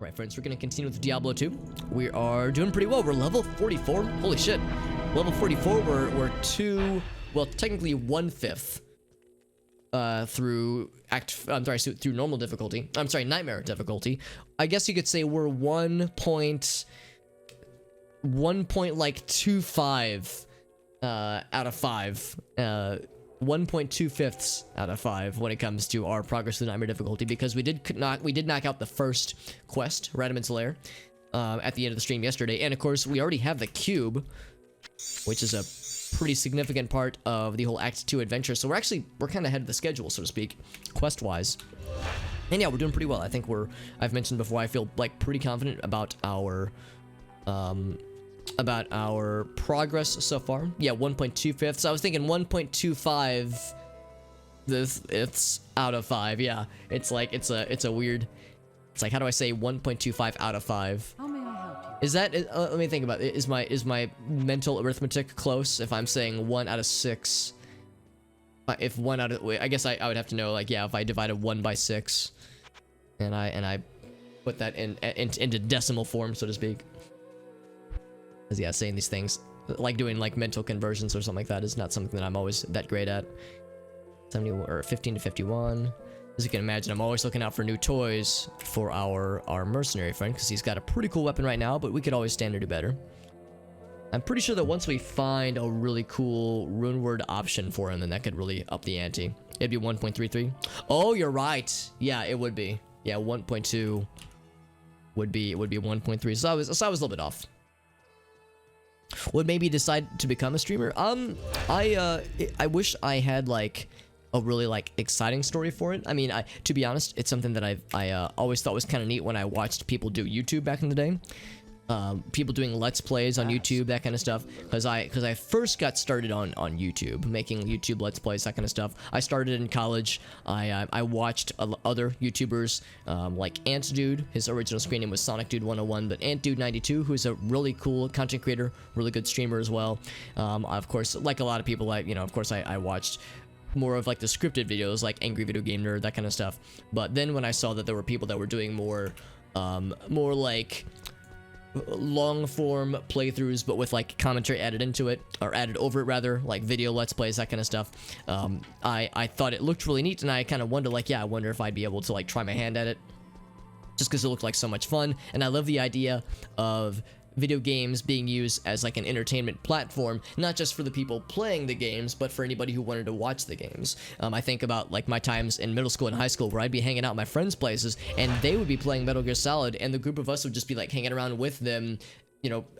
Right, friends, we're going to continue with Diablo 2. We are doing pretty well. We're level 44. Holy shit. Level 44, we're technically 1/5 through through normal difficulty. I'm sorry, nightmare difficulty. I guess you could say we're 1.25 out of 5. 1.25 out of 5 when it comes to our progress through nightmare difficulty, because we did knock out the first quest, Radaman's Lair, at the end of the stream yesterday, and of course we already have the cube, which is a pretty significant part of the whole Act 2 adventure. So we're kind of ahead of the schedule, so to speak, quest wise. And yeah, we're doing pretty well. I think I've mentioned before, I feel like pretty confident about our progress so far. Yeah, 1.25. So I was thinking 1.25 it's out of 5. Yeah, it's like it's a weird, it's like, how do I say 1.25 out of 5? How may I help you? Is that let me think about it. Is my mental arithmetic close if I'm saying 1 out of 6? If 1 out of, I guess I would have to know, like, yeah, if I divided 1 by 6 and I put that into decimal form, so to speak. Because yeah, saying these things, like doing like mental conversions or something like that, is not something that I'm always that great at. 70 or 15 to 51. As you can imagine, I'm always looking out for new toys for our mercenary friend, because he's got a pretty cool weapon right now, but we could always stand to do better. I'm pretty sure that once we find a really cool rune word option for him, then that could really up the ante. It'd be 1.33. Oh, you're right. Yeah, it would be. Yeah, 1.2 would be 1.3. So I was a little bit off. Would maybe decide to become a streamer? I wish I had like a really like exciting story for it. I mean, to be honest, it's something that I always thought was kind of neat when I watched people do YouTube back in the day. People doing Let's Plays on YouTube, that kind of stuff. Because I first got started on YouTube, making YouTube Let's Plays, that kind of stuff. I started in college. I watched other YouTubers, like Ant Dude. His original screen name was Sonic Dude 101, but Ant Dude 92, who's a really cool content creator, really good streamer as well. Of course, like a lot of people, of course I watched more of like the scripted videos, like Angry Video Game Nerd, that kind of stuff. But then when I saw that there were people that were doing more like long form playthroughs, but with like commentary added into it, or added over it rather, like video Let's Plays, that kind of stuff, I thought it looked really neat, and I kind of wondered, like, yeah, I wonder if I'd be able to like try my hand at it, just because it looked like so much fun. And I love the idea of video games being used as like an entertainment platform, not just for the people playing the games, but for anybody who wanted to watch the games. I think about like my times in middle school and high school, where I'd be hanging out at my friends' places, and they would be playing Metal Gear Solid, and the group of us would just be like hanging around with them.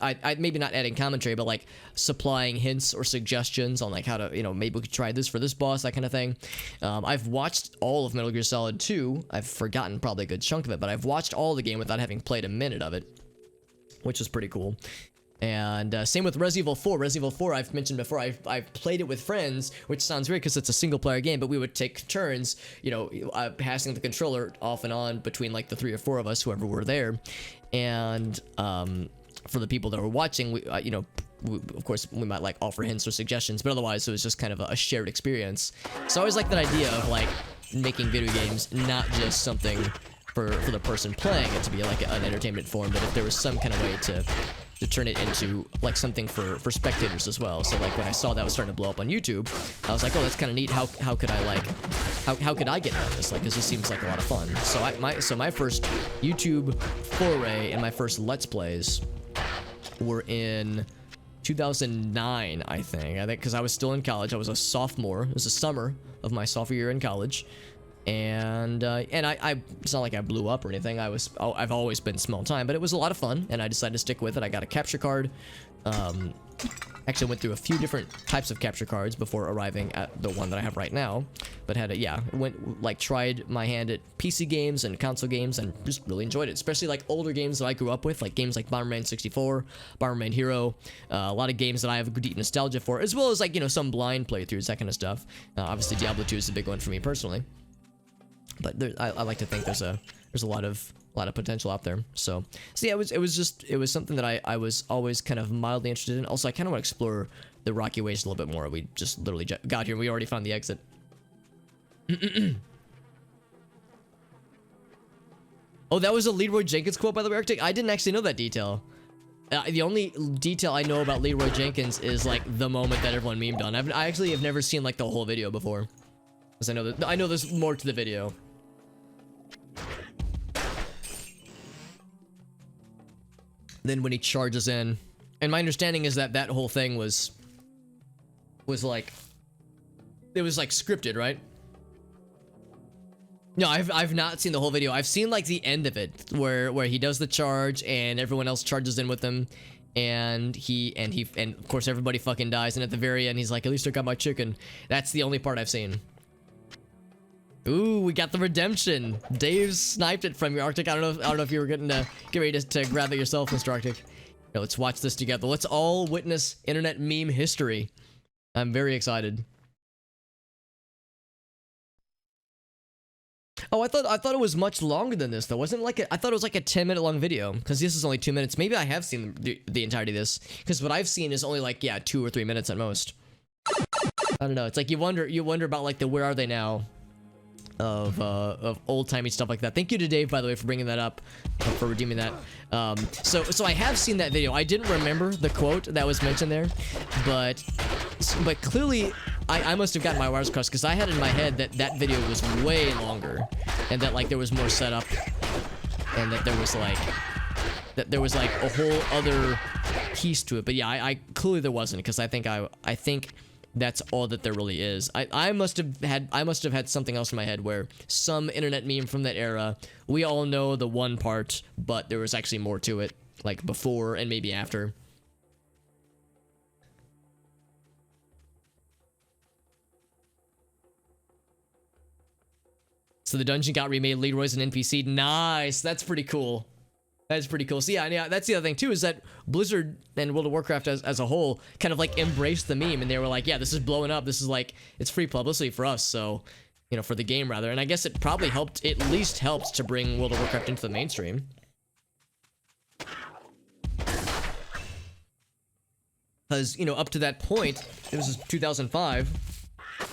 I maybe not adding commentary, but like supplying hints or suggestions on like how to, maybe we could try this for this boss, that kind of thing. I've watched all of Metal Gear Solid 2. I've forgotten probably a good chunk of it, but I've watched all the game without having played a minute of it, which is pretty cool. And same with Resident Evil 4. Resident Evil 4, I've mentioned before, I've played it with friends, which sounds weird because it's a single player game, but we would take turns, passing the controller off and on between like the 3 or 4 of us, whoever were there. And for the people that were watching, we, of course, we might like offer hints or suggestions, but otherwise it was just kind of a shared experience. So I always like that idea of like making video games not just something for the person playing it to be like an entertainment form, but if there was some kind of way to turn it into like something for spectators as well. So like when I saw that was starting to blow up on YouTube, I was like, oh, that's kind of neat. How could I like how could I get into this? Like, this just seems like a lot of fun. So my first YouTube foray and my first Let's Plays were in 2009, I think, because I was still in college. I was a sophomore. It was the summer of my sophomore year in college. And I it's not like I blew up or anything. I've always been small time, but it was a lot of fun, and I decided to stick with it. I got a capture card. Actually went through a few different types of capture cards before arriving at the one that I have right now, but tried my hand at PC games and console games, and just really enjoyed it, especially like older games that I grew up with, like games like Bomberman 64, Bomberman Hero, a lot of games that I have a deep nostalgia for, as well as like, some blind playthroughs, that kind of stuff. Obviously Diablo 2 is a big one for me personally. But I like to think there's a lot of potential out there. So yeah, it was something that I was always kind of mildly interested in. Also, I kind of want to explore the Rocky Ways a little bit more. We just literally got here and we already found the exit. Oh, that was a Leroy Jenkins quote, by the way, Arctic. I didn't actually know that detail. The only detail I know about Leroy Jenkins is like the moment that everyone memed on. I actually have never seen like the whole video before, because I know there's more to the video. Then when he charges in, and my understanding is that that whole thing was like, it was like scripted, right? No, I've not seen the whole video. I've seen like the end of it where he does the charge and everyone else charges in with him, and of course everybody fucking dies, and at the very end he's like, at least I got my chicken. That's the only part I've seen. Ooh, we got the redemption. Dave sniped it from you, Arctic. I don't know if you were getting to get ready to grab it yourself, Mr. Arctic. Now, let's watch this together. Let's all witness internet meme history. I'm very excited. Oh, I thought it was much longer than this though. Wasn't it like I thought it was like a 10-minute long video, because this is only 2 minutes. Maybe I have seen the entirety of this, because what I've seen is only like, yeah, 2 or 3 minutes at most. I don't know. It's like you wonder about like the where are they now of old-timey stuff like that. Thank you to Dave, by the way, for bringing that up, for redeeming that. So I have seen that video. I didn't remember the quote that was mentioned there, but clearly I must have gotten my wires crossed, because I had in my head that that video was way longer, and that like there was more setup, and that there was like a whole other piece to it. But yeah, I clearly there wasn't, because I think that's all that there really is. I must have had something else in my head, where some internet meme from that era, we all know the one part, but there was actually more to it, like before and maybe after. So the dungeon got remade, Leroy's an NPC. Nice, that's pretty cool. That's pretty cool. So yeah, that's the other thing too, is that Blizzard and World of Warcraft as a whole kind of like embraced the meme, and they were like, yeah, this is blowing up. This is like, it's free publicity for us, so, you know, for the game rather. And I guess it probably helped, at least helped to bring World of Warcraft into the mainstream. Because, you know, up to that point, it was 2005,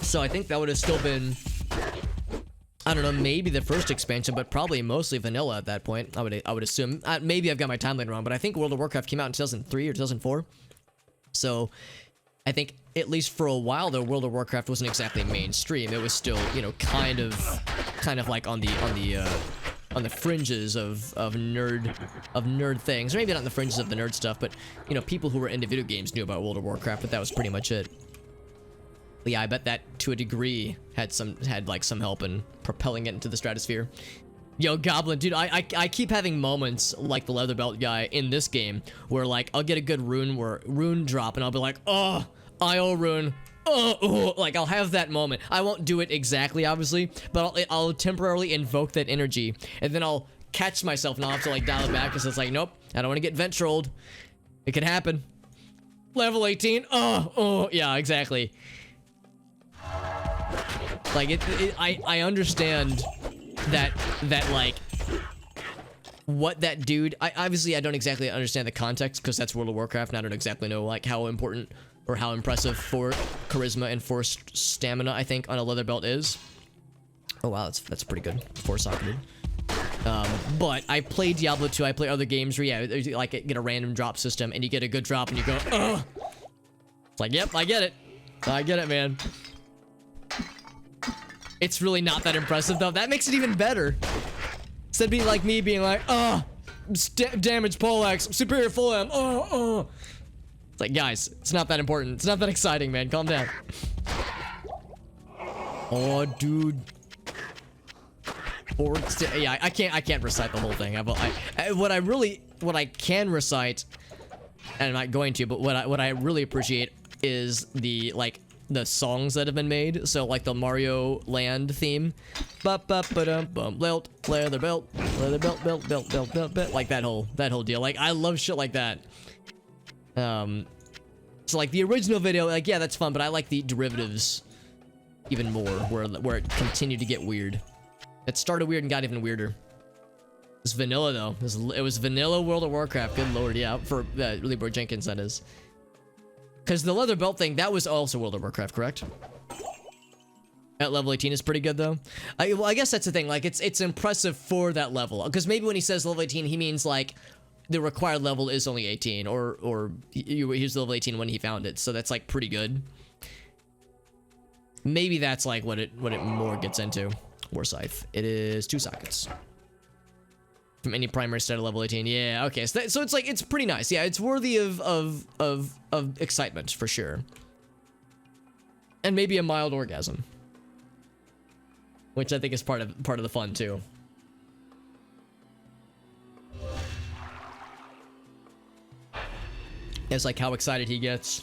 so I think that would have still been, I don't know, maybe the first expansion, but probably mostly vanilla at that point. I would assume. Maybe I've got my timeline wrong, but I think World of Warcraft came out in 2003 or 2004. So I think at least for a while though, World of Warcraft wasn't exactly mainstream. It was still, you know, kind of like on the fringes of nerd things, or maybe not on the fringes of the nerd stuff, but you know, people who were into video games knew about World of Warcraft, but that was pretty much it. But yeah, I bet that to a degree had like some help in propelling it into the stratosphere. Yo, Goblin, dude, I keep having moments like the leather belt guy in this game where like I'll get a good rune drop and I'll be like, oh, IO rune. Oh, like I'll have that moment. I won't do it exactly, obviously, but I'll temporarily invoke that energy, and then I'll catch myself and I'll have to like dial it back, because it's like, nope, I don't want to get vent trolled. It could happen. Level 18. Oh, yeah, exactly. Like I understand that like what that dude, obviously I don't exactly understand the context, because that's World of Warcraft and I don't exactly know like how important or how impressive for charisma and force stamina I think on a leather belt is. Oh wow, that's pretty good. Force socketed. But I play Diablo 2, I play other games where yeah, you like get a random drop system and you get a good drop and you go, ugh. It's like, yep, I get it, man. It's really not that impressive though. That makes it even better. Instead of being like me being like, oh, damage poleaxe, superior full M, oh. It's like, guys, it's not that important. It's not that exciting, man. Calm down. Oh, dude. Yeah, I can't recite the whole thing. What I can recite, and I'm not going to, but what I really appreciate is the songs that have been made. So like the Mario Land theme, leather belt, belt, like that whole deal. Like I love shit like that. So like the original video, like yeah, that's fun, but I like the derivatives even more, where it continued to get weird. It started weird and got even weirder. It's vanilla though. It was vanilla World of Warcraft. Good lord, yeah. For Leroy Jenkins, that is. Because the leather belt thing, that was also World of Warcraft, correct? At level 18 is pretty good though. Well, I guess that's the thing. Like it's impressive for that level. Because maybe when he says level 18, he means like the required level is only 18, or he was level 18 when he found it. So that's like pretty good. Maybe that's like what it more gets into. War Scythe. It is 2 sockets. From any primary stat at level 18. Yeah, okay. So it's like it's pretty nice. Yeah, it's worthy of excitement for sure. And maybe a mild orgasm. Which I think is part of the fun too. It's like how excited he gets,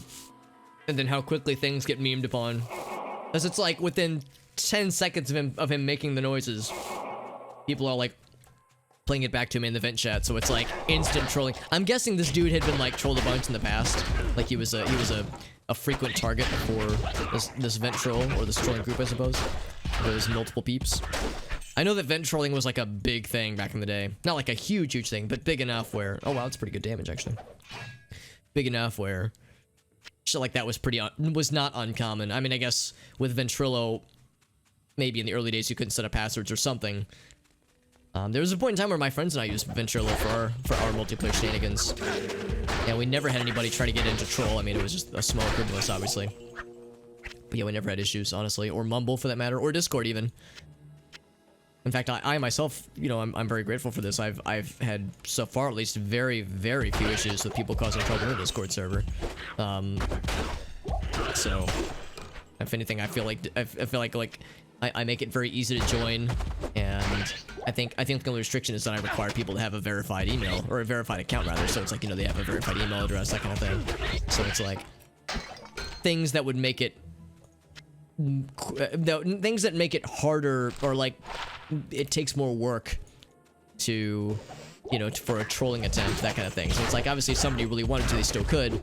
and then how quickly things get memed upon. Because it's like within 10 seconds of him making the noises, people are like playing it back to him in the vent chat. So it's like instant trolling. I'm guessing this dude had been like trolled a bunch in the past. Like he was a frequent target for this vent troll, or this trolling group, I suppose. Those multiple peeps. I know that vent trolling was like a big thing back in the day. Not like a huge thing, but big enough where... Oh wow, that's pretty good damage actually. Big enough where shit like that was not uncommon. I mean, I guess with Ventrilo, maybe in the early days you couldn't set up passwords or something. There was a point in time where my friends and I used Ventrilo for our multiplayer shenanigans. And we never had anybody try to get into troll. I mean, it was just a small group of us, obviously. But yeah, we never had issues, honestly. Or Mumble, for that matter. Or Discord, even. In fact, I myself, you know, I'm very grateful for this. I've had, so far at least, very few issues with people causing trouble in the Discord server. So, if anything, I feel like I make it very easy to join, and I think the only restriction is that I require people to have a verified email, or a verified account rather. So it's like, you know, they have a verified email address, that kind of thing. So it's like things that would make it things that make it harder, or like it takes more work to, you know, for a trolling attempt, that kind of thing. So it's like, obviously if somebody really wanted to, they still could,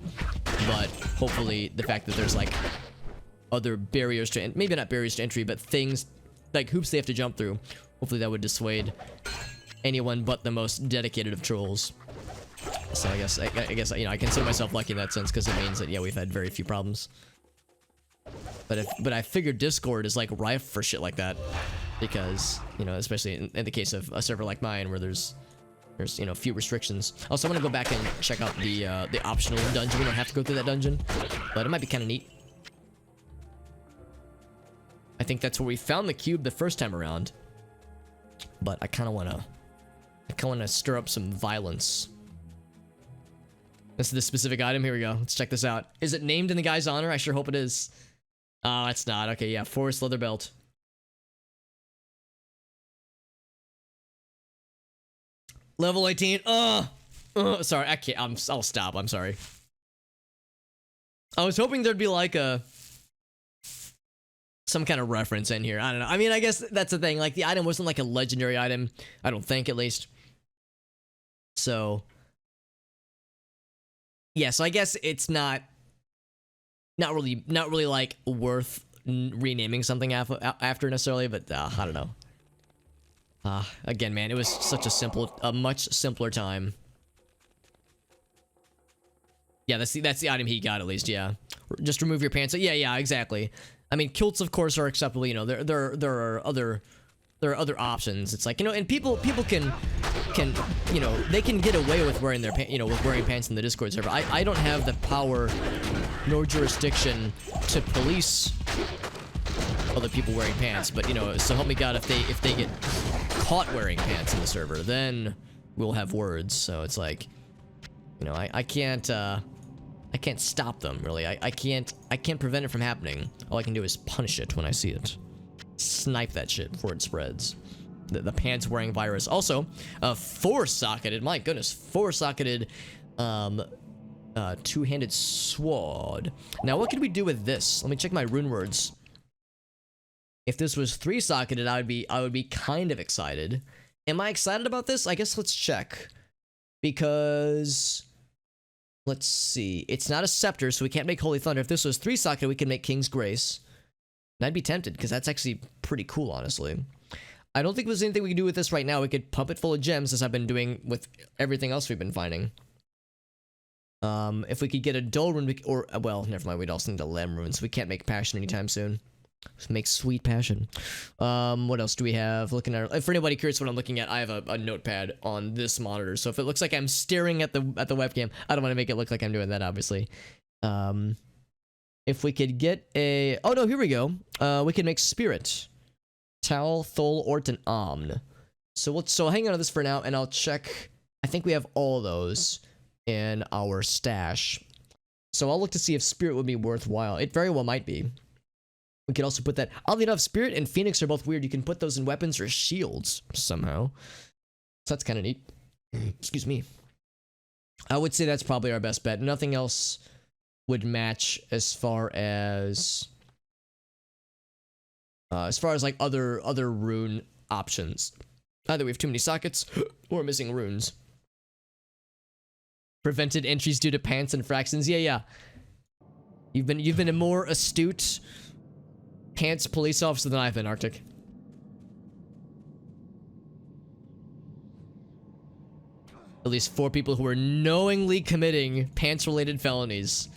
but hopefully the fact that there's like other barriers to, maybe not barriers to entry, but things like hoops they have to jump through, hopefully that would dissuade anyone but the most dedicated of trolls. So I guess you know, I consider myself lucky in that sense, because it means that, yeah, we've had very few problems. But I figured Discord is like rife for shit like that, because, you know, especially in the case of a server like mine where there's you know, few restrictions. Also, I'm gonna go back and check out the optional dungeon. We don't have to go through that dungeon, but it might be kind of neat. I think that's where we found the cube the first time around, but I kind of wanna stir up some violence. This is the specific item. Here we go. Let's check this out. Is it named in the guy's honor? I sure hope it is. Oh, it's not. Okay, yeah, Forrest leather belt. Level 18. Sorry, I can't. I'll stop. I'm sorry. I was hoping there'd be like some kind of reference in here. I don't know. I mean, I guess that's the thing. Like, the item wasn't like a legendary item. I don't think, at least. So, yeah. So I guess it's not really like worth renaming something after necessarily. But I don't know. Again, man, it was such a much simpler time. Yeah, that's the item he got, at least. Yeah, just remove your pants. Yeah, exactly. I mean, kilts, of course, are acceptable. You know, there are other options. It's like, you know, and people can you know, they can get away with wearing their pants in the Discord server. I don't have the power nor jurisdiction to police other people wearing pants, but, you know, so help me God, if they get caught wearing pants in the server, then we'll have words. So it's like, you know, I can't stop them, really. I can't prevent it from happening. All I can do is punish it when I see it. Snipe that shit before it spreads. The pants wearing virus. Also, four-socketed, my goodness, four-socketed two-handed sword. Now, what could we do with this? Let me check my rune words. If this was three-socketed, I would be kind of excited. Am I excited about this? I guess let's check. Because, let's see. It's not a scepter, so we can't make Holy Thunder. If this was three-socketed, we can make King's Grace. And I'd be tempted, because that's actually pretty cool, honestly. I don't think there's anything we can do with this right now. We could pump it full of gems, as I've been doing with everything else we've been finding. If we could get a dull rune, well, never mind. We'd also need a Lem rune, so we can't make Passion anytime soon. Make sweet passion. What else do we have? Looking at, for anybody curious what I'm looking at, I have a notepad on this monitor. So if it looks like I'm staring at the webcam, I don't want to make it look like I'm doing that, obviously. If we could get a, oh no, here we go. We can make spirit, Tal, Thol, Ort, and Omn. So hang on to this for now, and I'll check. I think we have all those in our stash. So I'll look to see if spirit would be worthwhile. It very well might be. We could also put that. Oddly enough, spirit and phoenix are both weird. You can put those in weapons or shields somehow. So that's kind of neat. Excuse me. I would say that's probably our best bet. Nothing else would match as far as like other rune options. Either we have too many sockets or missing runes. Prevented entries due to pants and fractions. Yeah. You've been a more astute pants police officer than I've been, Arctic. At least 4 people who are knowingly committing pants-related felonies.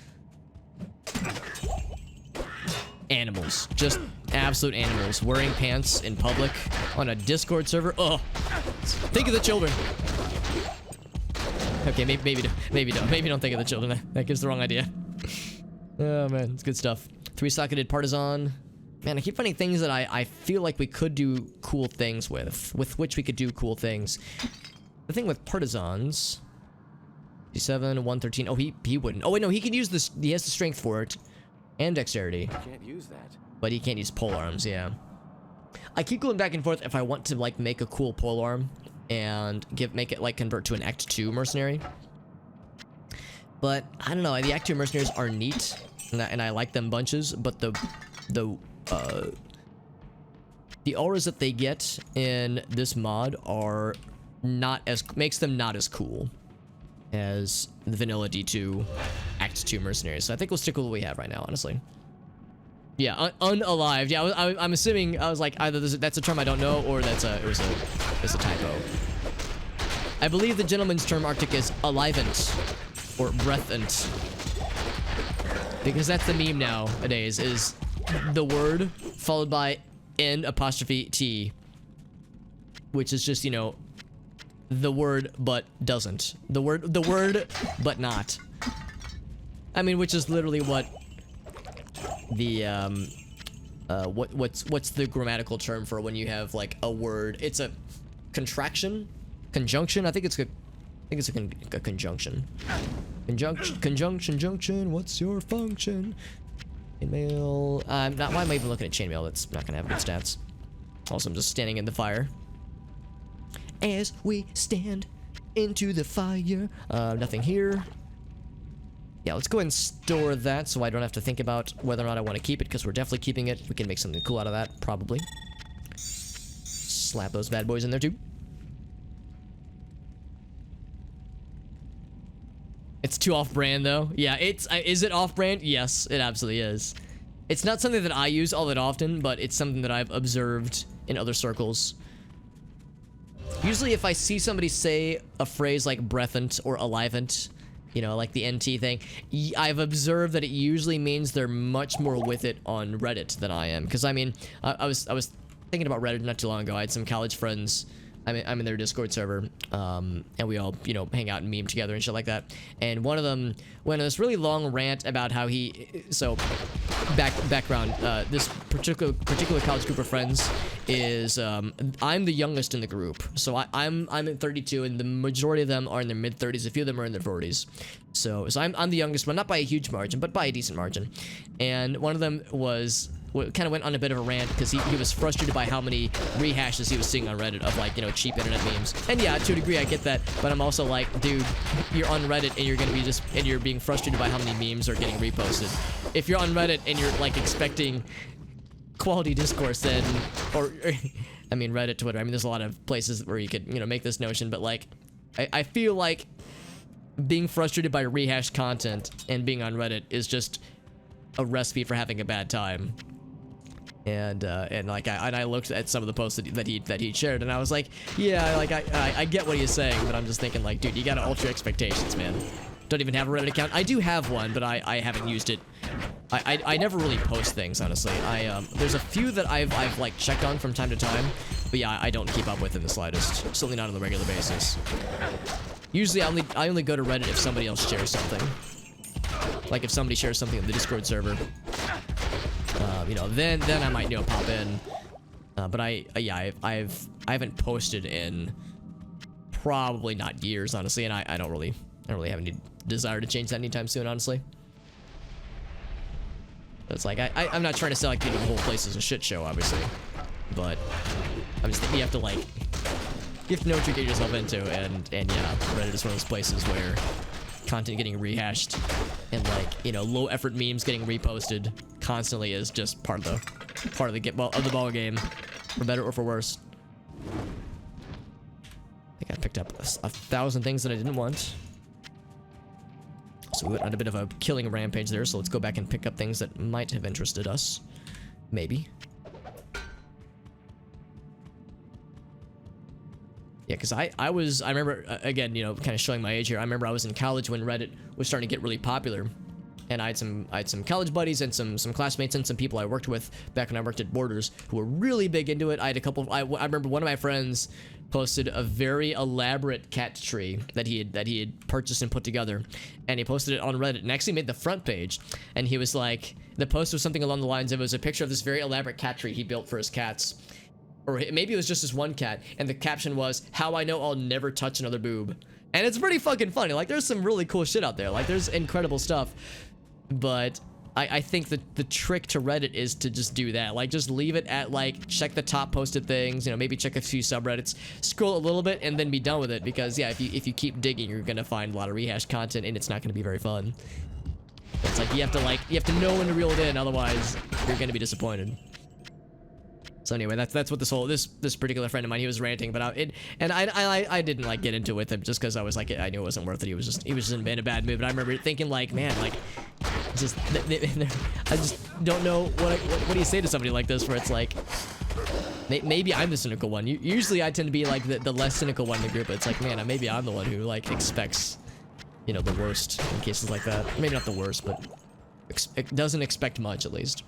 Animals. Just absolute animals. Wearing pants in public on a Discord server. Ugh. Think of the children. Okay, maybe don't. Maybe don't think of the children. That gives the wrong idea. Oh, man. It's good stuff. 3-socketed partisan. Man, I keep finding things that I feel like we could do cool things with which we could do cool things. The thing with partisans, 57, 113. Oh, he wouldn't. Oh wait, no, he can use this. He has the strength for it, and dexterity. Can't use that. But he can't use pole arms. Yeah. I keep going back and forth if I want to like make a cool pole arm and make it like convert to an Act 2 mercenary. But I don't know. The Act 2 mercenaries are neat, and I like them bunches. But the auras that they get in this mod are makes them not as cool as the vanilla D2 Act 2 mercenaries. So I think we'll stick with what we have right now, honestly. Yeah, unalived. Yeah, I'm assuming, I was like, either that's a term I don't know, or it was a typo. I believe the gentleman's term, Arctic, is alivant or breathant, because that's the meme nowadays, is the word followed by N apostrophe T, which is just, you know, the word but doesn't. The word but not. I mean, which is literally what the what's the grammatical term for when you have like a word? It's a contraction, conjunction. I think it's a conjunction. Conjunction. What's your function? Chainmail. Why am I even looking at chainmail? That's not gonna have good stats. Also, I'm just standing in the fire. As we stand into the fire. Nothing here. Yeah, let's go ahead and store that so I don't have to think about whether or not I want to keep it, because we're definitely keeping it. We can make something cool out of that, probably. Slap those bad boys in there too. It's too off-brand though. Yeah, is it off-brand? Yes, it absolutely is. It's not something that I use all that often, but it's something that I've observed in other circles. Usually if I see somebody say a phrase like breathant or alivant, you know, like the NT thing, I've observed that it usually means they're much more with it on Reddit than I am. Because I mean, I was thinking about Reddit not too long ago. I had some college friends. I'm in their Discord server, and we all, you know, hang out and meme together and shit like that. And one of them went on this really long rant about how background, this particular college group of friends is, I'm the youngest in the group. So I'm at 32, and the majority of them are in their mid-30s. A few of them are in their 40s. So I'm the youngest one, not by a huge margin, but by a decent margin. And one of them kind of went on a bit of a rant because he was frustrated by how many rehashes he was seeing on Reddit of, like, you know, cheap internet memes. And yeah, to a degree I get that, but I'm also like, dude, you're on Reddit and you're gonna be and you're being frustrated by how many memes are getting reposted. If you're on Reddit and you're like expecting quality discourse, then or I mean Reddit, Twitter, I mean there's a lot of places where you could, you know, make this notion, but like I feel like being frustrated by rehashed content and being on Reddit is just a recipe for having a bad time. And like I looked at some of the posts that he shared, and I was like, yeah, like I get what he's saying, but I'm just thinking, like, dude, you gotta alter your expectations, man. Don't even have a Reddit account. I do have one, but I haven't used it I never really post things, honestly. There's a few that I've like checked on from time to time, but yeah, I don't keep up with in the slightest. Certainly not on a regular basis. Usually I only go to Reddit if somebody else shares something. Like if somebody shares something in the Discord server, you know, then I might, you know, pop in. But I haven't posted in probably not years, honestly, and I don't really have any desire to change that anytime soon, honestly. It's like I'm not trying to say like the whole place is a shit show, obviously, but I'm just thinking you have to know what you're getting yourself into, and yeah, Reddit is one of those places where content getting rehashed and like, you know, low effort memes getting reposted constantly is just part of the ball game, for better or for worse. I think I picked up 1,000 things that I didn't want. So we went on a bit of a killing rampage there, so let's go back and pick up things that might have interested us. Maybe. Yeah, because I remember, again, you know, kind of showing my age here, I remember I was in college when Reddit was starting to get really popular. And I had some college buddies and some classmates and some people I worked with back when I worked at Borders who were really big into it. I had a couple of, I remember one of my friends posted a very elaborate cat tree that he had purchased and put together, and he posted it on Reddit and actually made the front page. And he was like, the post was something along the lines of, it was a picture of this very elaborate cat tree he built for his cats, or maybe it was just his one cat, and the caption was, "How I know I'll never touch another boob." And it's pretty fucking funny. Like, there's some really cool shit out there. Like, there's incredible stuff. But I think that the trick to Reddit is to just do that. Like, just leave it at, like, check the top posted things, you know, maybe check a few subreddits, scroll a little bit, and then be done with it. Because, yeah, if you keep digging, you're gonna find a lot of rehashed content, and it's not gonna be very fun. It's like, you have to know when to reel it in, otherwise you're gonna be disappointed. So anyway, that's what this particular friend of mine, he was ranting, but I didn't like get into it with him just because I was like, I knew it wasn't worth it. He was just in a bad mood. But I remember thinking, like, man, like, just I just don't know what do you say to somebody like this, where it's like, maybe I'm the cynical one. Usually I tend to be like the less cynical one in the group, but it's like, man, maybe I'm the one who like expects, you know, the worst in cases like that. Maybe not the worst, but it doesn't expect much, at least.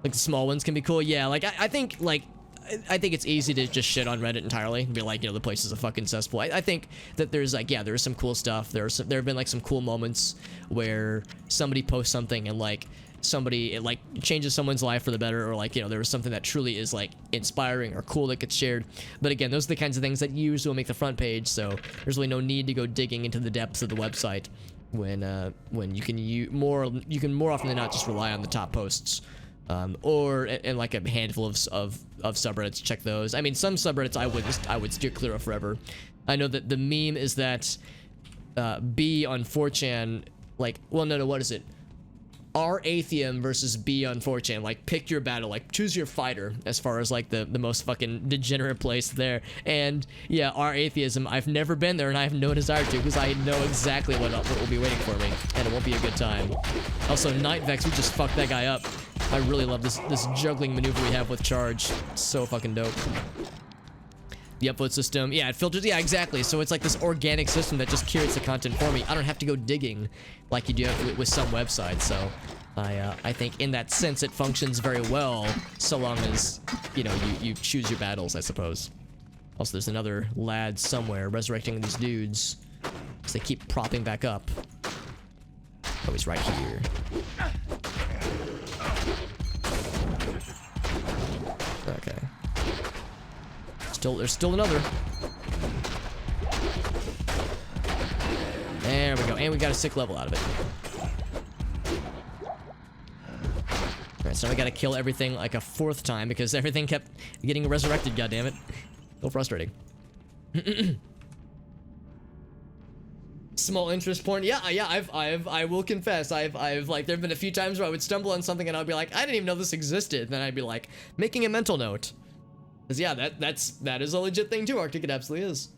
Like, the small ones can be cool. Yeah, like, I think it's easy to just shit on Reddit entirely and be like, you know, the place is a fucking cesspool. I think that there's, like, yeah, there's some cool stuff. There have been, like, some cool moments where somebody posts something and, like, it, like, changes someone's life for the better, or, like, you know, there was something that truly is, like, inspiring or cool that gets shared. But again, those are the kinds of things that usually will make the front page, so there's really no need to go digging into the depths of the website when you can more often than not just rely on the top posts. Or in like a handful of subreddits, check those. I mean, some subreddits I would steer clear of forever. I know that the meme is that B on 4chan, like, well, no, what is it? R Atheum versus B on 4chan. Like, pick your battle. Like, choose your fighter as far as like the most fucking degenerate place there. And yeah, R Atheism. I've never been there, and I have no desire to, because I know exactly what will be waiting for me, and it won't be a good time. Also, Nightvex, we just fucked that guy up. I really love this juggling maneuver we have with charge. So fucking dope. The upload system, yeah, it filters, yeah, exactly. So it's like this organic system that just curates the content for me. I don't have to go digging like you do with some websites. So I think in that sense it functions very well, so long as, you know, you choose your battles, I suppose. Also, there's another lad somewhere resurrecting these dudes as they keep propping back up. Oh, he's right here. Okay. There's still another. There we go, and we got a sick level out of it. Alright, so now we gotta kill everything like a 4th time because everything kept getting resurrected, goddammit. So frustrating. Small interest porn. Yeah, I will confess, I've like, there've been a few times where I would stumble on something and I'd be like, I didn't even know this existed. And then I'd be like, making a mental note. Cause yeah, that is a legit thing too, Arctic. It absolutely is.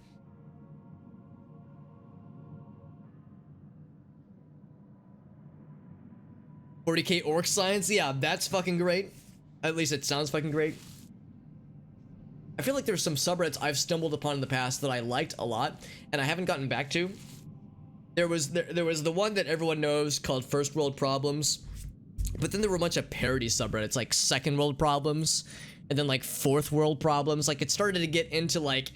$40K orc science. Yeah, that's fucking great. At least it sounds fucking great. I feel like there's some subreddits I've stumbled upon in the past that I liked a lot and I haven't gotten back to. there was the one that everyone knows called First World Problems, but then there were a bunch of parody subreddits like Second World Problems, and then like Fourth World Problems. Like it started to get into like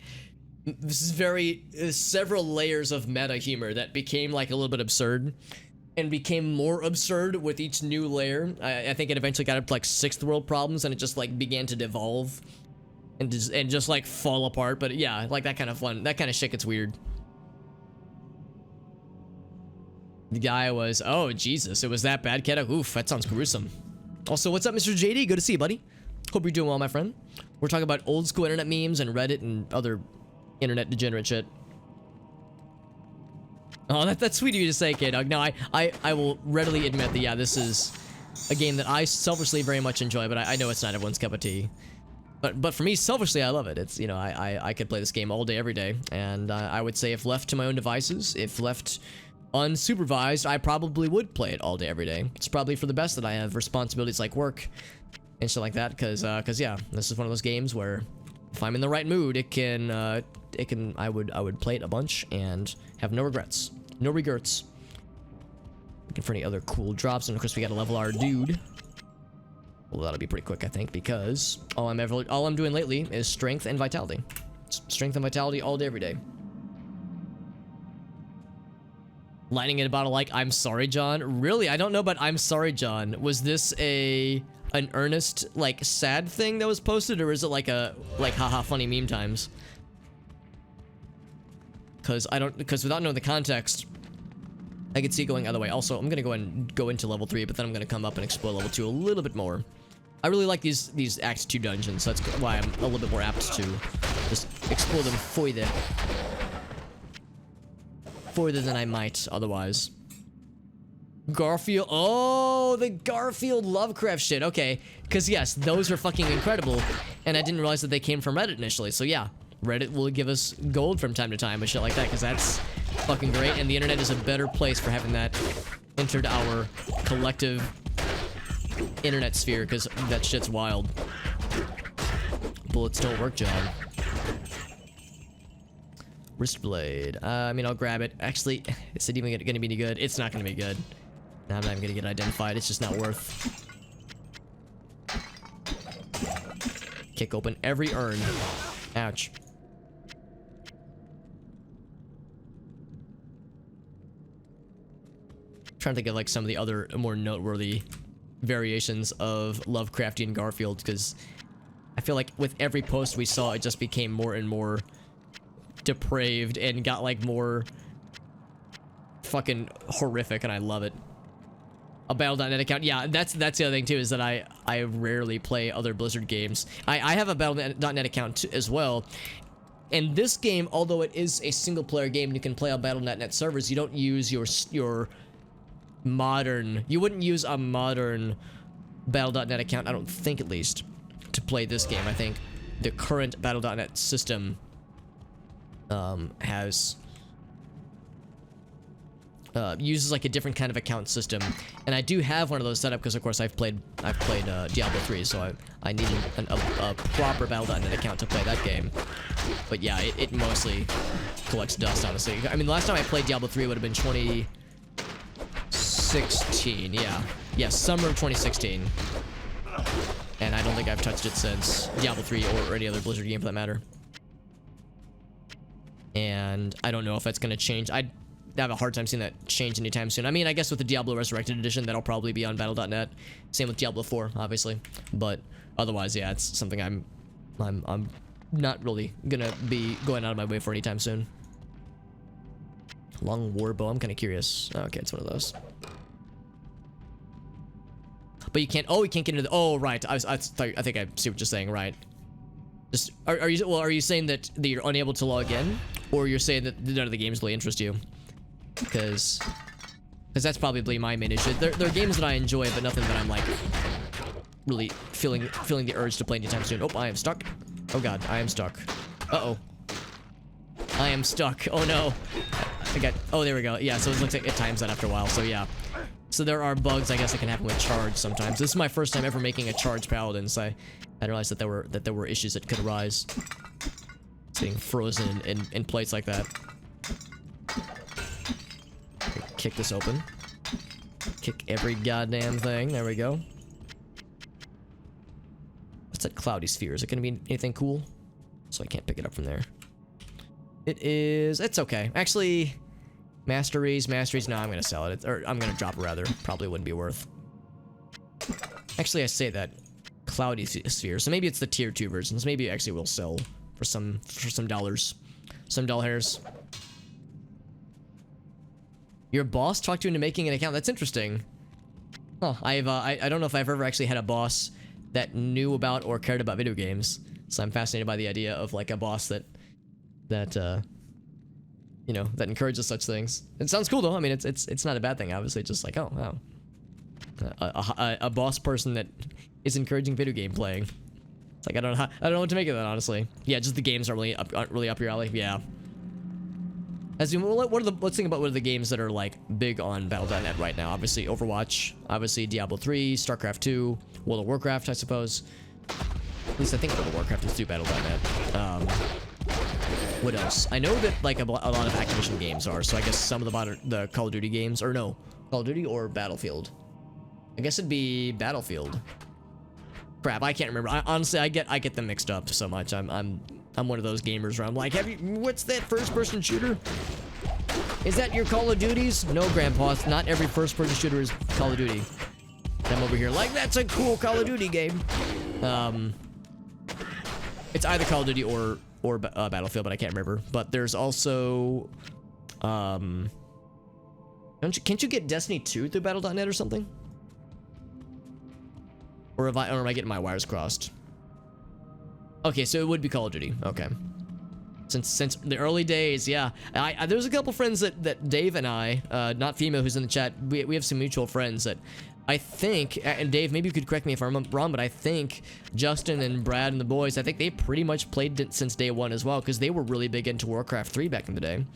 this is very several layers of meta humor that became like a little bit absurd, and became more absurd with each new layer. I think it eventually got up to like Sixth World Problems, and it just like began to devolve and just like fall apart. But yeah, like that kind of fun, that kind of shit gets weird. The guy was, oh Jesus, it was that bad, kiddo. Oof, that sounds gruesome. Also, what's up, Mr. JD? Good to see you, buddy. Hope you're doing well, my friend. We're talking about old school internet memes and Reddit and other internet degenerate shit. Oh, that's sweet of you to say, K-Dog. No, I will readily admit that, yeah, this is a game that I selfishly very much enjoy, but I know it's not everyone's cup of tea. But for me, selfishly, I love it. It's, you know, I could play this game all day, every day, and I would say if left to my own devices, if left unsupervised, I probably would play it all day, every day. It's probably for the best that I have responsibilities like work and shit like that, because yeah, this is one of those games where if I'm in the right mood, I would play it a bunch and have no regrets. No regrets. Looking for any other cool drops, and of course we gotta level our dude. Well, that'll be pretty quick, I think, because all I'm doing lately is strength and vitality. Strength and vitality all day, every day. Lightning in a bottle like I'm sorry, John. Really? I don't know, but I'm sorry, John. Was this an earnest, like, sad thing that was posted, or is it like a haha funny meme times? Because without knowing the context, I could see it going either way. Also, I'm gonna go into level 3, but then I'm gonna come up and explore level 2 a little bit more. I really like these Act 2 dungeons, so that's why I'm a little bit more apt to just explore them further than I might otherwise. Garfield. Oh, the Garfield Lovecraft shit. Okay, because yes, those are fucking incredible, and I didn't realize that they came from Reddit initially. So yeah, Reddit will give us gold from time to time and shit like that, because that's fucking great, and the internet is a better place for having that entered our collective internet sphere, because that shit's wild. Bullets don't work, John. Wrist blade. I mean, I'll grab it. Actually, is it even gonna be any good? It's not gonna be good. I'm not even gonna get identified. It's just not worth. Kick open every urn. Ouch. Trying to think of like some of the other more noteworthy variations of Lovecraftian Garfield, because I feel like with every post we saw, it just became more and more depraved and got like more fucking horrific, and I love it. A Battle.net account, yeah, that's the other thing too, is that I rarely play other Blizzard games. I have a Battle.net account as well, and this game, although it is a single player game and you can play on Battle.net servers, you don't use your modern, you wouldn't use a modern Battle.net account, I don't think, at least, to play this game. I think the current Battle.net system uses like a different kind of account system, and I do have one of those set up because of course I've played Diablo 3, so I need a proper Battle.net account to play that game. But yeah, it mostly collects dust, honestly. I mean, the last time I played Diablo 3 would have been 2016. Yeah, summer of 2016, and I don't think I've touched it since. Diablo 3 or any other Blizzard game for that matter. And I don't know if that's gonna change. I'd have a hard time seeing that change anytime soon. I mean, I guess with the Diablo Resurrected Edition, that'll probably be on Battle.net. Same with Diablo 4, obviously. But otherwise, yeah, it's something I'm not really gonna be going out of my way for anytime soon. Long warbow. I'm kind of curious. Okay, it's one of those. But you can't. Oh, you can't get into the. Oh, right. I think I see what you're saying. Right. Just are you saying that you're unable to log in, or you're saying that none of the games really interest you? Because that's probably my main issue. There are games that I enjoy, but nothing that I'm like really feeling the urge to play anytime soon. Oh, I am stuck. Oh god, I am stuck. Uh-oh. I am stuck. Oh no. Oh, there we go. Yeah, so it looks like it times that after a while. So yeah. So there are bugs, I guess, that can happen with charge sometimes. This is my first time ever making a charge paladin, so I didn't realize that there were issues that could arise. It's getting frozen in plates like that. kick this open. Kick every goddamn thing. There we go. What's that cloudy sphere? Is it gonna be anything cool? So I can't pick it up from there. It is. It's okay. Actually, masteries. No, I'm gonna sell it. Or I'm gonna drop it rather. Probably wouldn't be worth. Actually, I say that cloudy sphere. So maybe it's the tier 2 versions. Maybe actually will sell for some dollars, some dollars. Your boss talked you into making an account. That's interesting. Huh. I don't know if I've ever actually had a boss that knew about or cared about video games. So I'm fascinated by the idea of like a boss that you know, that encourages such things. It sounds cool though. I mean, it's not a bad thing. Obviously, just like, oh wow, a boss person that is encouraging video game playing. It's like I don't know what to make of that, honestly. Yeah, just the games aren't really up your alley. Yeah. Let's think about what are the games that are like big on Battle.net right now. Obviously Overwatch, obviously Diablo 3, StarCraft 2, World of Warcraft, I suppose. At least I think World of Warcraft is through Battle.net. What else? I know that like a lot of Activision games are, so I guess some of the Call of Duty games, or no, Call of Duty or Battlefield. I guess it'd be Battlefield. Crap, I can't remember. Honestly, I get them mixed up so much. I'm one of those gamers where I'm like, what's that first-person shooter? Is that your Call of Duties? No, Grandpa, not every first-person shooter is Call of Duty. I'm over here like, that's a cool Call of Duty game. It's either Call of Duty or Battlefield, but I can't remember. But there's also, can't you get Destiny 2 through Battle.net or something? Or am I getting my wires crossed? Okay, so it would be Call of Duty. Okay. Since the early days, yeah. There's a couple friends that Dave and I, not Fimo who's in the chat, we have some mutual friends that I think, and Dave, maybe you could correct me if I'm wrong, but I think Justin and Brad and the boys, I think they pretty much played it since day one as well, because they were really big into Warcraft 3 back in the day.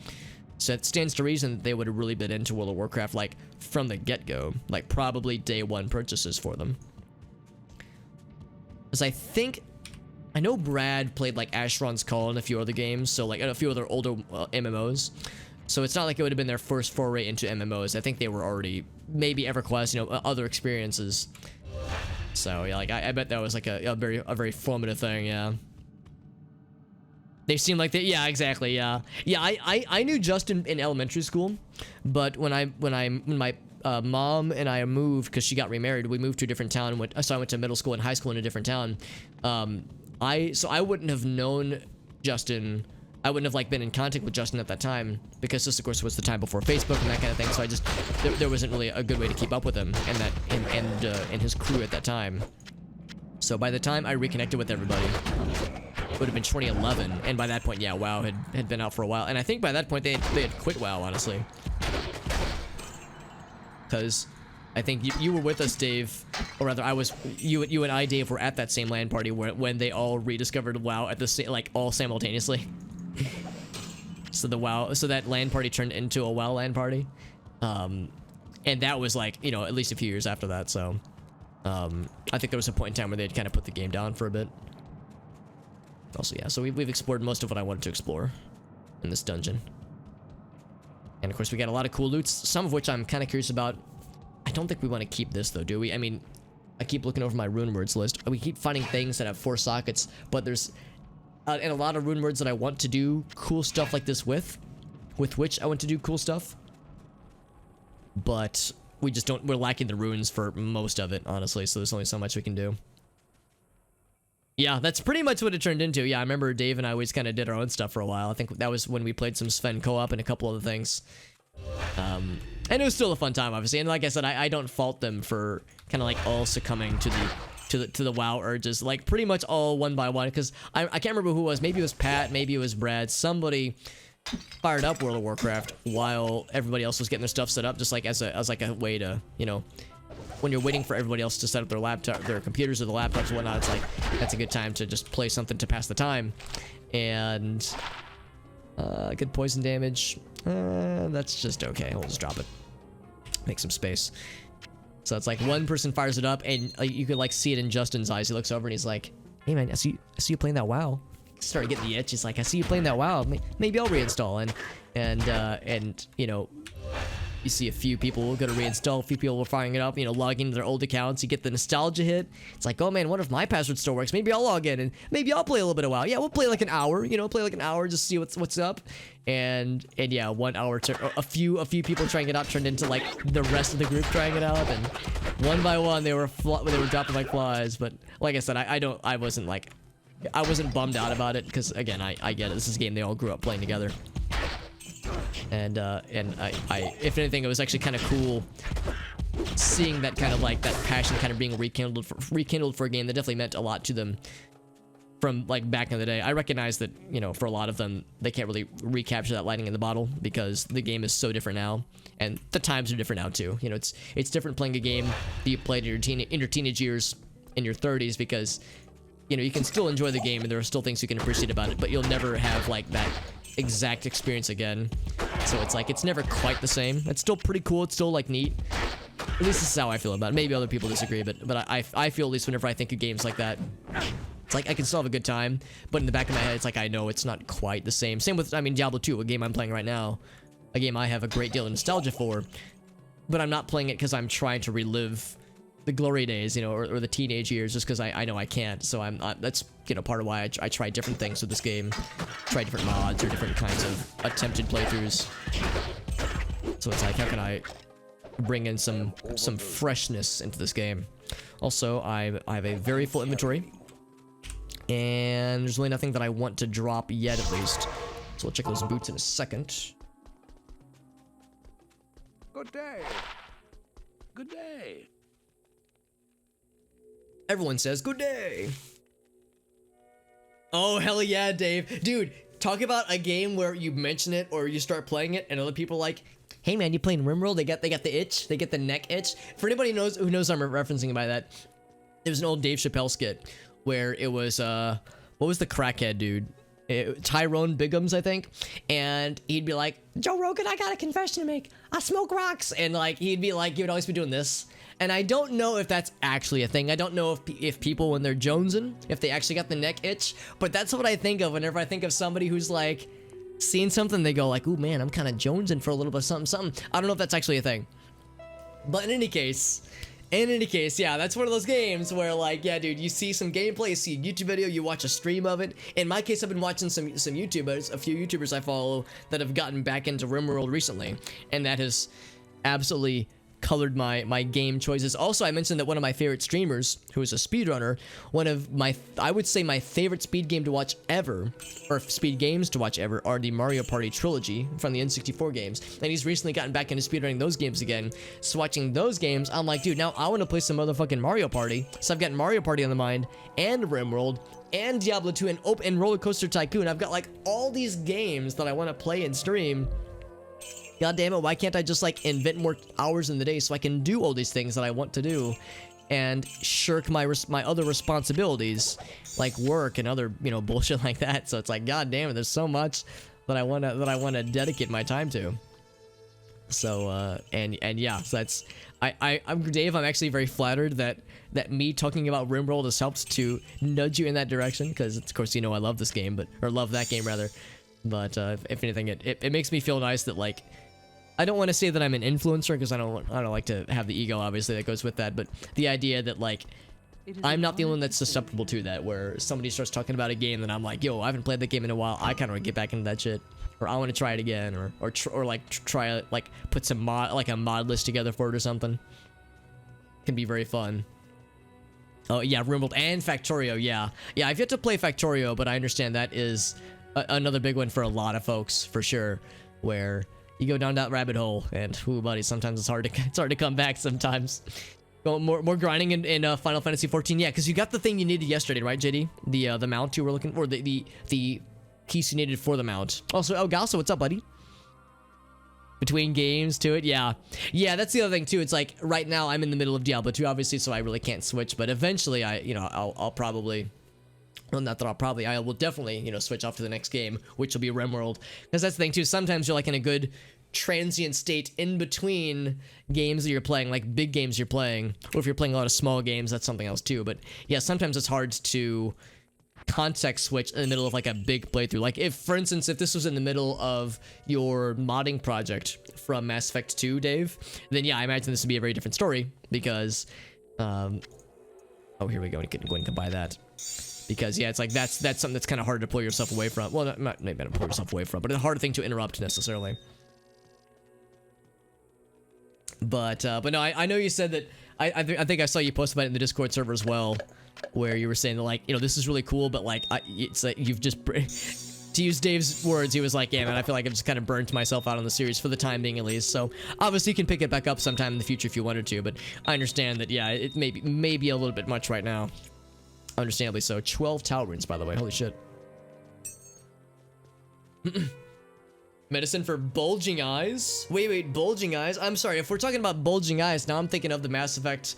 So it stands to reason that they would have really been into World of Warcraft, like, from the get-go. Like, probably day one purchases for them. Because I know Brad played like Asheron's Call and a few other games, so like a few other older MMOs. So it's not like it would have been their first foray into MMOs. I think they were already maybe EverQuest, you know, other experiences. So yeah, like I bet that was like a very formative thing. Yeah. They seem like they, yeah, exactly, yeah. Yeah, I knew Justin in elementary school, but when my mom and I moved, because she got remarried, we moved to a different town. So I went to middle school and high school in a different town. I wouldn't have known Justin. I wouldn't have like been in contact with Justin at that time, because this of course was the time before Facebook and that kind of thing. So I just there wasn't really a good way to keep up with him and his crew at that time. So by the time I reconnected with everybody, it would have been 2011, and by that point, yeah, WoW had been out for a while, and I think by that point they had quit WoW, honestly. Because I think you were with us, Dave, or rather, you and I, Dave, were at that same LAN party when they all rediscovered WoW at the same, like, all simultaneously. So that LAN party turned into a WoW LAN party, and that was like, you know, at least a few years after that. So, I think there was a point in time where they'd kind of put the game down for a bit. Also, yeah, so we've explored most of what I wanted to explore in this dungeon. And of course, we got a lot of cool loots, some of which I'm kind of curious about. I don't think we want to keep this though, do we? I mean, I keep looking over my rune words list. We keep finding things that have 4 sockets, but there's and a lot of rune words that I want to do cool stuff like this with which I want to do cool stuff. But we just don't, we're lacking the runes for most of it, honestly, so there's only so much we can do. Yeah, that's pretty much what it turned into. Yeah, I remember Dave and I always kind of did our own stuff for a while. I think that was when we played some Sven co-op and a couple other things. And it was still a fun time, obviously. And like I said, I don't fault them for kind of like all succumbing to the WoW urges, like pretty much all one by one. Because I can't remember who it was. Maybe it was Pat. Maybe it was Brad. Somebody fired up World of Warcraft while everybody else was getting their stuff set up, just like as like a way to, you know, when you're waiting for everybody else to set up their laptop, their computers or the laptops and whatnot, it's like that's a good time to just play something to pass the time. And good poison damage. That's just okay. We'll just drop it. Make some space. So it's like one person fires it up, and you could like see it in Justin's eyes. He looks over and he's like, "Hey man, I see you playing that WoW." Started getting the itch. He's like, "I see you playing that WoW. Maybe I'll reinstall." And you know, You see a few people go to reinstall, a few people are firing it up, you know, logging into their old accounts. You get the nostalgia hit. It's like, oh man, what if my password still works? Maybe I'll log in and maybe I'll play a little bit of WoW. Yeah, we'll play like an hour, you know, play like an hour, just see what's up. And yeah, 1 hour to a few people trying it out turned into like the rest of the group trying it out, and one by one they were dropping like flies. But like I said, I wasn't bummed out about it, because again, I get it. This is a game they all grew up playing together. And I if anything, it was actually kind of cool seeing that kind of like that passion kind of being rekindled for a game that definitely meant a lot to them from like back in the day. I recognize that, you know, for a lot of them, they can't really recapture that lightning in the bottle because the game is so different now, and the times are different now too. You know, it's different playing a game that you played in your teenage years, in your 30s, because you know you can still enjoy the game and there are still things you can appreciate about it, but you'll never have like that exact experience again. So it's like it's never quite the same. It's still pretty cool. It's still like neat. At least this is how I feel about it. Maybe other people disagree, but I feel, at least whenever I think of games like that, it's like I can still have a good time, but in the back of my head, it's like I know it's not quite the same. Same with, I mean, Diablo 2, a game I'm playing right now, a game I have a great deal of nostalgia for, but I'm not playing it because I'm trying to relive the glory days, you know, or the teenage years, just because I know I can't. So that's, you know, part of why I try different things with this game, try different mods or different kinds of attempted playthroughs. So it's like, how can I bring in some freshness into this game? Also, I have a very full inventory, and there's really nothing that I want to drop yet, at least. So we'll check those boots in a second. Good day. Good day. Everyone says good day. Oh, hell yeah, Dave. Dude, talk about a game where you mention it or you start playing it and other people are like, hey man, you playing RimWorld? They got the itch. They get the neck itch. For anybody who knows I'm referencing by that, there was an old Dave Chappelle skit where it was, what was the crackhead dude? Tyrone Biggums, I think. And he'd be like, Joe Rogan, I got a confession to make. I smoke rocks. And like, he'd be like, he would always be doing this. And I don't know if that's actually a thing. I don't know if people, when they're jonesing, if they actually got the neck itch. But that's what I think of whenever I think of somebody who's like, seen something, they go like, ooh man, I'm kind of jonesing for a little bit of something. I don't know if that's actually a thing. But in any case, yeah, that's one of those games where like, yeah, dude, you see some gameplay, you see a YouTube video, you watch a stream of it. In my case, I've been watching some YouTubers, a few YouTubers I follow that have gotten back into RimWorld recently, and that has absolutely colored my game choices. Also, I mentioned that one of my favorite streamers, who is a speedrunner, one of my, I would say my favorite speed game to watch ever, or speed games to watch ever, are the Mario Party trilogy from the N64 games. And he's recently gotten back into speedrunning those games again. So watching those games, I'm like, dude, now I want to play some motherfucking Mario Party. So I've got Mario Party on the mind, and RimWorld, and Diablo 2, and Roller Coaster Tycoon. I've got like all these games that I want to play and stream. God damn it, why can't I just like invent more hours in the day so I can do all these things that I want to do and shirk my other responsibilities like work and other, you know, bullshit like that. So it's like, god damn it, there's so much that I want to dedicate my time to. So and yeah, so that's I'm Dave, I'm actually very flattered that me talking about RimWorld has helped to nudge you in that direction, because of course, you know, I love this game, or love that game rather. But if anything, it makes me feel nice that like, I don't want to say that I'm an influencer, because I don't like to have the ego, obviously, that goes with that, but the idea that like I'm not the only one that's susceptible to that, where somebody starts talking about a game and I'm like, yo, I haven't played that game in a while, I kind of want to get back into that shit, or I want to try it again, or try like put some a mod list together for it or something. Can be very fun. Oh yeah, RimWorld and Factorio, yeah, I've yet to play Factorio, but I understand that is another big one for a lot of folks, for sure, where you go down that rabbit hole, and ooh, buddy, sometimes it's hard to come back sometimes. Well, more grinding in Final Fantasy 14, yeah, because you got the thing you needed yesterday, right, JD? The mount you were looking for, the piece you needed for the mount. Also, El Galso, what's up, buddy? Between games to it, yeah, that's the other thing too. It's like right now I'm in the middle of Diablo 2, obviously, so I really can't switch. But eventually, I'll probably. Well, not that I will definitely, you know, switch off to the next game, which will be RimWorld. Because that's the thing, too. Sometimes you're, like, in a good transient state in between games that you're playing, like big games you're playing. Or if you're playing a lot of small games, that's something else, too. But, yeah, sometimes it's hard to context switch in the middle of like a big playthrough. Like if, for instance, if this was in the middle of your modding project from Mass Effect 2, Dave, then yeah, I imagine this would be a very different story because, oh, here we go. Go ahead and buy that. Because yeah, it's like that's something that's kind of hard to pull yourself away from. Well, not maybe not pull yourself away from, but a hard thing to interrupt necessarily. But no, I know you said that. I think I saw you post about it in the Discord server as well, where you were saying that, like, you know, this is really cool, but like it's like you've just to use Dave's words, he was like, yeah, man, I feel like I've just kind of burnt myself out on the series for the time being at least. So obviously you can pick it back up sometime in the future if you wanted to, but I understand that, yeah, it may be a little bit much right now. Understandably so. 12 Tau runes, by the way. Holy shit. Medicine for bulging eyes? Wait, bulging eyes? I'm sorry, if we're talking about bulging eyes, now I'm thinking of the Mass Effect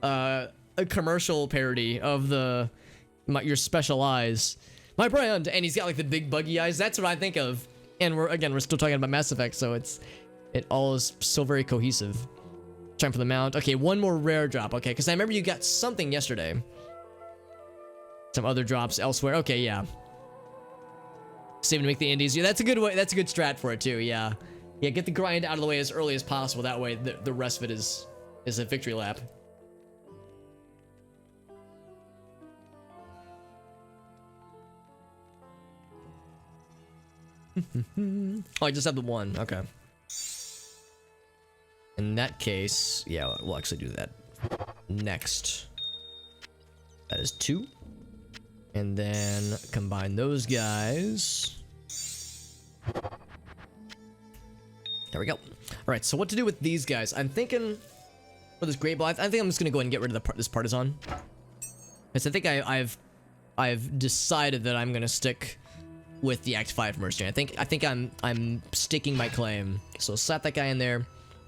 a commercial parody of your special eyes. My brand! And he's got like the big buggy eyes. That's what I think of. And we're still talking about Mass Effect, so it all is so very cohesive. Time for the mount. Okay, one more rare drop. Okay, because I remember you got something yesterday. Some other drops elsewhere. Okay, yeah. Saving to make the indies. Yeah, that's a good way. That's a good strat for it too. Yeah, yeah. Get the grind out of the way as early as possible. That way, the rest of it is a victory lap. Oh, I just have the one. Okay. In that case, yeah, we'll actually do that next. That is 2. And then combine those guys. There we go. All right, so what to do with these guys? I'm thinking for this great ball. I think I'm just gonna go ahead and get rid of this partisan. Because I think I've decided that I'm gonna stick with the Act 5 mercenary. I think I'm sticking my claim. So slap that guy in there.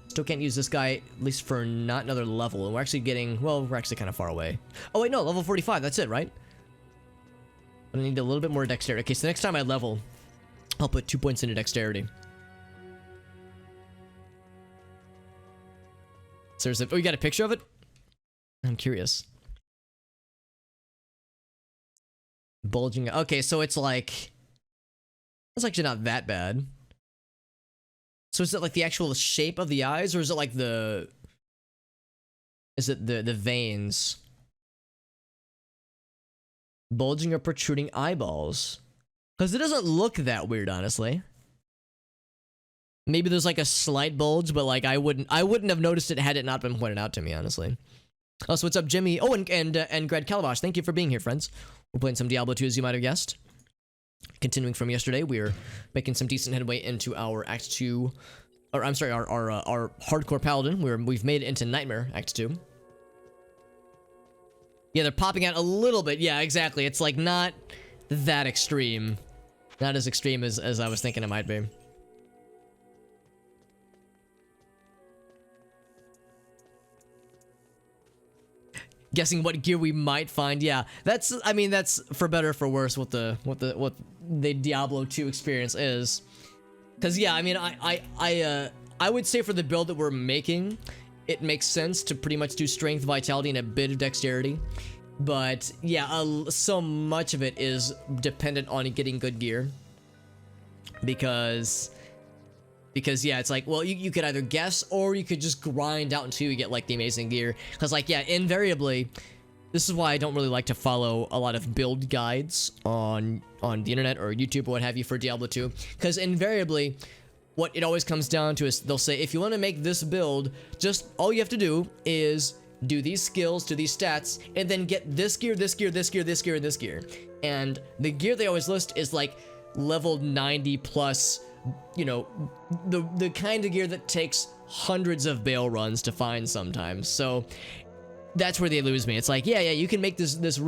Still can't use this guy, at least for not another level. And we're actually getting, well, we're actually kind of far away. Oh wait, no, level 45. That's it, right? I need a little bit more dexterity. Okay, so next time I level, I'll put 2 points into dexterity. So there's oh, you got a picture of it? I'm curious. Bulging. Okay, so it's like, it's actually not that bad. So is it like the actual shape of the eyes, or is it like the veins? Bulging or protruding eyeballs. Because it doesn't look that weird, honestly. Maybe there's like a slight bulge, but like I wouldn't have noticed it had it not been pointed out to me, honestly. Also, what's up, Jimmy? Oh, and Grad Calabash, thank you for being here, friends. We're playing some Diablo 2, as you might have guessed. Continuing from yesterday, we're making some decent headway into our Act 2, or I'm sorry, our Hardcore Paladin. We've made it into Nightmare Act 2. Yeah, they're popping out a little bit. Yeah, exactly. It's like not that extreme. Not as extreme as I was thinking it might be. Guessing what gear we might find. Yeah, I mean that's for better or for worse what the Diablo 2 experience is. Cause yeah, I mean I would say for the build that we're making, it makes sense to pretty much do strength, vitality, and a bit of dexterity. But yeah, so much of it is dependent on getting good gear. Because yeah, it's like, well, you could either guess or you could just grind out until you get like the amazing gear. Because like, yeah, invariably, this is why I don't really like to follow a lot of build guides on the internet or YouTube or what have you for Diablo 2. Because invariably, what it always comes down to is they'll say, if you want to make this build, just all you have to do is do these skills, do these stats, and then get this gear, this gear, this gear, this gear, and this gear. And the gear they always list is like level 90 plus, you know, the kind of gear that takes hundreds of bail runs to find sometimes. So that's where they lose me. It's like, yeah, you can make this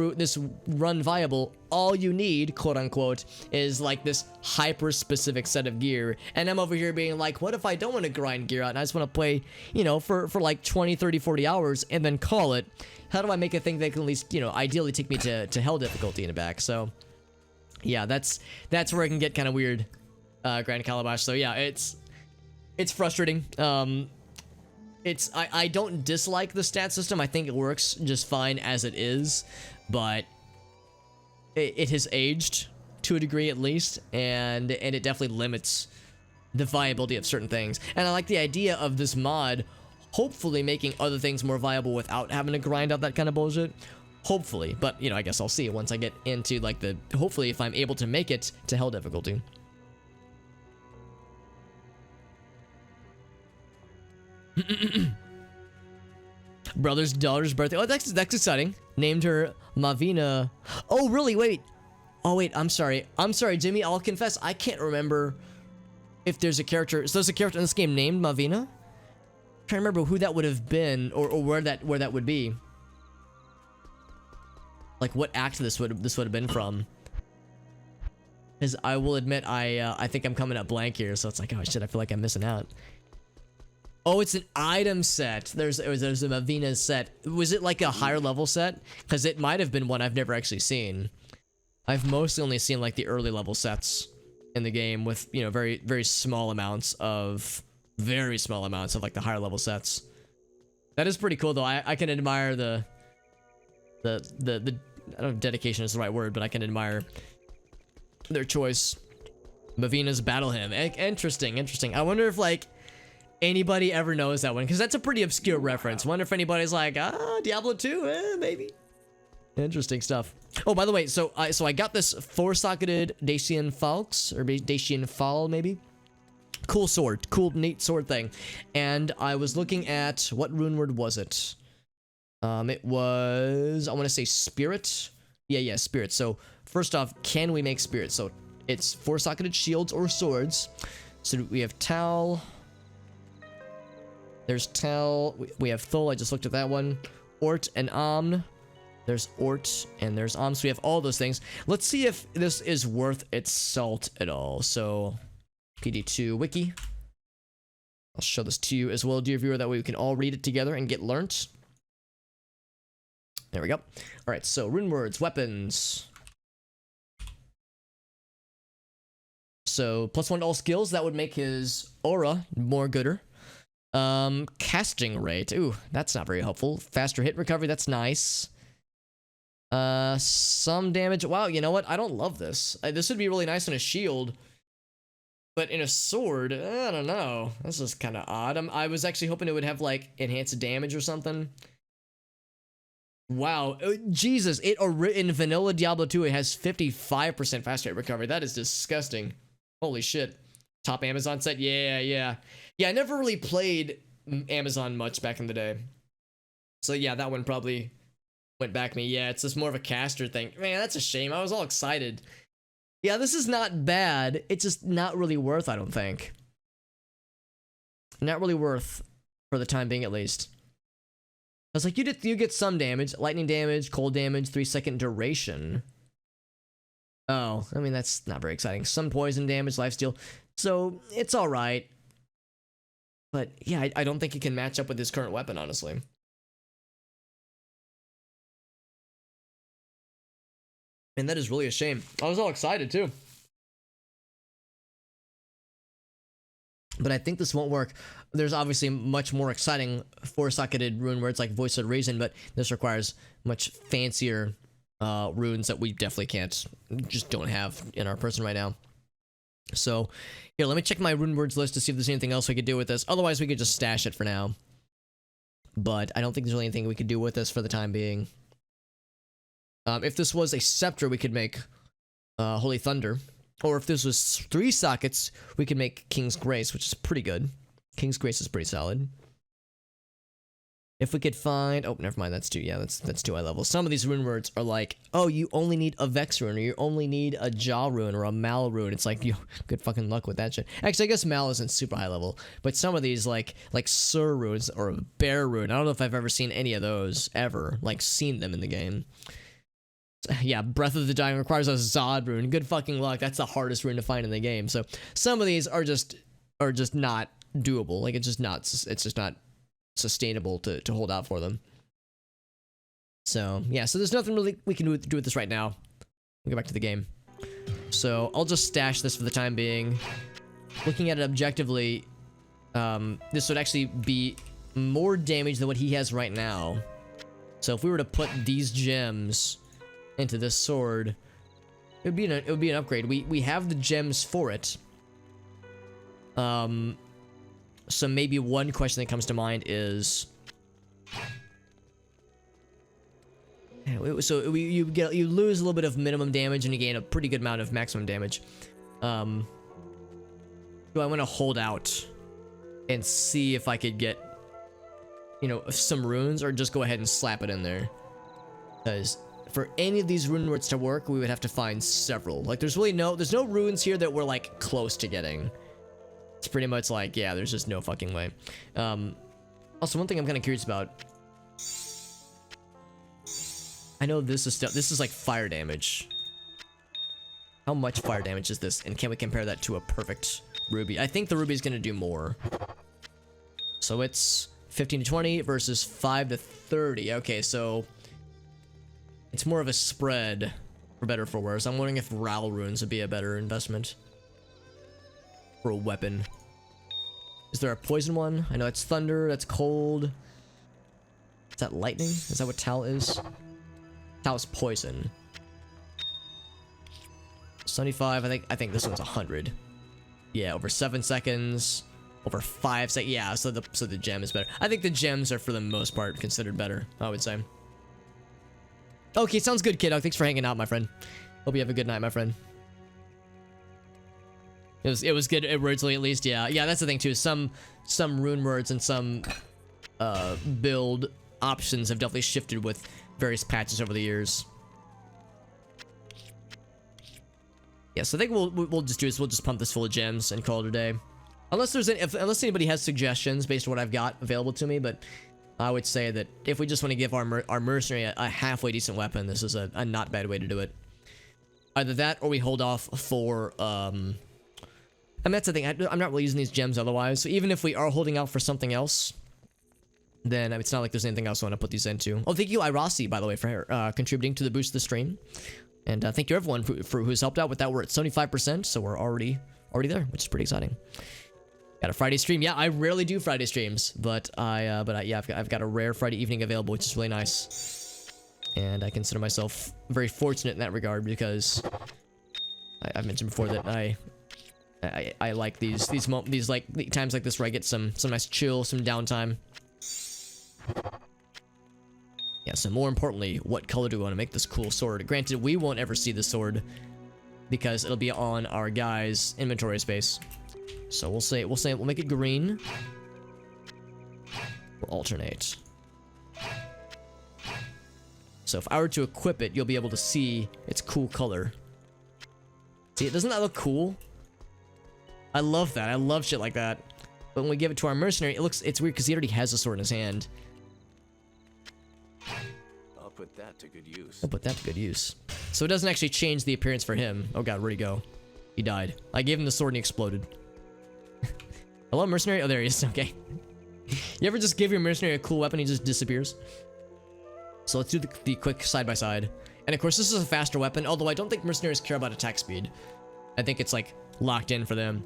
run viable. All you need, quote unquote, is like this hyper specific set of gear. And I'm over here being like, what if I don't want to grind gear out and I just want to play, you know, for like 20, 30, 40 hours and then call it? How do I make a thing that can at least, you know, ideally take me to hell difficulty in the back? So yeah, that's where it can get kind of weird, Grand Calabash. So yeah, it's frustrating. I don't dislike the stat system. I think it works just fine as it is, but it has aged to a degree at least, and it definitely limits the viability of certain things. And I like the idea of this mod hopefully making other things more viable without having to grind out that kind of bullshit. Hopefully, but you know, I guess I'll see once I get into like the, hopefully if I'm able to make it to hell difficulty. Brother's daughter's birthday. Oh, that's exciting. Named her Mavina. Oh, really? Wait. Oh, wait. I'm sorry. I'm sorry, Jimmy. I'll confess. I can't remember if there's a character. So there's a character in this game named Mavina? I'm trying to remember who that would have been, or where that would be. Like what act this would have been from. Because I will admit I think I'm coming up blank here, so it's like, oh shit, I feel like I'm missing out. Oh, it's an item set. There's a Mavina set. Was it like a higher level set? Because it might have been one I've never actually seen. I've mostly only seen like the early level sets in the game with, you know, very small amounts of like the higher level sets. That is pretty cool though. I can admire the I don't know if dedication is the right word, but I can admire their choice. Mavina's battle hymn. Interesting. I wonder if like anybody ever knows that one, because that's a pretty obscure reference. Wonder if anybody's like, Diablo 2, maybe. Interesting stuff. Oh, by the way, so I got this four-socketed Dacian Falx, or Dacian Fall, maybe. Cool sword, cool, neat sword thing. And I was looking at, what rune word was it? It was, I want to say spirit. Yeah, spirit. So first off, can we make spirit? So it's four-socketed shields or swords. So we have Tal. There's Tal. We have Thul. I just looked at that one. Ort and Omn. There's Ort and there's Omn. So we have all those things. Let's see if this is worth its salt at all. So PD2 wiki. I'll show this to you as well, dear viewer. That way we can all read it together and get learnt. There we go. All right. So rune words, weapons. So +1 to all skills. That would make his aura more gooder. Casting rate. Ooh, that's not very helpful. Faster hit recovery. That's nice. Some damage. Wow, you know what? I don't love this. This would be really nice in a shield, but in a sword, I don't know. This is kind of odd. I was actually hoping it would have like enhanced damage or something. Wow, Jesus! In vanilla Diablo 2, it has 55% faster hit recovery. That is disgusting. Holy shit. Top Amazon set. Yeah. I never really played Amazon much back in the day. So yeah, that one probably went back me. Yeah, it's just more of a caster thing. Man, that's a shame. I was all excited. Yeah, this is not bad. It's just not really worth, I don't think. Not really worth for the time being, at least. I was like, you get some damage. Lightning damage, cold damage, 3-second duration. Oh, I mean, that's not very exciting. Some poison damage, lifesteal. So, it's alright. But, yeah, I don't think it can match up with his current weapon, honestly. And that is really a shame. I was all excited, too. But I think this won't work. There's obviously much more exciting four-socketed rune words like Voice of Reason, but this requires much fancier runes that we definitely just don't have in our person right now. So, here, let me check my rune words list to see if there's anything else we could do with this. Otherwise, we could just stash it for now. But I don't think there's really anything we could do with this for the time being. If this was a scepter, we could make Holy Thunder. Or if this was 3 sockets, we could make King's Grace, which is pretty good. King's Grace is pretty solid. If we could find... Oh, never mind, that's 2. Yeah, that's 2 high level. Some of these rune words are like, oh, you only need a Vex rune, or you only need a Jaw rune, or a Mal rune. It's like, good fucking luck with that shit. Actually, I guess Mal isn't super high level, but some of these, like Sur runes, or a Bear rune, I don't know if I've ever seen any of those, ever. Like, seen them in the game. Yeah, Breath of the Dying requires a Zod rune. Good fucking luck. That's the hardest rune to find in the game. So some of these are just not doable. Like it's just not sustainable to hold out for them. So yeah, so there's nothing really we can do with this right now. We'll go back to the game. So I'll just stash this for the time being. Looking at it objectively, this would actually be more damage than what he has right now. So if we were to put these gems into this sword, it would be an upgrade. We have the gems for it. So maybe one question that comes to mind is, so you lose a little bit of minimum damage and you gain a pretty good amount of maximum damage. Do I want to hold out and see if I could get, you know, some runes, or just go ahead and slap it in there? Because for any of these rune words to work, we would have to find several. Like, there's no runes here that we're like close to getting. It's pretty much like, yeah, there's just no fucking way. Also, one thing I'm kind of curious about. I know this is like fire damage. How much fire damage is this? And can we compare that to a perfect ruby? I think the ruby is going to do more. So it's 15 to 20 versus 5 to 30. Okay, so it's more of a spread, for better or for worse. I'm wondering if Ral runes would be a better investment for a weapon. Is there a poison one? I know it's thunder, that's cold. Is that lightning? Is that what Tal is? Tal's poison. 75, I think this one's 100. Yeah, over 7 seconds. Over 5 seconds. Yeah, so the gem is better. I think the gems are for the most part considered better, I would say. Okay, sounds good, kiddo. Thanks for hanging out, my friend. Hope you have a good night, my friend. It was good originally, at least. Yeah, that's the thing too. Some rune words and some build options have definitely shifted with various patches over the years. Yeah, so I think we'll just do is we'll just pump this full of gems and call it a day. Unless unless anybody has suggestions based on what I've got available to me, but I would say that if we just want to give our mercenary a halfway decent weapon, this is a not bad way to do it. Either that, or we hold off for and that's the thing. I'm not really using these gems otherwise. So even if we are holding out for something else, then it's not like there's anything else I want to put these into. Oh, thank you, Irasi, by the way, for contributing to the boost of the stream. And thank you everyone for who's helped out with that. We're at 75%, so we're already there, which is pretty exciting. Got a Friday stream. Yeah, I rarely do Friday streams, but yeah, I've got a rare Friday evening available, which is really nice. And I consider myself very fortunate in that regard because I've mentioned before that I like these like times like this where I get some nice chill, some downtime. Yeah, so more importantly, what color do we want to make this cool sword? Granted, we won't ever see the sword because it'll be on our guy's inventory space. So we'll make it green. We'll alternate. So if I were to equip it, you'll be able to see its cool color. See, doesn't that look cool? I love that. I love shit like that. But when we give it to our mercenary, it's weird because he already has a sword in his hand. I'll put that to good use. I'll put that to good use. So it doesn't actually change the appearance for him. Oh god, where'd he go? He died. I gave him the sword and he exploded. Hello, mercenary? Oh, there he is. Okay. You ever just give your mercenary a cool weapon, he just disappears? So let's do the quick side-by-side. And of course, this is a faster weapon, although I don't think mercenaries care about attack speed. I think it's like locked in for them.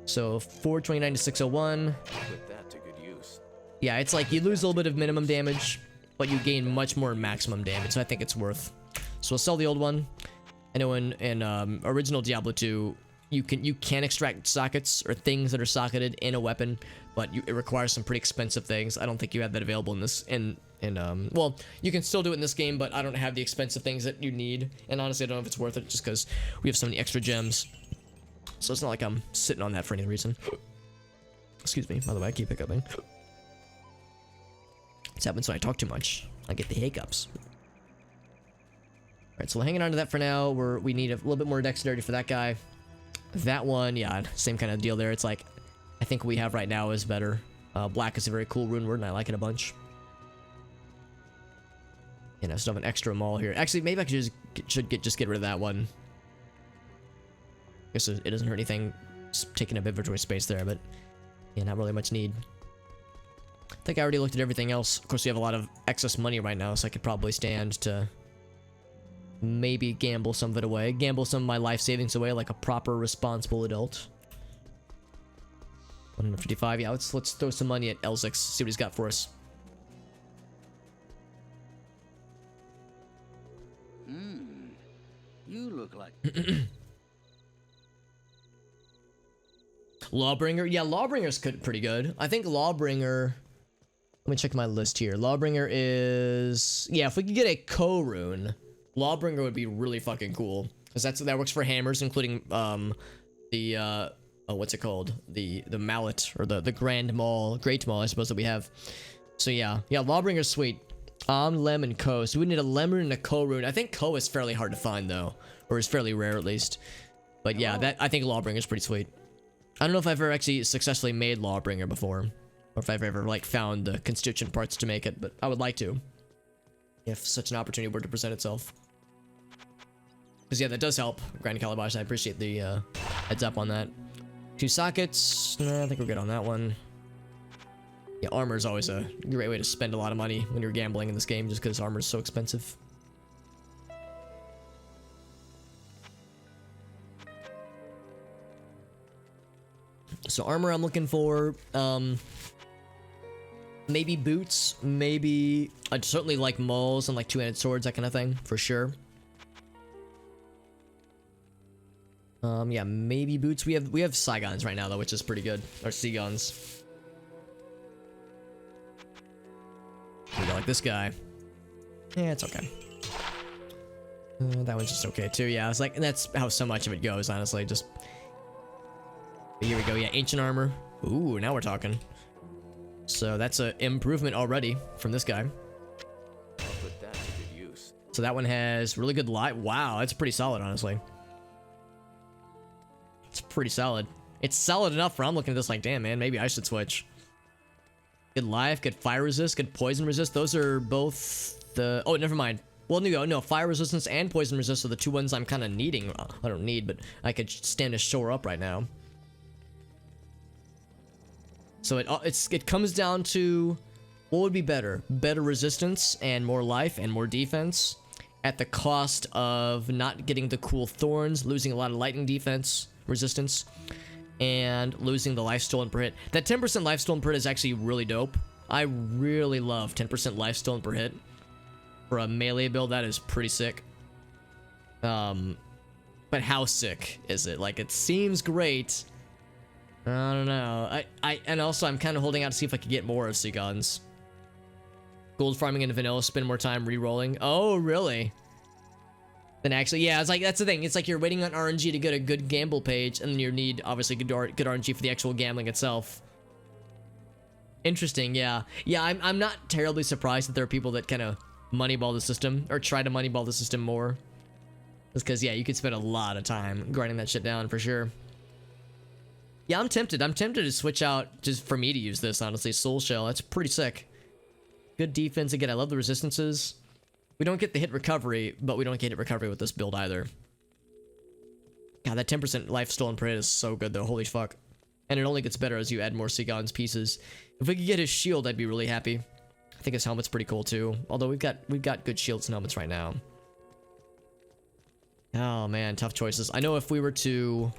So 429 to 601. Put that to good use. Yeah, it's like you lose a little bit of minimum damage, but you gain much more maximum damage, so I think it's worth. So we'll sell the old one. I know in original Diablo 2, you can extract sockets or things that are socketed in a weapon, but it requires some pretty expensive things. I don't think you have that available in this well, you can still do it in this game, but I don't have the expensive things that you need. And honestly, I don't know if it's worth it just because we have so many extra gems. So it's not like I'm sitting on that for any reason. Excuse me, by the way, I keep hiccuping. This happens when I talk too much. I get the hiccups. Alright, so we're hanging on to that for now. We need a little bit more dexterity for that guy. That one, yeah, same kind of deal there. It's like, I think what we have right now is better. Black is a very cool rune word, and I like it a bunch. You know, still have an extra maul here. Actually, maybe I should just get rid of that one. Guess it doesn't hurt anything taking up inventory space there, but yeah, not really much need. I think I already looked at everything else. Of course, we have a lot of excess money right now, so I could probably stand to maybe gamble some of it away. Gamble some of my life savings away like a proper, responsible adult. 155. Yeah, let's throw some money at L6, see what he's got for us. You look like Lawbringer, yeah, Lawbringer's pretty good. I think Lawbringer. Let me check my list here. Lawbringer is, yeah, if we could get a co-rune, Lawbringer would be really fucking cool. Because that works for hammers, including the what's it called? The mallet, or the Great Maul, I suppose, that we have. So yeah, Lawbringer's sweet. Lem and Co. So we need a lemon and a co-rune. I think Co is fairly hard to find though, or is fairly rare at least. But yeah, I think Lawbringer's pretty sweet. I don't know if I've ever actually successfully made Lawbringer before, or if I've ever like found the constituent parts to make it, but I would like to, if such an opportunity were to present itself. Because yeah, that does help, Grand Calabash. I appreciate the heads up on that. 2 sockets. No, I think we're good on that one. Yeah, armor is always a great way to spend a lot of money when you're gambling in this game, just because armor is so expensive. So armor I'm looking for, maybe boots, maybe, I'd certainly like mauls and like two-handed swords, that kind of thing, for sure. Yeah, maybe boots. We have Saigons right now though, which is pretty good, or Seagons. We got like this guy. Yeah, it's okay. That one's just okay too. Yeah, it's like, and that's how so much of it goes, honestly. Just here we go. Yeah, ancient armor. Ooh, now we're talking. So that's an improvement already from this guy. I'll put that to good use. So that one has really good light. Wow, that's pretty solid, honestly. It's pretty solid. It's solid enough where I'm looking at this like, damn, man, maybe I should switch. Good life, good fire resist, good poison resist. Those are both the... Oh, never mind. Well, no, fire resistance and poison resist are the two ones I'm kind of needing. I don't need, but I could stand to shore up right now. So it comes down to what would be better? Better resistance and more life and more defense at the cost of not getting the cool thorns, losing a lot of lightning defense, resistance, and losing the life stolen per hit. That 10% life stolen per hit is actually really dope. I really love 10% life stolen per hit. For a melee build, that is pretty sick. But how sick is it? Like, it seems great. I don't know. And also I'm kind of holding out to see if I could get more of Seagons. Gold farming in vanilla, spend more time re-rolling. Oh, really? Then actually, yeah, it's like, that's the thing. It's like you're waiting on RNG to get a good gamble page, and then you need, obviously, good RNG for the actual gambling itself. Interesting, yeah. Yeah, I'm not terribly surprised that there are people that kind of moneyball the system, or try to moneyball the system more. Just because, yeah, you could spend a lot of time grinding that shit down, for sure. Yeah, I'm tempted. I'm tempted to switch out just for me to use this, honestly. Soul Shell, that's pretty sick. Good defense. Again, I love the resistances. We don't get the hit recovery, but we don't get hit recovery with this build either. God, that 10% life stolen per hit is so good though. Holy fuck. And it only gets better as you add more Seagon's pieces. If we could get his shield, I'd be really happy. I think his helmet's pretty cool too. Although we've got good shields and helmets right now. Oh man, tough choices. I know if we were to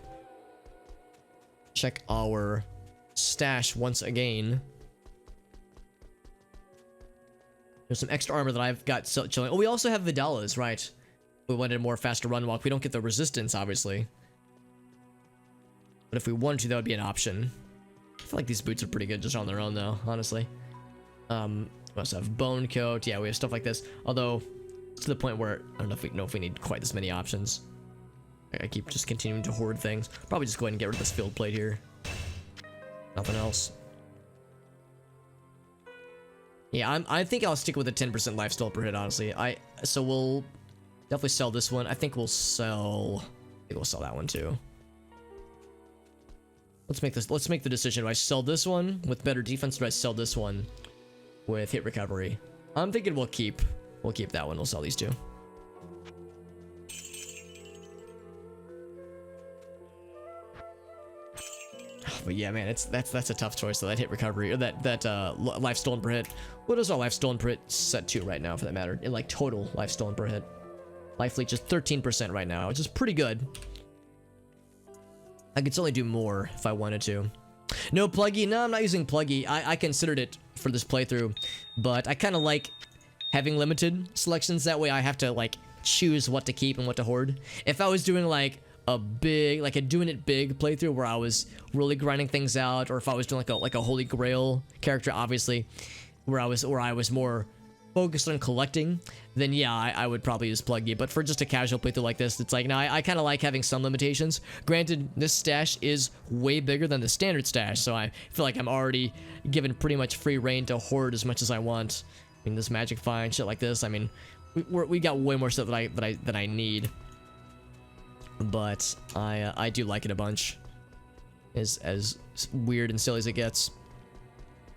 check our stash once again. There's some extra armor that I've got chilling. Oh, we also have Vidalas, right? We wanted a more faster run walk. We don't get the resistance, obviously. But if we wanted to, that would be an option. I feel like these boots are pretty good just on their own, though, honestly. We also have Bone Coat. Yeah, we have stuff like this. Although, to the point where I don't know if we need quite this many options. I keep just continuing to hoard things. Probably just go ahead and get rid of this field plate here. Nothing else. Yeah, I think I'll stick with a 10% life steal per hit, honestly. So we'll definitely sell this one. I think we'll sell that one too. Let's make the decision. Do I sell this one with better defense, or do I sell this one with hit recovery? I'm thinking we'll keep that one. We'll sell these two. But yeah, man, that's a tough choice though. That hit recovery, or that life stolen per hit. What is our life stolen per hit set to right now, for that matter? In like total life stolen per hit. Life leech is 13% right now, which is pretty good. I could certainly do more if I wanted to. No pluggy. No, I'm not using pluggy. I considered it for this playthrough, but I kind of like having limited selections. That way I have to like choose what to keep and what to hoard. If I was doing like a big, like a doing it big playthrough where I was really grinding things out, or if I was doing like a holy grail character, obviously, where I was more focused on collecting, then yeah, I would probably use Pluggy. But for just a casual playthrough like this, it's like, no, I kind of like having some limitations. Granted, this stash is way bigger than the standard stash, so I feel like I'm already given pretty much free reign to hoard as much as I want. I mean, this magic find, shit like this, I mean, we got way more stuff that I need. But I do like it a bunch, as weird and silly as it gets.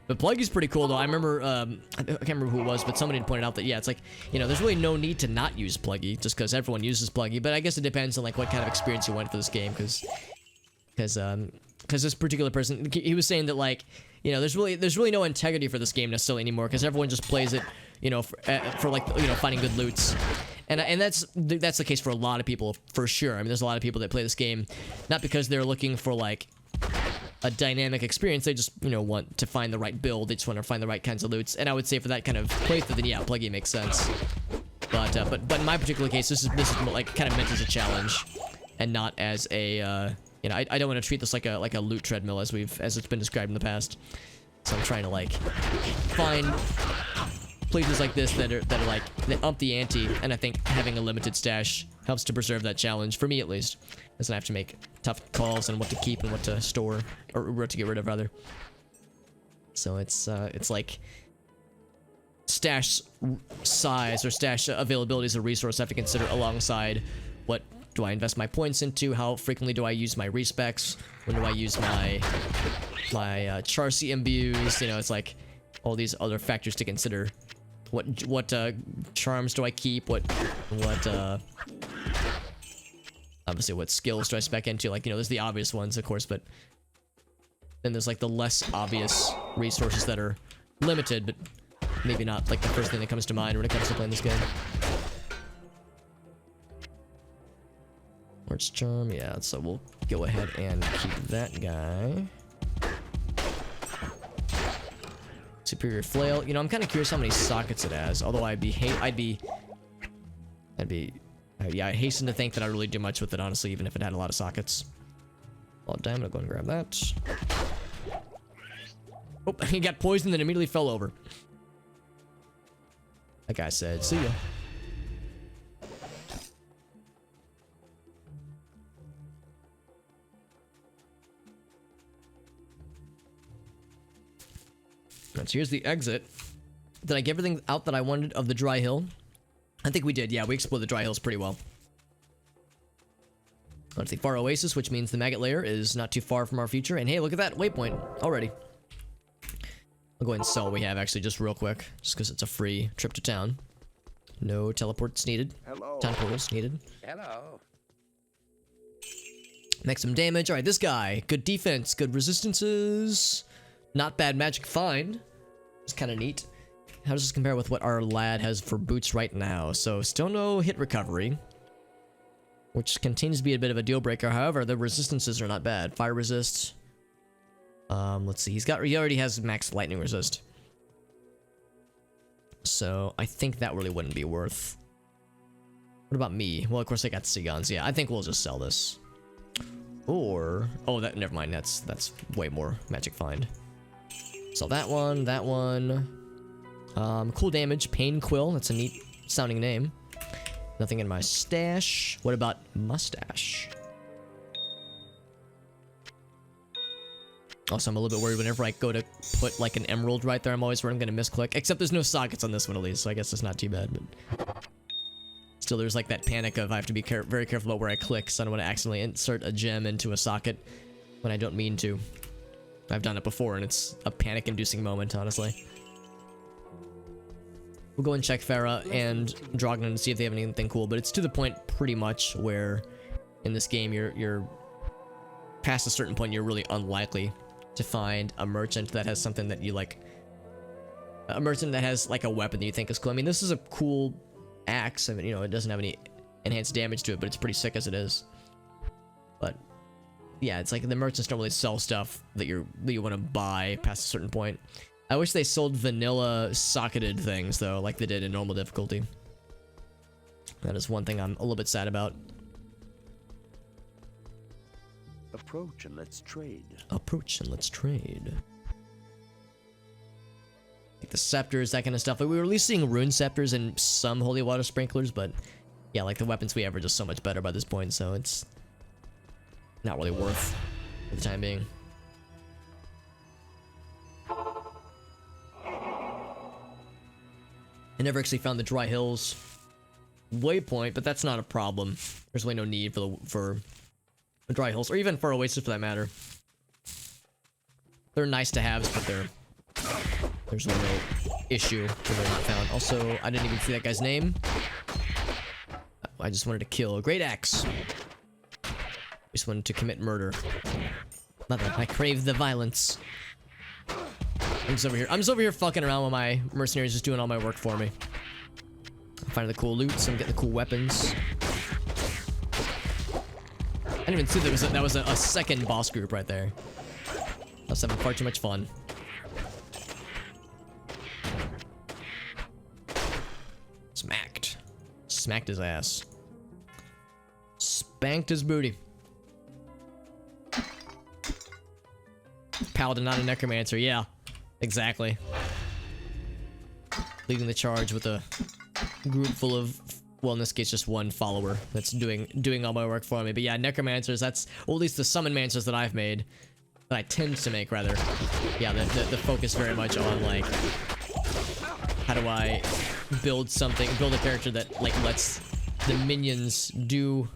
But Pluggy's pretty cool though. I remember I can't remember who it was, but somebody pointed out that yeah, it's like, you know, there's really no need to not use Pluggy just because everyone uses Pluggy. But I guess it depends on like what kind of experience you want for this game, because this particular person, he was saying that like, you know, there's really no integrity for this game necessarily anymore, because everyone just plays it, you know, for like, you know, finding good loots. And that's the case for a lot of people, for sure. I mean, there's a lot of people that play this game not because they're looking for like a dynamic experience. They just, you know, want to find the right build. They just want to find the right kinds of loots. And I would say for that kind of playthrough, then yeah, Pluggy makes sense. But in my particular case, this is like kind of meant as a challenge, and not as a you know, I don't want to treat this like a loot treadmill as it's been described in the past. So I'm trying to like find playthroughs like this that up the ante, and I think having a limited stash helps to preserve that challenge, for me at least. Doesn't have to make tough calls on what to keep and what to store, or what to get rid of rather. So it's like stash size or stash availability is a resource I have to consider alongside what do I invest my points into, how frequently do I use my respecs, when do I use my char CMBUs, you know, it's like all these other factors to consider. What charms do I keep? What obviously what skills do I spec into? Like, you know, there's the obvious ones, of course, but then there's like the less obvious resources that are limited, but maybe not like the first thing that comes to mind when it comes to playing this game. Where's charm? Yeah, so we'll go ahead and keep that guy. Superior flail. You know, I'm kind of curious how many sockets it has. Although I'd hasten to think that I really do much with it, honestly, even if it had a lot of sockets. Well, damn, I'll go and grab that. Oh, he got poisoned and immediately fell over. That guy said, "See ya." So here's the exit. Did I get everything out that I wanted of the dry hill? I think we did. Yeah, we explored the dry hills pretty well. Let's see, Far Oasis, which means the maggot layer is not too far from our future. And hey, look at that waypoint already. I'll go ahead and sell what we have actually just real quick, just because it's a free trip to town. No teleports needed. Hello. Town portals needed. Hello. Make some damage. All right, this guy. Good defense, good resistances. Not bad magic find. It's kind of neat. How does this compare with what our lad has for boots right now? So still no hit recovery, which continues to be a bit of a deal breaker. However, the resistances are not bad. Fire resist. Let's see. He already has max lightning resist. So I think that really wouldn't be worth. What about me? Well, of course I got Sigons. Yeah, I think we'll just sell this. Or never mind. That's way more magic find. So that one. Cool damage, Pain Quill. That's a neat sounding name. Nothing in my stash. What about mustache? Also, I'm a little bit worried whenever I go to put like an emerald right there. I'm always worried I'm gonna misclick. Except there's no sockets on this one at least, so I guess it's not too bad. But still, there's like that panic of I have to be very careful about where I click, so I don't want to accidentally insert a gem into a socket when I don't mean to. I've done it before, and it's a panic-inducing moment, honestly. We'll go and check Farah and Drognan and see if they have anything cool, but it's to the point pretty much where in this game you're past a certain point you're really unlikely to find a merchant that has something that you like. A merchant that has like a weapon that you think is cool. I mean, this is a cool axe. I mean, you know, it doesn't have any enhanced damage to it, but it's pretty sick as it is. But yeah, it's like the merchants don't really sell stuff that you want to buy past a certain point. I wish they sold vanilla socketed things though, like they did in normal difficulty. That is one thing I'm a little bit sad about. Approach and let's trade. Approach and let's trade. Like the scepters, that kind of stuff. Like we were at least seeing rune scepters and some holy water sprinklers, but yeah, like the weapons we have are just so much better by this point, so it's not really worth for the time being. I never actually found the Dry Hills waypoint, but that's not a problem. There's really no need for the Dry Hills, or even for Oasis for that matter. They're nice to have, but there's really no issue when they're not found. Also, I didn't even see that guy's name. I just wanted to kill a great axe. Just wanted to commit murder. Mother, I crave the violence. I'm just over here fucking around with my mercenaries, just doing all my work for me. I'm finding the cool loot, so I'm getting the cool weapons. I didn't even see that was a second boss group right there. I was having far too much fun. Smacked. Smacked his ass. Spanked his booty. Paladin, not a necromancer. Yeah, exactly. Leading the charge with a group full of, well, in this case, just one follower that's doing all my work for me. But yeah, necromancers, that's, well, at least the summon mancers that I've made, that I tend to make, rather. Yeah, the focus very much on, like, how do I build a character that, like, lets the minions do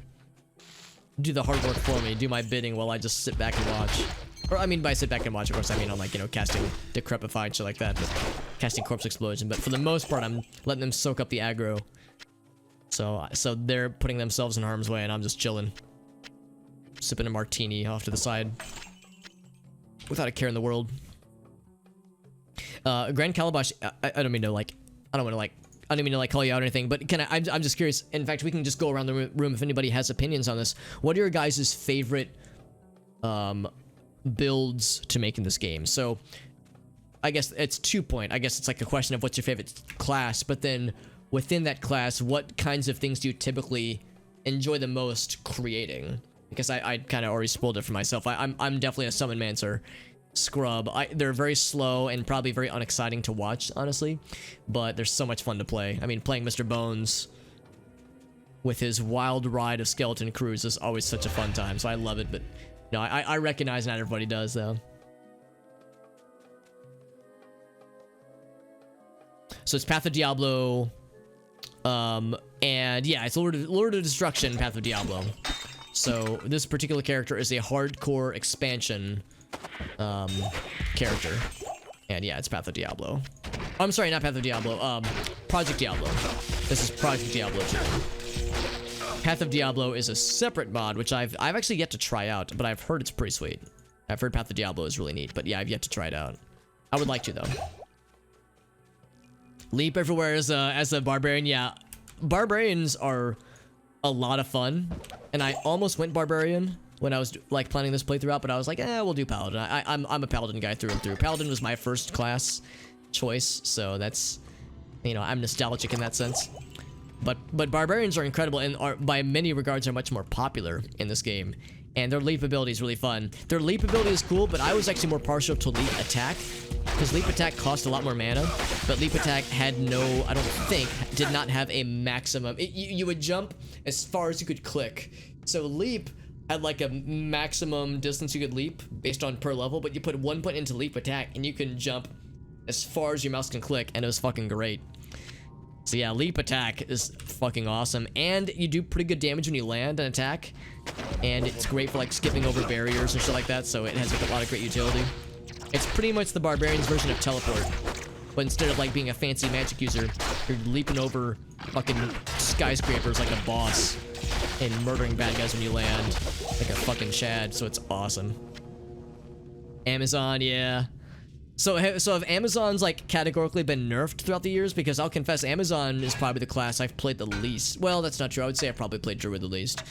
the hard work for me, do my bidding while I just sit back and watch. Or, I mean, by sit back and watch, of course, I mean on, like, you know, casting Decrepify and shit like that, but casting Corpse Explosion. But for the most part, I'm letting them soak up the aggro. So they're putting themselves in harm's way, and I'm just chilling. Sipping a martini off to the side. Without a care in the world. Grand Calabash, I don't mean to, like, I don't mean to, like, call you out or anything, but I'm just curious. In fact, we can just go around the room if anybody has opinions on this. What are your guys' favorite, builds to make in this game? So I guess it's 2-point. I guess it's like a question of what's your favorite class, but then within that class, what kinds of things do you typically enjoy the most creating? Because I kind of already spoiled it for myself. I'm definitely a summon mancer scrub. They're very slow and probably very unexciting to watch, honestly, but they're so much fun to play. I mean, playing Mr. Bones with his wild ride of skeleton crews is always such a fun time, so I love it. But no, I recognize not everybody does, though. So it's Path of Diablo, and yeah, it's Lord of Destruction, Path of Diablo. So this particular character is a hardcore expansion character, and yeah, it's Path of Diablo. I'm sorry, not Path of Diablo. Project Diablo. This is Project Diablo 2. Path of Diablo is a separate mod, which I've actually yet to try out, but I've heard it's pretty sweet. I've heard Path of Diablo is really neat, but yeah, I've yet to try it out. I would like to, though. Leap everywhere as a barbarian. Yeah, barbarians are a lot of fun, and I almost went barbarian when I was like planning this playthrough out, but I was like, we'll do paladin. I'm a paladin guy through and through. Paladin was my first class choice, so that's, you know, I'm nostalgic in that sense. But barbarians are incredible and are, by many regards, are much more popular in this game. And their leap ability is really fun. Their leap ability is cool, but I was actually more partial to leap attack, because leap attack cost a lot more mana, but leap attack had no, I don't think, did not have a maximum. You would jump as far as you could click. So leap had like a maximum distance you could leap based on per level, but you put 1 point into leap attack and you can jump as far as your mouse can click, and it was fucking great. So yeah, leap attack is fucking awesome, and you do pretty good damage when you land an attack, and it's great for like skipping over barriers and shit like that, so it has like a lot of great utility. It's pretty much the barbarian's version of teleport, but instead of like being a fancy magic user, you're leaping over fucking skyscrapers like a boss and murdering bad guys when you land like a fucking Chad, so it's awesome. Amazon, yeah. So have Amazons like categorically been nerfed throughout the years? Because I'll confess, Amazon is probably the class I've played the least. Well, that's not true. I would say I've probably played Druid the least.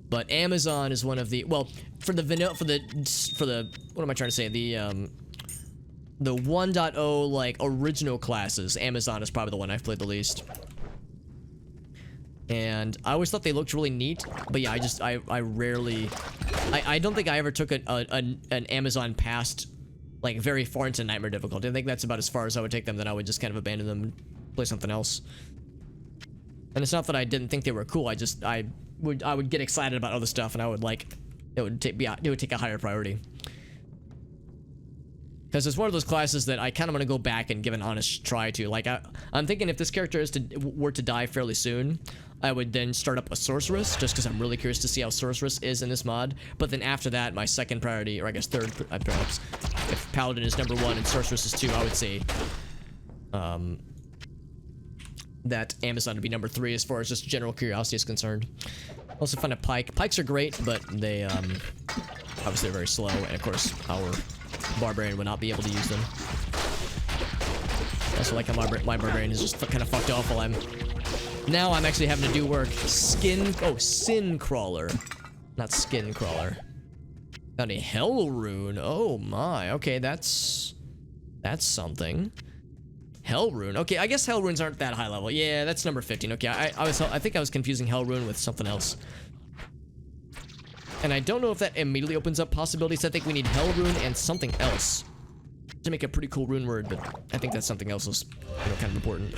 But Amazon is one of the, well, for the what am I trying to say? The 1.0 like original classes, Amazon is probably the one I've played the least. And I always thought they looked really neat, but yeah, I rarely, I don't think I ever took an Amazon past like very far into nightmare difficulty. I think that's about as far as I would take them. Then I would just kind of abandon them and play something else. And it's not that I didn't think they were cool. I would get excited about other stuff, and I would like it would take a higher priority. Because it's one of those classes that I kind of want to go back and give an honest try to. Like I'm thinking if this character were to die fairly soon, I would then start up a sorceress, just because I'm really curious to see how sorceress is in this mod. But then after that, my second priority, or I guess third, perhaps, if paladin is number 1 and sorceress is 2, I would say that Amazon would be number 3 as far as just general curiosity is concerned. Also find a pike. Pikes are great, but they obviously are very slow, and of course our barbarian would not be able to use them. Also like how my barbarian is just kind of fucked off while now I'm actually having to do work. Sin crawler, not skin crawler. Found a hell rune. Oh my. Okay, that's something. Hell rune. Okay, I guess hell runes aren't that high level. Yeah, that's number 15. Okay, I think I was confusing hell rune with something else. And I don't know if that immediately opens up possibilities. I think we need hell rune and something else to make a pretty cool rune word, but I think that something else is, kind of important.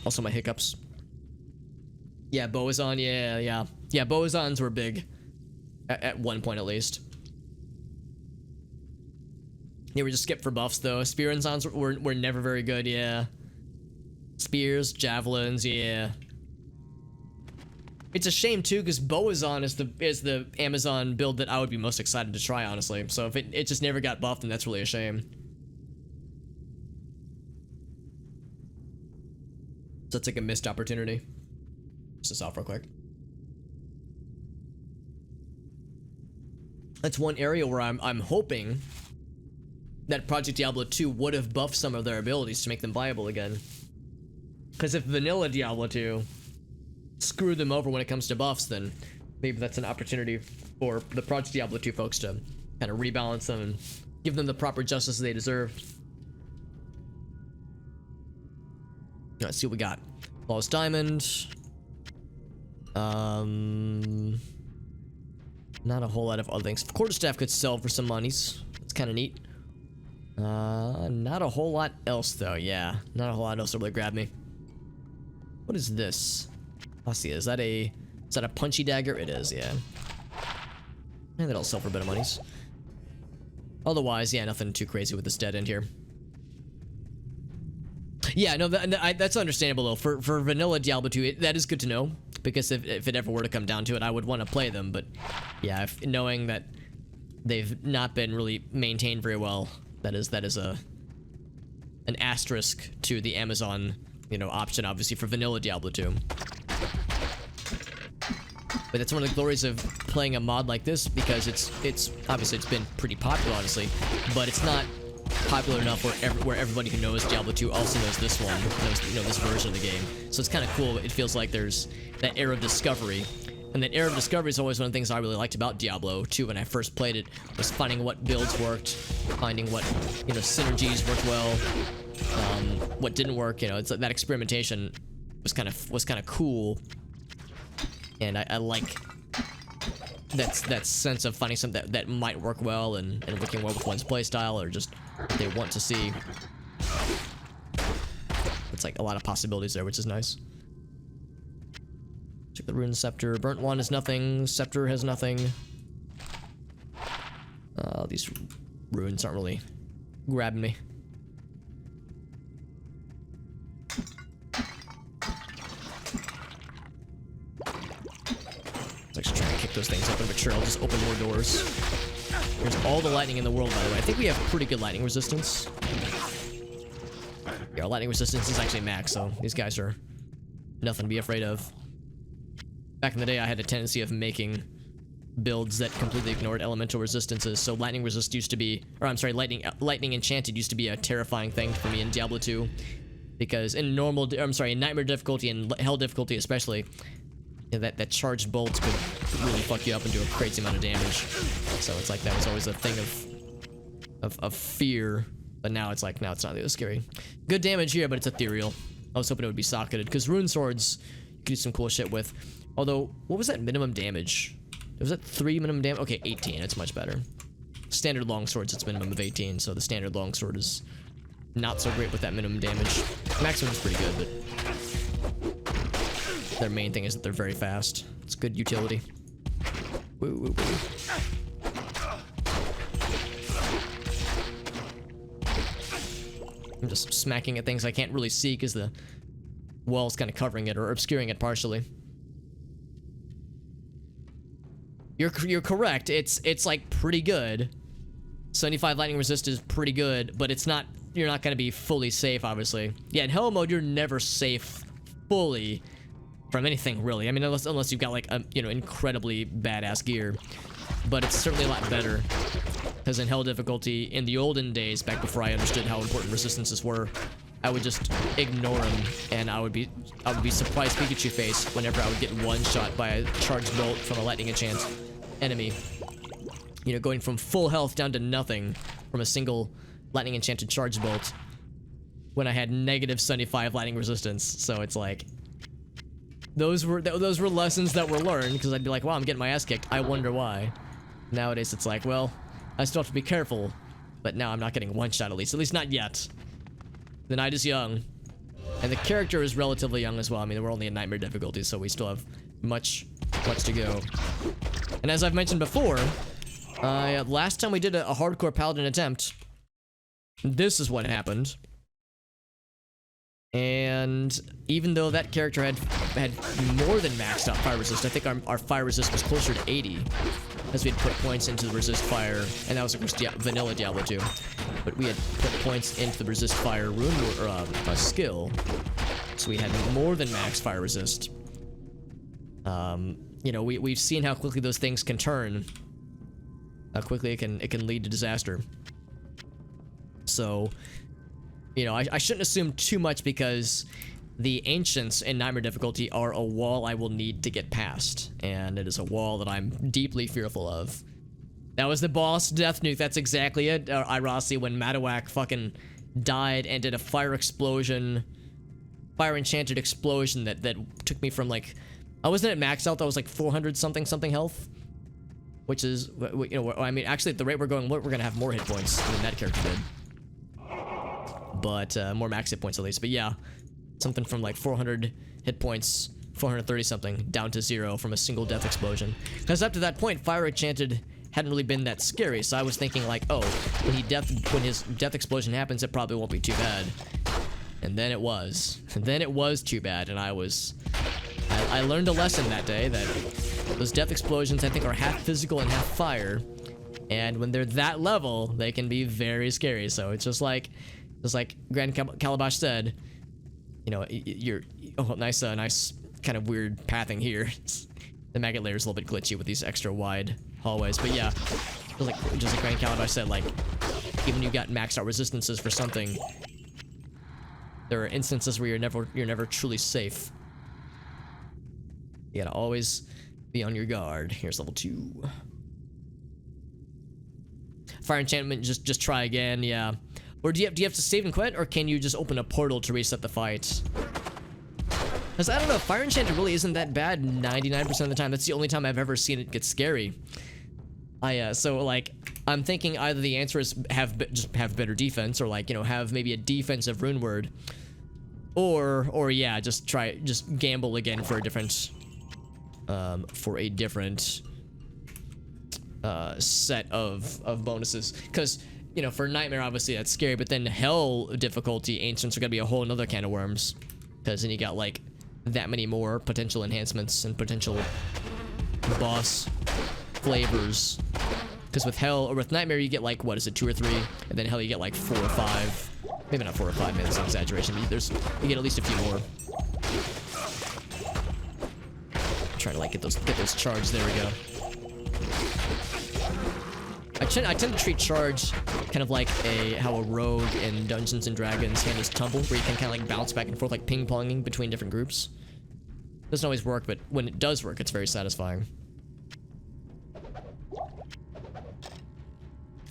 Also my hiccups. Yeah, Boazon, yeah, Boazons were big. At one point at least. Yeah, we just skipped for buffs though. Spear and Zons were never very good, yeah. Spears, javelins, yeah. It's a shame too, because Boazon is the Amazon build that I would be most excited to try, honestly. So if it just never got buffed, then that's really a shame. So it's like a missed opportunity. Just this off real quick. That's one area where I'm hoping that Project Diablo 2 would have buffed some of their abilities to make them viable again. Because if vanilla Diablo 2 screwed them over when it comes to buffs, then maybe that's an opportunity for the Project Diablo 2 folks to kind of rebalance them and give them the proper justice they deserve. Let's see what we got. Lost Diamond. Not a whole lot of other things. Quarterstaff could sell for some monies. It's kind of neat. Not a whole lot else though. Yeah, not a whole lot else that really grabbed me. What is this? Let's see. Is that a punchy dagger? It is. Yeah. And that'll sell for a bit of monies. Otherwise, yeah, nothing too crazy with this dead end here. Yeah, no, that's understandable though. For vanilla Diablo 2, that is good to know, because if it ever were to come down to it, I would want to play them. But yeah, knowing that they've not been really maintained very well, that is an asterisk to the Amazon, option obviously for vanilla Diablo 2. But that's one of the glories of playing a mod like this, because it's obviously it's been pretty popular, honestly, but it's not popular enough where everybody who knows Diablo 2 also knows this one, knows this version of the game. So it's kind of cool. It feels like there's that era of discovery, and that era of discovery is always one of the things I really liked about Diablo 2 when I first played it, was finding what builds worked, finding what synergies worked well, what didn't work. It's that experimentation was kind of cool, and I like that sense of finding something that might work well and working well with one's playstyle, or just they want to see. It's like a lot of possibilities there, which is nice. Check the rune scepter. Burnt one is nothing. Scepter has nothing. These runes aren't really grabbing me. Actually trying to kick those things open, but sure, I'll just open more doors. There's all the lightning in the world, by the way. I think we have pretty good lightning resistance. Yeah, our lightning resistance is actually max, so these guys are nothing to be afraid of. Back in the day, I had a tendency of making builds that completely ignored elemental resistances, so lightning resist used to be, or I'm sorry, lightning enchanted used to be a terrifying thing for me in Diablo 2, because in nightmare difficulty and hell difficulty especially, that charged bolts could really fuck you up and do a crazy amount of damage. So it's like that was always a thing of fear, but now it's not really scary. Good damage here, but it's ethereal. I was hoping it would be socketed, because rune swords, you do some cool shit with. Although, what was that minimum damage? Was that 3 minimum damage? Okay, 18. It's much better. Standard longswords, it's minimum of 18, so the standard longsword is not so great with that minimum damage. Maximum is pretty good, but their main thing is that they're very fast. It's good utility. Woo, woo, woo. I'm just smacking at things I can't really see because the wall's kind of covering it or obscuring it partially. You're correct. It's like pretty good. 75 lightning resist is pretty good, but it's not. You're not gonna be fully safe, obviously. Yeah, in hell mode, you're never safe fully from anything, really. I mean, unless you've got like a incredibly badass gear. But it's certainly a lot better. Because in hell difficulty, in the olden days, back before I understood how important resistances were, I would just ignore them, and I would be surprised Pikachu face whenever I would get one shot by a charged bolt from a lightning enchant enemy. You know, going from full health down to nothing from a single lightning enchanted charged bolt when I had negative 75 lightning resistance. So it's like those were lessons that were learned, because I'd be like, wow, I'm getting my ass kicked. I wonder why. Nowadays it's like, well, I still have to be careful, but now I'm not getting one shot at least not yet. The night is young, and the character is relatively young as well. I mean, we're only in nightmare difficulty, so we still have much to go. And as I've mentioned before, last time we did a hardcore paladin attempt, this is what happened. And even though that character had more than maxed out fire resist, I think our fire resist was closer to 80, as we had put points into the resist fire, and that was of course vanilla Diablo 2. But we had put points into the resist fire rune or skill, so we had more than max fire resist. You know, we've seen how quickly those things can turn, how quickly it can lead to disaster. So, you know, I shouldn't assume too much, because the ancients in nightmare difficulty are a wall I will need to get past, and it is a wall that I'm deeply fearful of. That was the boss death nuke. That's exactly it. Irasi, when Madawak fucking died and did a fire explosion, fire enchanted explosion that took me from like, I wasn't at max health. I was like 400 something health, which is, you know, I mean, actually at the rate we're going, we're gonna have more hit points than that character did. But more max hit points at least. But yeah, something from like 400 hit points, 430 something, down to 0 from a single death explosion. Because up to that point, fire enchanted hadn't really been that scary, so I was thinking like, oh, when his death explosion happens, it probably won't be too bad. And then it was. And then it was too bad, and I learned a lesson that day that those death explosions, I think, are half physical and half fire. And when they're that level, they can be very scary. So it's just like Grand Calabash said, you know, nice kind of weird pathing here. The maggot layer is a little bit glitchy with these extra wide hallways, but yeah, just like Grand Calabash said, like, even when you got maxed out resistances for something, there are instances where you're never truly safe. You gotta always be on your guard. Here's level 2. Fire enchantment, just try again, yeah. Or do you have to save and quit, or can you just open a portal to reset the fight? Because I don't know, fire enchanted really isn't that bad 99% of the time. That's the only time I've ever seen it get scary. So like, I'm thinking either the answer is just have better defense, or like, you know, have maybe a defensive rune word, or yeah, just gamble again for a different set of bonuses. Because, you know, for nightmare obviously that's scary, but then hell difficulty ancients are gonna be a whole nother can of worms, because then you got like that many more potential enhancements and potential boss flavors. Because with hell, or with nightmare, you get like, what is it, 2 or 3, and then hell you get like 4 or 5. Maybe not 4 or 5, maybe that's an exaggeration, but you get at least a few more. Try to like get those charged. There we go. I tend to treat charge kind of like how a rogue in Dungeons and Dragons handles tumble, where you can kind of like bounce back and forth, like ping-ponging between different groups. Doesn't always work, but when it does work, it's very satisfying.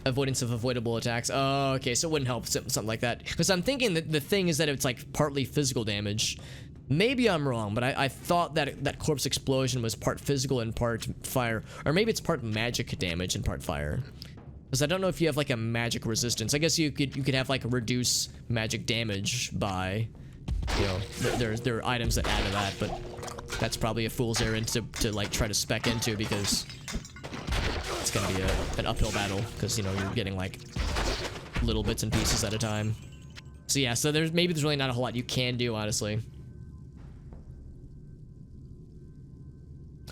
Avoidance of avoidable attacks. Oh, okay, so it wouldn't help something like that. Because I'm thinking that the thing is that it's like partly physical damage, Maybe I'm wrong, but I thought that that corpse explosion was part physical and part fire. Or maybe it's part magic damage and part fire. Because I don't know if you have like a magic resistance. I guess you could have like reduce magic damage by, you know, there are items that add to that, but that's probably a fool's errand to like try to spec into, because it's gonna be an uphill battle, because, you know, you're getting like little bits and pieces at a time. So yeah, so there's really not a whole lot you can do, honestly.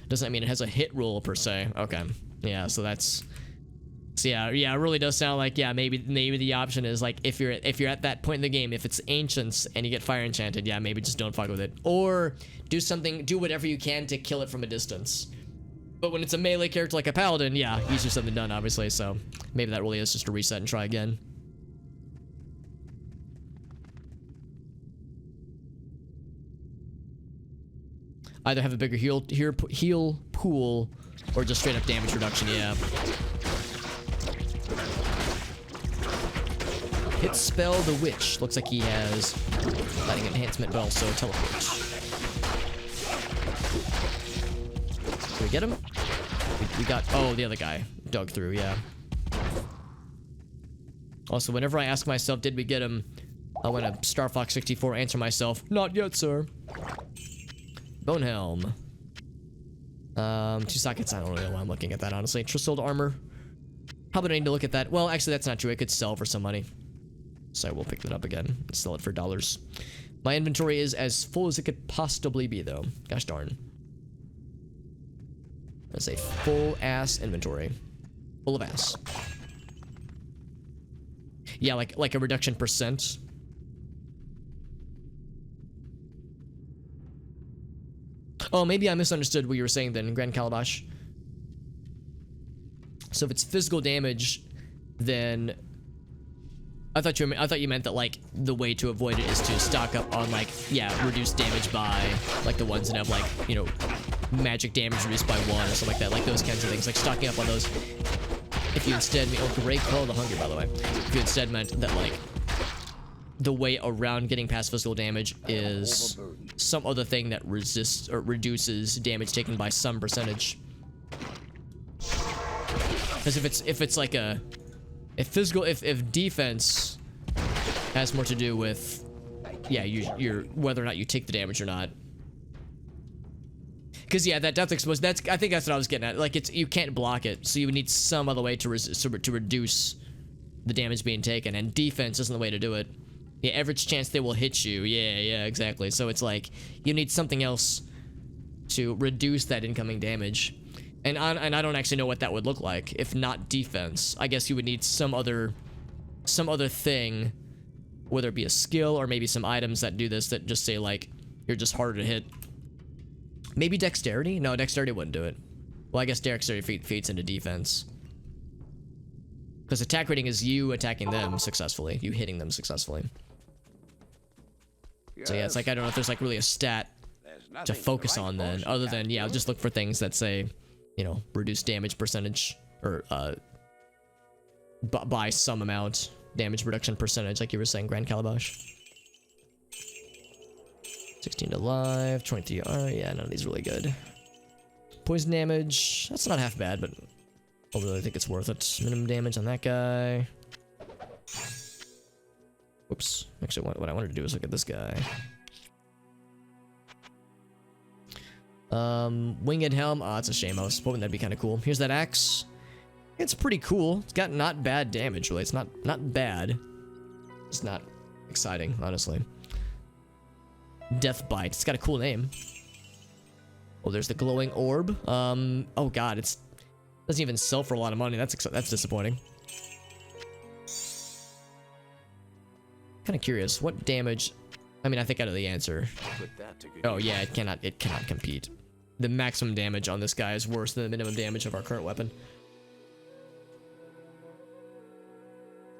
Doesn't mean it has a hit rule per se. Okay, yeah, so that's. So yeah, it really does sound like, yeah, maybe the option is like, if you're at that point in the game, if it's ancients and you get fire enchanted, yeah, maybe just don't fuck with it, or do whatever you can to kill it from a distance. But when it's a melee character like a paladin, yeah, easier said than done, obviously. So maybe that really is just a reset and try again. Either have a bigger heal pool, or just straight up damage reduction. Yeah. Hit spell the witch. Looks like he has lighting enhancement, but also teleport. Did we get him? We got. Oh, the other guy dug through. Yeah. Also, whenever I ask myself, did we get him? I want to Star Fox 64 answer myself, not yet, sir. Bone helm. 2 sockets. I don't really know why I'm looking at that, honestly. Tristled armor. Probably don't need to look at that. Well, actually, that's not true. I could sell for some money. So I will pick that up again and sell it for dollars. My inventory is as full as it could possibly be, though. Gosh darn. That's a full ass inventory. Full of ass. Yeah, like a reduction percent. Oh, maybe I misunderstood what you were saying then, Grand Calabash. So if it's physical damage, then I thought you meant that like the way to avoid it is to stock up on like, yeah, reduced damage by like the ones that have like, you know, magic damage reduced by 1 or something like that, like those kinds of things, like stocking up on those. If you instead, oh, great call the hungry, by the way. If you instead meant that like the way around getting past physical damage is some other thing that resists or reduces damage taken by some percentage. Because if it's like a if defense has more to do with, yeah, you're whether or not you take the damage or not. Because yeah, that death explosion, I think that's what I was getting at. Like it's, you can't block it, so you would need some other way to reduce the damage being taken, and defense isn't the way to do it. Yeah, average chance they will hit you. Yeah, exactly. So it's like you need something else to reduce that incoming damage. And I don't actually know what that would look like if not defense. I guess you would need some other thing, whether it be a skill or maybe some items that do this, that just say like you're just harder to hit. Maybe dexterity? No, dexterity wouldn't do it. Well, I guess dexterity feeds into defense. Because attack rating is you attacking them successfully, you hitting them successfully. Yes. So yeah, it's like I don't know if there's like really a stat to focus on then, other than, yeah, just look for things that say, you know, reduce damage percentage, or by some amount, damage reduction percentage, like you were saying, Grand Calabash. 16 to life, 23 yeah, none of these are really good. Poison damage, that's not half bad, but I don't really think it's worth it. Minimum damage on that guy. Whoops. Actually, what I wanted to do is look at this guy. Winged helm. Oh, it's a shame. I was hoping that'd be kind of cool. Here's that axe. It's pretty cool. It's got not bad damage, really. It's not bad. It's not exciting, honestly. Death Bite. It's got a cool name. Oh, there's the glowing orb. Oh god, it's doesn't even sell for a lot of money. That's disappointing. Kind of curious what damage. I mean, I think I know the answer. Oh yeah, it cannot compete. The maximum damage on this guy is worse than the minimum damage of our current weapon.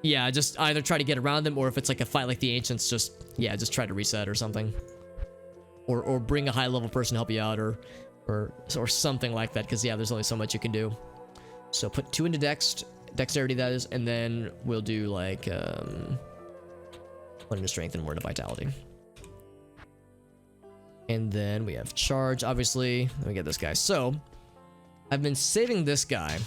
Yeah, just either try to get around them, or if it's like a fight like the ancients, just try to reset or something. Or bring a high level person to help you out, or something like that, because yeah, there's only so much you can do. So put 2 into dexterity, that is, and then we'll do like 1 into strength and 1 into vitality. And then we have charge, obviously. Let me get this guy. So, I've been saving this guy.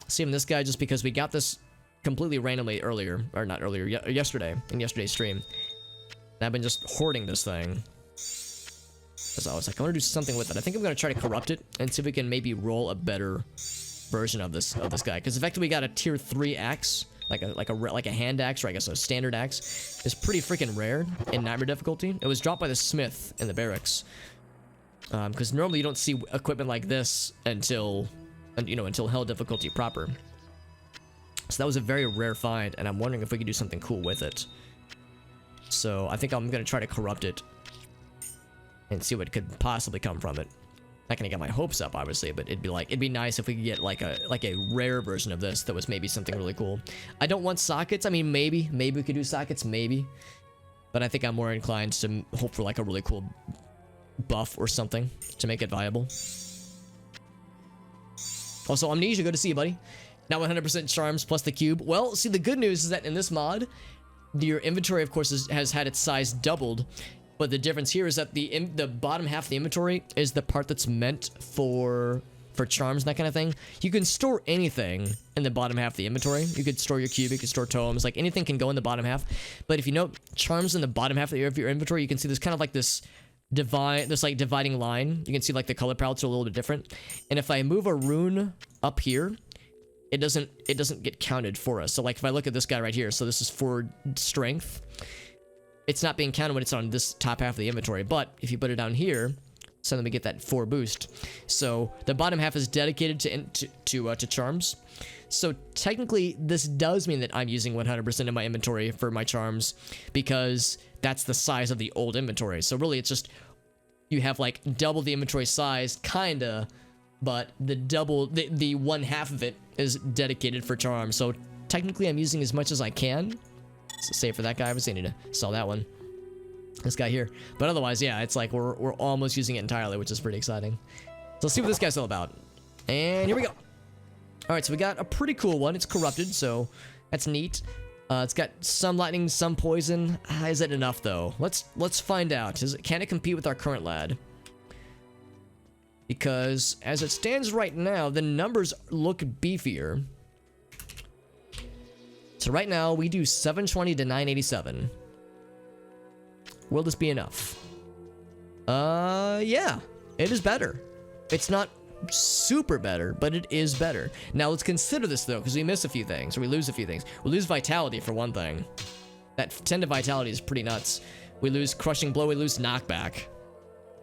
Saving this guy just because we got this completely randomly earlier. Or not earlier, yesterday. In yesterday's stream. And I've been just hoarding this thing. Because I was like, I want to do something with it. I think I'm going to try to corrupt it and see if we can maybe roll a better version of this guy. Because effectively we got a tier 3 axe. Like a hand axe, or I guess a standard axe, is pretty freaking rare in nightmare difficulty. It was dropped by the smith in the barracks, because normally you don't see equipment like this until hell difficulty proper. So that was a very rare find, and I'm wondering if we could do something cool with it. So I think I'm gonna try to corrupt it and see what could possibly come from it. Not gonna get my hopes up, obviously, but it'd be nice if we could get like a rare version of this that was maybe something really cool. I don't want sockets. I mean, maybe we could do sockets, maybe, but I think I'm more inclined to hope for like a really cool buff or something to make it viable. Also, Amnesia, good to see you, buddy. Now 100% charms plus the cube. Well, see, the good news is that in this mod, your inventory, of course, has had its size doubled. But the difference here is that the bottom half of the inventory is the part that's meant for charms and that kind of thing. You can store anything in the bottom half of the inventory. You could store your cube, you could store tomes, like anything can go in the bottom half. But if you note charms in the bottom half of your inventory, you can see there's kind of like this dividing line. You can see like the color palettes are a little bit different. And if I move a rune up here, it doesn't get counted for us. So like if I look at this guy right here, so this is for strength. It's not being counted when it's on this top half of the inventory, but if you put it down here, suddenly we get that 4 boost. So the bottom half is dedicated to charms. So technically, this does mean that I'm using 100% of my inventory for my charms because that's the size of the old inventory. So really, it's just you have like double the inventory size, kinda, but the one half of it is dedicated for charms. So technically, I'm using as much as I can. Save for that guy. Obviously, I need to sell that one. This guy here. But otherwise, yeah, it's like we're almost using it entirely, which is pretty exciting. So let's see what this guy's all about. And here we go. All right, so we got a pretty cool one. It's corrupted, so that's neat. It's got some lightning, some poison. Is it enough though? Let's find out. Can it compete with our current lad? Because as it stands right now, the numbers look beefier. So right now, we do 720 to 987. Will this be enough? Yeah. It is better. It's not super better, but it is better. Now, let's consider this, though, because we miss a few things, or we lose a few things. We lose vitality, for one thing. That 10 to vitality is pretty nuts. We lose crushing blow, we lose knockback.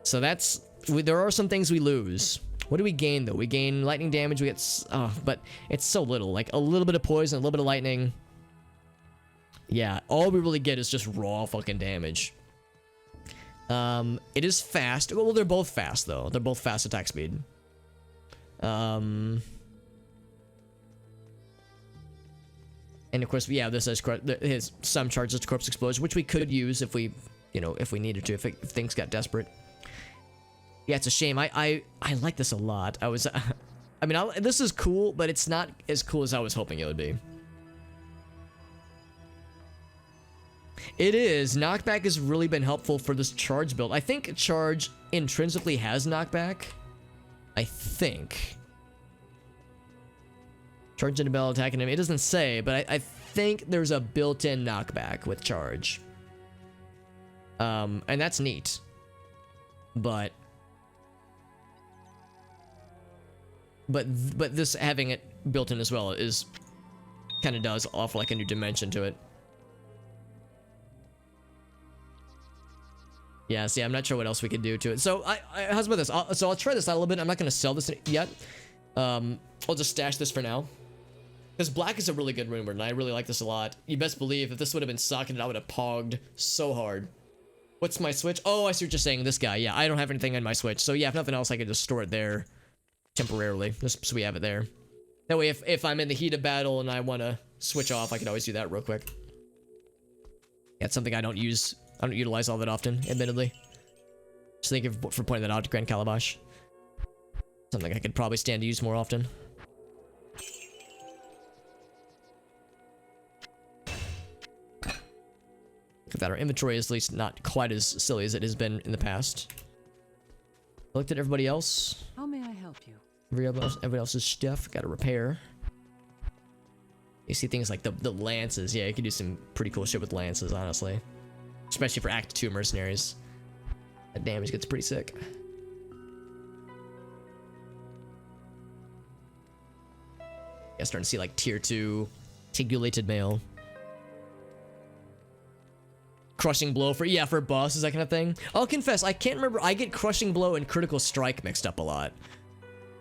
So there are some things we lose. What do we gain, though? We gain lightning damage, we get... but it's so little. Like, a little bit of poison, a little bit of lightning... Yeah, all we really get is just raw fucking damage. It is fast. Well, they're both fast, though. They're both fast attack speed. And of course, yeah, this has some charges to corpse explosion, which we could use if we needed to, if things got desperate. Yeah, it's a shame. I like this a lot. I mean, this is cool, but it's not as cool as I was hoping it would be. It is. Knockback has really been helpful for this charge build. I think charge intrinsically has knockback. I think. Charge into bell attacking him. It doesn't say, but I think there's a built-in knockback with charge. And that's neat. But this having it built in as well is kind of does offer like a new dimension to it. Yeah, see, I'm not sure what else we could do to it. So, how's about this? I'll try this out a little bit. I'm not going to sell this yet. I'll just stash this for now. Because black is a really good rune word, and I really like this a lot. You best believe if this would have been socketed, I would have pogged so hard. What's my switch? Oh, I see what you're saying. This guy. Yeah, I don't have anything on my switch. So, yeah, if nothing else, I could just store it there temporarily. Just so we have it there. That way, if I'm in the heat of battle and I want to switch off, I can always do that real quick. Yeah, it's something I don't utilize all that often, admittedly. Just thank you for pointing that out to Grand Calabash. Something I could probably stand to use more often. That our inventory is at least not quite as silly as it has been in the past. looked at everybody else. How may I help you? Everybody else's stuff. Got to repair. You see things like the lances. Yeah, you can do some pretty cool shit with lances, honestly. Especially for Act 2 mercenaries. That damage gets pretty sick. Yeah, starting to see like tier 2 tigulated mail. Crushing blow for for bosses, that kind of thing. I'll confess, I can't remember. I get crushing blow and critical strike mixed up a lot.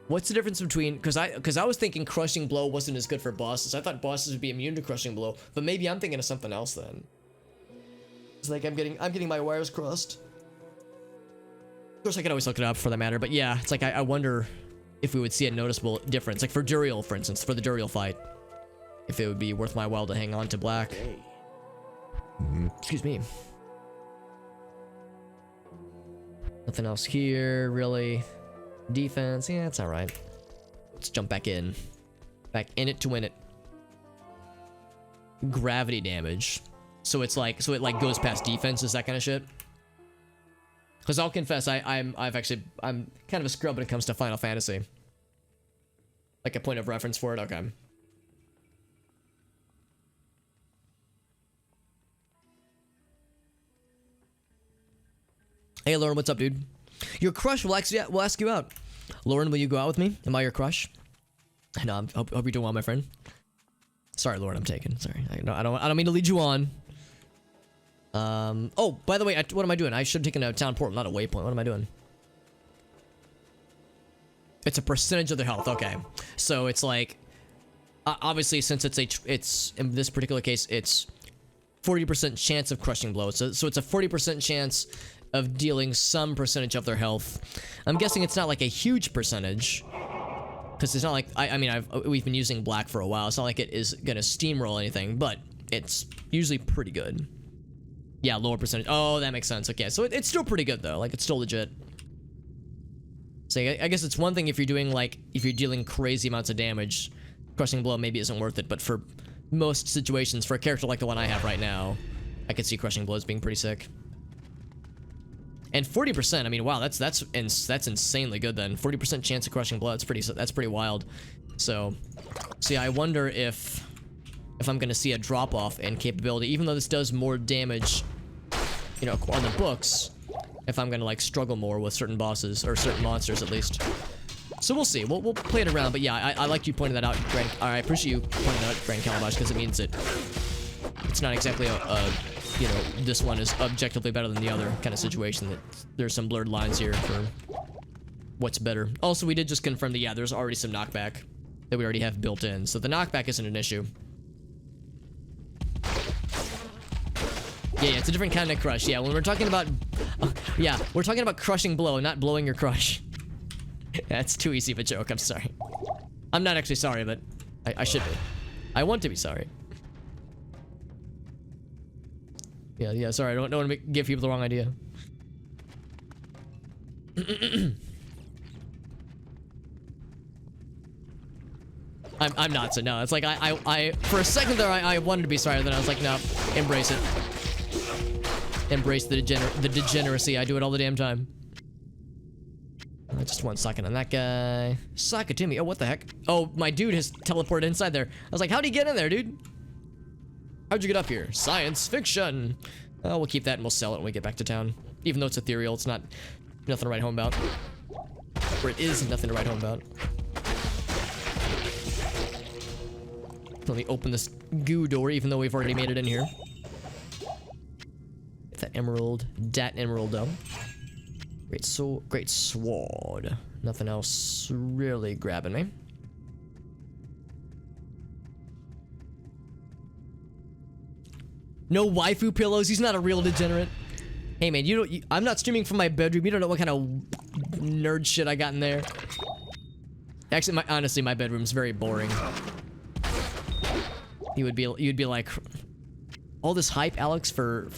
What's the difference between, because I was thinking crushing blow wasn't as good for bosses. I thought bosses would be immune to crushing blow, but maybe I'm thinking of something else then. It's like I'm getting my wires crossed. Of course, I could always look it up for that matter, but yeah, it's like I wonder if we would see a noticeable difference, like for Duriel, for instance, for the Duriel fight, if it would be worth my while to hang on to black. Hey. Excuse me. Nothing else here, really. Defense, yeah, it's all right. Let's jump back in. Back in it to win it. Gravity damage. So it's like, so it like goes past defenses, that kind of shit. Because I'll confess, I'm kind of a scrub when it comes to Final Fantasy. Like a point of reference for it, okay. Hey Lauren, what's up, dude? Your crush will ask you out. Lauren, will you go out with me? Am I your crush? No, I hope you're doing well, my friend. Sorry, Lauren, I'm taken. Sorry, I don't mean to lead you on. Oh, by the way, what am I doing? I should have taken a town portal, not a waypoint. What am I doing? It's a percentage of their health. Okay, so it's like, obviously, since it's in this particular case, it's 40% chance of crushing blow. So it's a 40% chance of dealing some percentage of their health. I'm guessing it's not like a huge percentage, because it's not like we've been using black for a while. It's not like it is gonna steamroll anything, but it's usually pretty good. Yeah, lower percentage. Oh, that makes sense. Okay, so it's still pretty good though. Like it's still legit. So I guess it's one thing if you're doing like if you're dealing crazy amounts of damage, crushing blow maybe isn't worth it. But for most situations, for a character like the one I have right now, I could see crushing blows being pretty sick. And 40%, I mean, wow, that's insanely good then. 40% chance of crushing blow, that's pretty wild. So yeah, I wonder if I'm gonna see a drop off in capability, even though this does more damage, you know, on the books. If I'm gonna like struggle more with certain bosses or certain monsters at least. So we'll see. We'll play it around. But yeah, I like you pointing that out, Grand. I appreciate you pointing that out, Grand Calabash, because it means that it's not exactly a you know, this one is objectively better than the other kind of situation. That there's some blurred lines here for what's better. Also, we did just confirm that, yeah, there's already some knockback that we already have built in. So the knockback isn't an issue. Yeah, it's a different kind of crush. Yeah, when we're talking about... yeah, we're talking about crushing blow, not blowing your crush. That's too easy of a joke, I'm sorry. I'm not actually sorry, but I should be. I want to be sorry. Yeah, sorry, I don't want to give people the wrong idea. I'm not, so no, it's like I for a second there I wanted to be sorry, then I was like, no, embrace it. Embrace the degeneracy. I do it all the damn time. Just one second on that guy. Sock it to me. Oh, what the heck? Oh, my dude has teleported inside there. I was like, how'd he get in there, dude? How'd you get up here? Science fiction. Oh, we'll keep that and we'll sell it when we get back to town. Even though it's ethereal, it's not nothing to write home about. Or it is nothing to write home about. Let me open this goo door, even though we've already made it in here. Get that emerald. Dat emerald, though. Great sword. Nothing else really grabbing me. No waifu pillows. He's not a real degenerate. Hey man, I'm not streaming from my bedroom. You don't know what kind of nerd shit I got in there. Actually, honestly, my bedroom's very boring. You'd be like, all this hype, Alex, for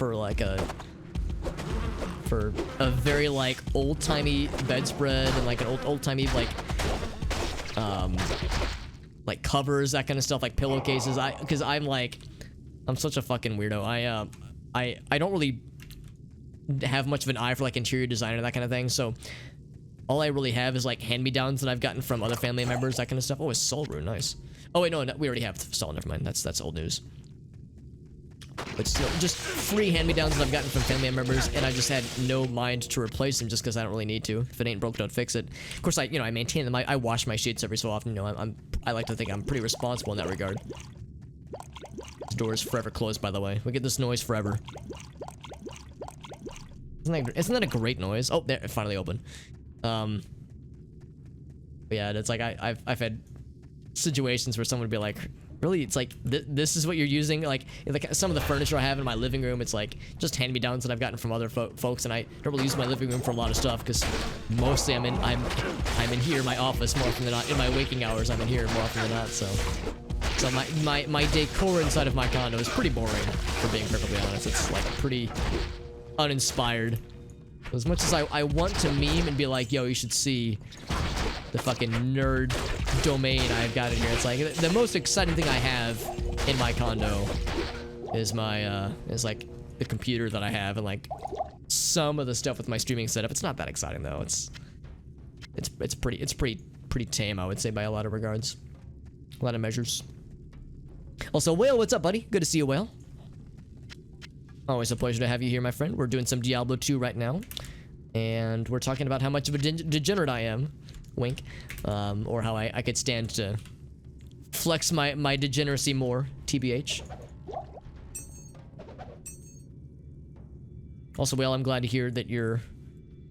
a very like old-timey bedspread and like an old-timey like covers, that kind of stuff, like pillowcases. Because I'm such a fucking weirdo. I don't really have much of an eye for like interior design or that kind of thing. So all I really have is like hand-me-downs that I've gotten from other family members, that kind of stuff. Oh, it's soul rune, nice. Oh wait, no, we already have soul. Never mind. That's old news. But still, just free hand-me-downs that I've gotten from family members, and I just had no mind to replace them just because I don't really need to. If it ain't broke, don't fix it. Of course, I maintain them. I wash my sheets every so often. You know, I like to think I'm pretty responsible in that regard. This door is forever closed, by the way. We get this noise forever. Isn't that a great noise? Oh, there, it finally opened. But yeah, it's like I've had situations where someone would be like, really, it's like this is what you're using, like some of the furniture I have in my living room, it's like just hand-me-downs that I've gotten from other folks, and I don't really use my living room for a lot of stuff because mostly I'm in here, my office, more often than not. In my waking hours, I'm in here more often than not. So my decor inside of my condo is pretty boring, for being perfectly honest. It's like pretty uninspired. As much as I want to meme and be like, yo, you should see the fucking nerd domain I've got in here. It's like the most exciting thing I have in my condo is my is like the computer that I have, and like some of the stuff with my streaming setup. It's not that exciting though. It's pretty tame, I would say, by a lot of regards, a lot of measures. Also, Whale, what's up, buddy? Good to see you, Whale. Always a pleasure to have you here, my friend. We're doing some Diablo 2 right now, and we're talking about how much of a degenerate I am. Wink. Or how I could stand to flex my degeneracy more, TBH. Also, Whale, I'm glad to hear that you're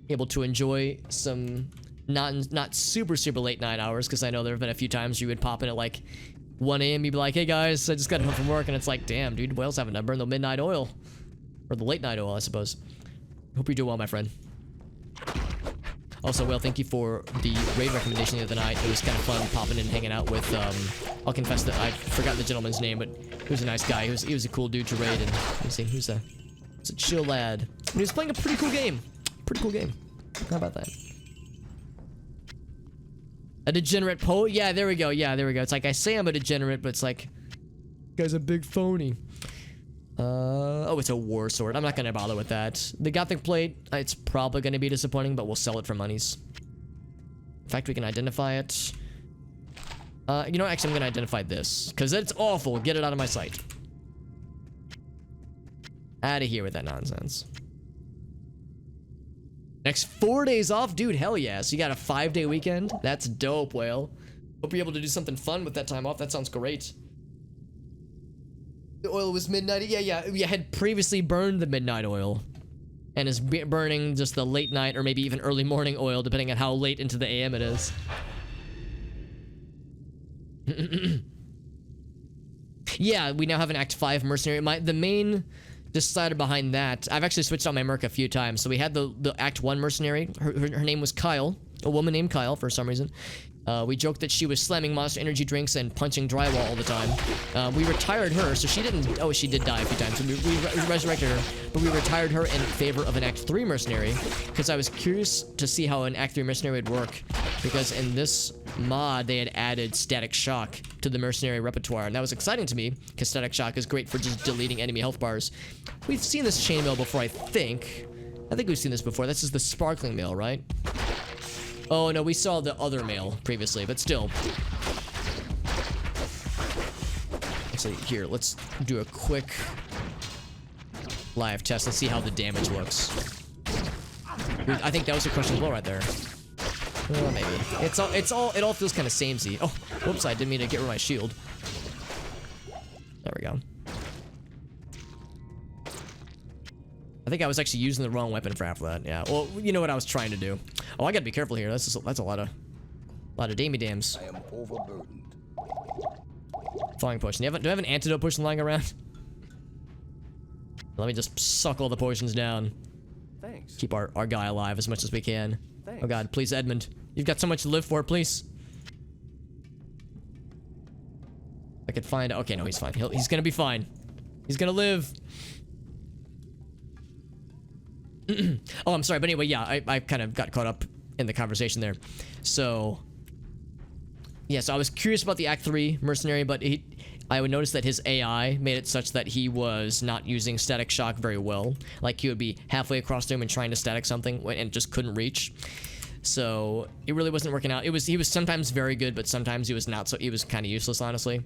able to enjoy some not super late night hours, because I know there have been a few times you would pop in at like 1 a.m. You'd be like, hey guys, I just got home from work, and it's like, damn, dude, Whale's having to burn the midnight oil. Or the late night oil, I suppose. Hope you're doing well, my friend. Also, Whale, thank you for the raid recommendation the other night. It was kind of fun popping in and hanging out with, I'll confess that I forgot the gentleman's name, but he was a nice guy. He was a cool dude to raid, and let me see, he was a chill lad. And he was playing a pretty cool game. Pretty cool game. How about that? A degenerate poet? Yeah, there we go. Yeah, there we go. It's like I say I'm a degenerate, but it's like, guy's a big phony. Oh, it's a war sword. I'm not gonna bother with that. The Gothic plate, it's probably gonna be disappointing, but we'll sell it for monies. In fact, we can identify it. You know, actually, I'm gonna identify this, because it's awful. Get it out of my sight. Out of here with that nonsense. Next 4 days off? Dude, hell yeah. So you got a 5-day weekend? That's dope, Whale. Hope you're able to do something fun with that time off. That sounds great. The oil was midnight. Yeah. You had previously burned the midnight oil, and is burning just the late night or maybe even early morning oil, depending on how late into the AM it is. Yeah, we now have an Act 5 mercenary. The main decider behind that, I've actually switched on my merc a few times. So we had the Act 1 mercenary. Her name was Kyle, a woman named Kyle for some reason. We joked that she was slamming Monster Energy drinks and punching drywall all the time. We retired her, so she didn't... Oh, she did die a few times. So we resurrected her, but we retired her in favor of an Act 3 mercenary, because I was curious to see how an Act 3 mercenary would work, because in this mod, they had added Static Shock to the mercenary repertoire, and that was exciting to me, because Static Shock is great for just deleting enemy health bars. We've seen this chainmail before, I think. I think we've seen this before. This is the sparkling mail, right? Oh, no, we saw the other mail previously, but still. Actually, here, let's do a quick live test. Let's see how the damage looks. I think that was a crushing blow right there. Well, maybe. It all feels kind of samey. Oh, whoops, I didn't mean to get rid of my shield. There we go. I think I was actually using the wrong weapon for half of that. Yeah, well, you know what I was trying to do. Oh, I gotta be careful here. That's a lot of dammy dams. I am overburdened. Falling potion. Do I have an antidote potion lying around? Let me just suck all the potions down. Thanks. Keep our guy alive as much as we can. Thanks. Oh god, please, Edmund. You've got so much to live for, please. I could find... Okay, no, he's fine. He's gonna be fine. He's gonna live. Oh, I'm sorry, but anyway, yeah, I kind of got caught up in the conversation there. So, yeah, so I was curious about the Act 3 mercenary, but I would notice that his AI made it such that he was not using Static Shock very well. Like, he would be halfway across the room and trying to static something and just couldn't reach. So it really wasn't working out. He was sometimes very good, but sometimes he was not. So he was kind of useless, honestly.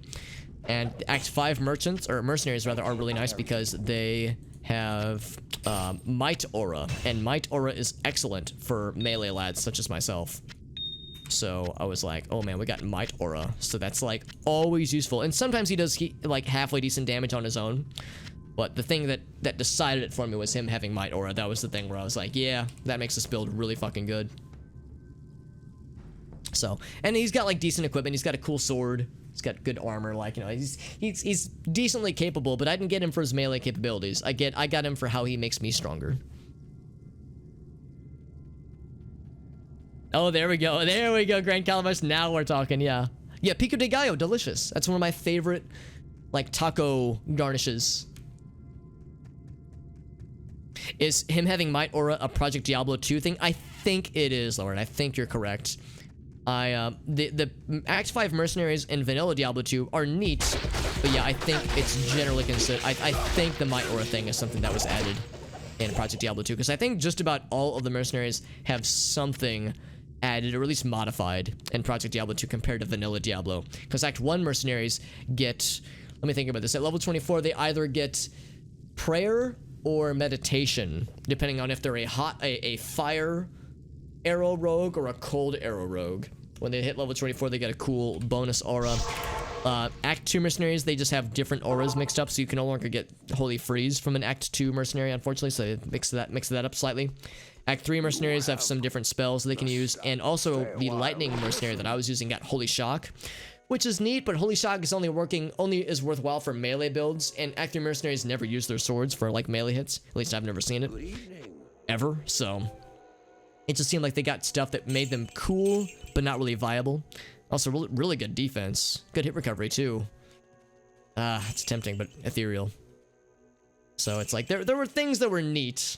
And Act 5 merchants, or mercenaries rather, are really nice because they have Might Aura, and Might Aura is excellent for melee lads such as myself. So I was like, oh man, we got Might Aura, so that's like always useful. And sometimes he does like halfway decent damage on his own, but the thing that decided it for me was him having Might Aura. That was the thing where I was like, yeah, that makes this build really fucking good. So, and he's got like decent equipment. He's got a cool sword. He's got good armor. Like, you know, he's decently capable, but I didn't get him for his melee capabilities. I got him for how he makes me stronger. Oh, there we go. There we go, Grand Calabash. Now we're talking, yeah. Yeah, pico de gallo, delicious. That's one of my favorite, like, taco garnishes. Is him having Might Aura a Project Diablo 2 thing? I think it is, Lauren. I think you're correct. The Act 5 mercenaries in vanilla Diablo 2 are neat, but yeah, I think it's generally considered. I think the Might Aura thing is something that was added in Project Diablo 2, because I think just about all of the mercenaries have something added, or at least modified, in Project Diablo 2 compared to vanilla Diablo. Because Act 1 mercenaries get, let me think about this, at level 24 they either get prayer or meditation, depending on if they're a fire arrow rogue or a cold arrow rogue. When they hit level 24 they get a cool bonus aura. Act 2 mercenaries, they just have different auras mixed up, so you can no longer get Holy Freeze from an Act 2 mercenary, unfortunately, so it mixes that up slightly. Act 3 mercenaries have some different spells they can use, and also the lightning mercenary that I was using got Holy Shock, which is neat, but Holy Shock is only is worthwhile for melee builds, and Act 3 mercenaries never use their swords for like melee hits. At least I've never seen it ever, so it just seemed like they got stuff that made them cool but not really viable. Also really good defense, good hit recovery too. It's tempting but ethereal. So it's like there were things that were neat,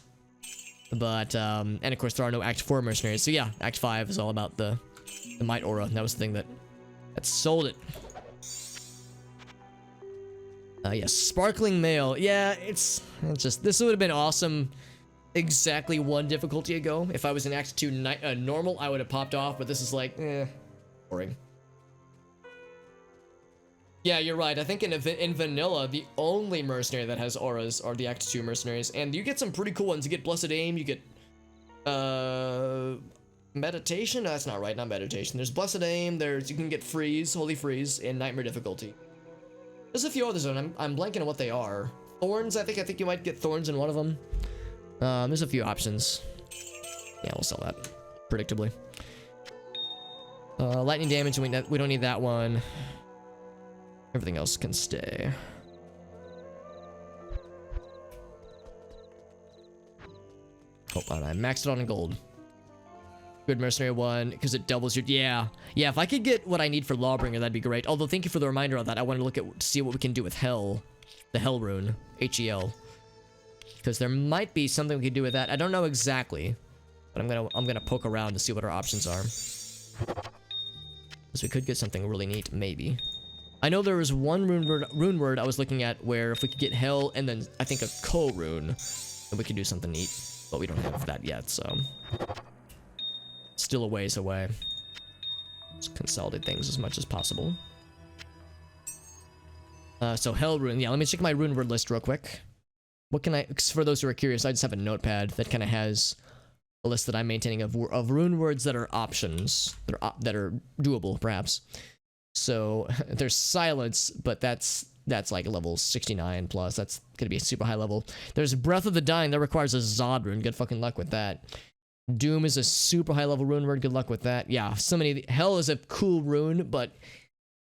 but and of course there are no Act 4 mercenaries. So yeah, Act 5 is all about the Might Aura. That was the thing that sold it. Yeah, Sparkling Mail. Yeah, it's just, this would have been awesome exactly one difficulty ago. If I was in Act 2 normal, I would have popped off, but this is like, boring. Yeah, you're right. I think in vanilla, the only mercenary that has auras are the Act 2 mercenaries, and you get some pretty cool ones. You get Blessed Aim, you get meditation. No, that's not right, not meditation. There's Blessed Aim, you can get Freeze, Holy Freeze, in Nightmare difficulty. There's a few others, and I'm blanking on what they are. Thorns, I think you might get Thorns in one of them. There's a few options. Yeah, we'll sell that, predictably. Lightning damage, we don't need that one. Everything else can stay. Oh, I maxed it on in gold. Good mercenary one, because it doubles your... Yeah, if I could get what I need for Lawbringer, that'd be great. Although, thank you for the reminder on that. I want to look at see what we can do with Hell. The Hell rune. H-E-L. Because there might be something we can do with that. I don't know exactly. But I'm gonna poke around to see what our options are. Because we could get something really neat, maybe. I know there was one rune word I was looking at where if we could get Hell and then I think a Ko rune, then we could do something neat. But we don't have that yet, so... Still a ways away. Let's consolidate things as much as possible. So Hell rune. Yeah, let me check my rune word list real quick. What can I... For those who are curious, I just have a notepad that kind of has a list that I'm maintaining of rune words that are options. That are doable, perhaps. So there's Silence, but that's like level 69 plus. That's gonna be a super high level. There's Breath of the Dying. That requires a Zod rune. Good fucking luck with that. Doom is a super high level rune word. Good luck with that. Yeah, Hell is a cool rune, but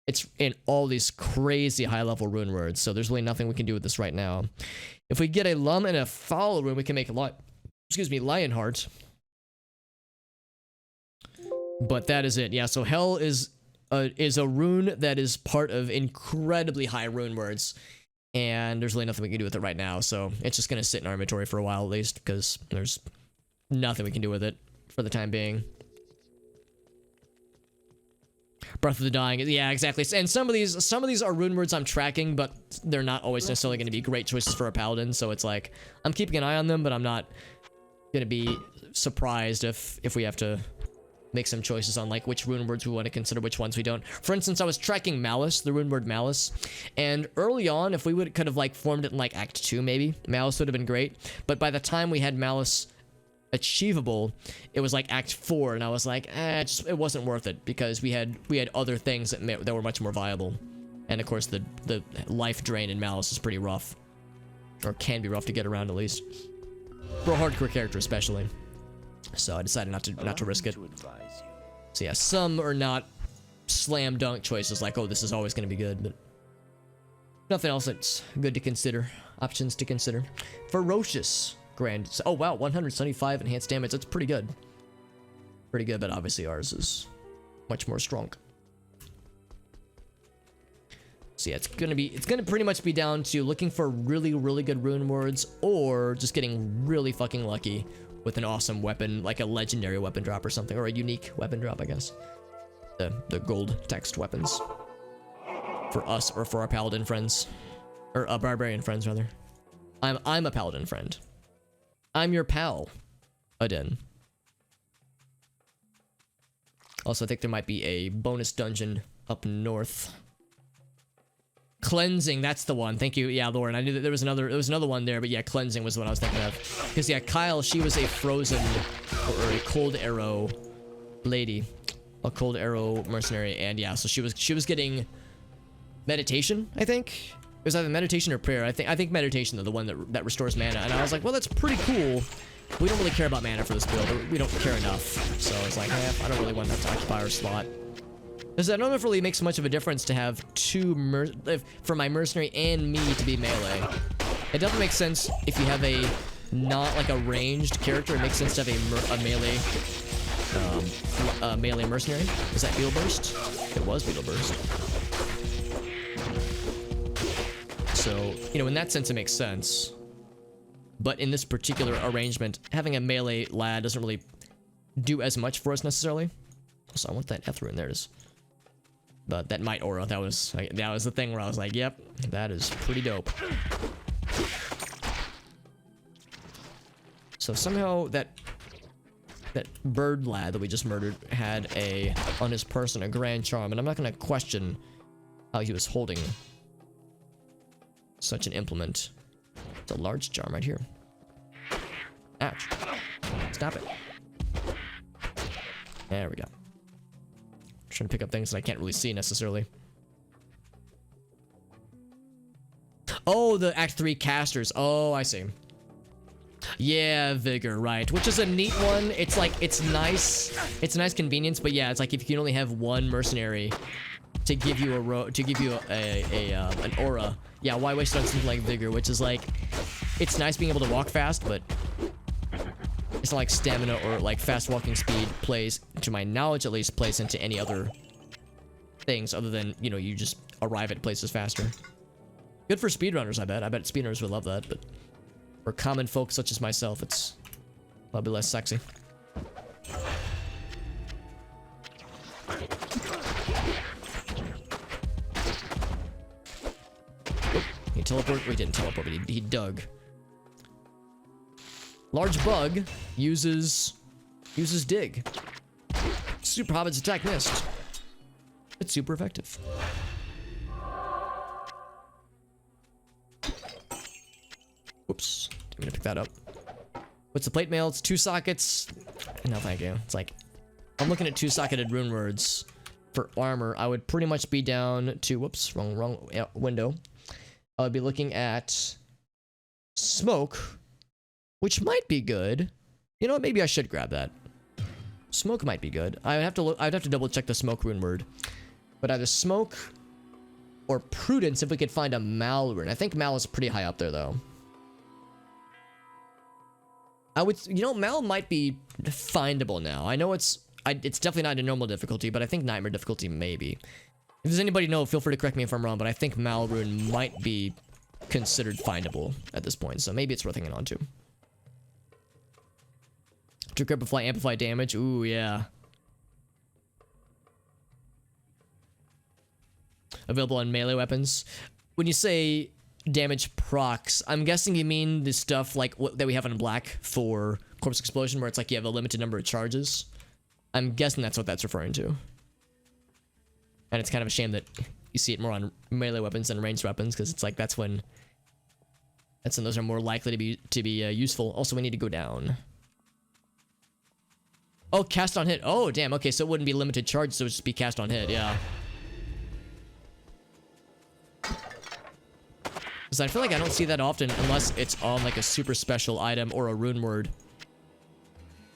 it's in all these crazy high level rune words. So there's really nothing we can do with this right now. If we get a Lum and a Foul rune, we can make Lionheart. But that is it. Yeah, so Hell is a rune that is part of incredibly high rune words, and there's really nothing we can do with it right now, so it's just gonna sit in our inventory for a while at least, because there's nothing we can do with it for the time being. Breath of the Dying, yeah, exactly. And some of these are rune words I'm tracking, but they're not always necessarily going to be great choices for a paladin, so it's like I'm keeping an eye on them, but I'm not gonna be surprised if we have to make some choices on like which rune words we want to consider, which ones we don't. For instance, I was tracking Malice, the rune word Malice, and early on, if we could have like formed it in like Act 2 maybe, Malice would have been great. But by the time we had Malice achievable, it was like Act 4, and I was like, it wasn't worth it because we had other things that were much more viable. And of course, the life drain in Malice is pretty rough, or can be rough to get around at least, for a hardcore character especially. So I decided not to risk it. So yeah, some are not slam dunk choices like, oh, this is always going to be good, but nothing else that's good to consider. Options to consider. Ferocious Grand. Oh wow, 175 enhanced damage. That's pretty good. Pretty good, but obviously ours is much more strong. So yeah, it's gonna pretty much be down to looking for really, really good rune words, or just getting really fucking lucky with an awesome weapon, like a legendary weapon drop or something, or a unique weapon drop, I guess. The gold text weapons. For us, or for our paladin friends. Or barbarian friends, rather. I'm a paladin friend. I'm your pal. Adin. Also, I think there might be a bonus dungeon up north. Cleansing, that's the one. Thank you. Yeah, Lauren. I knew that there was another one there, but yeah, cleansing was the one I was thinking of. Because yeah, Kyle, she was a frozen or a cold arrow lady, a cold arrow mercenary, and yeah, so she was getting meditation. I think it was either meditation or prayer. I think meditation, though, the one that restores mana. And I was like, well, that's pretty cool. We don't really care about mana for this build. We don't care enough. So I was like, I don't really want that to occupy our slot. Because I don't know if it really makes much of a difference to have for my mercenary and me to be melee. It doesn't make sense if you have a not like a ranged character. It makes sense to have a melee mercenary. Is that Beetle Burst? It was Beetle Burst. So, you know, in that sense, it makes sense. But in this particular arrangement, having a melee lad doesn't really do as much for us necessarily. So I want that Eth rune. There it is. But that Might Aura, that was the thing where I was like, yep, that is pretty dope. So somehow that bird lad that we just murdered had on his person a grand charm, and I'm not gonna question how he was holding such an implement. It's a large charm right here. Ouch. Stop it. There we go. Trying to pick up things that I can't really see necessarily. Oh, the Act 3 casters. Oh, I see. Yeah, Vigor, right. Which is a neat one. It's like, it's nice. It's a nice convenience, but yeah, it's like if you can only have one mercenary to give you an aura. Yeah, why waste it on something like Vigor, which is like, it's nice being able to walk fast, but it's not like stamina or like fast walking speed plays, to my knowledge at least, plays into any other things other than, you know, you just arrive at places faster. Good for speedrunners, I bet. I bet speedrunners would love that, but for common folk such as myself, it's probably less sexy. Oh, he teleported? Well, he didn't teleport, but he dug. Large bug uses dig. Super Hobbit's attack missed. It's super effective. Whoops. Didn't mean to pick that up. What's the plate mail? It's 2 sockets. No, thank you. It's like, I'm looking at 2-socketed rune words for armor. I would pretty much be down to, whoops, wrong window. I would be looking at smoke, which might be good. You know what? Maybe I should grab that. Smoke might be good. I'd have to double check the smoke rune word. But either smoke or prudence if we could find a mal rune. I think mal is pretty high up there though. You know, mal might be findable now. I know it's definitely not a normal difficulty, but I think nightmare difficulty maybe. If there's anybody know, feel free to correct me if I'm wrong, but I think mal rune might be considered findable at this point, so maybe it's worth hanging on to. To Cripplefly amplify damage. Ooh, yeah. Available on melee weapons. When you say damage procs, I'm guessing you mean the stuff like that we have in black for Corpse Explosion, where it's like you have a limited number of charges. I'm guessing that's what that's referring to. And it's kind of a shame that you see it more on melee weapons than ranged weapons, because it's like that's when those are more likely to be useful. Also, we need to go down. Oh, cast on hit. Oh, damn. Okay, so it wouldn't be limited charge, so it would just be cast on hit. Yeah. Because I feel like I don't see that often unless it's on like a super special item or a rune word.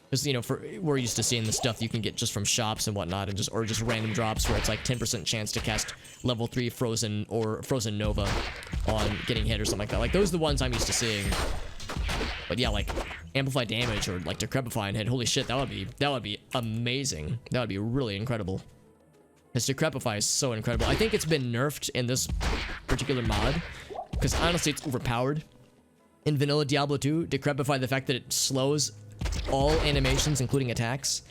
Because, you know, we're used to seeing the stuff you can get just from shops and whatnot, and just random drops where it's like 10% chance to cast level 3 Frozen or Frozen Nova on getting hit or something like that. Like, those are the ones I'm used to seeing. But yeah, like amplify damage or like decrepify and hit. Holy shit, that would be amazing. That would be really incredible. Because decrepify is so incredible. I think it's been nerfed in this particular mod, because honestly, it's overpowered. In vanilla Diablo 2, decrepify, the fact that it slows all animations, including attacks,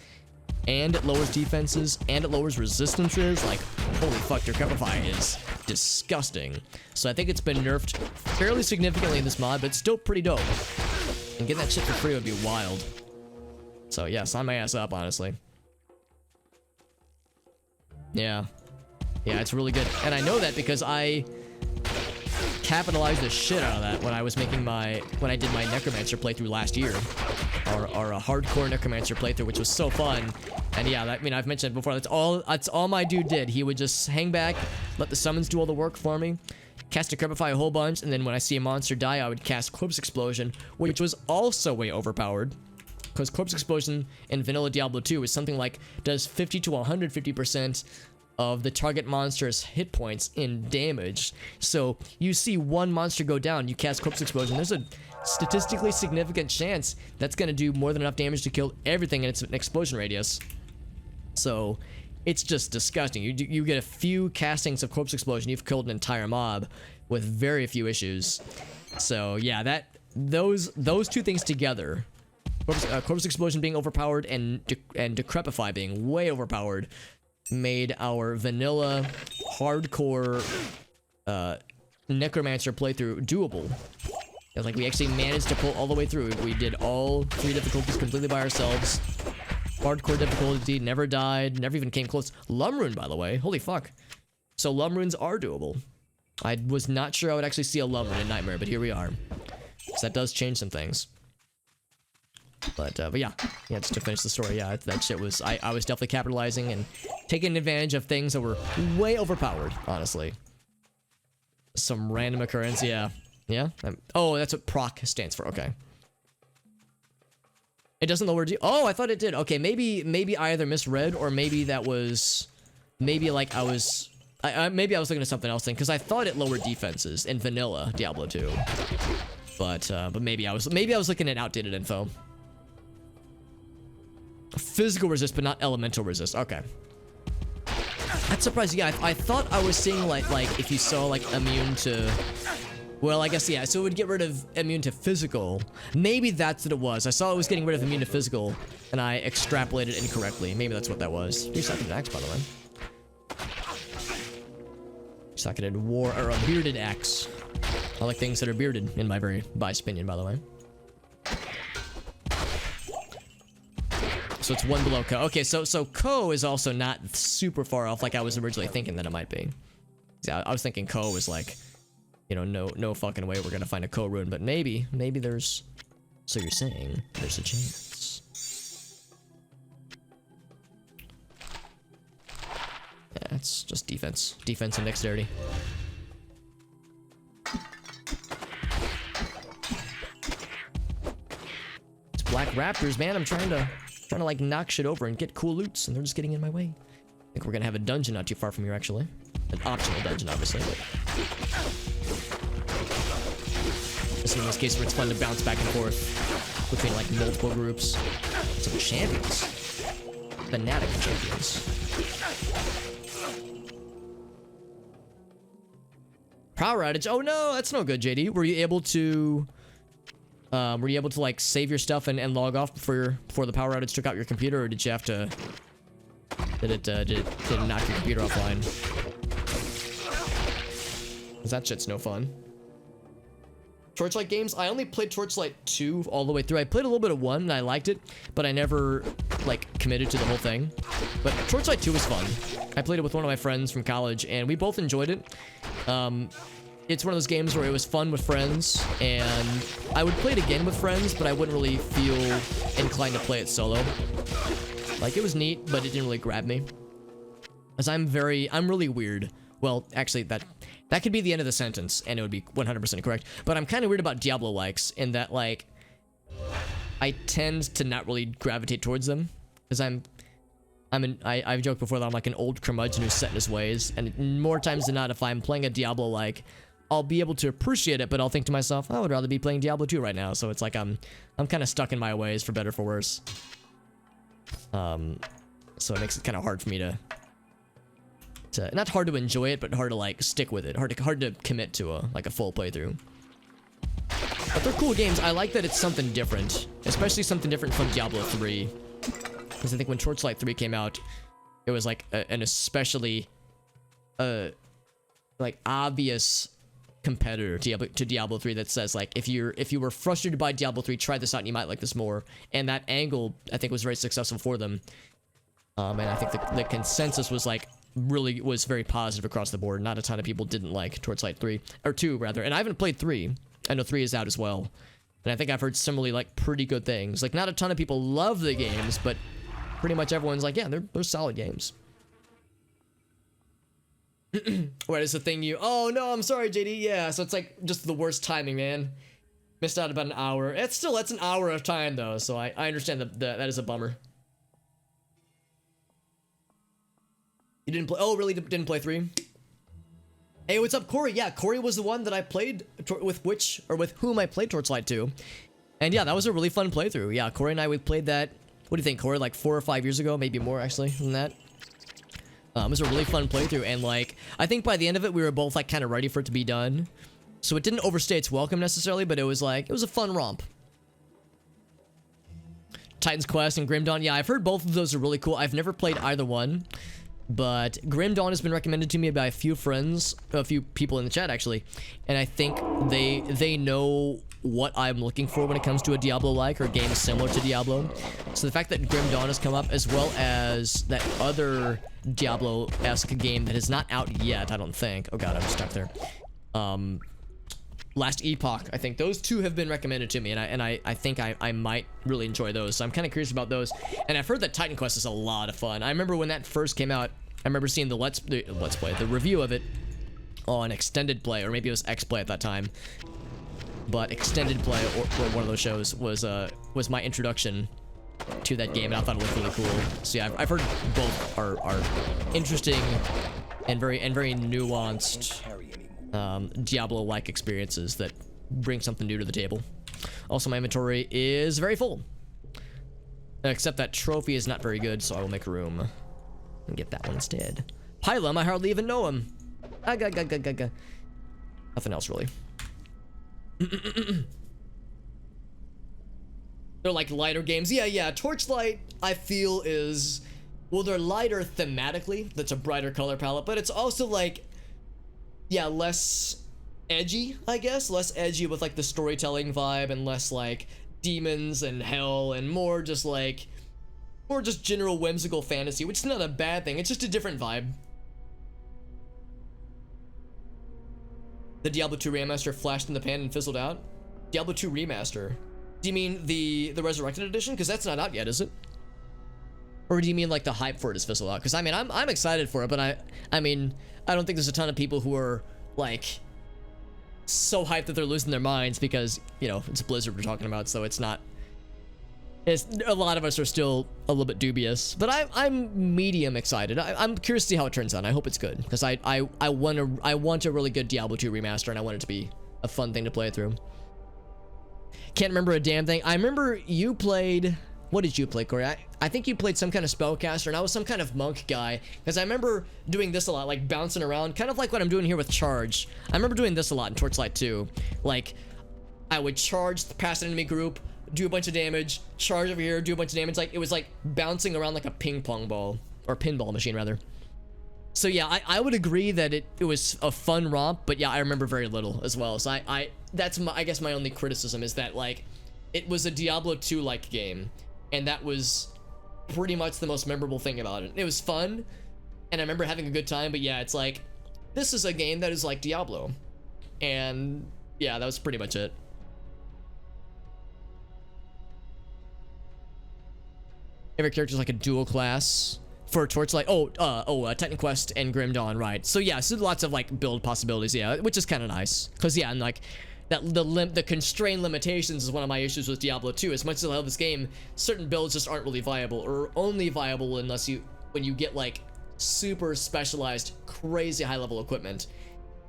and it lowers defenses, and it lowers resistances. Like, holy fuck, decrepify is disgusting. So I think it's been nerfed fairly significantly in this mod, but it's still pretty dope. And getting that shit for free would be wild. So yeah, sign my ass up, honestly. Yeah. Yeah, it's really good. And I know that because I capitalized the shit out of that when I was making when I did my Necromancer playthrough last year. Our hardcore Necromancer playthrough, which was so fun. And yeah, I mean, I've mentioned it before, that's all my dude did. He would just hang back, let the summons do all the work for me, cast Decrepify a whole bunch, and then when I see a monster die, I would cast Corpse Explosion, which was also way overpowered. Because Corpse Explosion in vanilla Diablo 2 is something like, does 50 to 150% of the target monster's hit points in damage. So you see one monster go down, you cast Corpse Explosion, there's a statistically significant chance that's going to do more than enough damage to kill everything in its explosion radius. So it's just disgusting. You get a few castings of Corpse Explosion, you've killed an entire mob with very few issues. So yeah, those two things together, Corpse Explosion being overpowered and Decrepify being way overpowered, made our vanilla hardcore Necromancer playthrough doable. And like, we actually managed to pull all the way through. We did all 3 difficulties completely by ourselves. Hardcore difficulty, never died, never even came close. Lumrune, by the way, holy fuck. So Lumrunes are doable. I was not sure I would actually see a Lumrune in Nightmare, but here we are. So that does change some things. But yeah, just to finish the story, yeah, that shit was, I was definitely capitalizing and taking advantage of things that were way overpowered, honestly. Some random occurrence, yeah. Yeah? Oh, that's what proc stands for, okay. It doesn't lower oh, I thought it did. Okay, maybe I either misread, or maybe that was, maybe like maybe I was looking at something else then, because I thought it lowered defenses in vanilla Diablo 2. But maybe I was looking at outdated info. Physical resist, but not elemental resist. Okay. That's surprising. Yeah, I thought I was seeing like if you saw like immune to, well, I guess yeah. So it would get rid of immune to physical. Maybe that's what it was. I saw it was getting rid of immune to physical, and I extrapolated incorrectly. Maybe that's what that was. You socketed axe, by the way. Socketed war or a bearded axe. I like things that are bearded, in my very biased opinion, by the way. So it's 1 below Ko. Okay, so Ko is also not super far off like I was originally thinking that it might be. Yeah, I was thinking Ko was like, you know, no fucking way we're gonna find a Ko rune, but maybe there's, so you're saying there's a chance. Yeah, it's just defense and dexterity. It's Black Raptors, man. I'm trying to like knock shit over and get cool loots, and they're just getting in my way. I think we're gonna have a dungeon not too far from here, actually. An optional dungeon, obviously, but this is one of those cases where it's fun to bounce back and forth between like multiple groups. Some champions. Fanatic champions. Power outage. Oh no, that's no good, JD. Were you able to like save your stuff and log off before the power outage took out your computer, or did you have to, did it knock your computer offline? 'Cause that shit's no fun. Torchlight games, I only played Torchlight 2 all the way through. I played a little bit of 1 and I liked it, but I never like committed to the whole thing. But Torchlight 2 was fun. I played it with one of my friends from college and we both enjoyed it. It's one of those games where it was fun with friends, and I would play it again with friends, but I wouldn't really feel inclined to play it solo. Like, it was neat, but it didn't really grab me. Because I'm really weird. Well, actually, that could be the end of the sentence, and it would be 100% correct. But I'm kind of weird about Diablo-likes, in that, like, I tend to not really gravitate towards them. Because I've joked before that I'm like an old curmudgeon who's set in his ways, and more times than not, if I'm playing a Diablo-like, I'll be able to appreciate it, but I'll think to myself, I would rather be playing Diablo 2 right now. So it's like I'm kind of stuck in my ways, for better or for worse. So it makes it kind of hard for me to not hard to enjoy it, but hard to like stick with it, hard to commit to a full playthrough. But they're cool games. I like that it's something different, especially something different from Diablo 3. Because I think when Torchlight 3 came out, it was like an especially like obvious competitor to Diablo 3 that says, like, if you were frustrated by Diablo 3, try this out and you might like this more. And that angle, I think, was very successful for them. And I think the consensus was like was very positive across the board. Not a ton of people didn't like Torchlight 3 or 2 rather. And I haven't played 3. I know 3 is out as well. And I think I've heard similarly like pretty good things. Like, not a ton of people love the games, but pretty much everyone's like, yeah, they're solid games. What is the thing you... Oh, no, I'm sorry, JD. Yeah, so it's like just the worst timing, man. Missed out about an hour. That's an hour of time, though, so I understand that is a bummer. You didn't play... Oh, really? Didn't play 3? Hey, what's up, Corey? Yeah, Corey was the one that I played with whom I played Torchlight 2. And yeah, that was a really fun playthrough. Yeah, Corey and we played that... What do you think, Corey? Like 4 or 5 years ago? Maybe more, actually, than that. It was a really fun playthrough, and like, I think by the end of it, we were both like kind of ready for it to be done. So it didn't overstay its welcome necessarily, but it was a fun romp. Titan's Quest and Grim Dawn. Yeah, I've heard both of those are really cool. I've never played either one, but Grim Dawn has been recommended to me by a few friends, a few people in the chat actually, and I think they know what I'm looking for when it comes to a Diablo-like or game similar to Diablo. So the fact that Grim Dawn has come up, as well as that other Diablo-esque game that is not out yet, I don't think. Oh god, I'm stuck there. Last Epoch, I think. Those two have been recommended to me, and I think I might really enjoy those. So I'm kind of curious about those. And I've heard that Titan Quest is a lot of fun. I remember when that first came out, I remember seeing the the review of it on Extended Play, or maybe it was X-Play at that time. But Extended Play, or one of those shows, was my introduction to that game, and I thought it looked really cool. So yeah, I've heard both are interesting and very nuanced Diablo-like experiences that bring something new to the table. Also, my inventory is very full, except that trophy is not very good, so I will make room and get that one instead. Pylum, I hardly even know him. Nothing else really. They're like lighter games. Yeah. Torchlight, I feel, is... Well, they're lighter thematically. That's a brighter color palette. But it's also like... Yeah, less edgy, I guess. Less edgy with like the storytelling vibe, and less like demons and hell, and more just general whimsical fantasy, which is not a bad thing. It's just a different vibe. The Diablo 2 remaster flashed in the pan and fizzled out? Diablo 2 remaster? Do you mean the Resurrected Edition? Because that's not out yet, is it? Or do you mean like the hype for it is fizzled out? Because I mean, I'm excited for it, but I mean, I don't think there's a ton of people who are like so hyped that they're losing their minds, because, you know, it's Blizzard we're talking about, so it's not... a lot of us are still a little bit dubious, but I'm medium excited. I'm curious to see how it turns out. I hope it's good, because I want a really good Diablo 2 remaster, and I want it to be a fun thing to play through. Can't remember a damn thing. I remember you played... What did you play, Corey? I think you played some kind of spellcaster, and I was some kind of monk guy, because I remember doing this a lot, like bouncing around, kind of like what I'm doing here with Charge. I remember doing this a lot in Torchlight 2. Like, I would charge past an enemy group, do a bunch of damage, charge over here, do a bunch of damage. Like, it was like bouncing around like a ping pong ball, or pinball machine rather. So yeah, I would agree that it was a fun romp, but yeah, I remember very little as well. So that's I guess my only criticism is that like it was a Diablo 2 like game, and that was pretty much the most memorable thing about it. It was fun, and I remember having a good time, but yeah, it's like this is a game that is like Diablo, and yeah, that was pretty much it. Every character is like a dual class for Torchlight. Titan Quest and Grim Dawn, right? So yeah, so lots of like build possibilities, yeah, which is kind of nice, because yeah, and like that the constrained limitations is one of my issues with Diablo 2. As much as I love this game, certain builds just aren't really viable, or only viable unless when you get like super specialized, crazy high level equipment.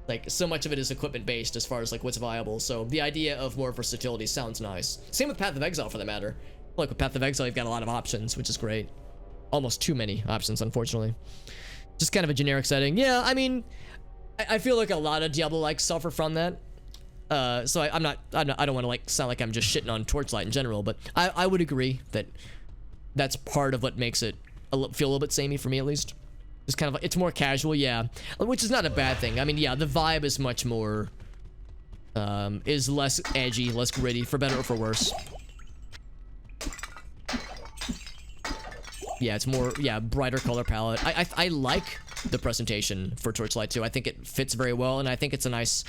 Like so much of it is equipment based as far as like what's viable. So the idea of more versatility sounds nice. Same with Path of Exile for that matter. Like with Path of Exile, you've got a lot of options, which is great. Almost too many options, unfortunately. Just kind of a generic setting. Yeah, I mean, I feel like a lot of Diablo-like suffer from that. So I don't want to like sound like I'm just shitting on Torchlight in general, but I would agree that that's part of what makes it feel a little bit samey for me, at least. It's kind of like, it's more casual, yeah, which is not a bad thing. I mean, yeah, the vibe is much more, is less edgy, less gritty, for better or for worse. Yeah, it's more, yeah, brighter color palette. I like the presentation for Torchlight 2. I think it fits very well, and I think it's a nice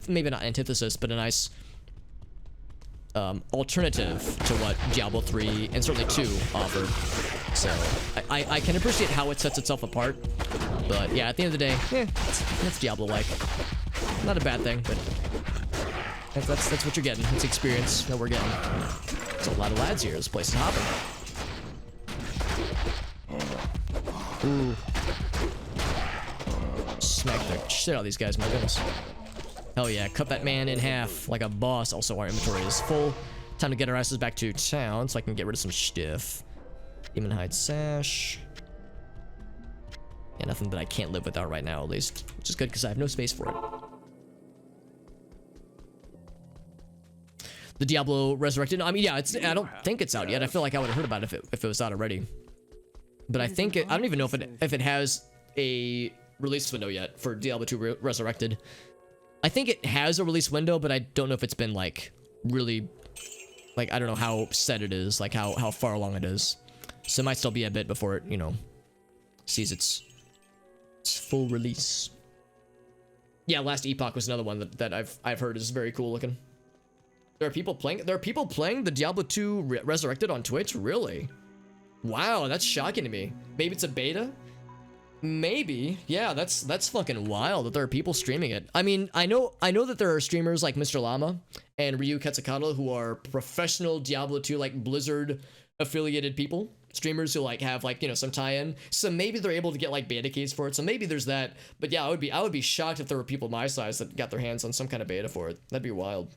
maybe not antithesis, but a nice alternative to what Diablo 3 and certainly 2 offered. So I can appreciate how it sets itself apart, but yeah, at the end of the day, that's Diablo-like. Not a bad thing, but that's what you're getting. It's the experience that we're getting. There's a lot of lads here. This place is hopping. Ooh. Smack the shit out of these guys, my goodness. Hell yeah, cut that man in half like a boss. Also, our inventory is full. Time to get our asses back to town so I can get rid of some stuff. Demon Hide Sash. Yeah, nothing that I can't live without right now, at least. Which is good because I have no space for it. The Diablo Resurrected. I mean, yeah, I don't think it's out yet. I feel like I would have heard about it if it was out already. But I think I don't even know if it has a release window yet for Diablo 2 Resurrected. I think it has a release window, but I don't know if it's been like really, like I don't know how set it is, like how far along it is. So it might still be a bit before it, you know, sees its full release. Yeah, Last Epoch was another one that I've heard is very cool looking. There are people playing the Diablo 2 Resurrected on Twitch, really? Wow, that's shocking to me. Maybe it's a beta? Maybe. Yeah, that's fucking wild that there are people streaming it. I mean, I know that there are streamers like Mr. Llama and Ryu Quetzalcoatl who are professional Diablo 2 like Blizzard affiliated people. Streamers who like have like, you know, some tie-in. So maybe they're able to get like beta keys for it. So maybe there's that. But yeah, I would be shocked if there were people my size that got their hands on some kind of beta for it. That'd be wild.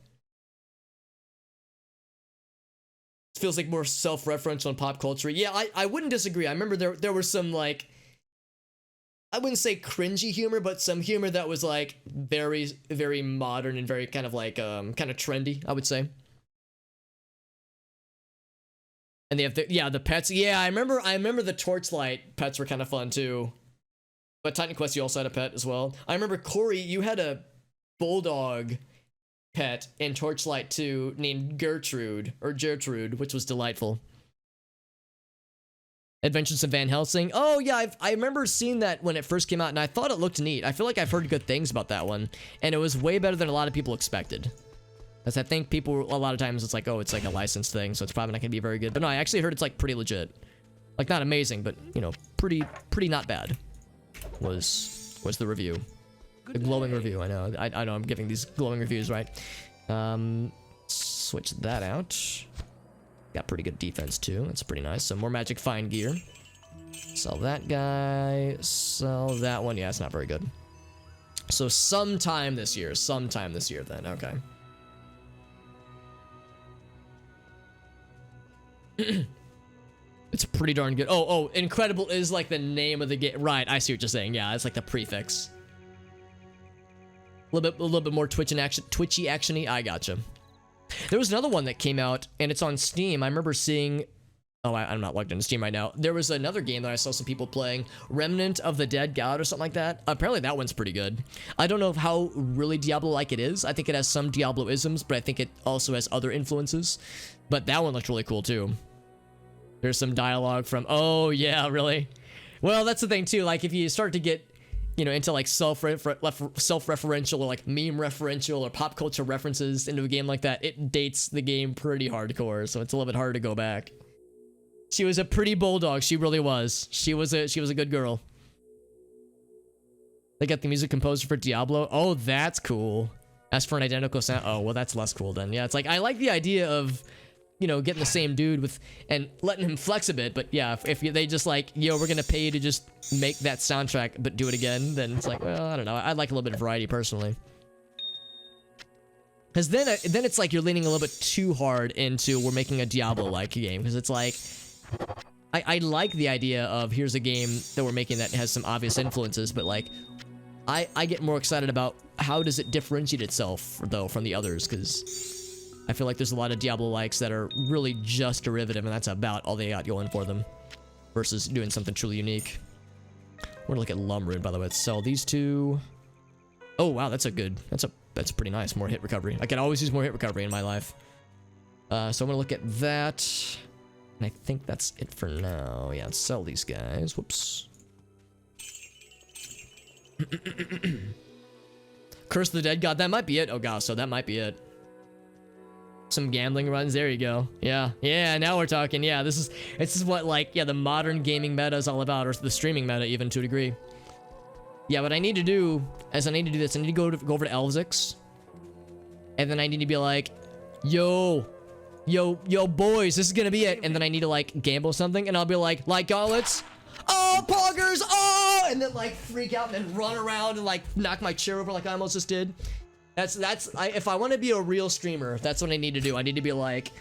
Feels like more self-referential and pop culture. Yeah, I wouldn't disagree. I remember there were some like, I wouldn't say cringy humor, but some humor that was like very, very modern and very kind of like kind of trendy, I would say. And they have the pets. Yeah, I remember the Torchlight pets were kind of fun too. But Titan Quest, you also had a pet as well. I remember Corey, you had a bulldog pet in Torchlight 2 named Gertrude, which was delightful. Adventures of Van Helsing. Oh yeah, I remember seeing that when it first came out, and I thought it looked neat. I feel like I've heard good things about that one, and it was way better than a lot of people expected. As I think people, a lot of times it's like, oh, it's like a licensed thing, so it's probably not gonna be very good. But no, I actually heard it's like pretty legit. Like not amazing, but you know, pretty not bad. Was the review. A glowing review, I know. I know I'm giving these glowing reviews, right? Switch that out. Got pretty good defense too. That's pretty nice. Some more magic fine gear. Sell that guy. Sell that one. Yeah, it's not very good. So sometime this year then. Okay. It's pretty darn good. Oh, incredible is like the name of the game. Right, I see what you're saying. Yeah, it's like the prefix. A little bit more twitchy actiony. I gotcha. There was another one that came out, and it's on Steam. I remember seeing Oh, I'm not logged into Steam right now. There was another game that I saw some people playing, Remnant of the Dead God or something like that. Apparently that one's pretty good. I don't know how really Diablo-like it is. I think it has some Diablo-isms, but I think it also has other influences. But that one looked really cool too. There's some dialogue from, oh yeah, really? Well, that's the thing too. Like if you start to get, you know, into like self-referential or like meme referential or pop culture references into a game like that, it dates the game pretty hardcore. So it's a little bit harder to go back. She was a pretty bulldog. She really was. She was a good girl. They got the music composer for Diablo. Oh, that's cool. As for an identical sound, oh well, that's less cool then. Yeah, it's like I like the idea of, you know, getting the same dude with and letting him flex a bit. But yeah, if they just like, yo, we're gonna pay you to just make that soundtrack but do it again, then it's like, well, I don't know. I'd like a little bit of variety personally. Because then it's like you're leaning a little bit too hard into we're making a Diablo-like game. Because it's like, I like the idea of here's a game that we're making that has some obvious influences, but like, I get more excited about how does it differentiate itself, though, from the others, because I feel like there's a lot of Diablo-likes that are really just derivative, and that's about all they got going for them, versus doing something truly unique. We're gonna look at Lumrune, by the way. Let's sell these two. Oh, wow, that's pretty nice. More hit recovery. I can always use more hit recovery in my life. So I'm gonna look at that. And I think that's it for now. Yeah, let's sell these guys. Whoops. Curse of the Dead God. That might be it. Oh, gosh. So that might be it. Some gambling runs. There you go. Yeah. Yeah, now we're talking. Yeah, this is what, like, yeah, the modern gaming meta is all about. Or the streaming meta, even, to a degree. Yeah, what I need to do is I need to do this. I need to go over to Elzix. And then I need to be like, yo, boys, this is gonna be it. And then I need to like gamble something, and I'll be like gauntlets, oh, poggers, oh, and then like freak out and then run around and like knock my chair over like I almost just did. If I want to be a real streamer, that's what I need to do. I need to be like,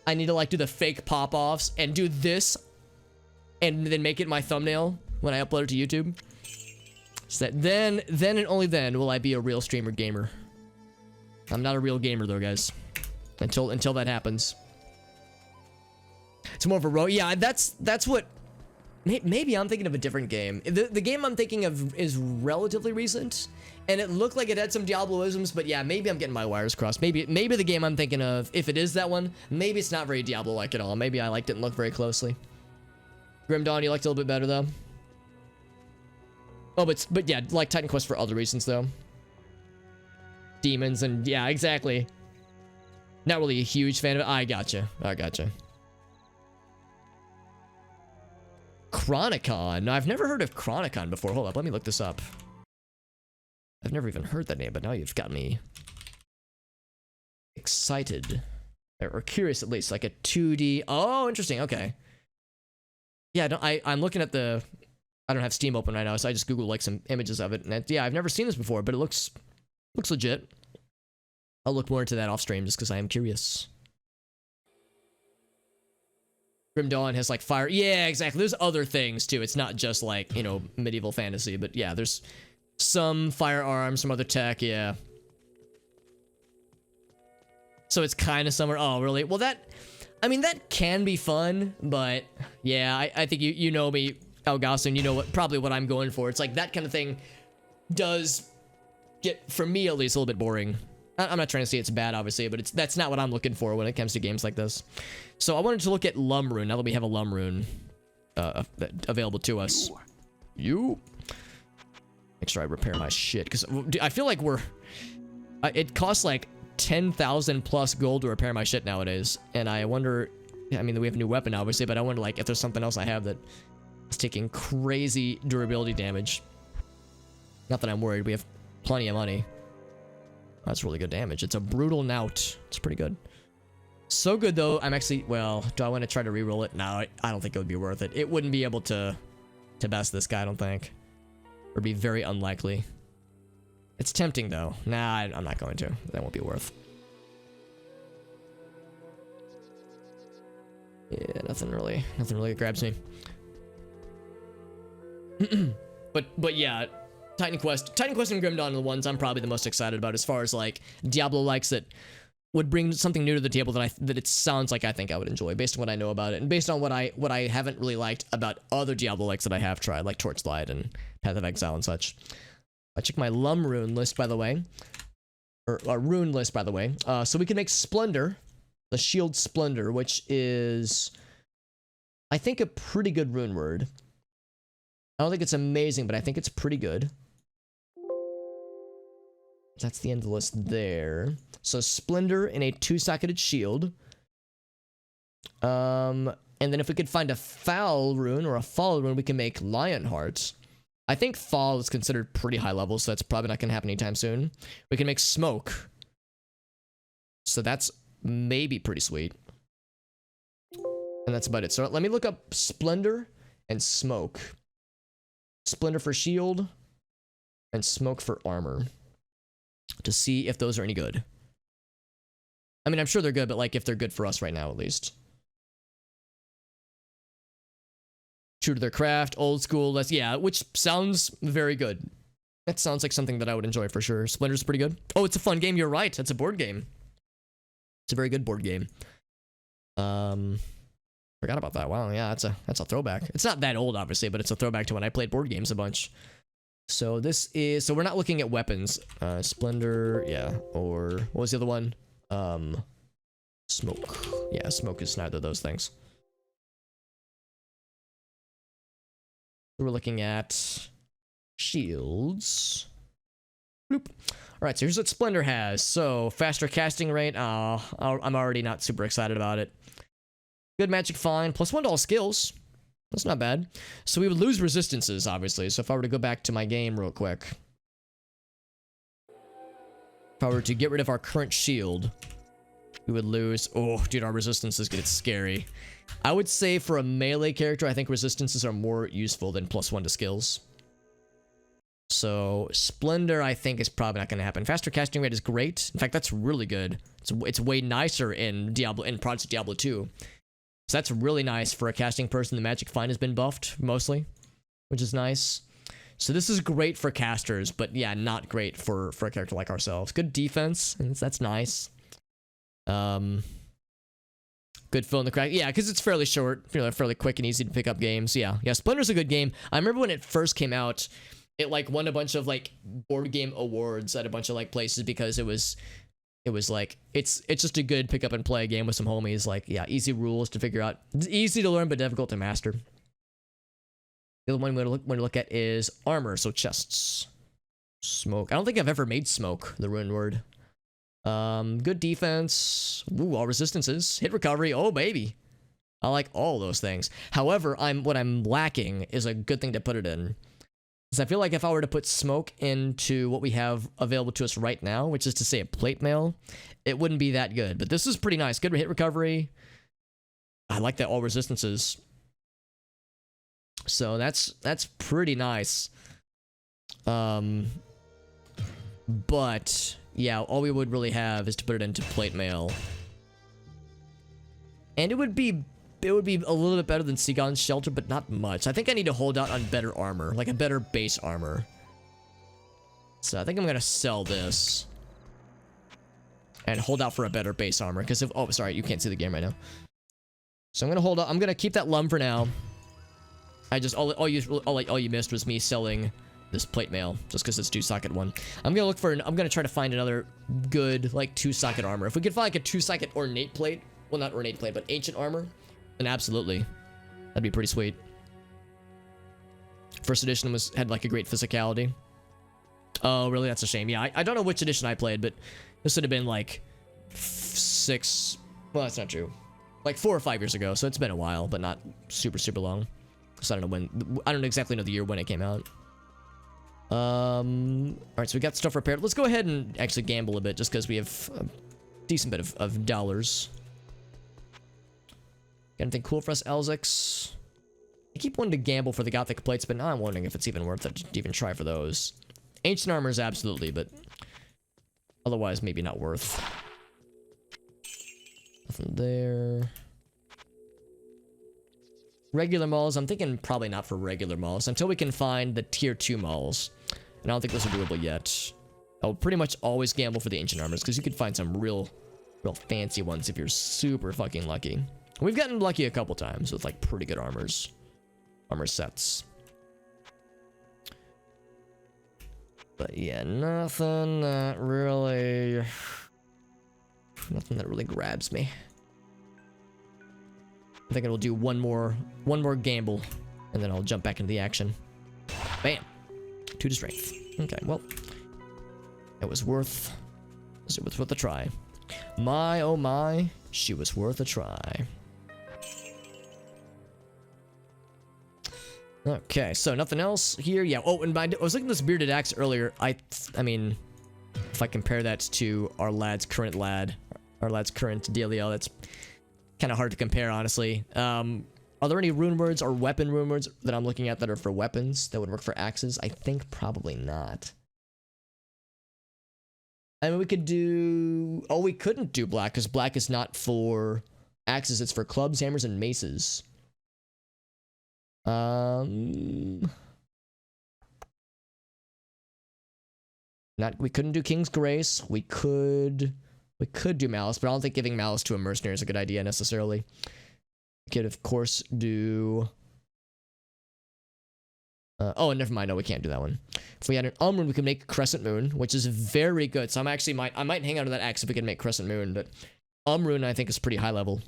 I need to like do the fake pop-offs and do this, and then make it my thumbnail when I upload it to YouTube. So that then and only then will I be a real streamer gamer. I'm not a real gamer though, guys. Until that happens. It's more of a road. Yeah, that's what. Maybe I'm thinking of a different game. The game I'm thinking of is relatively recent, and it looked like it had some Diablo-isms, but yeah, maybe I'm getting my wires crossed. Maybe the game I'm thinking of, if it is that one, maybe it's not very Diablo-like at all. Maybe I didn't look very closely. Grim Dawn, you liked it a little bit better though. Oh, but yeah, like Titan Quest for other reasons though. Demons and yeah, exactly. Not really a huge fan of it. I gotcha. Chronicon. No, I've never heard of Chronicon before. Hold up, let me look this up. I've never even heard that name, but now you've got me excited. Or curious at least. Like a 2D. Oh, interesting. Okay. Yeah, I'm looking at the... I don't have Steam open right now, so I just Googled like some images of it. And yeah, I've never seen this before, but it looks legit. I'll look more into that off stream just because I am curious. Grim Dawn has like fire. Yeah, exactly. There's other things too. It's not just like, you know, medieval fantasy, but yeah, there's some firearms, some other tech. Yeah. So it's kind of summer. Oh, really? Well, that can be fun, but yeah, I think you know me, Elgaso, you know probably what I'm going for. It's like that kind of thing does get, for me at least, a little bit boring. I'm not trying to say it's bad, obviously, but that's not what I'm looking for when it comes to games like this. So I wanted to look at Lumrune, now that we have a Lumrune available to us. Make sure I repair my shit, because I feel like it costs like 10,000 plus gold to repair my shit nowadays, and I wonder, I mean, we have a new weapon, obviously, but I wonder like if there's something else I have that is taking crazy durability damage. Not that I'm worried, we have plenty of money. That's really good damage. It's a brutal knout. It's pretty good. So good though. I'm actually, well, do I want to try to reroll it? No, I don't think it would be worth it. It wouldn't be able to best this guy, I don't think. Or be very unlikely. It's tempting though. Nah, I'm not going to. That won't be worth. Yeah, nothing really grabs me. but yeah, Titan Quest and Grim Dawn are the ones I'm probably the most excited about as far as like Diablo likes that would bring something new to the table that it sounds like I think I would enjoy based on what I know about it and based on what I haven't really liked about other Diablo likes that I have tried, like Torchlight and Path of Exile and such. I checked my Lum rune list, by the way. Or rune list, by the way. So we can make Splendor, the Shield Splendor, which is, I think, a pretty good rune word. I don't think it's amazing, but I think it's pretty good. That's the end of the list there. So Splendor in a 2-socketed shield. And then if we could find a Foul rune or a Fall rune, we can make Lionheart. I think Fall is considered pretty high level, so that's probably not going to happen anytime soon. We can make Smoke. So that's maybe pretty sweet. And that's about it. So let me look up Splendor and Smoke. Splendor for shield and Smoke for armor. To see if those are any good. I mean, I'm sure they're good, but like if they're good for us right now, at least. True to their craft, old school, yeah, which sounds very good. That sounds like something that I would enjoy for sure. Splendor's pretty good. Oh, it's a fun game. You're right. It's a board game. It's a very good board game. Forgot about that. Wow, yeah, that's a throwback. It's not that old, obviously, but it's a throwback to when I played board games a bunch. So this is, so we're not looking at weapons. Splendor, yeah, or what was the other one? Smoke. Yeah, Smoke is neither of those things. We're looking at shields. Bloop. All right, so here's what Splendor has. So faster casting rate. I'm already not super excited about it. Good magic find, +1 to all skills. That's not bad. So we would lose resistances, obviously. So if I were to go back to my game real quick. If I were to get rid of our current shield, we would lose... Oh, dude, our resistances get scary. I would say for a melee character, I think resistances are more useful than +1 to skills. So Splendor, I think, is probably not going to happen. Faster casting rate is great. In fact, that's really good. It's way nicer in Project Diablo 2. So that's really nice for a casting person. The magic find has been buffed, mostly, which is nice. So this is great for casters, but yeah, not great for a character like ourselves. Good defense, and that's nice. Good fill in the crack. Yeah, because it's fairly short, fairly quick and easy to pick up games. Yeah, Splendor's a good game. I remember when it first came out, it like won a bunch of like board game awards at a bunch of like places because it was like it's just a good pick up and play game with some homies. Like, yeah, easy rules to figure out. It's easy to learn but difficult to master. The other one we're going to look at is armor, so chests. Smoke. I don't think I've ever made Smoke, the rune word. Good defense. Ooh, all resistances. Hit recovery. Oh, baby. I like all those things. However, what I'm lacking is a good thing to put it in. Because I feel like if I were to put Smoke into what we have available to us right now, which is to say a plate mail, it wouldn't be that good. But this is pretty nice. Good hit recovery. I like that all resistances. So that's pretty nice. But yeah, all we would really have is to put it into plate mail. And it would be a little bit better than Seagon's Shelter, but not much. I think I need to hold out on better armor, like a better base armor. So I think I'm gonna sell this and hold out for a better base armor. Because if, oh, sorry, you can't see the game right now. So I'm gonna hold out. I'm gonna keep that Lum for now. I just all you missed was me selling this plate mail just because it's 2-socket one. I'm gonna try to find another good like 2-socket armor. If we could find like a 2-socket ornate plate, well, not ornate plate, but ancient armor, then absolutely, that'd be pretty sweet. First edition had like a great physicality. Oh, really? That's a shame. Yeah, I don't know which edition I played, but this would have been like 6. Well, that's not true. Like 4 or 5 years ago. So it's been a while, but not super long. So I don't know when. I don't exactly know the year when it came out. All right, so we got stuff repaired. Let's go ahead and actually gamble a bit, just because we have a decent bit of dollars. Got anything cool for us, Elzix? I keep wanting to gamble for the Gothic plates, but now I'm wondering if it's even worth it to even try for those. Ancient armor is absolutely, but otherwise maybe not worth. Nothing there. Regular malls, I'm thinking probably not for regular malls until we can find the tier 2 malls. And I don't think those are doable yet. I'll pretty much always gamble for the ancient armors because you could find some real real fancy ones if you're super fucking lucky. We've gotten lucky a couple times with like pretty good armor sets. But yeah, nothing that really grabs me. I think it'll do one more gamble, and then I'll jump back into the action. Bam, 2 to strength. Okay, well, it was worth a try. My oh my, she was worth a try. Okay, so nothing else here. Yeah. Oh, and I was looking at this bearded axe earlier. I mean, if I compare that to our lad's current dealio, that's kind of hard to compare, honestly. Are there any rune words or weapon rune words that I'm looking at that are for weapons that would work for axes? I think probably not. I mean, we could do... Oh, we couldn't do black, because black is not for axes. It's for clubs, hammers, and maces. We couldn't do King's Grace. We could do Malice, but I don't think giving Malice to a mercenary is a good idea necessarily. We could, of course, do... oh, never mind. No, we can't do that one. If we had an rune, we could make Crescent Moon, which is very good. So I might hang out of that axe if we could make Crescent Moon, but rune I think is pretty high level.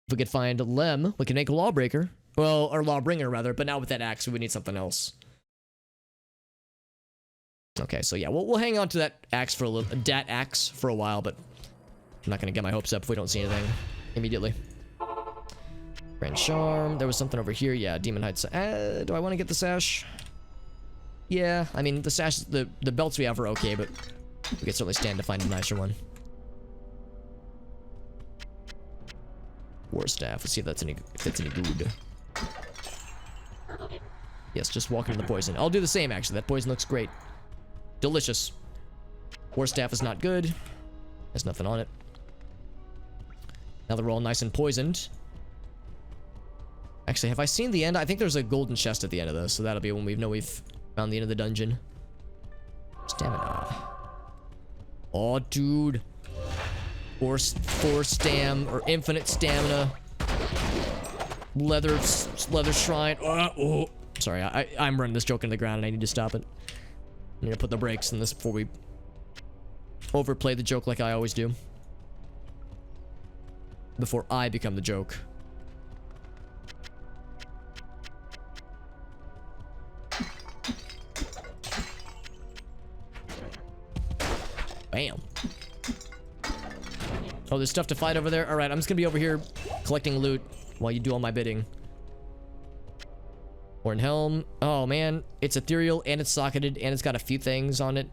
If we could find Lem, we can make Lawbreaker. Well, or Lawbringer rather, but now with that axe, we would need something else. Okay, so yeah, we'll hang on to that axe for a little, axe for a while, but I'm not gonna get my hopes up if we don't see anything immediately. Grand Charm. There was something over here. Yeah, Demon Hide. Do I want to get the sash? Yeah, I mean the sash, the belts we have are okay, but we could certainly stand to find a nicer one. War Staff. Let's see if that's any good. Yes, just walk into the poison. I'll do the same actually. That poison looks great. Delicious. War Staff is not good. There's nothing on it. Now they're all nice and poisoned. Actually, have I seen the end? I think there's a golden chest at the end of this, so that'll be when we know we've found the end of the dungeon. Stamina. Oh, dude. Or stam or infinite stamina. Leather shrine. Oh. Sorry, I'm running this joke into the ground and I need to stop it. I need to put the brakes on this before we overplay the joke like I always do. Before I become the joke. Bam. Oh, there's stuff to fight over there? Alright, I'm just gonna be over here collecting loot while you do all my bidding. Horn Helm. Oh, man. It's ethereal, and it's socketed, and it's got a few things on it.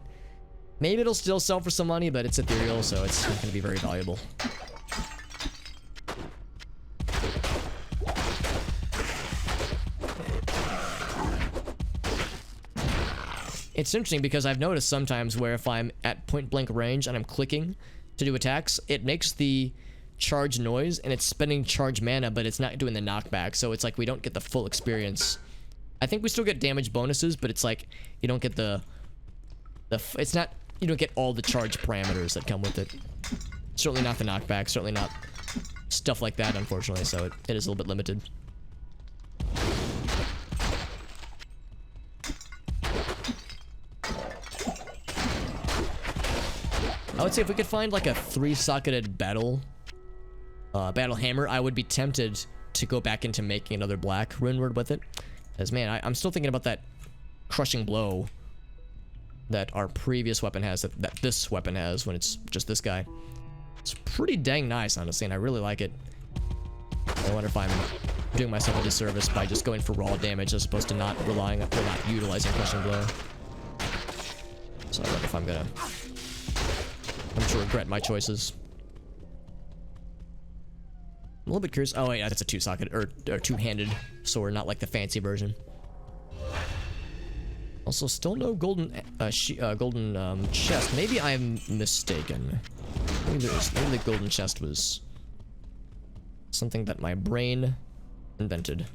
Maybe it'll still sell for some money, but it's ethereal, so it's not gonna be very valuable. It's interesting because I've noticed sometimes where if I'm at point blank range and I'm clicking to do attacks, it makes the charge noise and it's spending charge mana, but it's not doing the knockback. So it's like we don't get the full experience. I think we still get damage bonuses, but it's like you don't get you don't get all the charge parameters that come with it. Certainly not the knockback, certainly not stuff like that, unfortunately. So it is a little bit limited. I would say if we could find like a 3-socketed battle hammer, I would be tempted to go back into making another black rune word with it. Because man, I'm still thinking about that crushing blow that our previous weapon has, that this weapon has when it's just this guy. It's pretty dang nice, honestly, and I really like it. I wonder if I'm doing myself a disservice by just going for raw damage as opposed to not utilizing crushing blow. So I wonder if I'm gonna regret my choices. I'm a little bit curious. Oh wait, that's a 2-socket or 2-handed sword, not like the fancy version. Also, still no golden chest. Maybe I'm mistaken. Maybe the golden chest was something that my brain invented.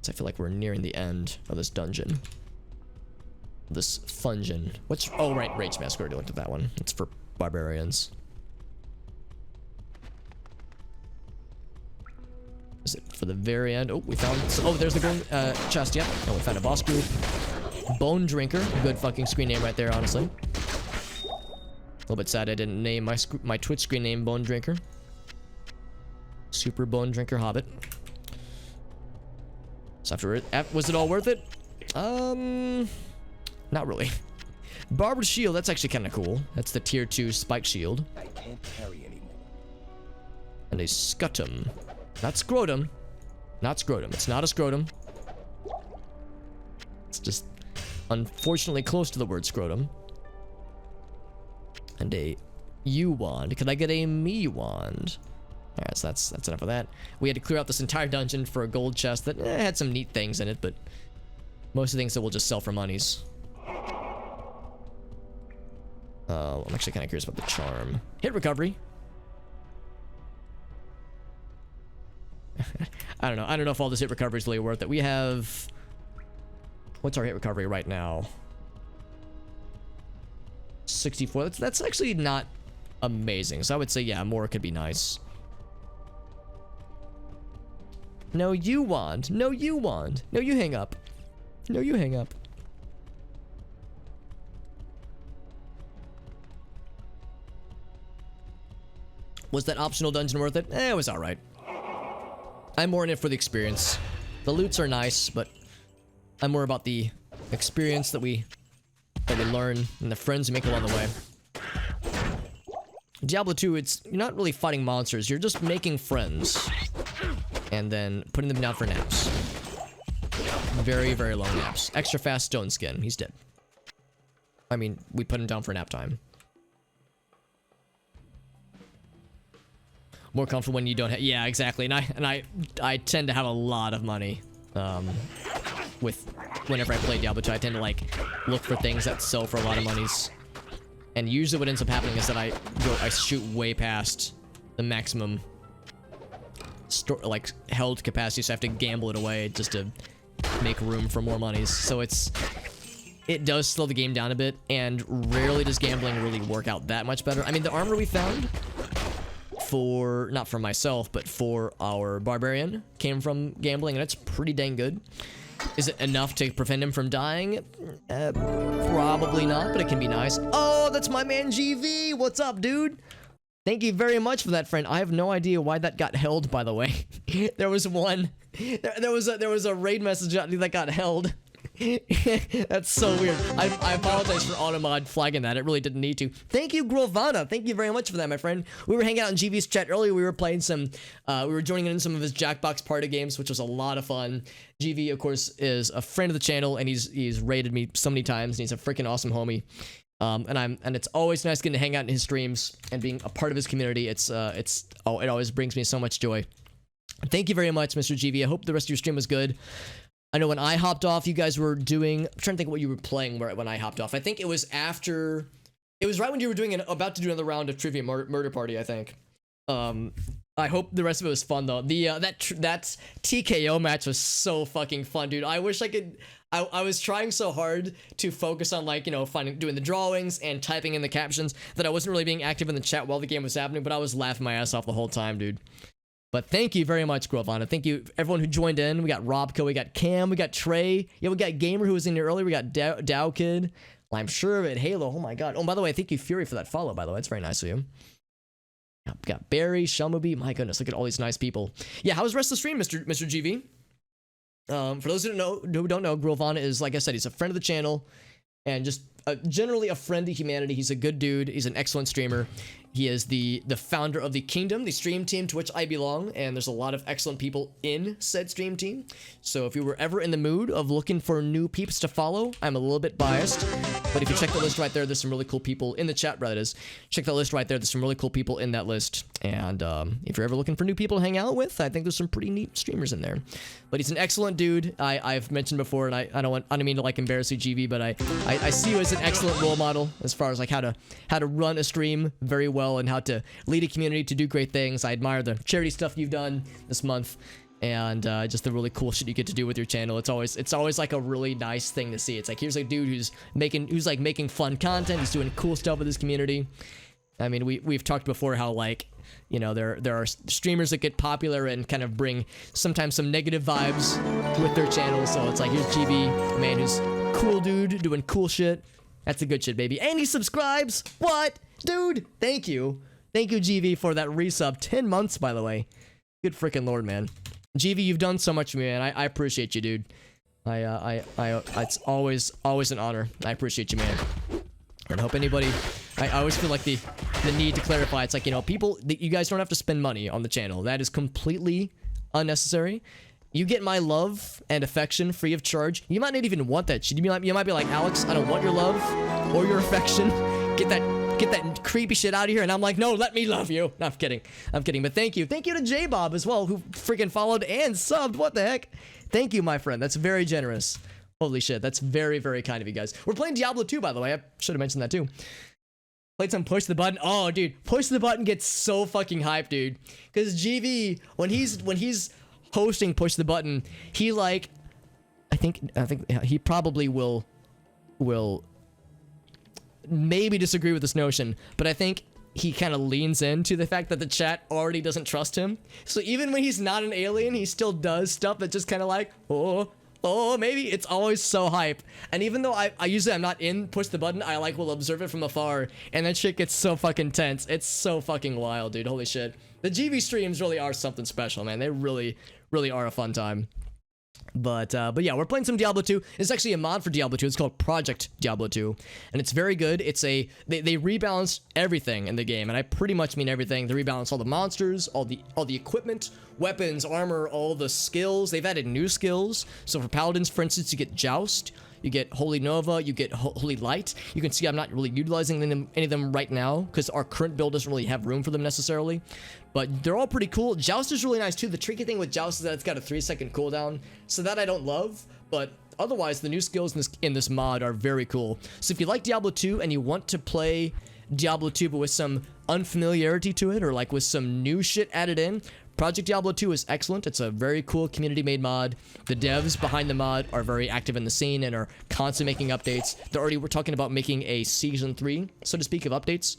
So I feel like we're nearing the end of this dungeon. This Fungin. What's... Oh, right. Rage Mask. We already looked at that one. It's for barbarians. Is it for the very end? Oh, we found... Oh, there's the golden chest. Yep. Oh, we found a boss group. Bone Drinker. Good fucking screen name right there, honestly. A little bit sad I didn't name my Twitch screen name Bone Drinker. Super Bone Drinker Hobbit. So was it all worth it? Not really. Barbered Shield, that's actually kind of cool. That's the tier 2 spike shield. I can't carry anymore. And a Scutum. Not Scrotum. Not Scrotum. It's not a Scrotum. It's just unfortunately close to the word Scrotum. And a U wand. Could I get a me wand? Alright, so that's enough of that. We had to clear out this entire dungeon for a gold chest that had some neat things in it, but most of the things that we'll just sell for monies. I'm actually kind of curious about the charm. Hit recovery. I don't know. I don't know if all this hit recovery is really worth it. We have... What's our hit recovery right now? 64. That's actually not amazing. So I would say, yeah, more could be nice. No, you wand. No, you wand. No, you hang up. No, you hang up. Was that optional dungeon worth it? It was alright. I'm more in it for the experience. The loots are nice, but I'm more about the experience that we learn and the friends we make along the way. Diablo 2, you're not really fighting monsters. You're just making friends. And then putting them down for naps. Very, very long naps. Extra fast stone skin. He's dead. I mean, we put him down for nap time. More comfortable when you don't have... Yeah, exactly. And I tend to have a lot of money. Whenever I play Diablo 2, I tend to, like, look for things that sell for a lot of monies. And usually what ends up happening is that I shoot way past the maximum... held capacity, so I have to gamble it away just to make room for more monies. So it does slow the game down a bit, and rarely does gambling really work out that much better. I mean, the armor we found not for myself, but for our barbarian came from gambling, and it's pretty dang good. Is it enough to prevent him from dying? Probably not, but it can be nice. Oh, that's my man GV. What's up, dude? Thank you very much for that, friend. I have no idea why that got held, by the way. There was a raid message that got held. That's so weird. I apologize for Automod flagging that. It really didn't need to. Thank you, Grovana. Thank you very much for that, my friend. We were hanging out in GV's chat earlier. We were playing some, we were joining in some of his Jackbox party games, which was a lot of fun. GV, of course, is a friend of the channel, and he's raided me so many times, and he's a freaking awesome homie. And it's always nice getting to hang out in his streams and being a part of his community. It always brings me so much joy. Thank you very much, Mr. GV. I hope the rest of your stream was good. I know when I hopped off, you guys were doing... I'm trying to think what you were playing when I hopped off. I think it was after... It was right when you were about to do another round of Trivia Murder Party, I think. I hope the rest of it was fun, though. That TKO match was so fucking fun, dude. I wish I could... I was trying so hard to focus on, like, you know, doing the drawings and typing in the captions that I wasn't really being active in the chat while the game was happening, but I was laughing my ass off the whole time, dude. But thank you very much, Grovana. Thank you, everyone who joined in. We got Robco, we got Cam, we got Trey. Yeah, we got Gamer, who was in here earlier. We got Dow Kid. Well, I'm sure of it. Halo, oh my god. Oh, by the way, thank you, Fury, for that follow, by the way. It's very nice of you. We got Barry, Shamubi. My goodness, look at all these nice people. Yeah, how was the rest of the stream, Mr. GV? For those who don't know, Grovana is, like I said, he's a friend of the channel and just generally a friend to humanity. He's a good dude. He's an excellent streamer. He is the founder of the Kingdom, the stream team to which I belong, and there's a lot of excellent people in said stream team. So if you were ever in the mood of looking for new peeps to follow, I'm a little bit biased, but if you check the list right there, there's some really cool people in the chat, rather it is. Check that list right there. There's some really cool people in that list, and if you're ever looking for new people to hang out with, I think there's some pretty neat streamers in there. But he's an excellent dude. I've mentioned before, and I don't mean to like embarrass you, GV, but I see you as an excellent role model as far as like how to run a stream very well and how to lead a community to do great things. I admire the charity stuff you've done this month. and just the really cool shit you get to do with your channel. It's always like a really nice thing to see. It's like, here's a dude who's like making fun content. He's doing cool stuff with his community. I mean, we've talked before how, like, you know, there are streamers that get popular and kind of bring sometimes some negative vibes with their channel. So it's like, here's GB, a man who's cool dude doing cool shit. That's the good shit, baby. And he subscribes. What? Dude, thank you. Thank you, GV, for that resub. 10 months, by the way. Good freaking lord, man. GV, you've done so much for me, man. I appreciate you, dude. It's always an honor. I appreciate you, man. And I hope anybody... I always feel like the need to clarify. It's like, you know, people... You guys don't have to spend money on the channel. That is completely unnecessary. You get my love and affection free of charge. You might not even want that shit. You might be like, Alex, I don't want your love or your affection. Get that creepy shit out of here. And I'm like, no, let me love you. No, I'm kidding. I'm kidding. But thank you. Thank you to J-Bob as well, who freaking followed and subbed. What the heck? Thank you, my friend. That's very generous. Holy shit. That's very, very kind of you guys. We're playing Diablo 2, by the way. I should have mentioned that too. Played some Push the Button. Oh, dude. Push the Button gets so fucking hyped, dude. Because GV, when he's hosting Push the Button, he like... I think he probably will maybe disagree with this notion, but I think he kind of leans into the fact that the chat already doesn't trust him. So even when he's not an alien, he still does stuff that just kind of like, oh, maybe. It's always so hype. And even though I usually I'm not in Push the Button, I like will observe it from afar, and that shit gets so fucking tense. It's so fucking wild, dude. Holy shit. The GV streams really are something special, man. They really, really are a fun time. But yeah, we're playing some Diablo 2. It's actually a mod for Diablo 2. It's called Project Diablo 2, and it's very good. It's they rebalance everything in the game, and I pretty much mean everything. They rebalance all the monsters, all the equipment, weapons, armor, all the skills. They've added new skills. So for paladins, for instance, you get Joust, you get Holy Nova, you get Holy Light. You can see I'm not really utilizing any of them right now because our current build doesn't really have room for them necessarily. But they're all pretty cool. Joust is really nice too. The tricky thing with Joust is that it's got a 3-second cooldown, so that I don't love. But otherwise, the new skills in this mod are very cool. So if you like Diablo 2 and you want to play Diablo 2 but with some unfamiliarity to it, or like with some new shit added in, Project Diablo 2 is excellent. It's a very cool community-made mod. The devs behind the mod are very active in the scene and are constantly making updates. We're talking about making a Season 3, so to speak, of updates.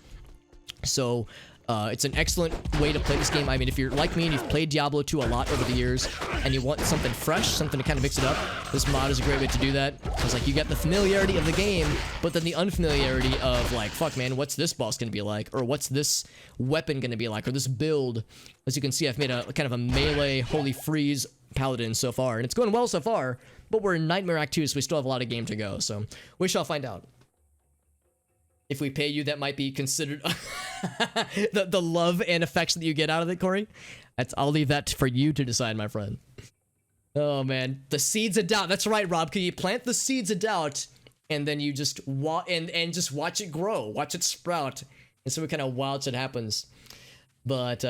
So it's an excellent way to play this game. I mean, if you're like me and you've played Diablo 2 a lot over the years and you want something fresh, something to kind of mix it up, this mod is a great way to do that. It's like you get the familiarity of the game, but then the unfamiliarity of like, fuck man, what's this boss gonna be like? Or what's this weapon gonna be like? Or this build? As you can see, I've made a kind of a melee Holy Freeze Paladin so far, and it's going well so far, but we're in Nightmare Act 2, so we still have a lot of game to go, so we shall find out. If we pay you, that might be considered the love and affection that you get out of it, Corey. I'll leave that for you to decide, my friend. Oh, man. The seeds of doubt. That's right, Rob. Can you plant the seeds of doubt, and then you just just watch it grow, watch it sprout, and so we kind of watch it happens. But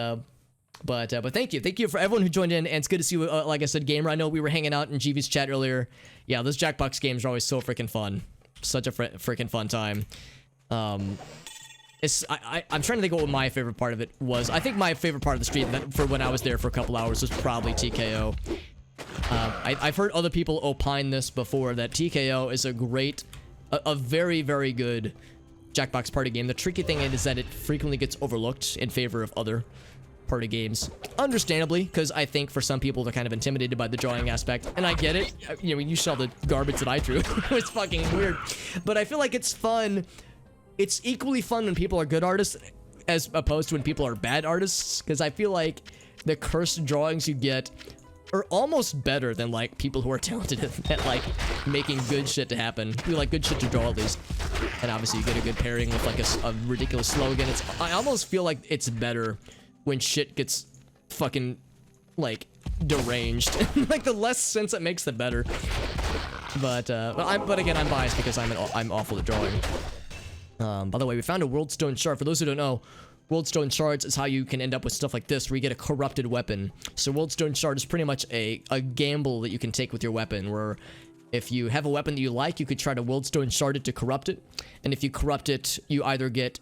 thank you. Thank you for everyone who joined in, and it's good to see you, like I said, Gamer. I know we were hanging out in GV's chat earlier. Yeah, those Jackbox games are always so freaking fun. Such a freaking fun time. I'm trying to think what my favorite part of it was. I think my favorite part of the stream for when I was there for a couple hours was probably TKO. I've heard other people opine this before, that TKO is a very, very good Jackbox party game. The tricky thing is that it frequently gets overlooked in favor of other party games. Understandably, because I think for some people they're kind of intimidated by the drawing aspect, and I get it. You know, you saw the garbage that I drew. It was fucking weird. But I feel like it's fun. It's equally fun when people are good artists as opposed to when people are bad artists, because I feel like the cursed drawings you get are almost better than like people who are talented at like making good shit to happen. We like good shit to draw at least, and obviously you get a good pairing with like a ridiculous slogan. I almost feel like it's better when shit gets fucking like deranged. Like the less sense it makes, the better. But again, I'm biased because I'm awful at drawing. By the way, we found a Worldstone Shard. For those who don't know, Worldstone Shards is how you can end up with stuff like this, where you get a corrupted weapon. So Worldstone Shard is pretty much a gamble that you can take with your weapon, where If you have a weapon that you like, you could try to Wildstone Shard it to corrupt it. And if you corrupt it, you either get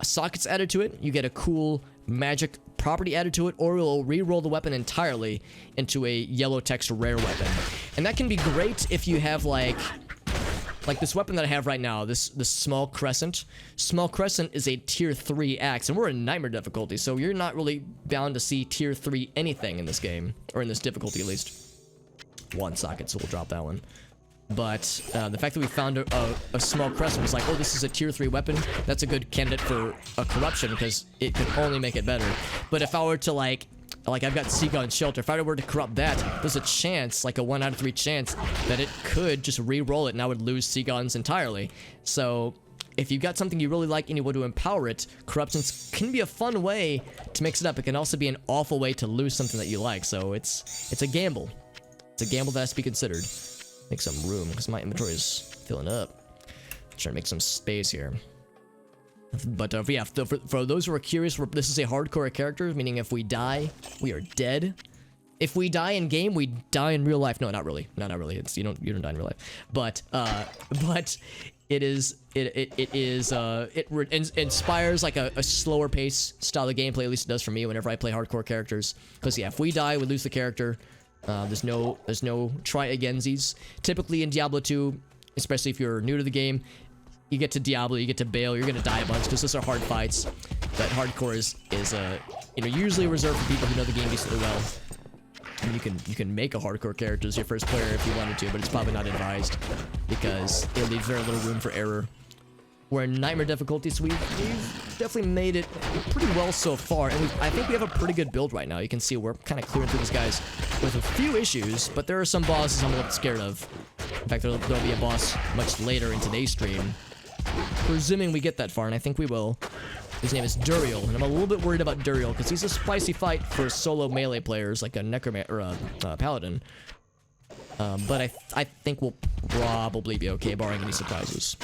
sockets added to it, you get a cool magic property added to it, or it'll re-roll the weapon entirely into a yellow text rare weapon. And that can be great if you have like this weapon that I have right now, this small crescent. Small crescent is a tier 3 axe, and we're in nightmare difficulty, so you're not really bound to see tier 3 anything in this game, or in this difficulty at least. 1 socket, so we'll drop that one. But the fact that we found a small crescent was like, oh, this is a tier 3 weapon. That's a good candidate for a corruption because it could only make it better. But if I were to like I've got Seagun Shelter, if I were to corrupt that, there's a chance, like a 1 out of 3 chance, that it could just re-roll it and I would lose Seaguns entirely. So if you've got something you really like and you want to empower it, corruptions can be a fun way to mix it up. It can also be an awful way to lose something that you like. So it's a gamble. It's a gamble that has to be considered. Make some room, because my inventory is filling up. Trying to make some space here. But yeah, for those who are curious, this is a hardcore character, meaning if we die, we are dead. If we die in game, we die in real life. No, not really. No, not really. It's you don't die in real life. But it inspires like a slower pace style of gameplay. At least it does for me whenever I play hardcore characters. Because yeah, if we die, we lose the character. There's no try againsies. Typically in Diablo 2, especially if you're new to the game, you get to Diablo, you get to bail, you're gonna die a bunch because those are hard fights. But hardcore is usually reserved for people who know the game decently well. I mean, you can make a hardcore character as your first player if you wanted to, but it's probably not advised because it leaves very little room for error. We're in nightmare difficulties. We've definitely made it pretty well so far, and I think we have a pretty good build right now. You can see we're kind of clearing through these guys with a few issues, but there are some bosses I'm a little scared of. In fact, there'll be a boss much later in today's stream, presuming we get that far, and I think we will. His name is Duriel, and I'm a little bit worried about Duriel because he's a spicy fight for solo melee players like a necromancer or a paladin. But I think we'll probably be okay, barring any surprises.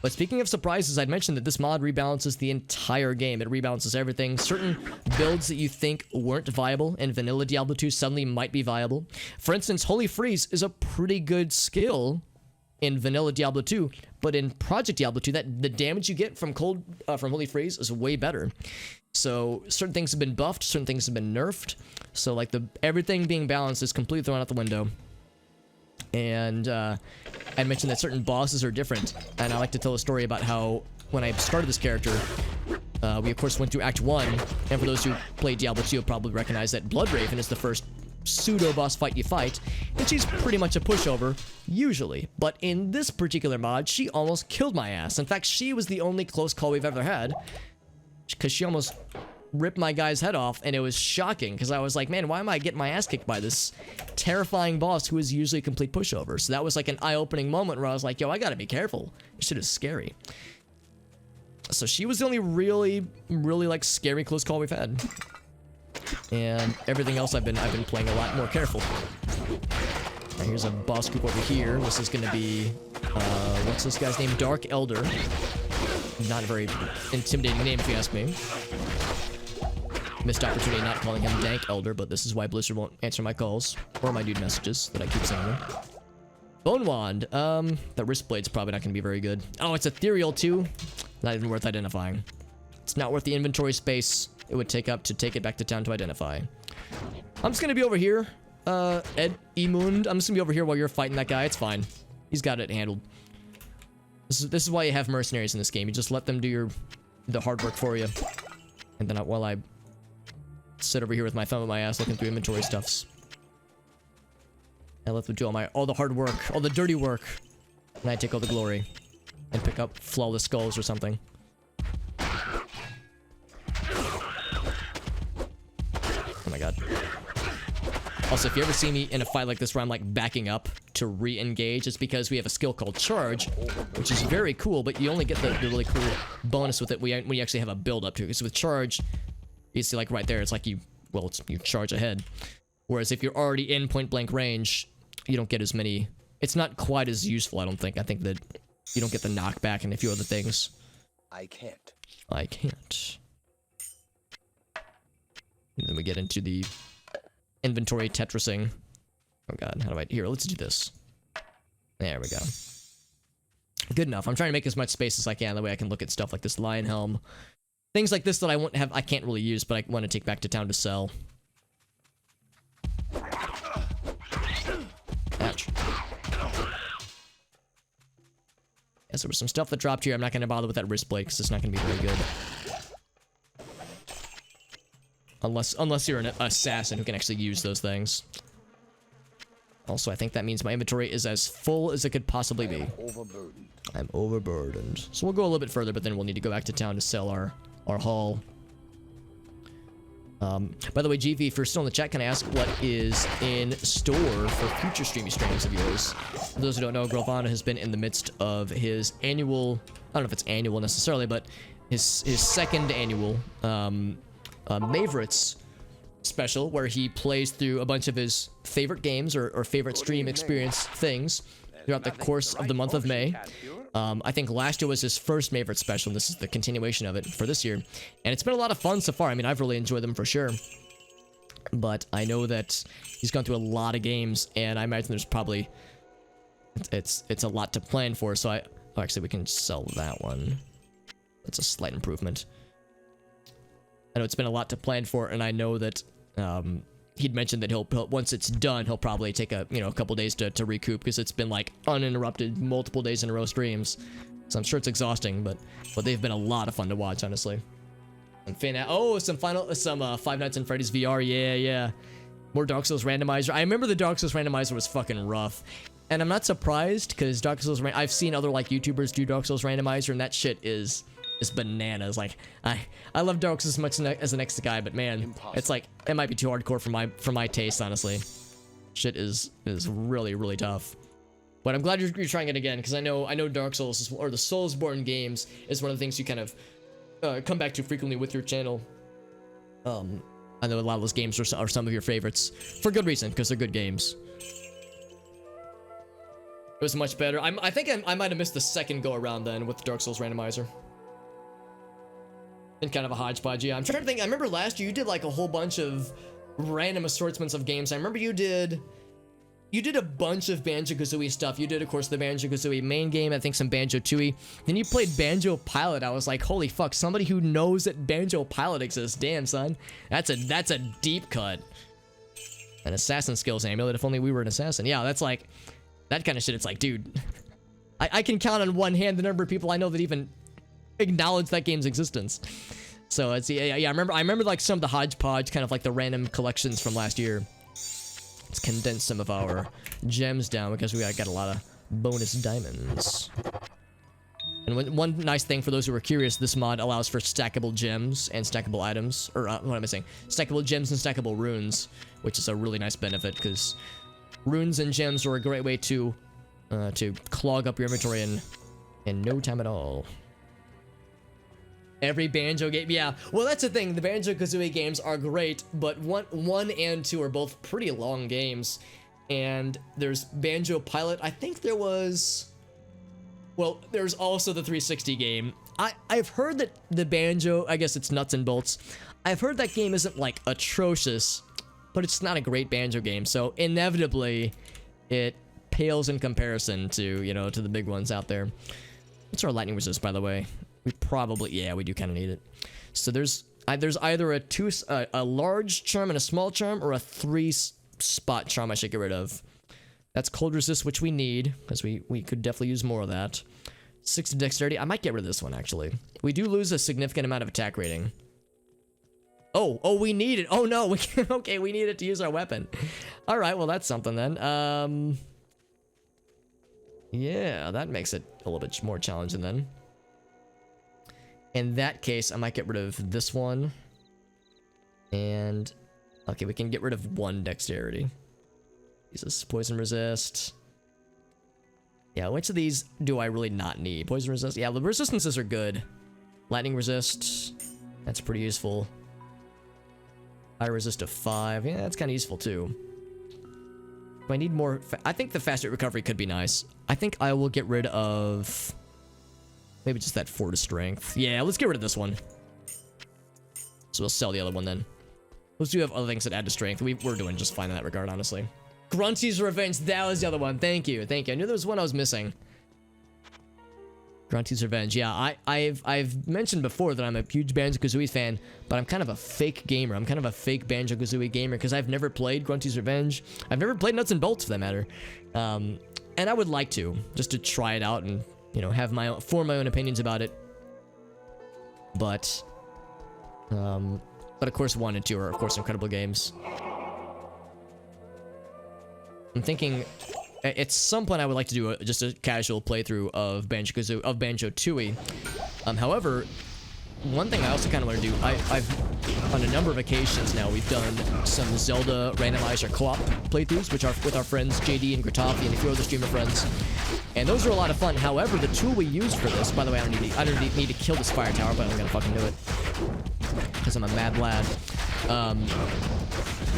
But speaking of surprises, I'd mentioned that this mod rebalances the entire game. It rebalances everything. Certain builds that you think weren't viable in vanilla Diablo 2 suddenly might be viable. For instance, Holy Freeze is a pretty good skill in vanilla Diablo 2, but in Project Diablo 2, that the damage you get from Holy Freeze is way better. So certain things have been buffed, certain things have been nerfed. So like everything being balanced is completely thrown out the window. And I mentioned that certain bosses are different, and I like to tell a story about how when I started this character, we of course went through Act 1, and for those who played Diablo 2 you'll probably recognize that Bloodraven is the first pseudo-boss fight you fight, and she's pretty much a pushover, usually. But in this particular mod, she almost killed my ass. In fact, she was the only close call we've ever had, because she almost ripped my guy's head off, and it was shocking, because I was like, man, why am I getting my ass kicked by this terrifying boss who is usually a complete pushover? So that was like an eye-opening moment where I was like, yo, I gotta be careful. This shit is scary. So she was the only really like scary close call we've had. And everything else I've been playing a lot more careful. Now here's a boss group over here. This is gonna be what's this guy's name? Dark Elder. Not a very intimidating name if you ask me. Missed opportunity not calling him Dank Elder, but this is why Blizzard won't answer my calls or my dude messages that I keep sending them. Bone Wand. The wrist blade's probably not gonna be very good. Oh, it's ethereal too. Not even worth identifying. It's not worth the inventory space it would take up to take it back to town to identify. I'm just gonna be over here. Ed Emund. I'm just gonna be over here while you're fighting that guy. It's fine. He's got it handled. This is why you have mercenaries in this game. You just let them do the hard work for you. And then while I sit over here with my thumb in my ass looking through inventory stuffs. I let them do all the hard work, all the dirty work. And I take all the glory. And pick up flawless skulls or something. Oh my god. Also, if you ever see me in a fight like this where I'm like backing up to re-engage, it's because we have a skill called Charge, which is very cool, but you only get the really cool bonus with it when you actually have a build up to it. Because with Charge, you see like right there, it's like you charge ahead. Whereas if you're already in point blank range, you don't get as many. It's not quite as useful, I don't think. I think that you don't get the knockback and a few other things. I can't. And then we get into the inventory Tetrising. Oh god, how do I... Here, let's do this. There we go. Good enough. I'm trying to make as much space as I can. That way I can look at stuff like this lion helm. Things like this that I won't have... I can't really use, but I want to take back to town to sell. Ouch. Yes, there was some stuff that dropped here. I'm not going to bother with that wrist blade because it's not going to be very good. Unless you're an assassin who can actually use those things. Also, I think that means my inventory is as full as it could possibly be. I'm overburdened. So we'll go a little bit further, but then we'll need to go back to town to sell our haul. By the way, GV, if you're still in the chat, can I ask what is in store for future streamy streams of yours? For those who don't know, Grolvana has been in the midst of his annual... I don't know if it's annual necessarily, but his second annual Favorites special, where he plays through a bunch of his favorite games or favorite stream experience things throughout the course of the month of May. I think last year was his first Favorite special, and this is the continuation of it for this year. And it's been a lot of fun so far. I mean, I've really enjoyed them for sure. But I know that he's gone through a lot of games, and I imagine there's probably... It's a lot to plan for, so I... Oh, actually, we can sell that one. That's a slight improvement. I know it's been a lot to plan for, and I know that he'd mentioned that he'll once it's done, he'll probably take a couple days to recoup, because it's been like uninterrupted multiple days in a row streams. So I'm sure it's exhausting, but they've been a lot of fun to watch, honestly. And some Five Nights at Freddy's VR, yeah. More Dark Souls randomizer. I remember the Dark Souls randomizer was fucking rough, and I'm not surprised because Dark Souls. I've seen other like YouTubers do Dark Souls randomizer, and that shit is bananas. Like I love Dark Souls as much as the next guy, but man, it's like it might be too hardcore for my taste, honestly. Shit is really, really tough. But I'm glad you're trying it again, because I know Dark Souls or the Soulsborne games is one of the things you kind of come back to frequently with your channel. I know a lot of those games are some of your favorites for good reason, because they're good games. It was much better. I think I might have missed the second go around then with the Dark Souls randomizer. And kind of a hodgepodge. Yeah, I'm trying to think. I remember last year you did like a whole bunch of random assortments of games. I remember you did a bunch of Banjo-Kazooie stuff. You did, of course, the Banjo-Kazooie main game. I think some Banjo-Tooie. Then you played Banjo Pilot. I was like, holy fuck! Somebody who knows that Banjo Pilot exists. Damn, son, that's a deep cut. An assassin skills amulet. If only we were an assassin. Yeah, that's like that kind of shit. It's like, dude, I can count on one hand the number of people I know that even acknowledge that game's existence. So it's yeah. I remember like some of the hodgepodge, kind of like the random collections from last year. Let's condense some of our gems down because we got a lot of bonus diamonds. And one nice thing for those who are curious, this mod allows for stackable gems and stackable items, or what am I saying? Stackable gems and stackable runes, which is a really nice benefit because runes and gems are a great way to clog up your inventory in no time at all. Every Banjo game, yeah. Well, that's the thing. The Banjo-Kazooie games are great, but one and two are both pretty long games. And there's Banjo Pilot. I think there was... Well, there's also the 360 game. I've heard that the Banjo... I guess it's nuts and bolts. I've heard that game isn't, like, atrocious, but it's not a great Banjo game. So, inevitably, it pales in comparison to, to the big ones out there. What's our lightning resist, by the way? We probably, yeah, we do kind of need it. So there's either a large charm and a small charm, or a 3-spot charm I should get rid of. That's cold resist, which we need, because we could definitely use more of that. 6 dexterity. I might get rid of this one, actually. We do lose a significant amount of attack rating. Oh, we need it. Oh no, okay, we need it to use our weapon. All right, well that's something then. Yeah, that makes it a little bit more challenging then. In that case, I might get rid of this one. And... Okay, we can get rid of 1 dexterity. Jesus, poison resist. Yeah, which of these do I really not need? Poison resist? Yeah, the resistances are good. Lightning resist. That's pretty useful. Fire resist of 5. Yeah, that's kind of useful too. Do I need more... I think the fast rate recovery could be nice. I think I will get rid of... Maybe just that 4 to strength. Yeah, let's get rid of this one. So we'll sell the other one then. Those do have other things that add to strength. We're doing just fine in that regard, honestly. Grunty's Revenge. That was the other one. Thank you. Thank you. I knew there was one I was missing. Grunty's Revenge. Yeah, I've mentioned before that I'm a huge Banjo-Kazooie fan, but I'm kind of a fake gamer. I'm kind of a fake Banjo-Kazooie gamer because I've never played Grunty's Revenge. I've never played Nuts and Bolts for that matter. And I would like to, just to try it out and, you know, have form my own opinions about it. But of course 1 and 2 are of course incredible games. I'm thinking at some point I would like to do just a casual playthrough of Banjo-Tooie. However, one thing I also kind of want to do, I've on a number of occasions now we've done some Zelda randomizer co-op playthroughs, which are with our friends JD and Gratafi and a few other streamer friends, and those are a lot of fun. However, the tool we use for this, by the way, I don't need to kill this fire tower, but I'm gonna fucking do it because I'm a mad lad.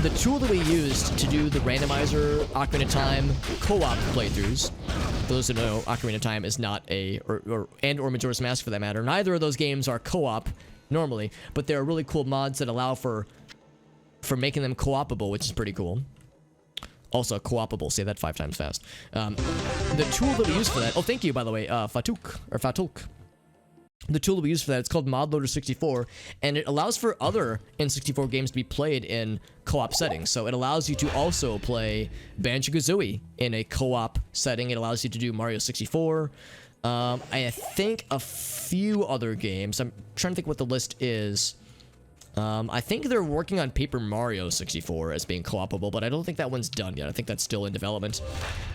The tool that we used to do the randomizer Ocarina of Time co-op playthroughs, for those who know, Ocarina of Time is not or Majora's Mask for that matter. Neither of those games are co-op normally, but there are really cool mods that allow for making them co-opable, which is pretty cool. Also co-opable, say that 5 times fast. The tool that we use for that, oh thank you by the way, Fatuk. The tool that we use for that, it's called ModLoader 64, and it allows for other N64 games to be played in co-op settings. So it allows you to also play Banjo-Kazooie in a co-op setting. It allows you to do Mario 64. I think a few other games. I'm trying to think what the list is. I think they're working on Paper Mario 64 as being co-opable, but I don't think that one's done yet. I think that's still in development.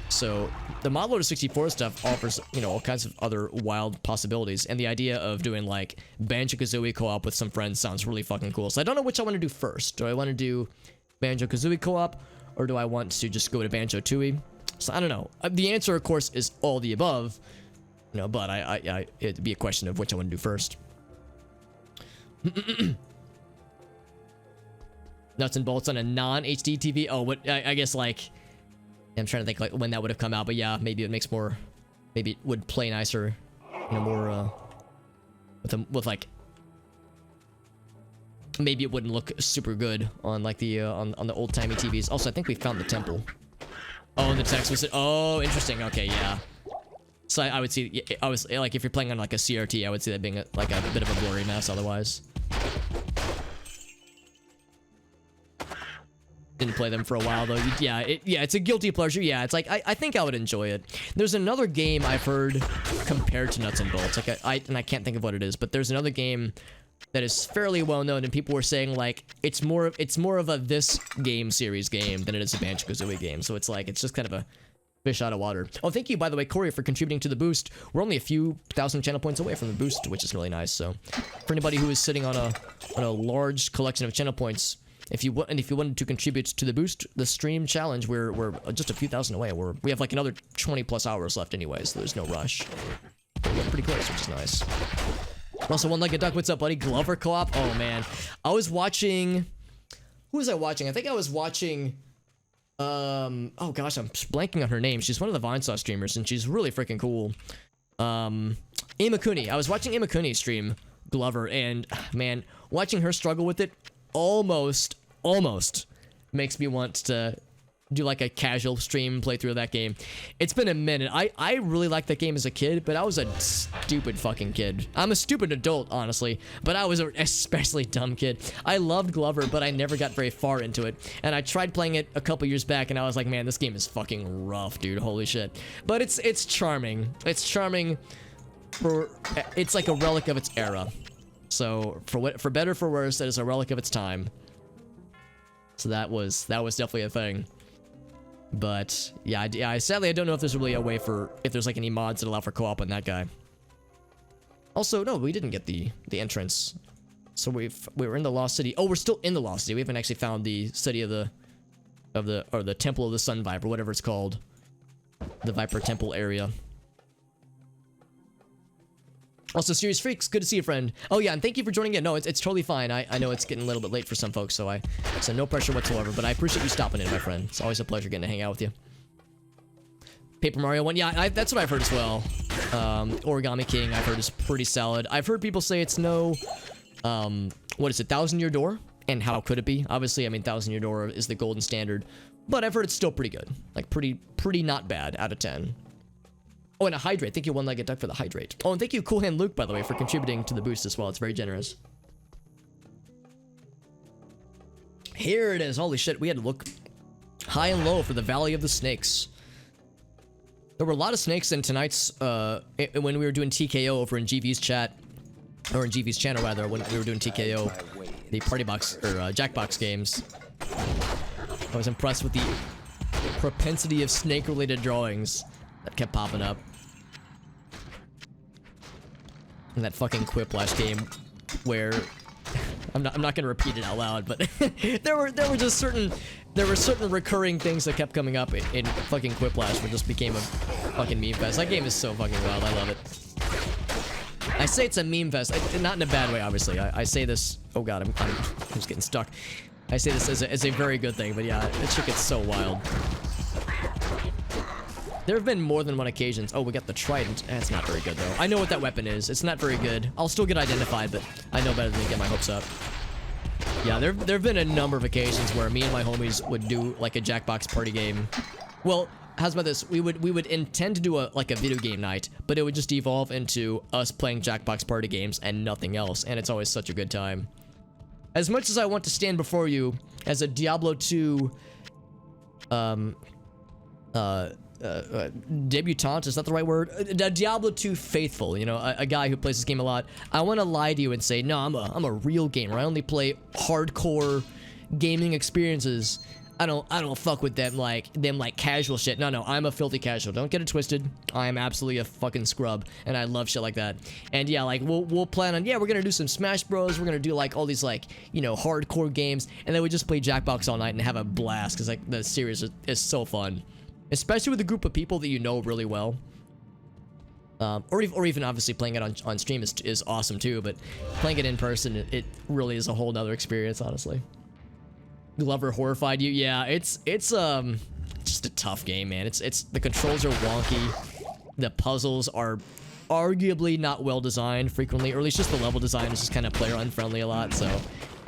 So the ModLoader 64 stuff offers, you know, all kinds of other wild possibilities, and the idea of doing like Banjo-Kazooie co-op with some friends sounds really fucking cool. So I don't know which I want to do first. Do I want to do Banjo-Kazooie co-op, or do I want to just go to Banjo-Tooie? So I don't know. The answer, of course, is all the above. You know, but it'd be a question of which I want to do first. Nuts and Bolts on a non-HD TV. Oh, what? I guess like I'm trying to think like when that would have come out, but yeah, maybe it makes more. Maybe it would play nicer, you know, more with like. Maybe it wouldn't look super good on like the on the old timey TVs. Also, I think we found the temple. Oh, and the text was. Oh, interesting. Okay, yeah. So I would see. I was like, if you're playing on like a CRT, I would see that being like a bit of a blurry mess. Otherwise. Didn't play them for a while though. Yeah, it's a guilty pleasure. Yeah, it's like I think I would enjoy it. There's another game I've heard compared to Nuts and Bolts. Like I can't think of what it is, but there's another game that is fairly well known, and people were saying like it's more of a this game series game than it is a Banjo-Kazooie game. So it's like it's just kind of a fish out of water. Oh, thank you by the way, Corey, for contributing to the boost. We're only a few thousand channel points away from the boost, which is really nice. So for anybody who is sitting on a large collection of channel points. If you wanted to contribute to the boost, the stream challenge, we're just a few thousand away. We have like another 20 plus hours left anyway, so there's no rush. We're pretty close, which is nice. Also, One Legged Duck, what's up, buddy? Glover co-op. Oh man, I was watching. Who was I watching? I think I was watching. Oh gosh, I'm blanking on her name. She's one of the Vinesauce streamers, and she's really freaking cool. Ima Cooney. I was watching Ima Cooney stream Glover, and man, watching her struggle with it. Almost makes me want to do like a casual stream playthrough of that game. It's been a minute. I really liked that game as a kid, but I was a stupid fucking kid. I'm a stupid adult, honestly, but I was an especially dumb kid. I loved Glover, but I never got very far into it. And I tried playing it a couple years back, and I was like, man, this game is fucking rough, dude. Holy shit. But it's charming. It's charming. It's like a relic of its era. So for better or for worse, that is a relic of its time. So that was definitely a thing. But yeah, sadly I don't know if there's really a way if there's like any mods that allow for co-op on that guy. Also, no, we didn't get the entrance. So we were in the Lost City. Oh, we're still in the Lost City. We haven't actually found the city of the Temple of the Sun Viper, whatever it's called. The Viper Temple area. Also, Serious Freaks, good to see you, friend. Oh yeah, and thank you for joining in. No, it's totally fine. I know it's getting a little bit late for some folks, so no pressure whatsoever, but I appreciate you stopping in, my friend. It's always a pleasure getting to hang out with you. Paper Mario 1, yeah, that's what I've heard as well. Origami King, I've heard is pretty solid. I've heard people say it's no, what is it, 1,000 Year Door? And how could it be? Obviously, I mean, 1,000 Year Door is the golden standard but I've heard it's still pretty good. Like pretty not bad out of 10. Oh, and a hydrate. Thank you, One-Legged Duck, for the hydrate. Oh, and thank you, Cool Hand Luke, by the way, for contributing to the boost as well. It's very generous. Here it is. Holy shit, we had to look high and low for the Valley of the Snakes. There were a lot of snakes in tonight's, when we were doing TKO over in GV's chat, or in GV's channel rather, when we were doing TKO, the Party Box, or Jackbox games. I was impressed with the propensity of snake-related drawings that kept popping up. In that fucking Quiplash game, where I'm not gonna repeat it out loud, but there were certain recurring things that kept coming up in fucking Quiplash, where it just became a fucking meme fest. That game is so fucking wild. I love it. I say it's a meme fest, not in a bad way, obviously. I say this. Oh god, I'm just getting stuck. I say this as a very good thing, but yeah, that shit gets so wild. There have been more than one occasions. Oh, we got the trident. It's not very good, though. I know what that weapon is. It's not very good. I'll still get identified, but I know better than to get my hopes up. Yeah, there have been a number of occasions where me and my homies would do, like, a Jackbox party game. Well, how's about this? We would intend to do a video game night, but it would just evolve into us playing Jackbox party games and nothing else, and it's always such a good time. As much as I want to stand before you as a Diablo II, debutante, is that the right word? A Diablo 2 faithful, you know, a guy who plays this game a lot. I want to lie to you and say, no, I'm a real gamer. I only play hardcore gaming experiences. I don't fuck with them like casual shit. No, I'm a filthy casual. Don't get it twisted. I am absolutely a fucking scrub, and I love shit like that. And yeah, like we'll plan on, yeah, we're gonna do some Smash Bros. We're gonna do like all these, like, you know, hardcore games, and then we just play Jackbox all night and have a blast, because like the series is so fun. Especially with a group of people that you know really well. Or even obviously playing it on stream is awesome too, but playing it in person, it really is a whole nother experience, honestly. Glover horrified you? Yeah, it's just a tough game, man. It's the controls are wonky. The puzzles are arguably not well designed frequently, or at least just the level design is just kind of player unfriendly a lot, so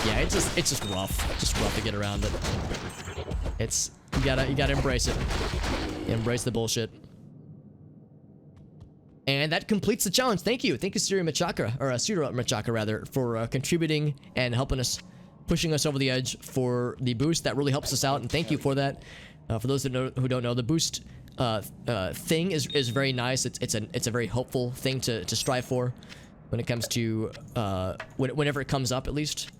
yeah, it's just rough. Just rough to get around, but you gotta embrace it. Embrace the bullshit. And that completes the challenge. Thank you, Siri Machaka, or Sira Machaka rather, for contributing and helping us, pushing us over the edge for the boost. That really helps us out, and thank you for that. For those who don't know, the boost thing is very nice. It's a very helpful thing to strive for when it comes to whenever it comes up, at least.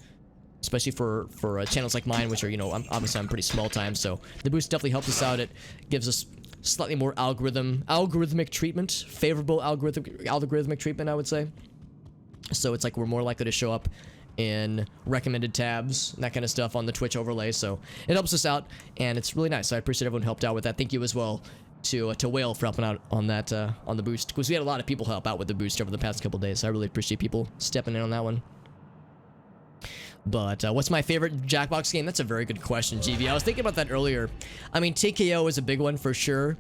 Especially for channels like mine, which are, you know, obviously I'm pretty small time, so the boost definitely helps us out. It gives us slightly more algorithmic treatment, favorable algorithmic treatment, I would say. So it's like we're more likely to show up in recommended tabs, that kind of stuff on the Twitch overlay. So it helps us out, and it's really nice. So I appreciate everyone who helped out with that. Thank you as well to Whale for helping out on that on the boost, because we had a lot of people help out with the boost over the past couple days. So I really appreciate people stepping in on that one. But what's my favorite Jackbox game? That's a very good question, GV. I was thinking about that earlier. I mean, TKO is a big one for sure.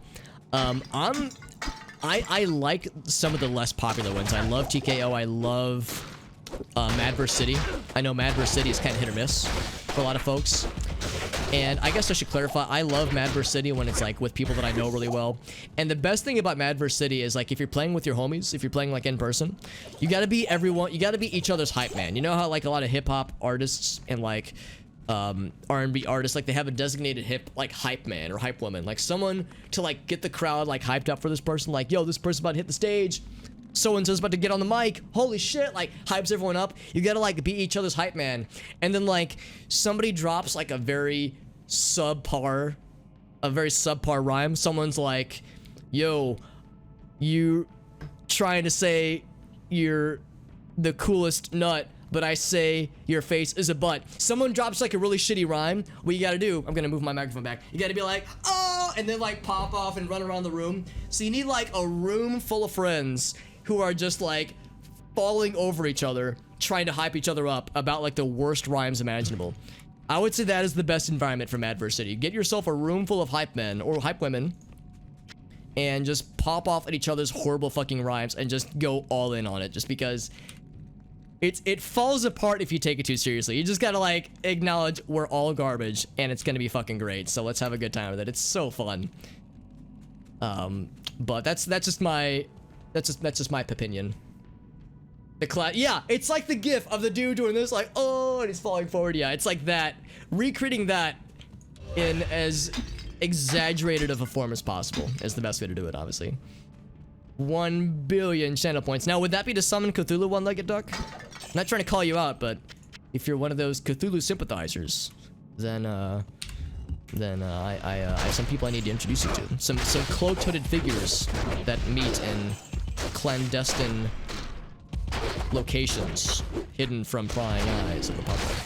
I like some of the less popular ones. I love TKO. I love Mad vs. City. I know Mad vs. City is kind of hit or miss for a lot of folks. And I guess I should clarify, I love Mad vs. City when it's like with people that I know really well. And the best thing about Mad vs. City is, like, if you're playing with your homies, if you're playing like in person, you gotta be each other's hype man. You know how like a lot of hip hop artists and like R&B artists, like they have a designated hype man or hype woman, like someone to like get the crowd like hyped up for this person, like, yo, this person's about to hit the stage, so-and-so's about to get on the mic, holy shit, like hypes everyone up. You gotta like be each other's hype man. And then like somebody drops like a very subpar rhyme. Someone's like, yo, you trying to say you're the coolest nut, but I say your face is a butt. Someone drops like a really shitty rhyme. What you gotta do, I'm gonna move my microphone back. You gotta be like, oh, and then like pop off and run around the room. So you need like a room full of friends who are just like falling over each other, trying to hype each other up about like the worst rhymes imaginable. I would say that is the best environment for Mad vs. City. Get yourself a room full of hype men or hype women and just pop off at each other's horrible fucking rhymes and just go all in on it, just because it falls apart if you take it too seriously. You just gotta like acknowledge we're all garbage and it's gonna be fucking great. So let's have a good time with it. It's so fun. But that's just my opinion. Yeah, it's like the gif of the dude doing this, like, oh, and he's falling forward. Yeah, it's like that. Recreating that in as exaggerated of a form as possible is the best way to do it, obviously. 1 billion channel points. Now, would that be to summon Cthulhu one-legged duck? I'm not trying to call you out, but if you're one of those Cthulhu sympathizers, then I have some people I need to introduce you to. Some cloaked-hooded figures that meet in clandestine locations hidden from prying eyes of the public.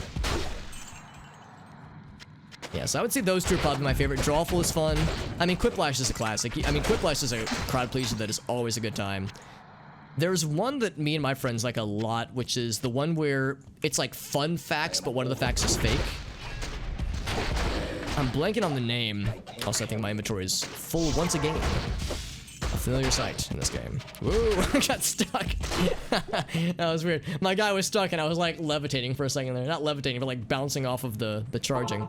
Yeah, so I would say those two are probably my favorite. Drawful is fun. I mean, Quiplash is a classic. I mean, Quiplash is a crowd pleaser that is always a good time. There's one that me and my friends like a lot, which is the one where it's like fun facts, but one of the facts is fake. I'm blanking on the name. Also, I think my inventory is full once again. A familiar sight in this game. Woo, I got stuck. That was weird. My guy was stuck and I was like levitating for a second there. Not levitating, but like bouncing off of the charging.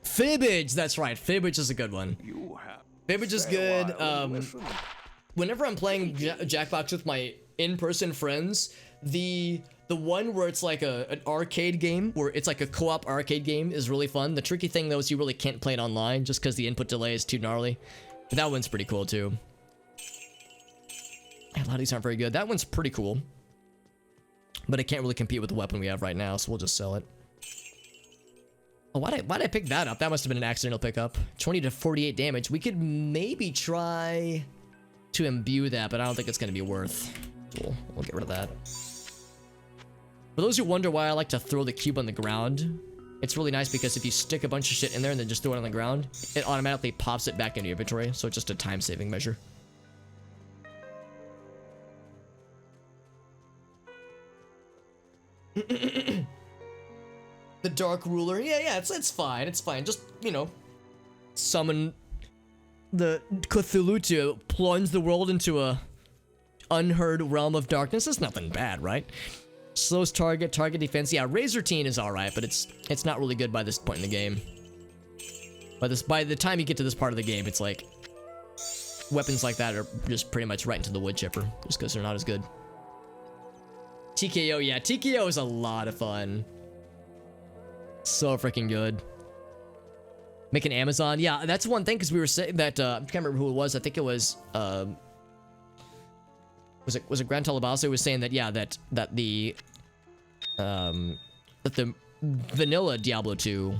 Fibbage, that's right. Fibbage is a good one. Fibbage is good. Whenever I'm playing Jackbox with my in-person friends, the one where it's like an arcade game, where it's like a co-op arcade game, is really fun. The tricky thing though is you really can't play it online just because the input delay is too gnarly. But that one's pretty cool too. A lot of these aren't very good. That one's pretty cool, but it can't really compete with the weapon we have right now, so we'll just sell it. Oh, why'd I pick that up? That must have been an accidental pickup. 20 to 48 damage. We could maybe try to imbue that, but I don't think it's going to be worth. We'll get rid of that. For those who wonder why I like to throw the cube on the ground, it's really nice because if you stick a bunch of shit in there and then just throw it on the ground, it automatically pops it back into your inventory, so it's just a time-saving measure. The Dark Ruler. Yeah, it's fine. It's fine. Just, you know, summon the Cthulhu to plunge the world into a unheard realm of darkness. It's nothing bad, right? Slows target defense. Yeah, Razor Teen is alright, but it's not really good by this point in the game. By the time you get to this part of the game, it's like weapons like that are just pretty much right into the wood chipper, just because they're not as good. TKO, yeah, TKO is a lot of fun. So freaking good. Make an Amazon. Yeah, that's one thing, because we were saying that, I can't remember who it was. I think it was it Grand Talabasso was saying that, yeah, that the vanilla Diablo 2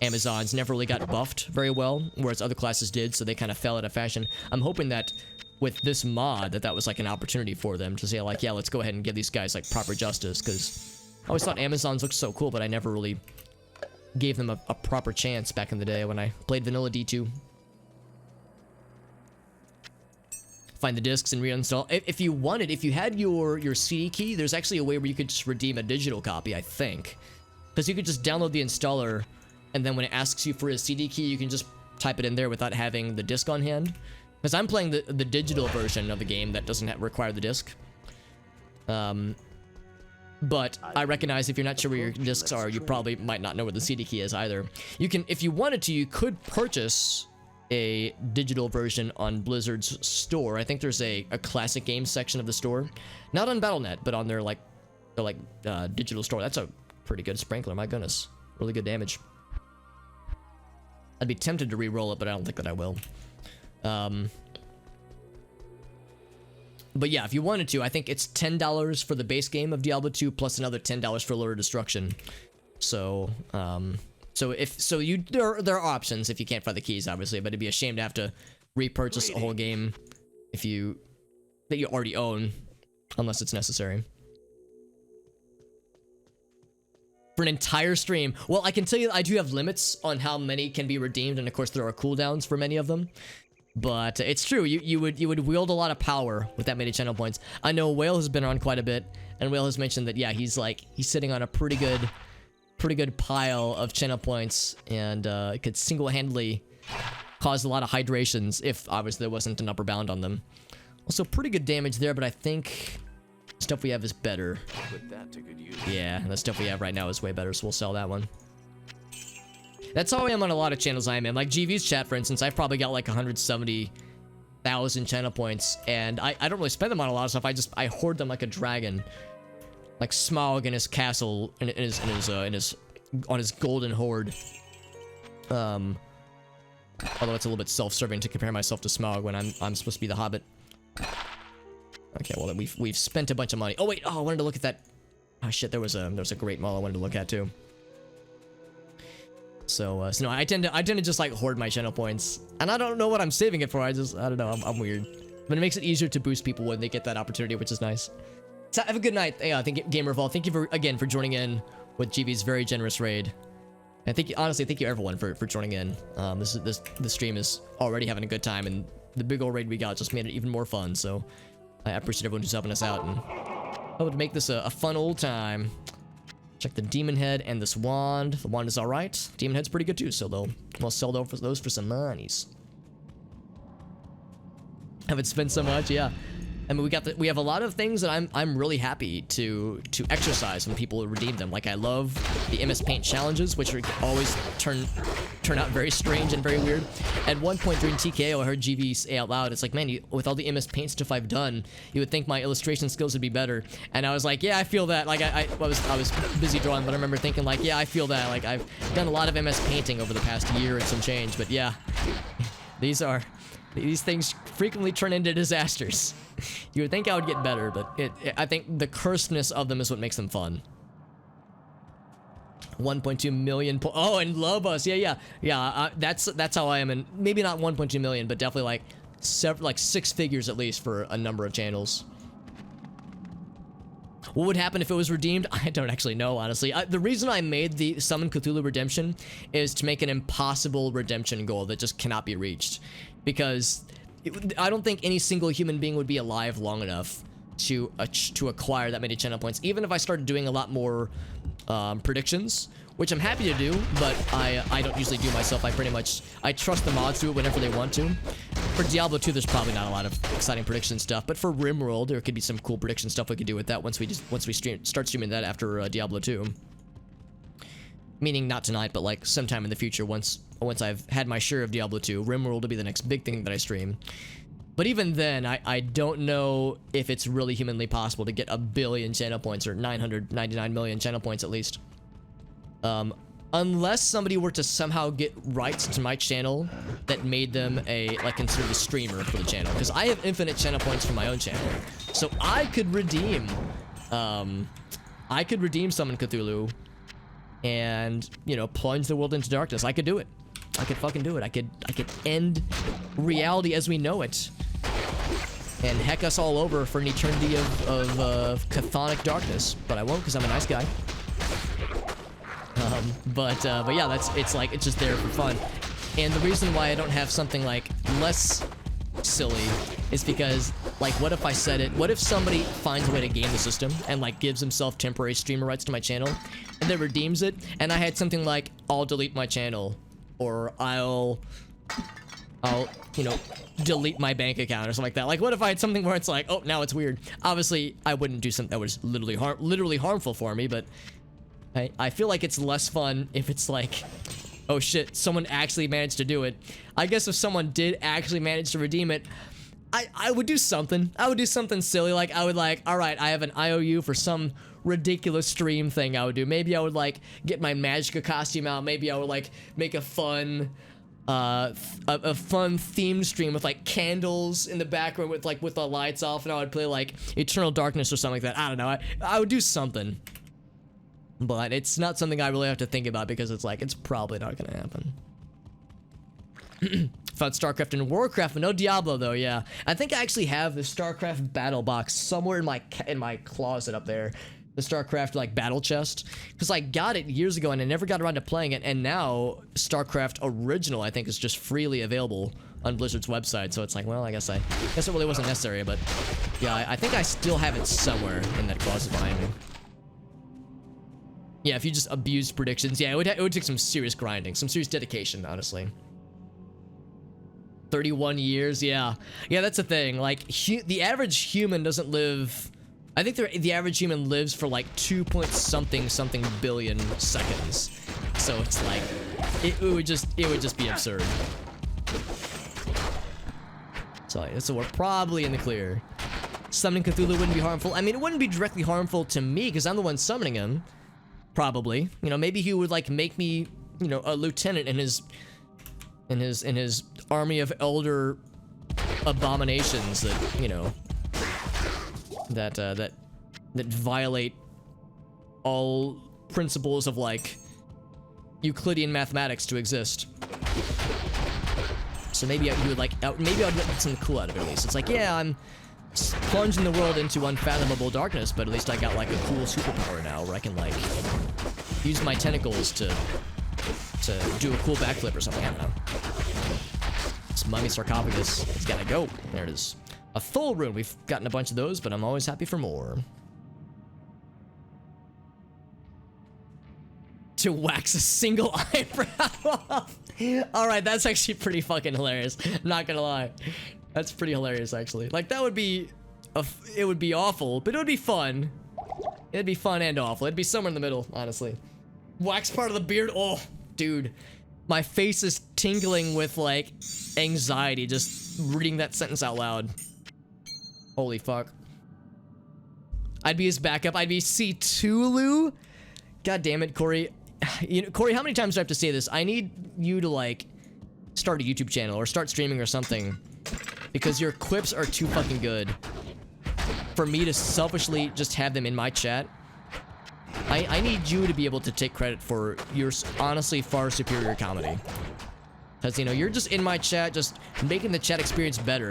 Amazons never really got buffed very well, whereas other classes did, so they kind of fell out of fashion. I'm hoping that with this mod, that was like an opportunity for them to say, like, yeah, let's go ahead and give these guys like proper justice, because I always thought Amazons looked so cool, but I never really gave them a proper chance back in the day when I played vanilla D2. Find the discs and reinstall. If you wanted, if you had your CD key, there's actually a way where you could just redeem a digital copy, I think. Because you could just download the installer, and then when it asks you for a CD key, you can just type it in there without having the disc on hand. Because I'm playing the digital version of the game that doesn't require the disc. But I recognize if you're not sure where your discs are, you probably might not know where the CD key is either. You can, if you wanted to, you could purchase a digital version on Blizzard's store. I think there's a classic games section of the store, not on Battle.net, but on their digital store. That's a pretty good sprinkler. My goodness, really good damage. I'd be tempted to re-roll it, but I don't think that I will. But yeah, if you wanted to, I think it's $10 for the base game of Diablo 2 plus another $10 for Lure of Destruction. So, there are options if you can't find the keys, obviously, but it'd be a shame to have to repurchase a whole game that you already own, unless it's necessary. For an entire stream. Well, I can tell you I do have limits on how many can be redeemed, and of course there are cooldowns for many of them. But it's true, you would wield a lot of power with that many channel points. I know Whale has been on quite a bit, and Whale has mentioned that, yeah, he's sitting on a pretty good pile of channel points, and it could single-handedly cause a lot of hydrations if obviously there wasn't an upper bound on them. Also, pretty good damage there, but I think Stuff we have is better. Put that to good use. Yeah, the stuff we have right now is way better, so we'll sell that one. That's how I am on a lot of channels I'm in. Like GV's chat, for instance, I've probably got like 170,000 channel points, and I don't really spend them on a lot of stuff. I hoard them like a dragon. Like Smaug in his castle, on his golden hoard. Although it's a little bit self-serving to compare myself to Smaug when I'm supposed to be the Hobbit. Okay, well then we've spent a bunch of money. Oh wait, I wanted to look at that. Oh shit, there was a great mall I wanted to look at too. So no, I tend to just like hoard my channel points, and I don't know what I'm saving it for. I don't know. I'm weird, but it makes it easier to boost people when they get that opportunity, which is nice. So have a good night. Yeah, I think Gamerval. Thank you again for joining in with GV's very generous raid. And honestly, thank you everyone for joining in. This stream is already having a good time, and the big old raid we got just made it even more fun. So I appreciate everyone who's helping us out, and hope to make this a fun old time. Check the demon head and this wand. The wand is all right. Demon head's pretty good too, so we'll sell those for some monies. Haven't spent so much, yeah. I mean, we have a lot of things that I'm really happy to exercise when people redeem them. Like I love the MS Paint challenges, which are always turn out very strange and very weird. At one point during TKO, I heard GV say out loud, "It's like, man, with all the MS Paint stuff I've done, you would think my illustration skills would be better." And I was like, "Yeah, I feel that." Like I was busy drawing, but I remember thinking like, "Yeah, I feel that." Like I've done a lot of MS Painting over the past year and some change, but yeah, these things frequently turn into disasters. You would think I would get better, but I think the cursedness of them is what makes them fun. 1.2 million oh, and Lobos, yeah. That's how I am, and maybe not 1.2 million, but definitely like six figures at least for a number of channels. What would happen if it was redeemed? I don't actually know, honestly. The reason I made the Summon Cthulhu redemption is to make an impossible redemption goal that just cannot be reached, because I don't think any single human being would be alive long enough to acquire that many channel points. Even if I started doing a lot more predictions, which I'm happy to do, but I don't usually do myself. I trust the mods do it whenever they want to. For Diablo 2, there's probably not a lot of exciting prediction stuff, but for RimWorld, there could be some cool prediction stuff we could do with that once we start streaming that after Diablo 2. Meaning not tonight, but like sometime in the future once I've had my share of Diablo 2. RimWorld will be the next big thing that I stream. But even then, I don't know if it's really humanly possible to get 1 billion channel points, or 999 million channel points at least. Unless somebody were to somehow get rights to my channel that made them considered a streamer for the channel. Because I have infinite channel points for my own channel. So I could redeem Summon Cthulhu and, plunge the world into darkness. I could do it. I could fucking do it. I could end reality as we know it and heck us all over for an eternity of chthonic darkness. But I won't, because I'm a nice guy. But yeah, it's just there for fun. And the reason why I don't have something like less silly is because, like, what if somebody finds a way to game the system and like gives himself temporary streamer rights to my channel and then redeems it, and I had something like, I'll delete my channel, or I'll delete my bank account or something like that. Like, what if I had something where it's like, oh, now it's weird? Obviously, I wouldn't do something that was literally harmful for me, but I feel like it's less fun if it's like, oh shit, someone actually managed to do it. I guess if someone did actually manage to redeem it, I would do something. I would do something silly. Like, I would like, all right, I have an IOU for some ridiculous stream thing I would do. Maybe I would like get my Magicka costume out. Maybe I would like make a fun themed stream with like candles in the background with the lights off, and I would play like Eternal Darkness or something like that. I don't know. I would do something. But it's not something I really have to think about, because it's like, it's probably not gonna happen. Found StarCraft and Warcraft, but no Diablo though. Yeah, I think I actually have the StarCraft battle box somewhere in my closet up there. The StarCraft like battle chest, because I got it years ago and I never got around to playing it. And now StarCraft Original, I think, is just freely available on Blizzard's website. So it's like, well, I guess it really wasn't necessary. But yeah, I think I still have it somewhere in that closet behind me. Yeah, if you just abused predictions, yeah, it would take some serious grinding, some serious dedication, honestly. 31 years, yeah. Yeah, that's the thing. Like, the average human doesn't live, I think the average human lives for like 2 point something billion seconds. So it's like, it would just be absurd. So we're probably in the clear. Summoning Cthulhu wouldn't be harmful. I mean, it wouldn't be directly harmful to me because I'm the one summoning him. Probably. You know, maybe he would like make me, you know, a lieutenant in his army of elder abominations that, you know, that violate all principles of like Euclidean mathematics to exist. So maybe he would like, maybe I'd get something cool out of it at least. It's like, yeah, I'm plunging the world into unfathomable darkness, but at least I got like a cool superpower now where I can like use my tentacles to do a cool backflip or something. I don't know. This mummy sarcophagus has gotta go. There it is. A full rune. We've gotten a bunch of those, but I'm always happy for more. To wax a single eyebrow off. Alright, that's actually pretty fucking hilarious. Not gonna lie. That's pretty hilarious, actually. Like, that would be... it would be awful, but it would be fun. It'd be fun and awful. It'd be somewhere in the middle, honestly. Wax part of the beard? Oh, dude. My face is tingling with, like, anxiety just reading that sentence out loud. Holy fuck. I'd be his backup. I'd be C2Lu? God damn it, Corey. You know, Corey, how many times do I have to say this? I need you to, like, start a YouTube channel or start streaming or something. Because your quips are too fucking good for me to selfishly just have them in my chat. I need you to be able to take credit for your honestly far superior comedy. Because, you know, you're just in my chat, just making the chat experience better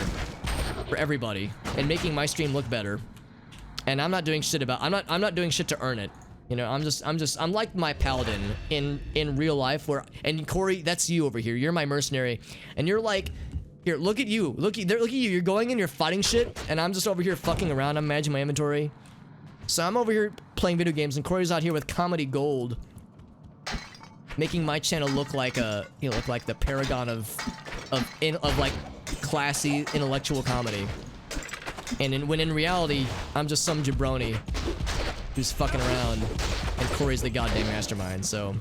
for everybody and making my stream look better. And I'm not doing shit about, I'm not doing shit to earn it. You know, I'm like my paladin in real life where, and Corey, that's you over here. You're my mercenary. And you're like, here, look at you. Look at you. You're going in, you're fighting shit, and I'm just over here fucking around. I'm managing my inventory. So I'm over here playing video games, and Corey's out here with comedy gold, making my channel look like a, you know, look like the paragon of like classy intellectual comedy. And when in reality, I'm just some jabroni who's fucking around, and Corey's the goddamn mastermind. So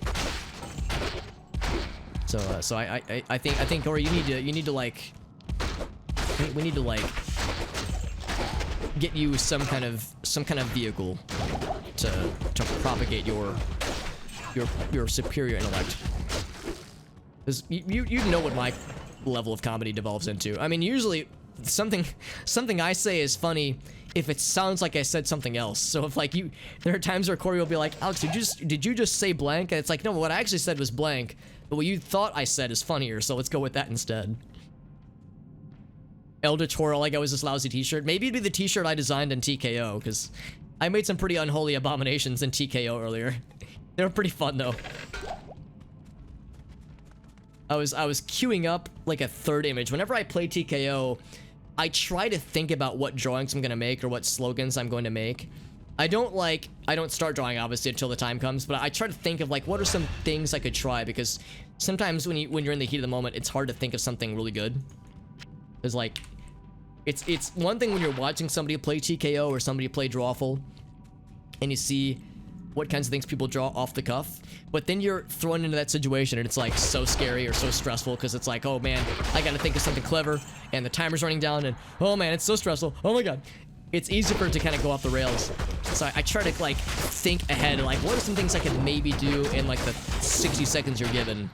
I think Corey, you need to like, we need to like get you some kind of vehicle to propagate your superior intellect. Because you know what my level of comedy devolves into. I mean, usually something I say is funny if it sounds like I said something else. So if like there are times where Corey will be like, Alex, did you just say blank? And it's like, no, what I actually said was blank, but what you thought I said is funnier, so let's go with that instead. Eldritch Horror, like I was this lousy t-shirt. Maybe it'd be the t-shirt I designed in TKO, because I made some pretty unholy abominations in TKO earlier. They were pretty fun though. I was queuing up like a third image. Whenever I play TKO, I try to think about what drawings I'm gonna make or what slogans I'm going to make. I don't start drawing obviously until the time comes, but I try to think of like what are some things I could try, because sometimes when you're in the heat of the moment, it's hard to think of something really good. There's like, it's one thing when you're watching somebody play TKO or somebody play Drawful, and you see what kinds of things people draw off the cuff, but then you're thrown into that situation and it's like so scary or so stressful because it's like, oh man, I gotta think of something clever and the timer's running down and oh man, it's so stressful, oh my god. It's easy for it to kind of go off the rails. So I try to like think ahead, like what are some things I could maybe do in like the 60 seconds you're given.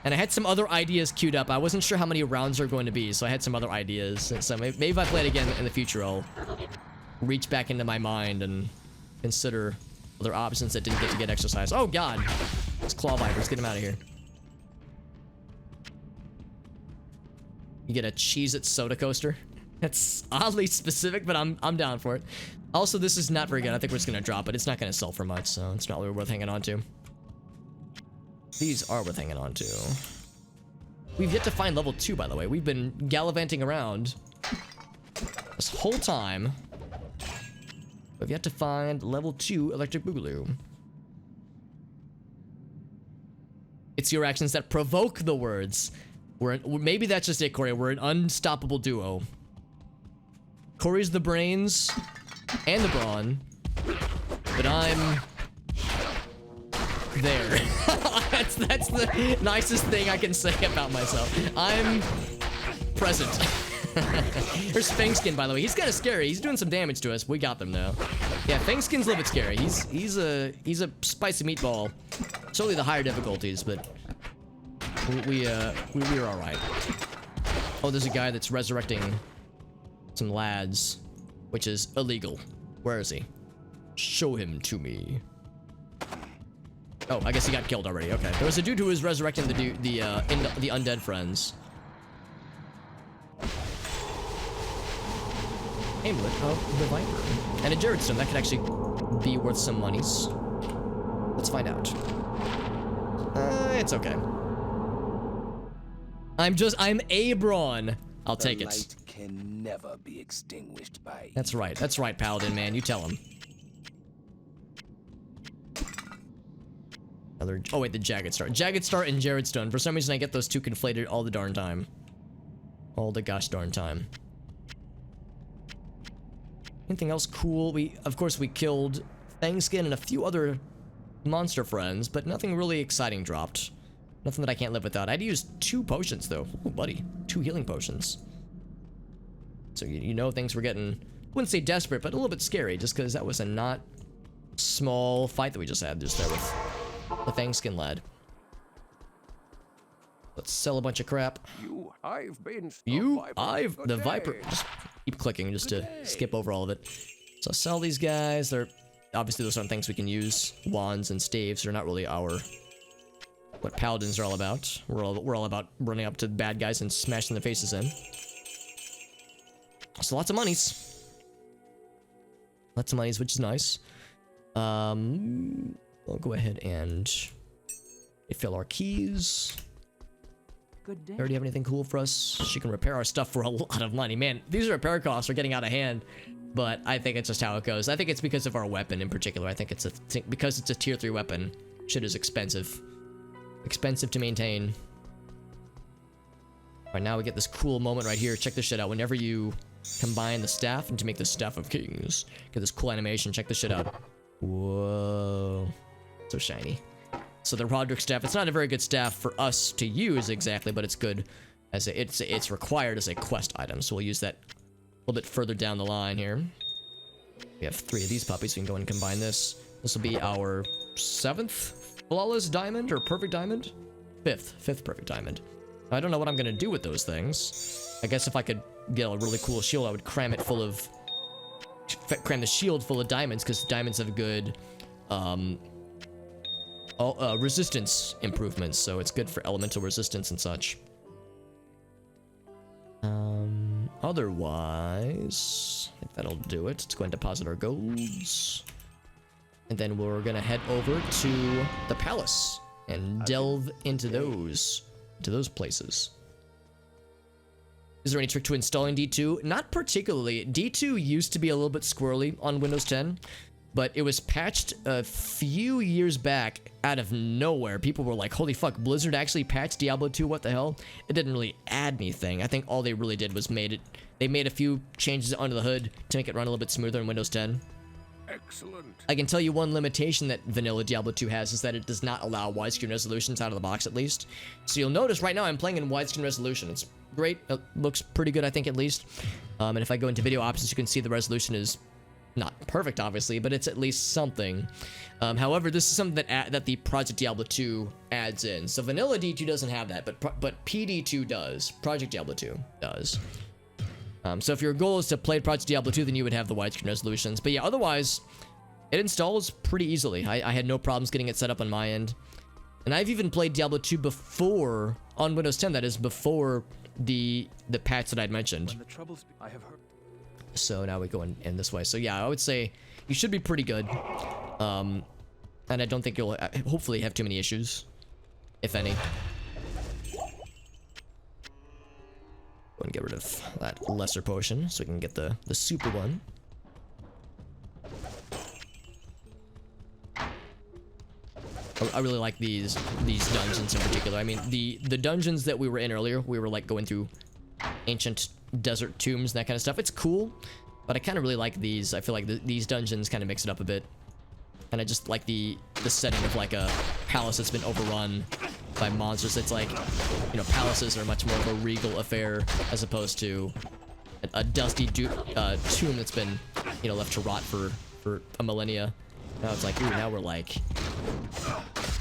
And I had some other ideas queued up. I wasn't sure how many rounds are going to be, so I had some other ideas. And so maybe if I play it again in the future, I'll reach back into my mind and consider other options that didn't get exercised. Oh god, it's claw vipers. Get him out of here. You get a Cheez-It soda coaster. That's oddly specific, but I'm down for it. Also, this is not very good. I think we're just gonna drop it. It's not gonna sell for much, so it's not really worth hanging on to. These are worth hanging on to. We've yet to find level 2, by the way. We've been gallivanting around this whole time. We've yet to find level 2 Electric Boogaloo. It's your actions that provoke the words. Maybe that's just it, Corey. We're an unstoppable duo. Corey's the brains, and the brawn, but I'm there. that's the nicest thing I can say about myself. I'm present. There's Fangskin, by the way. He's kind of scary. He's doing some damage to us. We got them though. Yeah, Fangskin's a little bit scary. He's a spicy meatball. Certainly the higher difficulties, but we were all right. Oh, there's a guy that's resurrecting some lads, which is illegal. Where is he? Show him to me. Oh, I guess he got killed already. Okay, there was a dude who was resurrecting the undead friends. Amulet of the Viper and a Jared Stone that could actually be worth some monies. Let's find out. It's okay. I'm Abron. I'll take it. Light can never be extinguished by. That's right. That's right, Paladin man. You tell him. Another. Oh wait, the Jagged Star. Jagged Star and Jared Stone. For some reason, I get those two conflated all the darn time. All the gosh darn time. Anything else cool? Of course, we killed Fangskin and a few other monster friends, but nothing really exciting dropped. Nothing that I can't live without. I had to use 2 potions, though. Oh, buddy. 2 healing potions. So, you know things were getting, I wouldn't say desperate, but a little bit scary, just because that was a not small fight that we just had just there with the Fangskin lad. Let's sell a bunch of crap. The Viper. Just keep clicking just to skip over all of it. So sell these guys. They're obviously those aren't things we can use. Wands and staves. They're not really what paladins are all about. We're all about running up to bad guys and smashing their faces in. So lots of monies. Lots of monies, which is nice. We'll go ahead and refill our keys. Good day. Already have anything cool for us? She can repair our stuff for a lot of money. Man, these repair costs are getting out of hand, but I think it's just how it goes. I think it's because of our weapon in particular. I think it's because it's a tier 3 weapon. Shit is expensive. Expensive to maintain. Alright, now we get this cool moment right here. Check this shit out. Whenever you combine the staff and to make the Staff of Kings, get this cool animation. Check this shit out. Whoa. So shiny. So the Roderick staff, it's not a very good staff for us to use exactly, but it's good as it's required as a quest item. So we'll use that a little bit further down the line here. We have 3 of these puppies. We can go and combine this. This will be our 7th flawless diamond or perfect diamond? 5th perfect diamond. I don't know what I'm gonna do with those things. I guess if I could get a really cool shield, I would cram the shield full of diamonds, because diamonds have good resistance improvements, so it's good for elemental resistance and such. Otherwise, I think that'll do it. Let's go and deposit our golds. And then we're gonna head over to the palace and delve into those places. Is there any trick to installing D2? Not particularly. D2 used to be a little bit squirrely on Windows 10, but it was patched a few years back out of nowhere. People were like, holy fuck, Blizzard actually patched Diablo 2, what the hell? It didn't really add anything. I think all they really did was they made a few changes under the hood to make it run a little bit smoother in Windows 10. Excellent. I can tell you one limitation that vanilla Diablo 2 has is that it does not allow widescreen resolutions out of the box, at least. So you'll notice right now I'm playing in widescreen resolution. It's great. It looks pretty good, I think, at least. And if I go into video options, you can see the resolution is not perfect, obviously, but it's at least something. However, this is something that the Project Diablo 2 adds in. So vanilla D2 doesn't have that, but PD2 does. Project Diablo 2 does. So if your goal is to play Project Diablo 2, then you would have the widescreen resolutions. But yeah, otherwise, it installs pretty easily. I had no problems getting it set up on my end. And I've even played Diablo 2 before, on Windows 10, that is, before the patch that I'd mentioned. I have heard. So now we go in this way. So yeah, I would say you should be pretty good. And I don't think you'll hopefully have too many issues, if any. Go and get rid of that lesser potion so we can get the super one. I really like these dungeons in particular. I mean, the dungeons that we were in earlier, we were like going through ancient desert tombs and that kind of stuff. It's cool, But I kind of really like these. I feel like these dungeons kind of mix it up a bit. And I just like the setting of like a palace that's been overrun by monsters. It's like, you know, palaces are much more of a regal affair as opposed to a dusty tomb that's been, you know, left to rot for a millennia. Now it's like, ooh, now we're like,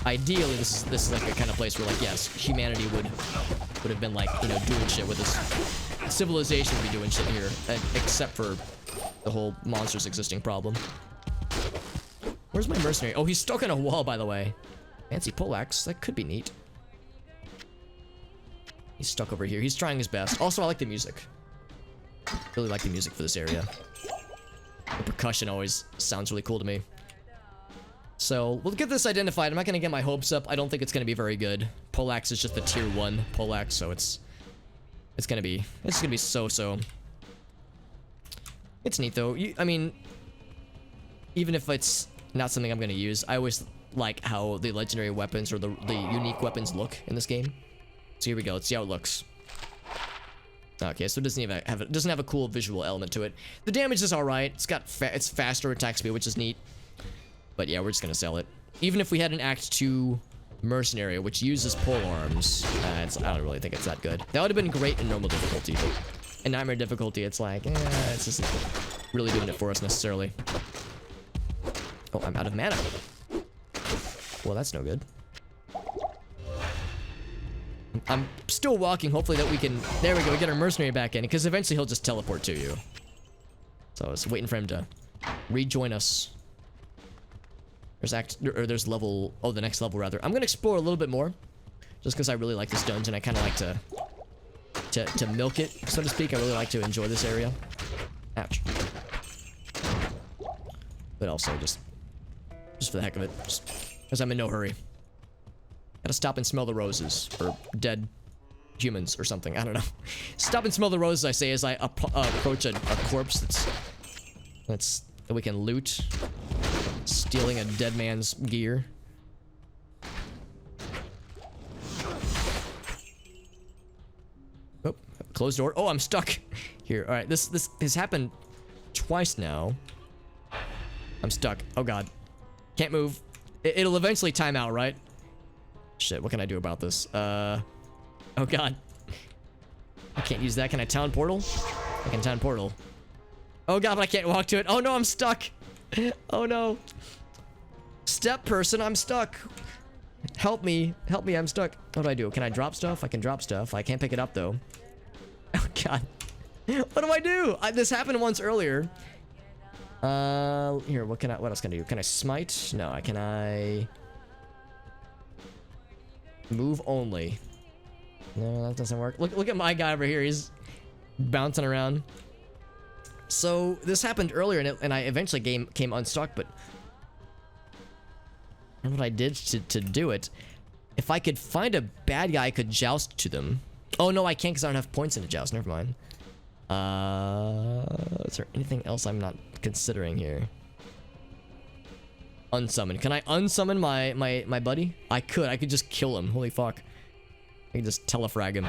ideally this is like a kind of place where like, yes, humanity would have been like, you know, doing shit with this. Civilization would be doing shit here, except for the whole monsters existing problem. Where's my mercenary? Oh, he's stuck on a wall, by the way. Fancy poleaxe. That could be neat. He's stuck over here. He's trying his best. Also, I like the music. Really like the music for this area. The percussion always sounds really cool to me. So, we'll get this identified. I'm not going to get my hopes up. I don't think it's going to be very good. Poleaxe is just the tier 1 poleaxe, so it's going to be so-so. It's neat, though. I mean, even if it's not something I'm going to use, I always like how the legendary weapons or the unique weapons look in this game. So here we go. Let's see how it looks. Okay, so it doesn't have a cool visual element to it. The damage is all right. It's faster attack speed, which is neat. But yeah, we're just gonna sell it. Even if we had an Act 2 mercenary, which uses pole arms, I don't really think it's that good. That would have been great in normal difficulty, but in nightmare difficulty, it's like, it's just really doing it for us necessarily. Oh, I'm out of mana. Well, that's no good. I'm still walking, hopefully that we can... There we go, we get our mercenary back in, because eventually he'll just teleport to you. So I was waiting for him to rejoin us. There's level... Oh, the next level, rather. I'm gonna explore a little bit more, just because I really like this dungeon. I kind of like to milk it, so to speak. I really like to enjoy this area. Ouch. But also just for the heck of it, just because I'm in no hurry. Gotta stop and smell the roses, or dead humans or something. I don't know. Stop and smell the roses, I say, as I approach a corpse that we can loot, stealing a dead man's gear. Oh, closed door. Oh, I'm stuck here. All right, this has happened twice now. I'm stuck. Oh god, can't move. It'll eventually time out, right? Shit, what can I do about this? Oh god. I can't use that. Can I town portal? I can town portal. Oh god, but I can't walk to it. Oh no, I'm stuck. Oh no. Step person, I'm stuck. Help me. Help me, I'm stuck. What do I do? Can I drop stuff? I can drop stuff. I can't pick it up though. Oh god. What do I do? This happened once earlier. Here, what else can I do? Can I smite? No, can I... Move only. No, that doesn't work. Look at my guy over here. He's bouncing around. So this happened earlier, and I eventually came unstuck. But what I did to do it, if I could find a bad guy, I could joust to them. Oh no, I can't because I don't have points in a joust. Never mind. Is there anything else I'm not considering here? Unsummon. Can I unsummon my buddy? I could just kill him. Holy fuck. I could just telefrag him.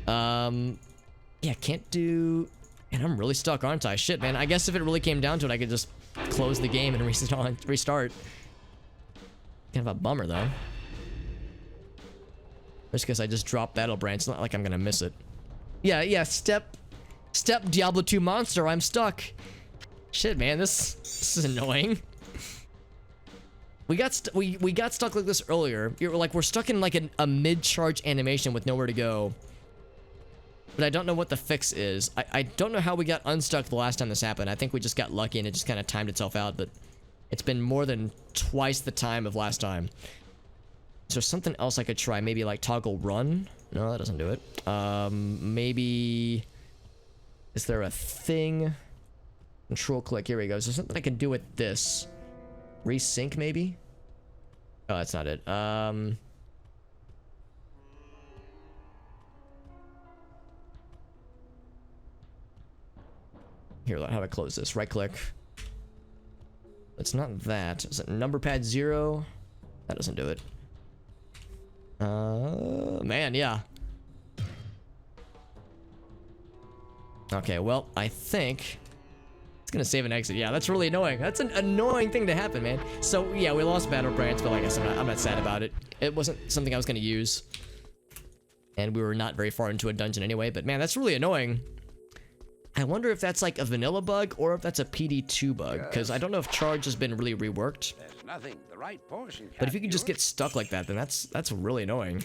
Yeah, can't do... Man, I'm really stuck, aren't I? Shit, man. I guess if it really came down to it, I could just close the game and restart. Kind of a bummer, though. Just because I just dropped Battle Brand. It's not like I'm gonna miss it. Yeah, step Diablo 2 monster. I'm stuck. Shit, man. This is annoying. We got stuck like this earlier. We're stuck in like a mid-charge animation with nowhere to go. But I don't know what the fix is. I don't know how we got unstuck the last time this happened. I think we just got lucky and it just kind of timed itself out. But it's been more than twice the time of last time. Is there something else I could try? Maybe like toggle run? No, that doesn't do it. Maybe... Is there a thing? Control click. Here we go. Is there something I can do with this? Resync maybe? Oh, that's not it. Here, how do I close this? Right click. It's not that. Is it number pad 0? That doesn't do it. Man, yeah. Okay, well, I think It's gonna save and exit. Yeah, that's really annoying. That's an annoying thing to happen, man. So yeah, we lost battle branch, but like I guess I'm not sad about it. It wasn't something I was gonna use, and we were not very far into a dungeon anyway. But man, that's really annoying. I wonder if that's like a vanilla bug or if that's a PD2 bug, because I don't know if charge has been really reworked. There's nothing. The right portion. But if you can just get stuck like that, then that's really annoying.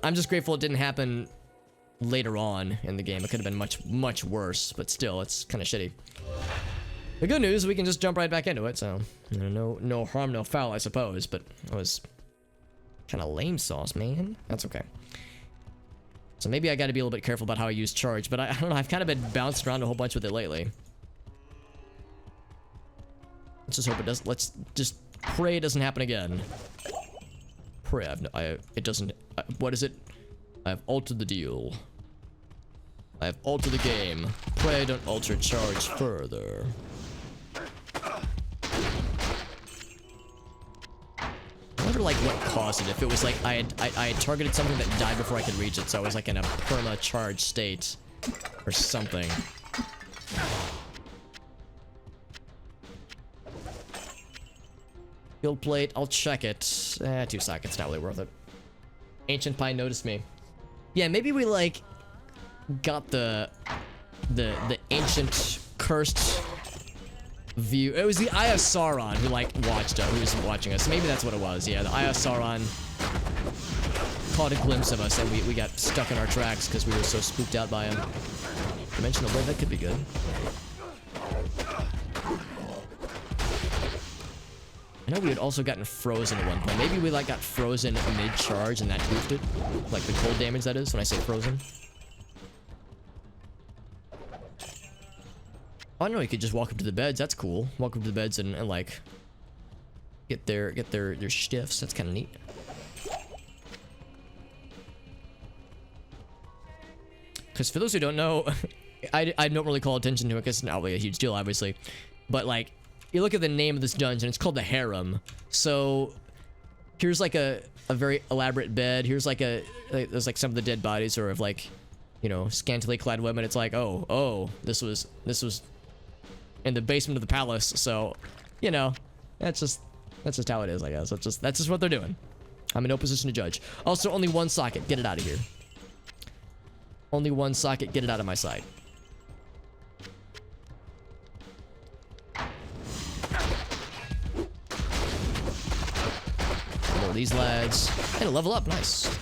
I'm just grateful it didn't happen later on in the game. It could have been much worse, but still, it's kind of shitty. The good news, we can just jump right back into it, so you know, no harm, no foul, I suppose. But it was kind of lame sauce, man. That's okay. So maybe I got to be a little bit careful about how I use charge, but I don't know. I've kind of been bouncing around a whole bunch with it lately. Let's just hope it does. Let's just pray it doesn't happen again. Pray it doesn't. What is it? I've altered the deal. I've altered the game. Pray don't alter charge further. I wonder like what caused it. If it was like I had targeted something that died before I could reach it, so I was like in a perma charge state or something. Build plate, I'll check it. 2 seconds, not really worth it. Ancient Pie noticed me. Yeah, maybe we like got the ancient cursed view. It was the Eye of Sauron who like watched who was watching us. Maybe that's what it was. Yeah, the Eye of Sauron caught a glimpse of us and we got stuck in our tracks because we were so spooked out by him. Dimensional blade, that could be good. I know we had also gotten frozen at one point. Maybe we like got frozen mid-charge and that goofed it. Like the cold damage, that is, when I say frozen. Oh, I know you could just walk up to the beds. That's cool. Walk up to the beds and like get their stiffs. That's kind of neat. Because for those who don't know, I don't really call attention to it because it's not really a huge deal, obviously. But like, you look at the name of this dungeon, it's called the Harem. So here's like a very elaborate bed. Here's like there's like some of the dead bodies or of like, you know, scantily clad women. It's like, oh, this was in the basement of the palace. So, you know, that's just how it is, I guess. That's just what they're doing. I'm in no position to judge. Also, only one socket. Get it out of here. Only one socket. Get it out of my sight. These lads and a level up, nice.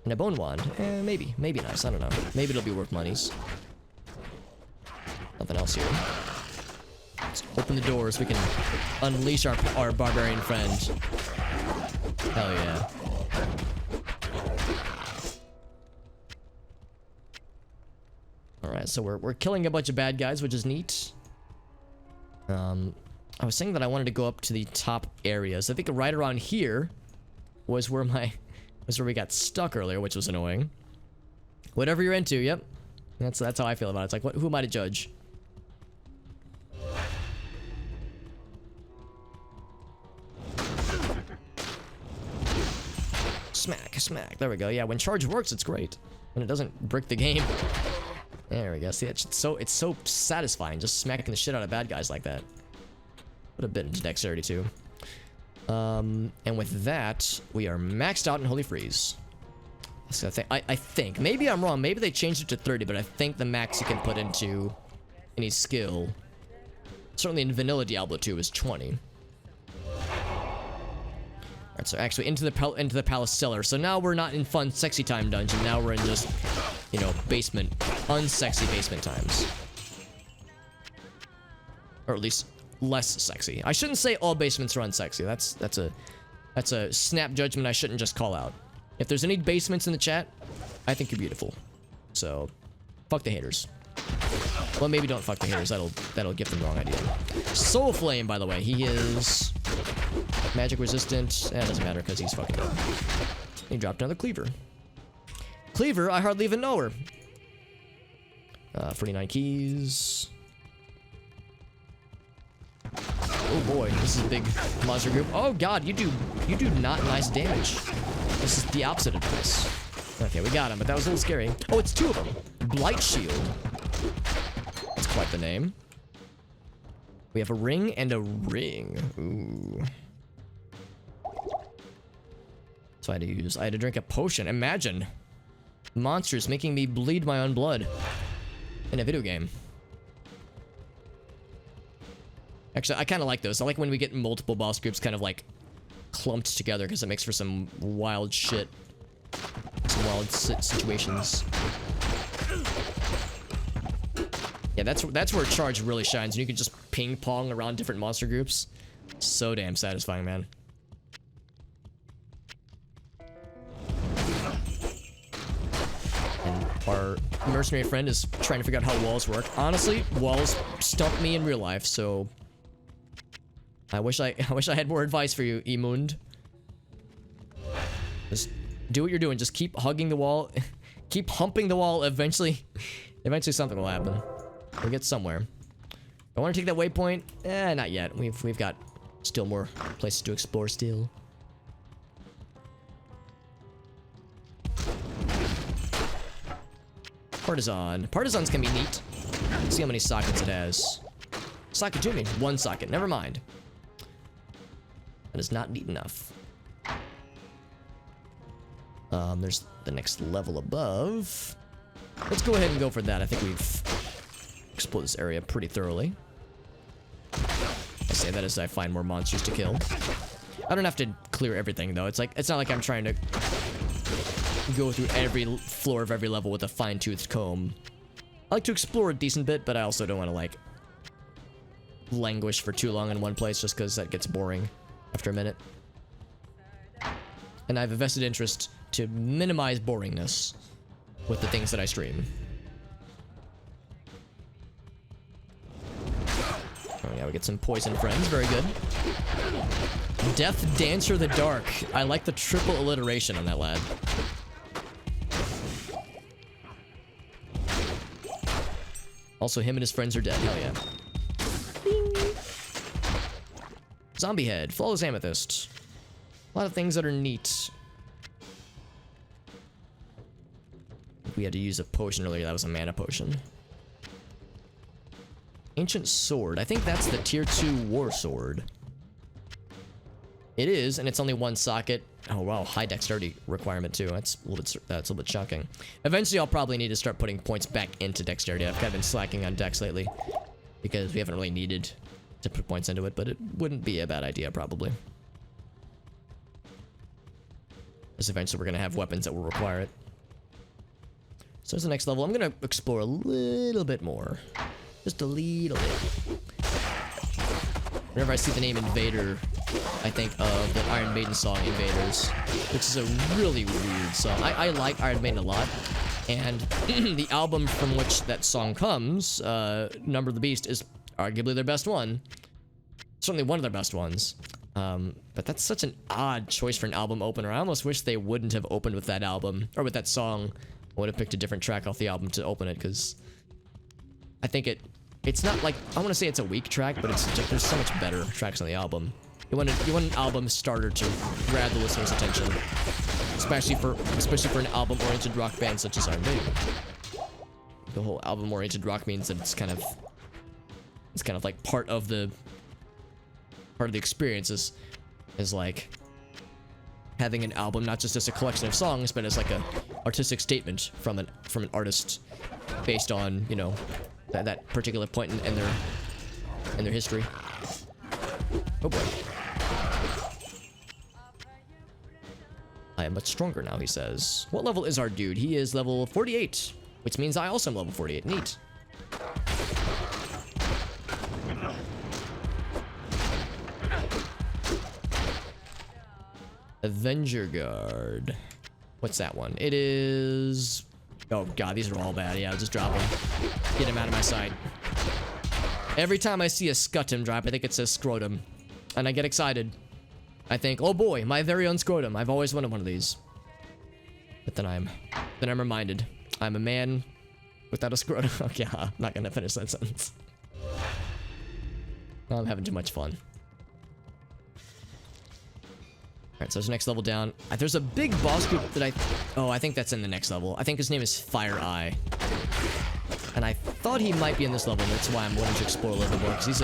And a bone wand, maybe nice. I don't know. Maybe it'll be worth monies. Nothing else here. Let's open the doors. We can unleash our barbarian friend. Hell yeah. All right, so we're killing a bunch of bad guys, which is neat. I was saying that I wanted to go up to the top areas. I think right around here was where we got stuck earlier, which was annoying. Whatever you're into, yep. That's how I feel about it. It's like, who am I to judge? Smack. There we go. Yeah, when charge works, it's great. When it doesn't brick the game. There we go. See, it's so satisfying just smacking the shit out of bad guys like that. Put a bit into dexterity too. And with that, we are maxed out in Holy Freeze. So I think, maybe I'm wrong. Maybe they changed it to 30, but I think the max you can put into any skill, certainly in vanilla Diablo 2, is 20. Alright, so actually into the palace cellar. So now we're not in fun, sexy time dungeon. Now we're in just, you know, basement, unsexy basement times, or at least less sexy. I shouldn't say all basements are unsexy. That's a snap judgment I shouldn't just call out. If there's any basements in the chat, I think you're beautiful. So, fuck the haters. Well, maybe don't fuck the haters. That'll give them the wrong idea. Soul Flame, by the way, he is magic resistant. That doesn't matter because he's fucking dead. He dropped another cleaver. Cleaver, I hardly even know her. 49 keys. Oh boy, this is a big monster group. Oh god, you do not nice damage. This is the opposite of this. Okay, we got him, but that was a little scary. Oh, it's two of them. Blight Shield. That's quite the name. We have a ring and a ring. Ooh. So I had to drink a potion. Imagine. Monsters making me bleed my own blood. In a video game. Actually, I kind of like those. I like when we get multiple boss groups kind of like clumped together because it makes for some wild shit. Some wild situations. Yeah, that's where charge really shines. And you can just ping pong around different monster groups. So damn satisfying, man. And our mercenary friend is trying to figure out how walls work. Honestly, walls stump me in real life, so I wish I had more advice for you, Emund. Just do what you're doing. Just keep hugging the wall. Keep humping the wall. Eventually something will happen. We'll get somewhere. I want to take that waypoint. Not yet. We've got still more places to explore still. Partisan. Partisans can be neat. Let's see how many sockets it has. Socket to me. One socket. Never mind. That is not neat enough. There's the next level above. Let's go ahead and go for that. I think we've explored this area pretty thoroughly. I say that as I find more monsters to kill. I don't have to clear everything though. It's not like I'm trying to go through every floor of every level with a fine-toothed comb. I like to explore a decent bit, but I also don't want to like languish for too long in one place just because that gets boring after a minute. And I have a vested interest to minimize boringness with the things that I stream. Oh yeah, we get some poison friends. Very good. Death Dancer the Dark. I like the triple alliteration on that lad. Also, him and his friends are dead. Hell yeah. Bing. Zombie head. Flawless amethyst. A lot of things that are neat. We had to use a potion earlier. That was a mana potion. Ancient sword. I think that's the tier 2 war sword. It is, and it's only one socket. Oh wow, high dexterity requirement too. That's a little bit shocking. Eventually, I'll probably need to start putting points back into dexterity. I've kind of been slacking on dex lately because we haven't really needed to put points into it, but it wouldn't be a bad idea probably. Because eventually we're gonna have weapons that will require it. So there's the next level. I'm gonna explore a little bit more. Just a little bit. Whenever I see the name Invader, I think of the Iron Maiden song Invaders, which is a really weird song. I like Iron Maiden a lot, and the album from which that song comes, Number of the Beast, is arguably their best one. Certainly one of their best ones. But that's such an odd choice for an album opener. I almost wish they wouldn't have opened with that album, or with that song. I would have picked a different track off the album to open it, because I think it's not like, I want to say it's a weak track, but it's just, there's so much better tracks on the album. You want an album starter to grab the listener's attention, especially for an album-oriented rock band such as Iron Maiden. The whole album-oriented rock means that it's kind of like part of the experience is like having an album not just as a collection of songs, but as like a artistic statement from an artist based on, you know, that particular point in their history. Oh boy. I am much stronger now, he says. What level is our dude? He is level 48, which means I also am level 48. Neat. Avenger Guard. What's that one? It is... Oh god, these are all bad. Yeah, I'll just drop them. Get him out of my sight. Every time I see a Scutum drop, I think it says Scrotum. And I get excited. I think, oh boy, my very own Scrotum. I've always wanted one of these. But then I'm reminded. I'm a man without a Scrotum. Okay, I'm not gonna finish that sentence. I'm having too much fun. Alright, so there's the next level down. There's a big boss group that I think that's in the next level. I think his name is Fire Eye. And I thought he might be in this level, and that's why I'm willing to explore a little bit more, because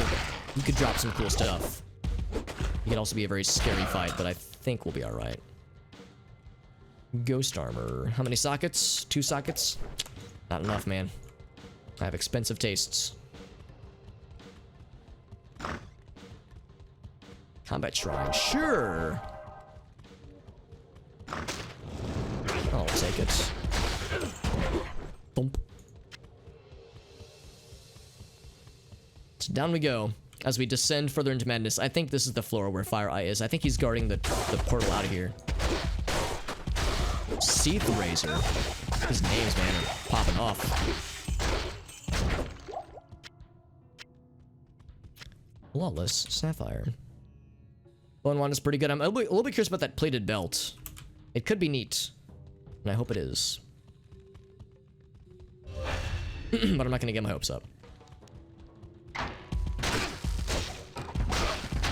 You could drop some cool stuff. It could also be a very scary fight, but I think we'll be alright. Ghost armor. How many sockets? 2 sockets? Not enough, man. I have expensive tastes. Combat shrine. Sure! I'll take it. Thump. So down we go. As we descend further into madness. I think this is the floor where Fire Eye is. I think he's guarding the portal out of here. Seath Razor. His names, man, are popping off. Lawless Sapphire. Bone Wand is pretty good. I'm a little bit curious about that plated belt. It could be neat. And I hope it is. But I'm not gonna get my hopes up.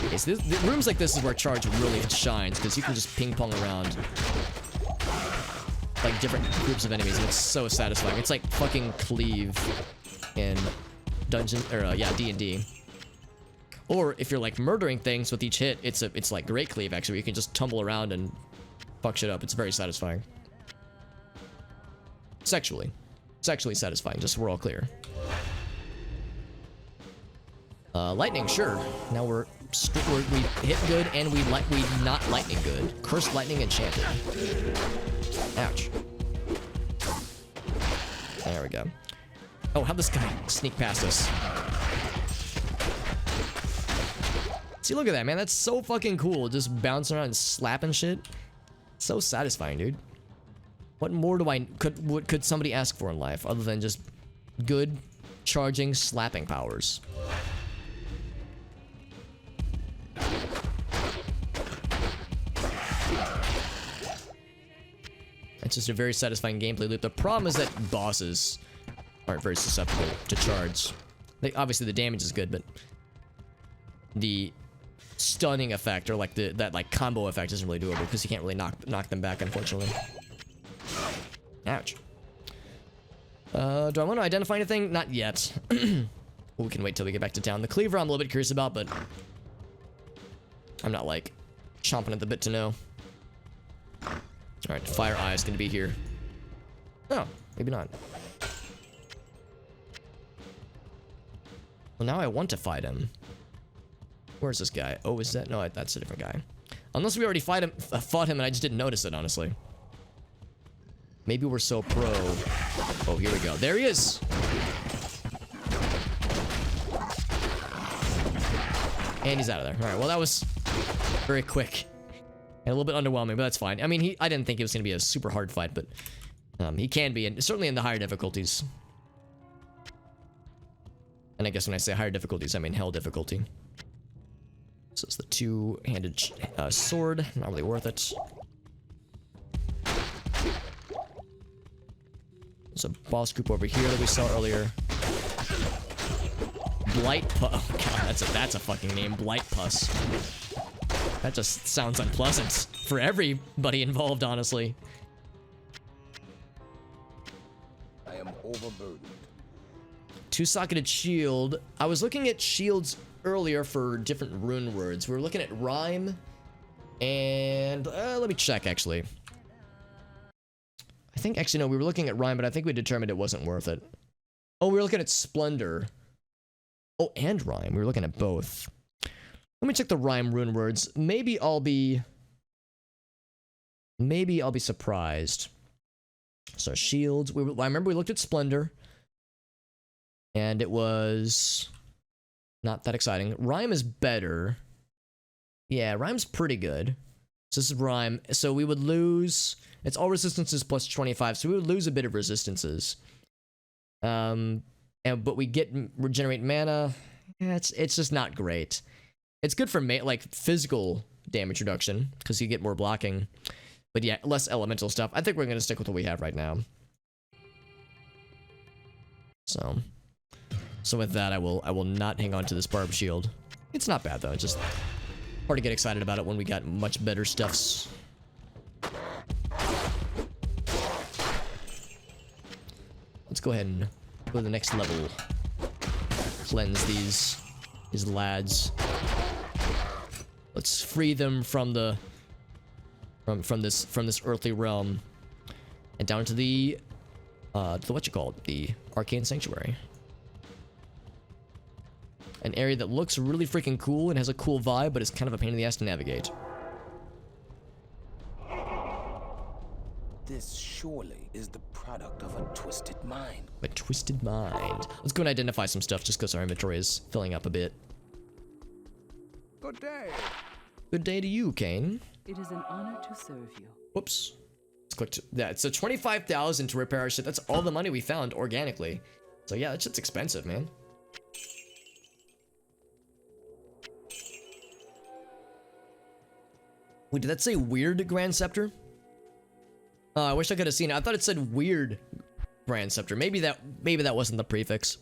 Okay, so the rooms like this is where charge really shines, because you can just ping pong around like different groups of enemies, and it's so satisfying. It's like fucking Cleave in Dungeon or yeah, D&D. Or if you're like murdering things with each hit, it's like Great Cleave actually. Where you can just tumble around and fuck shit up. It's very satisfying. Sexually satisfying. Just so we're all clear. Lightning, sure. Now we hit good and we not lightning good. Cursed lightning enchanted. Ouch. There we go. Oh, how'd this guy sneak past us? See, look at that, man. That's so fucking cool. Just bouncing around and slapping shit. So satisfying, dude. What more could somebody ask for in life other than just good charging slapping powers? It's just a very satisfying gameplay loop. The problem is that bosses aren't very susceptible to charge. Obviously the damage is good, but the stunning effect or like that combo effect isn't really doable because you can't really knock them back, unfortunately. Ouch. Do I want to identify anything? Not yet. We can wait till we get back to town. The cleaver I'm a little bit curious about, but I'm not like chomping at the bit to know. Alright, Fire Eye is going to be here. Oh, maybe not. Well, now I want to fight him. Where's this guy? Oh, is that? No, that's a different guy. Unless we already fought him and I just didn't notice it, honestly. Maybe we're so pro. Oh, here we go. There he is! And he's out of there. Alright, well that was very quick. And a little bit underwhelming, but that's fine. I mean, I didn't think it was going to be a super hard fight, but he can be, and certainly in the higher difficulties. And I guess when I say higher difficulties, I mean hell difficulty. So it's the two-handed sword. Not really worth it. There's a boss group over here that we saw earlier. Blight Puss. Oh god, that's a fucking name. Blight Puss. That just sounds unpleasant for everybody involved, honestly. I am overburdened. Two-socketed shield. I was looking at shields earlier for different rune words. We were looking at rhyme, and let me check actually. I think actually no, we were looking at rhyme, but I think we determined it wasn't worth it. Oh, we were looking at splendor. Oh, and rhyme. We were looking at both. Let me check the rhyme rune words. Maybe I'll be surprised. So shields. I remember we looked at splendor, and it was not that exciting. Rhyme is better. Yeah, rhyme's pretty good. So this is rhyme. So we would lose. It's all resistances plus 25. So we would lose a bit of resistances. But we regenerate mana. Yeah, it's just not great. It's good for like physical damage reduction because you get more blocking. But yeah, less elemental stuff. I think we're gonna stick with what we have right now. So with that, I will not hang on to this barb shield. It's not bad though. It's just hard to get excited about it when we got much better stuffs. Let's go ahead and go to the next level. Cleanse these His lads. Let's free them from the from this earthly realm and down to the the Arcane Sanctuary. An area that looks really freaking cool and has a cool vibe, but it's kind of a pain in the ass to navigate. This surely is the product of a twisted mind. A twisted mind. Let's go and identify some stuff just because our inventory is filling up a bit. Good day. Good day to you, Kane. It is an honor to serve you. Whoops. Let's click to that. So 25,000 to repair our shit. That's all the money we found organically. So yeah, that shit's expensive, man. Wait, did that say weird Grand Scepter? I wish I could have seen it. I thought it said weird Grand Scepter. Maybe that wasn't the prefix.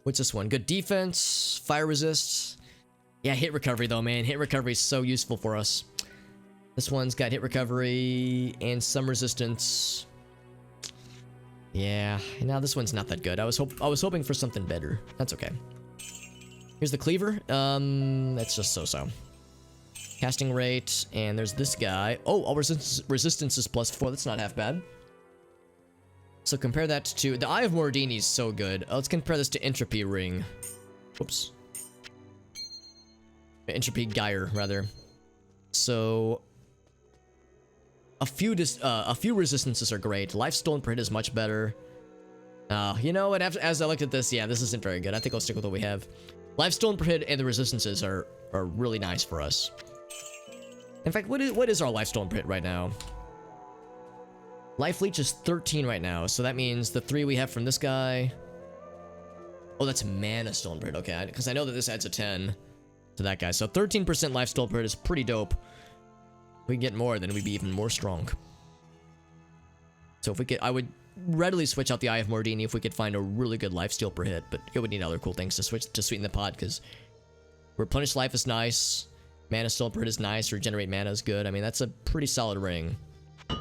What's this one? Good defense, fire resist. Yeah, hit recovery though, man. Hit recovery is so useful for us. This one's got hit recovery and some resistance. Yeah, now this one's not that good. I was hoping for something better. That's okay. Here's the cleaver. That's just so-so. Casting rate, and there's this guy. Oh, all resistance is +4. That's not half bad. So compare that to the Eye of Mordini is so good. Let's compare this to Entropy Ring. Whoops. Entropy Gyre, rather. So a few resistances are great. Lifesteal per hit is much better. You know what? As I looked at this, yeah, this isn't very good. I think I'll stick with what we have. Lifesteal per hit and the resistances are really nice for us. In fact, what is our lifesteal per hit right now? Life leech is 13 right now, so that means the 3 we have from this guy. Oh, that's mana stolen per hit. Okay, because I know that this adds a 10 to that guy. So 13% lifesteal per hit is pretty dope. If we can get more, then we'd be even more strong. So if we could, I would readily switch out the Eye of Mordini if we could find a really good lifesteal per hit, but it would need other cool things to sweeten the pot, because replenish life is nice. Mana Stone per hit is nice. Regenerate mana is good. I mean, that's a pretty solid ring. But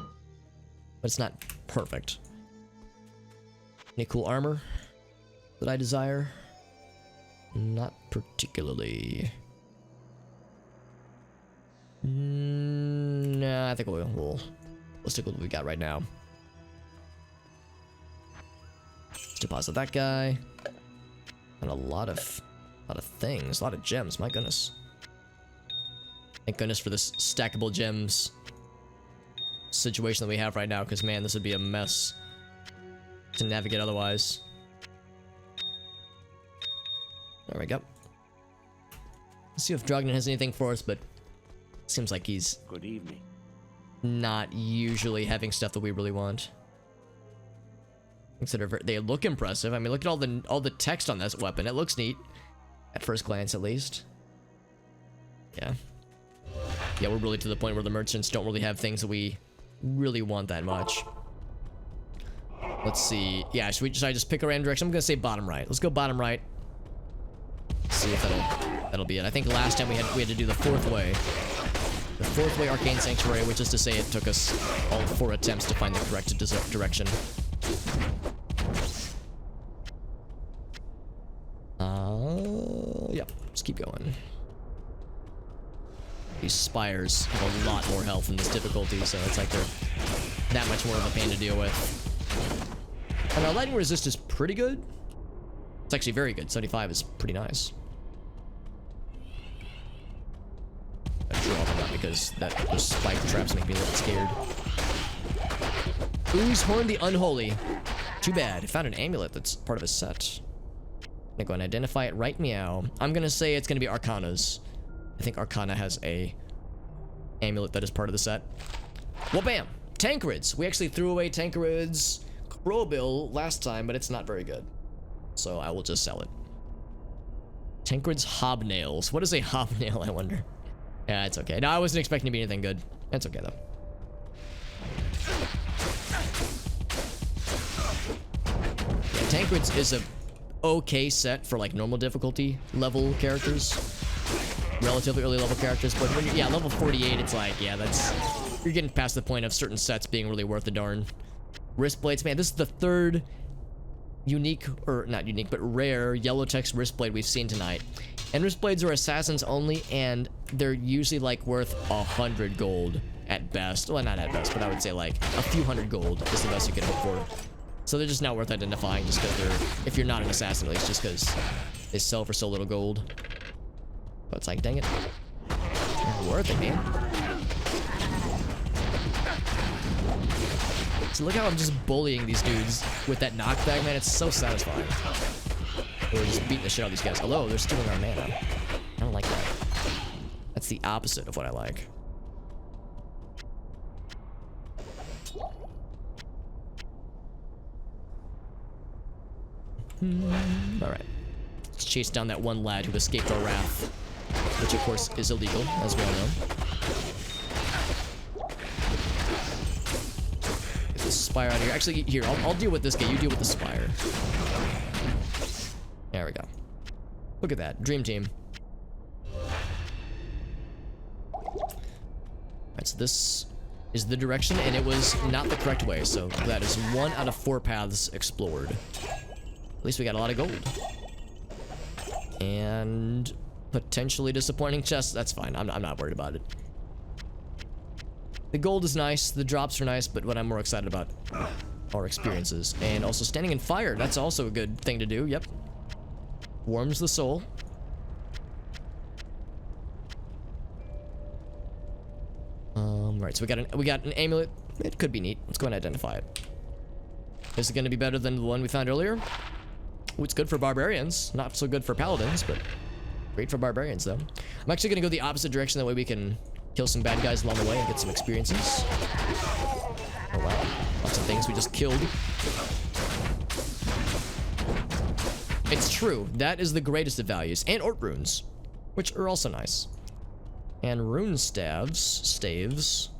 it's not perfect. Any cool armor that I desire? Not particularly. Nah, I think we'll stick with what we got right now. Let's deposit that guy. And a lot of things. A lot of gems. My goodness. Thank goodness for this stackable gems situation that we have right now, because man, this would be a mess to navigate otherwise. There we go. Let's see if Drognin has anything for us, but it seems like he's Good evening. not usually having stuff that we really want. They look impressive. I mean, look at all the text on this weapon. It looks neat at first glance, at least. Yeah. Yeah, we're really to the point where the merchants don't really have things that we really want that much. Let's see. Yeah, should I just pick a random direction? I'm gonna say bottom right. Let's go bottom right. See if that'll be it. I think last time we had to do the fourth way. The fourth way Arcane Sanctuary, which is to say it took us all 4 attempts to find the correct direction. Yeah, just keep going. These spires have a lot more health in this difficulty, so it's like they're that much more of a pain to deal with. And our lightning resist is pretty good. It's actually very good. 75 is pretty nice. I drew off of that because those spike traps make me a little scared. Ooze Horn the Unholy. Too bad. I found an amulet that's part of a set. I'm gonna go and identify it right meow. I'm gonna say it's gonna be Arcana's. I think Arcana has a amulet that is part of the set. Well, bam! Tankreds! We actually threw away Tankred's Crowbill last time, but it's not very good. So I will just sell it. Tankred's Hobnails. What is a hobnail, I wonder? Yeah, it's okay. No, I wasn't expecting to be anything good. That's okay, though. Yeah, Tankred's is a okay set for, like, normal difficulty level characters. Relatively early level characters, but when you're, level 48, it's like, yeah, you're getting past the point of certain sets being really worth the darn. Wrist blades, man, this is the third unique, or not unique, but rare yellow text wristblade we've seen tonight. And wristblades are assassins only, and they're usually like worth 100 gold at best. Well, not at best, but I would say like a few hundred gold is the best you can hope for. So they're just not worth identifying just because they're, if you're not an assassin at least, just because they sell for so little gold. But it's like, dang it. Not worth it, man. So look how I'm just bullying these dudes with that knockback, man. It's so satisfying. We're just beating the shit out of these guys. Hello, they're stealing our mana. I don't like that. That's the opposite of what I like. Alright. Let's chase down that one lad who escaped our wrath. Which, of course, is illegal, as we all know. Get this spire out of here. Actually, here, I'll deal with this guy. You deal with the spire. There we go. Look at that. Dream team. Alright, so this is the direction, and it was not the correct way, so that is 1 out of 4 paths explored. At least we got a lot of gold. And potentially disappointing chests. That's fine. I'm not worried about it. The gold is nice. The drops are nice, but what I'm more excited about are experiences. And also standing in fire. That's also a good thing to do. Yep. Warms the soul. Right, so we got an amulet. It could be neat. Let's go and identify it. Is it going to be better than the one we found earlier? Ooh, it's good for barbarians. Not so good for paladins, but great for barbarians, though. I'm actually going to go the opposite direction. That way we can kill some bad guys along the way and get some experiences. Oh, wow. Lots of things we just killed. It's true. That is the greatest of values. And Ort runes, which are also nice. And rune staves.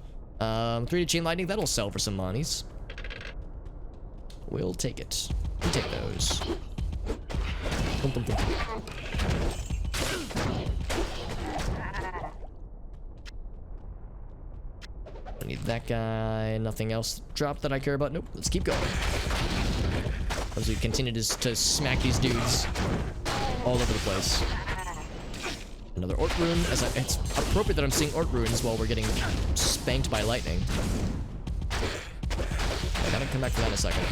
3D chain lightning. That'll sell for some monies. We'll take it. We'll take those. Boom, boom, boom. I need that guy. Nothing else dropped that I care about. Nope. Let's keep going. As we continue to smack these dudes all over the place. Another Ort rune. It's appropriate that I'm seeing Ort runes while we're getting spanked by lightning. I gotta come back to that in a second.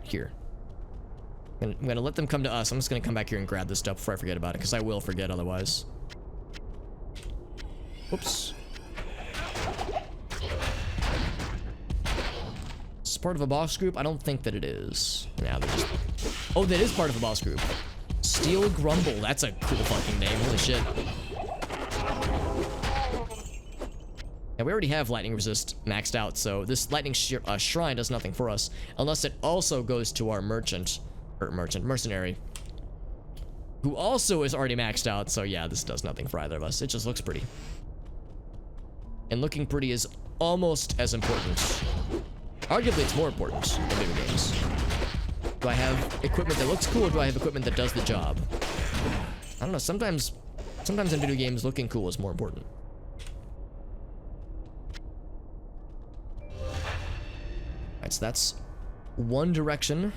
Here. I'm gonna let them come to us. I'm just gonna come back here and grab this stuff before I forget about it, because I will forget otherwise. Whoops. Is this part of a boss group? I don't think that it is. Now they're just... Oh, that is part of a boss group. Steel Grumble. That's a cool fucking name. Holy shit. And we already have lightning resist maxed out, so this lightning shrine does nothing for us unless it also goes to our mercenary, who also is already maxed out. So yeah, this does nothing for either of us. It just looks pretty, and looking pretty is almost as important. Arguably, it's more important in video games. Do I have equipment that looks cool, or do I have equipment that does the job? I don't know. Sometimes in video games, looking cool is more important. Alright, so that's one direction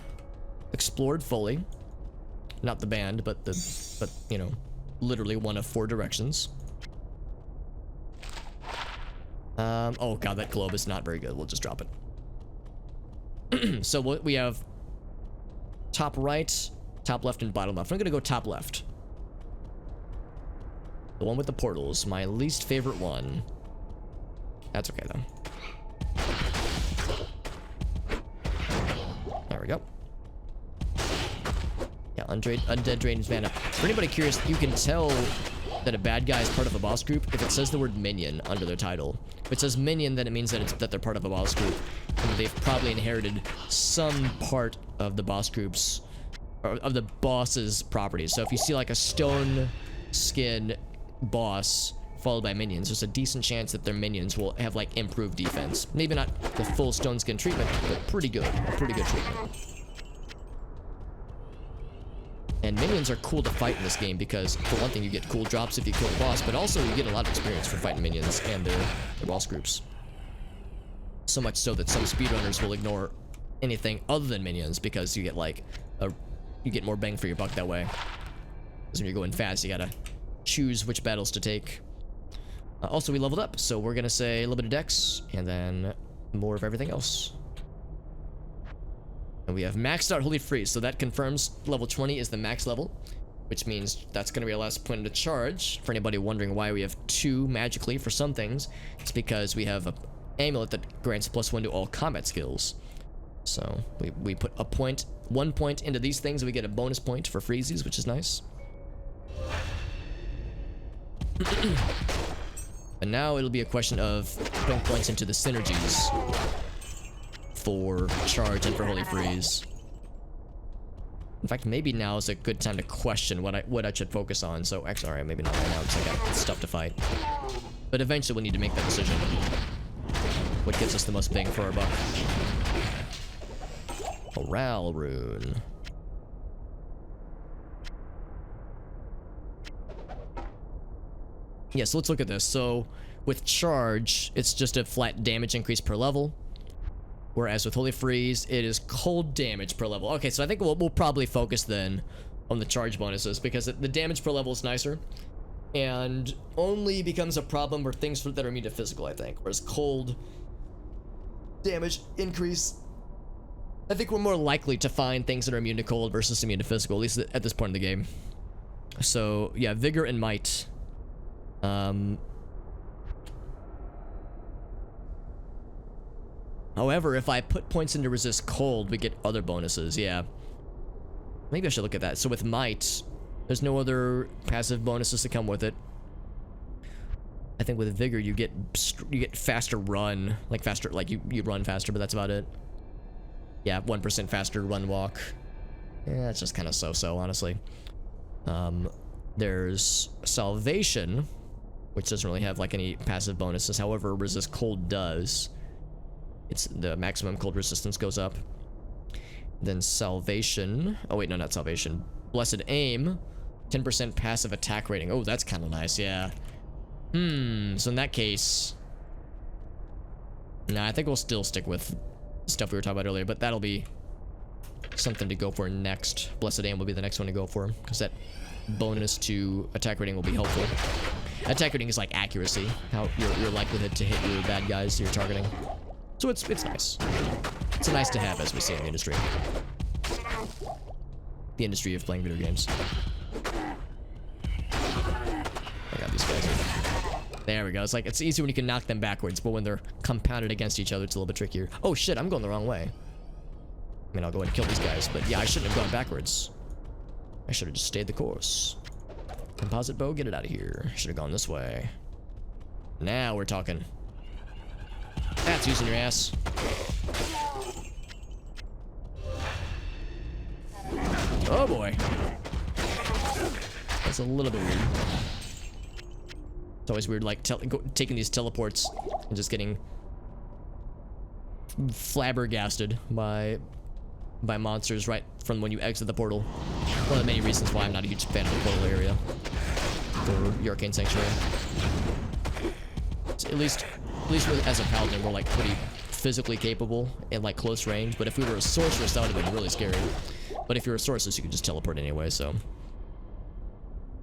explored fully. Not the band, but you know, literally one of 4 directions. Oh god, that globe is not very good. We'll just drop it. So we have top right, top left, and bottom left. I'm gonna go top left. The one with the portals, my least favorite one. That's okay though. There we go. Yeah, Undead Drain's mana. For anybody curious, you can tell that a bad guy is part of a boss group if it says the word minion under their title. If it says minion, then it means that they're part of a boss group, and they've probably inherited some part of the boss groups, or of the boss's properties. So if you see like a stone skin boss followed by minions, there's a decent chance that their minions will have like improved defense. Maybe not the full stone skin treatment, but pretty good treatment. And minions are cool to fight in this game because, for one thing, you get cool drops if you kill the boss, but also you get a lot of experience for fighting minions and their boss groups. So much so that some speedrunners will ignore anything other than minions because you get like you get more bang for your buck that way. Because when you're going fast, you gotta choose which battles to take. Also, we leveled up, so we're gonna say a little bit of dex and then more of everything else. And we have maxed out Holy Freeze, so that confirms level 20 is the max level, which means that's gonna be our last point of charge. For anybody wondering why we have 2 magically for some things, it's because we have a amulet that grants +1 to all combat skills. So we put 1 point into these things, and we get a bonus point for freezies, which is nice. And now it'll be a question of putting points into the synergies for charge and for Holy Freeze. In fact, maybe now is a good time to question what I should focus on. So actually, alright, maybe not right now because I got stuff to fight. But eventually we'll need to make that decision. What gives us the most bang for our buck? Morale rune. Yeah, so let's look at this. So with charge, it's just a flat damage increase per level. Whereas with Holy Freeze, it is cold damage per level. Okay, so I think we'll probably focus then on the charge bonuses because the damage per level is nicer. And only becomes a problem for things that are immune to physical, I think. Whereas cold damage increase, I think we're more likely to find things that are immune to cold versus immune to physical, at least at this point in the game. So yeah, Vigor and Might. However, if I put points into resist cold, we get other bonuses. Yeah, maybe I should look at that. So with Might, there's no other passive bonuses that come with it. I think with Vigor, you get faster run, like faster, like you run faster, but that's about it. Yeah, 1% faster run walk. Yeah, it's just kind of so-so, honestly. There's Salvation, which doesn't really have like any passive bonuses. However, resist cold does. It's the maximum cold resistance goes up. Then Salvation. Oh wait, no, not Salvation. Blessed Aim, 10% passive attack rating. Oh, that's kind of nice. Yeah. So in that case, nah, I think we'll still stick with stuff we were talking about earlier, but that'll be something to go for next. Blessed Aim will be the next one to go for, because that bonus to attack rating will be helpful. Attack rating is like accuracy, how your likelihood to hit your bad guys you're targeting. So it's nice. It's nice to have, as we say in the industry. The industry of playing video games. I got these guys. There we go. It's like, it's easy when you can knock them backwards, but when they're compounded against each other, it's a little bit trickier. Oh shit, I'm going the wrong way. I mean, I'll go ahead and kill these guys, but yeah, I shouldn't have gone backwards. I should have just stayed the course. Composite bow, get it out of here. Should have gone this way. Now we're talking. That's using your ass. Oh boy. That's a little bit weird. It's always weird, like, taking these teleports and just getting flabbergasted by monsters right from when you exit the portal. One of the many reasons why I'm not a huge fan of the portal area for your Arcane Sanctuary. So at least as a paladin, we're like pretty physically capable in like close range. But if we were a sorceress, that would have been really scary. But if you're a sorceress, you can just teleport anyway. So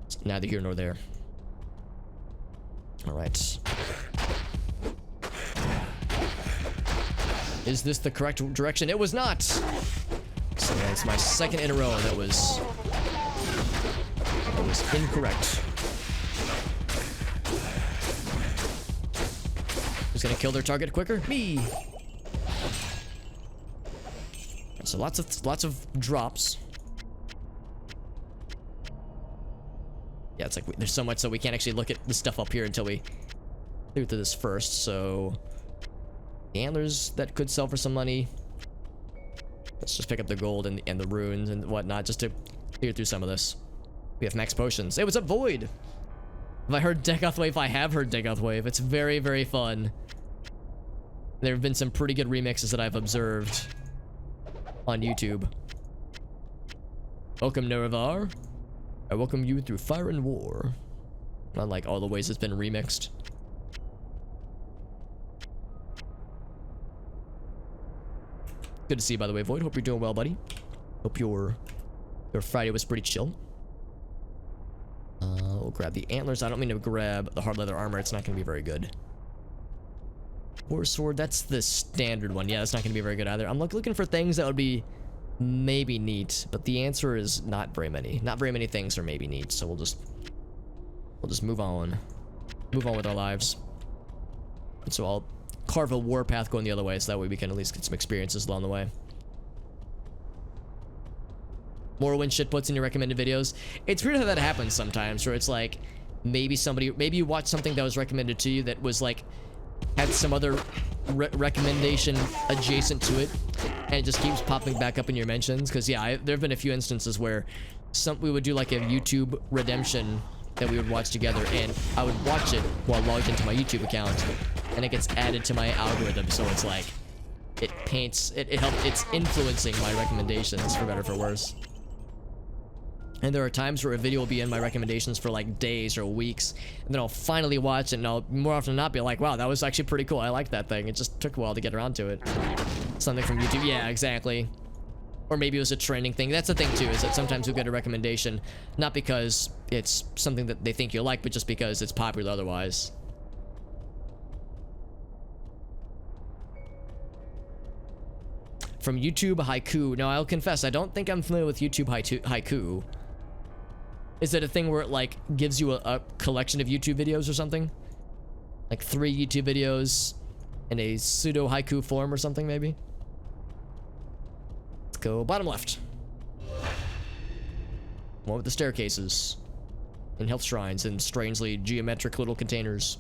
it's neither here nor there. All right. Is this the correct direction? It was not. So it's my second in a row that was incorrect. Who's gonna kill their target quicker? Me. So lots of drops. Yeah, it's like there's so much, so we can't actually look at the stuff up here until we clear through this first. So antlers that could sell for some money. Let's just pick up the gold and the runes and whatnot just to clear through some of this. We have max potions. Hey, what's up, Void? Have I heard Dekoth Wave? I have heard Dekoth Wave. It's very, very fun. There have been some pretty good remixes that I've observed on YouTube. Welcome, Nerevar. I welcome you through fire and war. Not like all the ways it's been remixed. Good to see you, by the way, Void. Hope you're doing well, buddy. Hope your Friday was pretty chill. We'll grab the antlers. I don't mean to grab the hard leather armor. It's not going to be very good. War sword, that's the standard one. Yeah, that's not going to be very good either. I'm looking for things that would be maybe neat, but the answer is not very many. Not very many things are maybe neat, so we'll just move on. Move on with our lives. And so I'll carve a war path going the other way, so that way we can at least get some experiences along the way. Morrowind shitputs in your recommended videos. It's weird how that happens sometimes, where it's like maybe you watch something that was recommended to you that was like had some other recommendation adjacent to it, and it just keeps popping back up in your mentions. Because yeah, there have been a few instances where we would do like a YouTube redemption that we would watch together, and I would watch it while logged into my YouTube account, and it gets added to my algorithm, so it's like it's influencing my recommendations for better or for worse. And there are times where a video will be in my recommendations for like days or weeks, and then I'll finally watch it, and I'll more often than not be like, wow, that was actually pretty cool. I like that thing. It just took a while to get around to it. Something from YouTube. Yeah, exactly. Or maybe it was a trending thing. That's the thing too, is that sometimes you'll get a recommendation, not because it's something that they think you like, but just because it's popular otherwise. From YouTube haiku. Now, I'll confess, I don't think I'm familiar with YouTube haiku. Is it a thing where it like gives you a collection of YouTube videos or something? Like 3 YouTube videos in a pseudo haiku form or something, maybe? Let's go bottom left. One with the staircases and health shrines and strangely geometric little containers.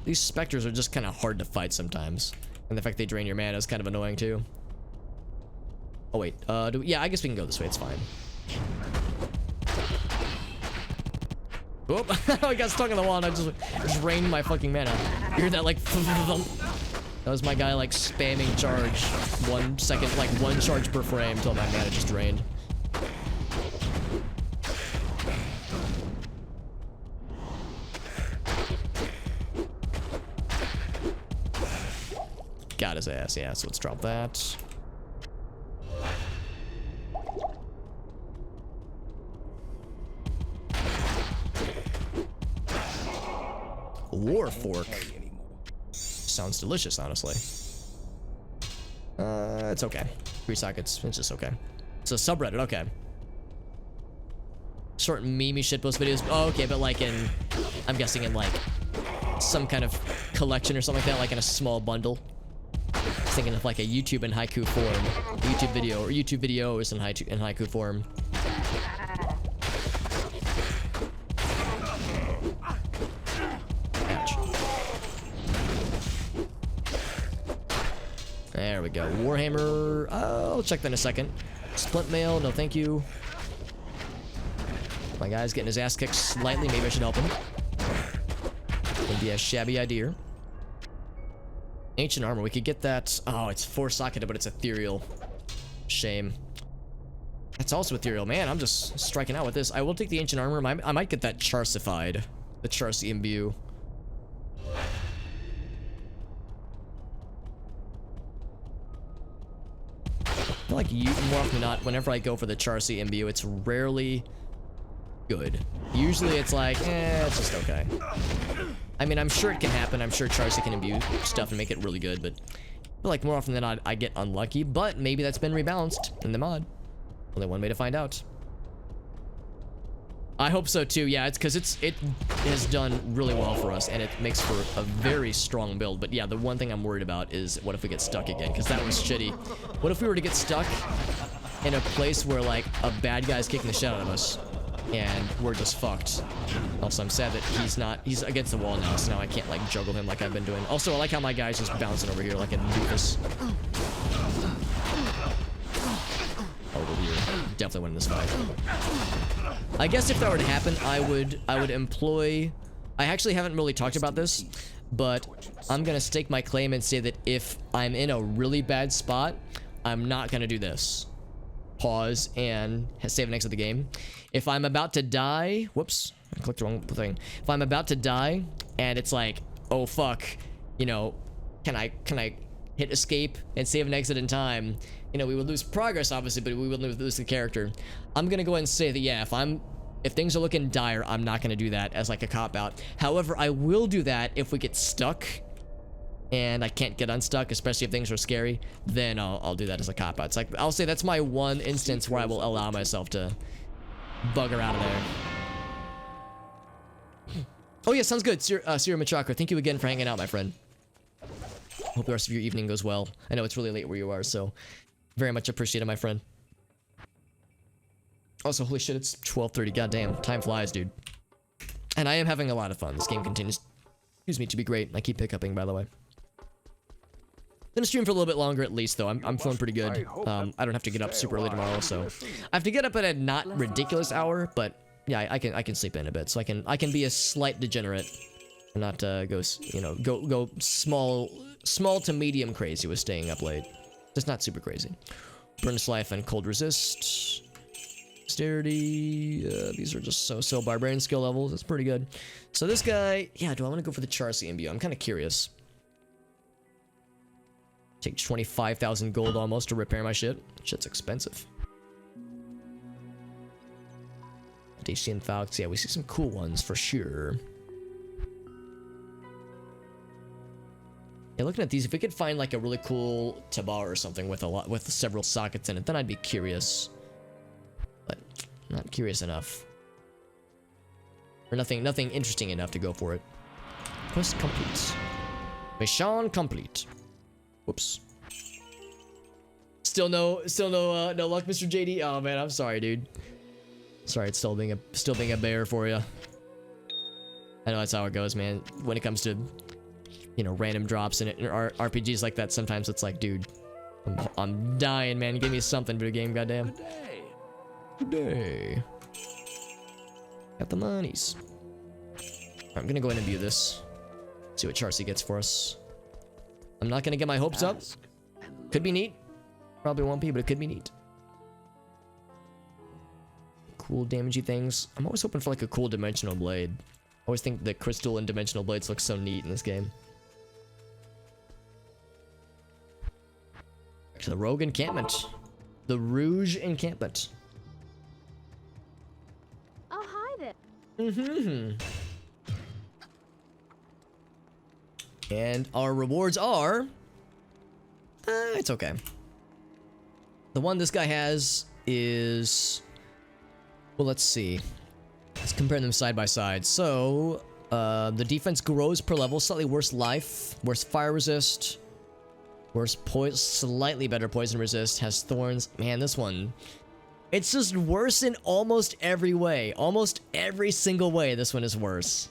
These specters are just kind of hard to fight sometimes, and the fact they drain your mana is kind of annoying too. Oh wait, yeah, I guess we can go this way. It's fine. Whoop! I got stuck on the wall and I just drained my fucking mana. You hear that like? That was my guy like spamming charge 1 second, like 1 charge per frame until my mana just drained. Got his ass, yeah, so let's drop that. War fork. Sounds delicious, honestly. It's okay. 3 sockets, it's just okay. It's a subreddit, okay. Short memey shitpost videos. Oh, okay, but like in, I'm guessing in like some kind of collection or something like that, like in a small bundle. Thinking of like a YouTube in haiku form, YouTube video, or YouTube videos in haiku form. Ouch. There we go. Warhammer. I'll check that in a second. Splint mail. No, thank you. My guy's getting his ass kicked slightly. Maybe I should help him. Wouldn't be a shabby idea. Ancient armor, we could get that. Oh, it's 4-socketed, but it's ethereal. Shame. That's also ethereal. Man, I'm just striking out with this. I will take the ancient armor. I might get that charsified. The Charsi imbue. I feel like more often than not, whenever I go for the Charsi imbue, it's rarely good. Usually it's like, it's just okay. I mean, I'm sure it can happen. I'm sure Charsi can imbue stuff and make it really good, but I feel like more often than not, I get unlucky, but maybe that's been rebalanced in the mod. Only one way to find out. I hope so too. Yeah, it's because it has done really well for us, and it makes for a very strong build. But yeah, the one thing I'm worried about is what if we get stuck again, because that was shitty. What if we were to get stuck in a place where like a bad guy's kicking the shit out of us? And we're just fucked. Also, I'm sad that he's against the wall now, so now I can't like juggle him like I've been doing. Also, I like how my guy's just bouncing over here like a doofus. Oh, we're definitely winning this fight. I guess if that were to happen, I would employ. I actually haven't really talked about this, but I'm gonna stake my claim and say that if I'm in a really bad spot, I'm not gonna do this. Pause and save and exit the game. If I'm about to die, whoops, I clicked the wrong thing. If I'm about to die and it's like, oh fuck, you know, can I hit escape and save an exit in time? You know, we would lose progress obviously, but we would lose the character. I'm gonna go ahead and say that yeah, if things are looking dire, I'm not gonna do that as like a cop out. However, I will do that if we get stuck and I can't get unstuck, especially if things are scary, then I'll do that as a cop out. It's like, I'll say that's my one instance where I will allow myself to bugger out of there. Oh yeah, sounds good. Sir Machakra, thank you again for hanging out, my friend. Hope the rest of your evening goes well. I know it's really late where you are, so very much appreciated, my friend. Also, holy shit, it's 12:30. Goddamn, time flies, dude. And I am having a lot of fun. This game continues, excuse me, to be great. I keep hiccuping, by the way. Gonna stream for a little bit longer at least, though. I'm feeling pretty good. I don't have to get up super early tomorrow, so I have to get up at a not ridiculous hour, but yeah, I can sleep in a bit, so I can be a slight degenerate and not go small to medium crazy with staying up late. Just not super crazy. Burns Life and Cold Resist. Dexterity. These are just so barbarian skill levels. That's pretty good. So this guy, yeah, do I want to go for the Charcy MBO? I'm kind of curious. Take 25,000 gold almost to repair my shit. Shit's expensive. Dacian Falcons. Yeah, we see some cool ones for sure. Yeah, looking at these, if we could find like a really cool Tabar or something with several sockets in it, then I'd be curious. But not curious enough. Or nothing interesting enough to go for it. Quest complete. Mission complete. Whoops. Still no luck, Mr. JD. Oh man, I'm sorry, dude. Sorry, it's still being a bear for you. I know that's how it goes, man. When it comes to, you know, random drops and RPGs like that, sometimes it's like, dude, I'm dying, man. Give me something, video game, goddamn. Good day. Got the monies. Alright, I'm gonna go ahead and view this. See what Charcy gets for us. I'm not gonna get my hopes up. Could be neat. Probably won't be, but it could be neat. Cool damagey things. I'm always hoping for like a cool dimensional blade. I always think the crystal and dimensional blades look so neat in this game. Back to the Rogue encampment. The Rouge encampment. Oh, hi there. Mm-hmm. And our rewards are... it's okay. The one this guy has is... Well, let's see. Let's compare them side by side. So, the defense grows per level. Slightly worse life. Worse fire resist. Worse poison... Slightly better poison resist. Has thorns. Man, this one... It's just worse in almost every way. Almost every single way this one is worse.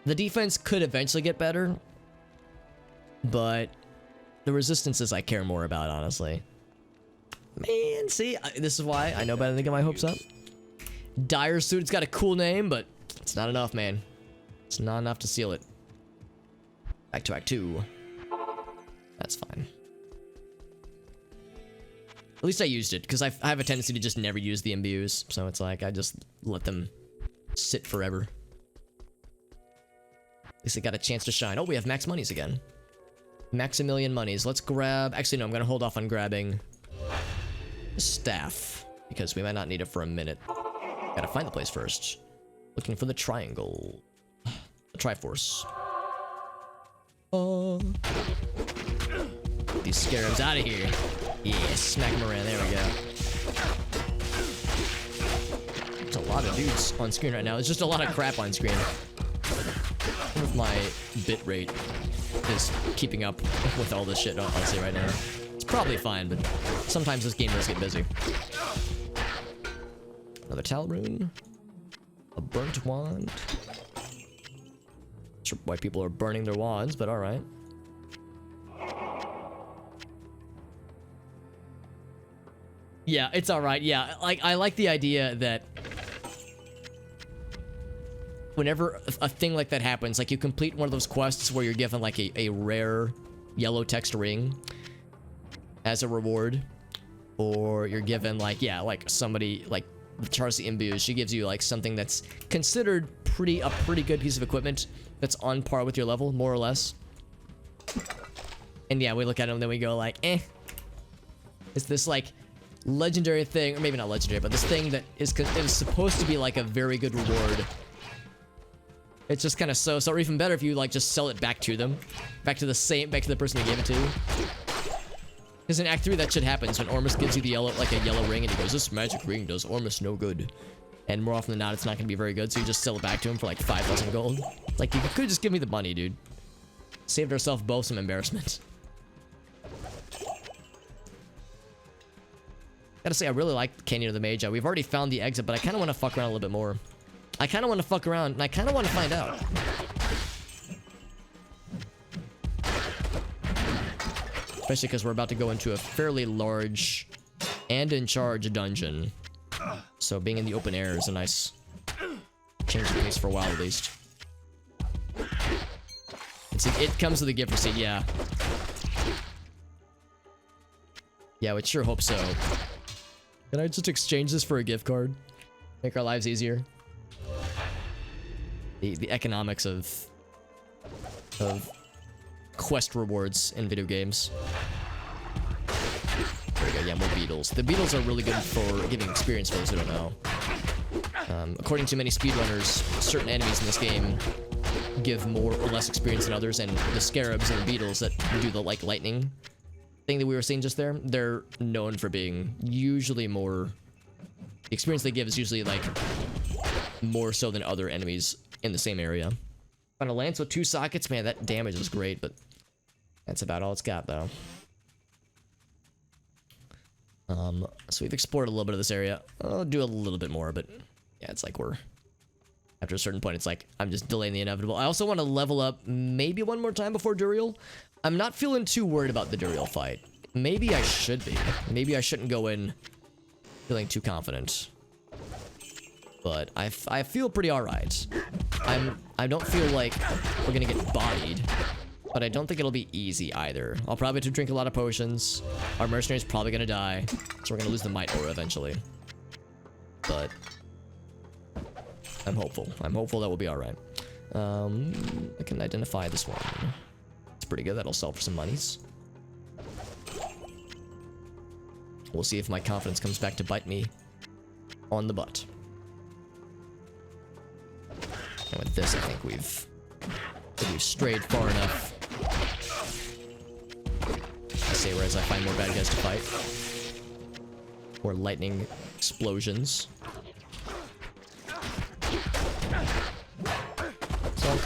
The defense could eventually get better. But the resistances I care more about, honestly. Man, see, this is why I know better than get my hopes up. Dire Suit, it's got a cool name, but it's not enough, man. It's not enough to seal it. Back to Act 2. That's fine. At least I used it, because I have a tendency to just never use the imbues, so it's like I just let them sit forever. At least I got a chance to shine. Oh, we have max monies again. Maximilian monies. Let's grab... Actually, no, I'm going to hold off on grabbing the staff, because we might not need it for a minute. Gotta find the place first. Looking for the triangle. The Triforce. Oh. These scarabs out of here. Yeah, smack them around. There we go. There's a lot of dudes on screen right now. There's just a lot of crap on screen. I wonder if my bit rate is keeping up with all this shit, honestly, right now. It's probably fine, but sometimes this game does get busy. Another Tal Rune. A burnt wand. Not sure why people are burning their wands, but alright. Yeah, it's alright. Yeah, like I like the idea that whenever a thing like that happens, like you complete one of those quests where you're given like a rare yellow text ring as a reward, or you're given like, yeah, like somebody like with Charcy Imbues, she gives you like something that's considered a pretty good piece of equipment that's on par with your level, more or less. And yeah, we look at it and then we go like, eh. It's this like legendary thing, or maybe not legendary, but this thing that is supposed to be like a very good reward. It's just kind of so, or even better if you like just sell it back to them, back to the person who gave it to you. Because in Act 3 that shit happens when Ormus gives you the yellow ring and he goes, this magic ring does Ormus no good. And more often than not, it's not going to be very good, so you just sell it back to him for like 5,000 gold. Like, you could just give me the money, dude. Saved ourselves both some embarrassment. Gotta say, I really like Canyon of the Magi. We've already found the exit, but I kind of want to fuck around a little bit more. I kind of want to fuck around, and I kind of want to find out. Especially because we're about to go into a fairly large and in charge dungeon. So being in the open air is a nice change of pace for a while at least. It comes with a gift receipt, yeah. Yeah, we'd sure hope so. Can I just exchange this for a gift card? Make our lives easier. The economics of quest rewards in video games. There we go, yeah, more beetles. The beetles are really good for giving experience for those who don't know. According to many speedrunners, certain enemies in this game give more or less experience than others, and the scarabs and the beetles that do the like lightning thing that we were seeing just there, they're known for being usually more... The experience they give is usually like more so than other enemies in the same area. On a lance with 2 sockets, man, that damage is great, but that's about all it's got, though. So we've explored a little bit of this area. I'll do a little bit more, but yeah, it's like we're... After a certain point, it's like I'm just delaying the inevitable. I also want to level up maybe one more time before Duriel. I'm not feeling too worried about the Duriel fight. Maybe I should be. Maybe I shouldn't go in feeling too confident. But I feel pretty alright. I don't feel like we're gonna get bodied, but I don't think it'll be easy either. I'll probably have to drink a lot of potions. Our mercenary's probably gonna die, so we're gonna lose the might aura eventually. But I'm hopeful. I'm hopeful that we'll be alright. I can identify this one. It's pretty good. That'll sell for some monies. We'll see if my confidence comes back to bite me on the butt. And with this, I think we've strayed far enough. I say, whereas I find more bad guys to fight. Or lightning explosions. So,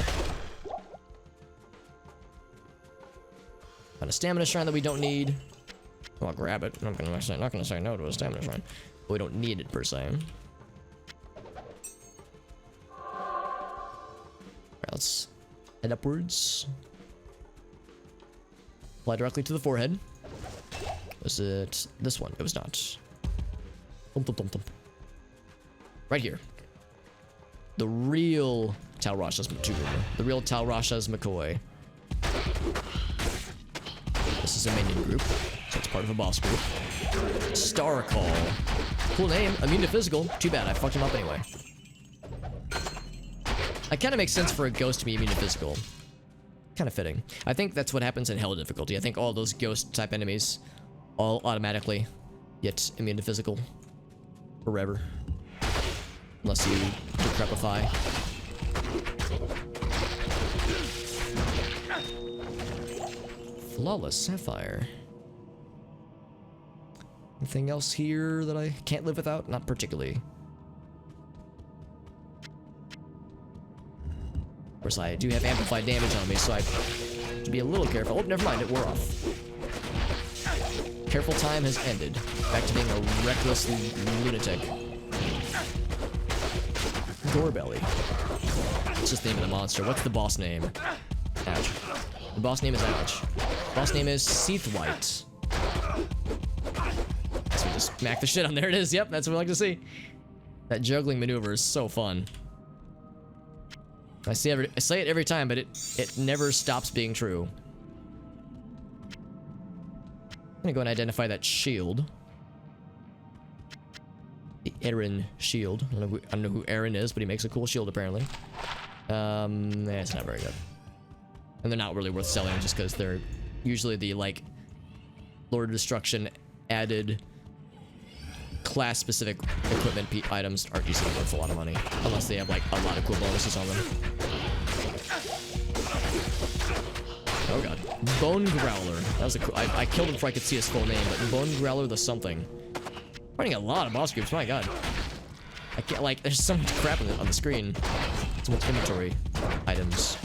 found a stamina shrine that we don't need. I'll grab it. I'm not gonna say no to a stamina shrine, but we don't need it per se. Let's head upwards. Fly directly to the forehead. Was it this one? It was not. Right here. The real Tal Rasha's tomb. The real Tal Rasha's McCoy. This is a minion group, so it's part of a boss group. Star Call. Cool name. Immune to physical. Too bad. I fucked him up anyway. That kind of makes sense for a ghost to be immune to physical. Kind of fitting. I think that's what happens in Hell difficulty. I think all those ghost type enemies all automatically get immune to physical forever. Unless you decrepify. Flawless Sapphire. Anything else here that I can't live without? Not particularly. Of course, I do have amplified damage on me, so I have to be a little careful. Oh, never mind, it wore off. Careful time has ended. Back to being a reckless lunatic. Doorbelly. It's just the name of the monster. What's the boss name? Ouch. The boss name is Ouch. Boss name is Seathwhite. So we just smack the shit on. There it is. Yep, that's what we like to see. That juggling maneuver is so fun. I say it every time, but it never stops being true. I'm gonna go and identify that shield. The Aaron shield. I don't know who Aaron is, but he makes a cool shield apparently. It's not very good. And they're not really worth selling just because they're usually the like Lord of Destruction added class specific equipment items aren't usually worth a lot of money unless they have like a lot of cool bonuses on them. Oh god. Bone Growler. That was a cool. I killed him before I could see his full name, but Bone Growler the something. Fighting a lot of boss groups, my god. I can't like there's so much crap on the screen. So much inventory items.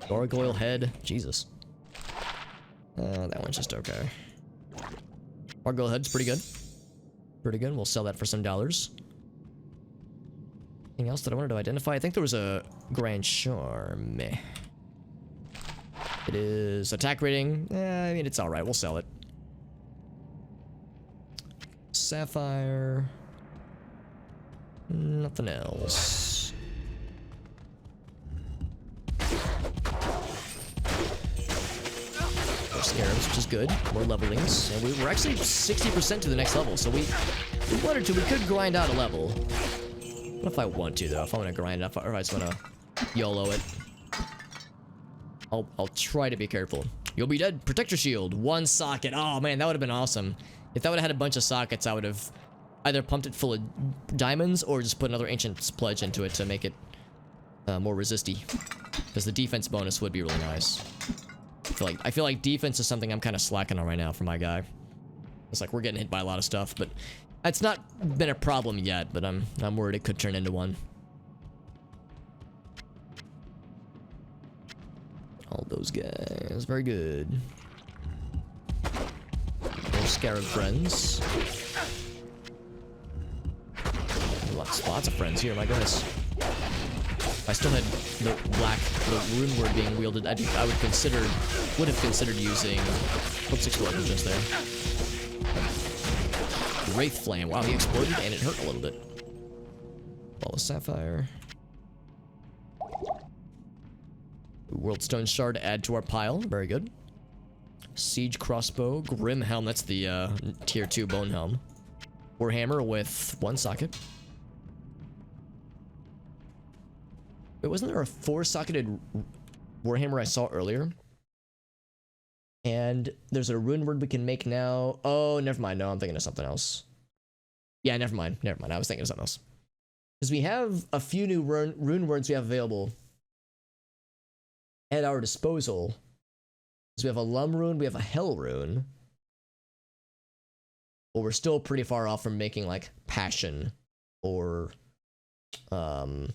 Gargoyle head. Jesus. That one's just okay. Gargoyle head's pretty good. Pretty good. We'll sell that for some dollars. Anything else that I wanted to identify? I think there was a Grand Charm. It is attack rating. I mean, it's alright. We'll sell it. Sapphire. Nothing else. More scarabs, which is good. More levelings. And we're actually 60% to the next level, so we wanted to. We could grind out a level. What if I want to, though? If I want to grind it up, or if I just want to YOLO it. I'll try to be careful. You'll be dead. Protector shield. 1 socket. Oh, man, that would have been awesome. If that would have had a bunch of sockets, I would have either pumped it full of diamonds or just put another Ancient's Pledge into it to make it more resisty. Because the defense bonus would be really nice. I feel like defense is something I'm kind of slacking on right now for my guy. It's like we're getting hit by a lot of stuff, but it's not been a problem yet, but I'm worried it could turn into one. All those guys, very good. More scarab friends. Lots of friends here, my goodness. If I still had the rune word being wielded, would have considered using. Oops, explosion just there. Wraith Flame. Wow, he exploded and it hurt a little bit. Ball of Sapphire. Worldstone Shard to add to our pile. Very good. Siege Crossbow. Grim Helm. That's the tier 2 Bone Helm. Warhammer with 1 socket. Wait, wasn't there a 4-socketed Warhammer I saw earlier? And there's a rune word we can make now. Oh, never mind. No, I'm thinking of something else. Yeah, never mind. Never mind. I was thinking of something else. Because we have a few new rune words we have available at our disposal. So we have a Lum rune, we have a Hell rune. But we're still pretty far off from making like Passion or what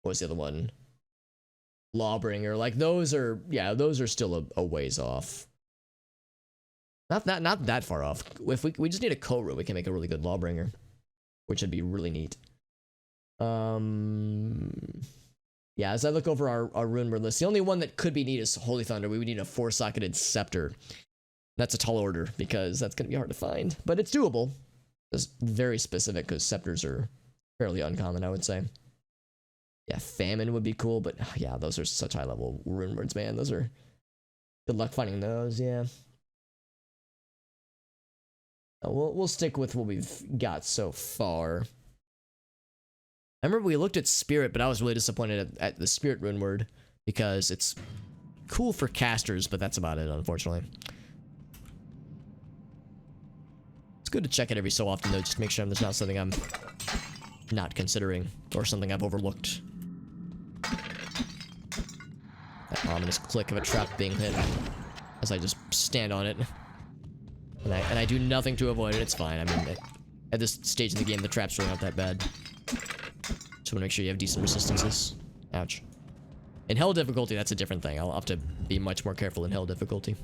was the other one? Lawbringer. Like those are, yeah, those are still a ways off. Not that far off. If we just need a code rune, we can make a really good Lawbringer, which would be really neat. Yeah, as I look over our rune word list, the only one that could be neat is Holy Thunder. We would need a 4-socketed Scepter. That's a tall order because that's gonna be hard to find, but it's doable. It's very specific because scepters are fairly uncommon, I would say. Yeah, Famine would be cool, but yeah, those are such high level rune words, man. Those are good luck finding those. Yeah. We'll stick with what we've got so far. I remember we looked at Spirit, but I was really disappointed at the Spirit rune word because it's cool for casters, but that's about it, unfortunately. It's good to check it every so often, though, just to make sure there's not something I'm not considering or something I've overlooked. That ominous click of a trap being hit as I just stand on it. And I do nothing to avoid it. It's fine. I mean, at this stage in the game, the traps really aren't that bad. Just want to make sure you have decent resistances. Ouch. In Hell difficulty, that's a different thing. I'll have to be much more careful in Hell difficulty.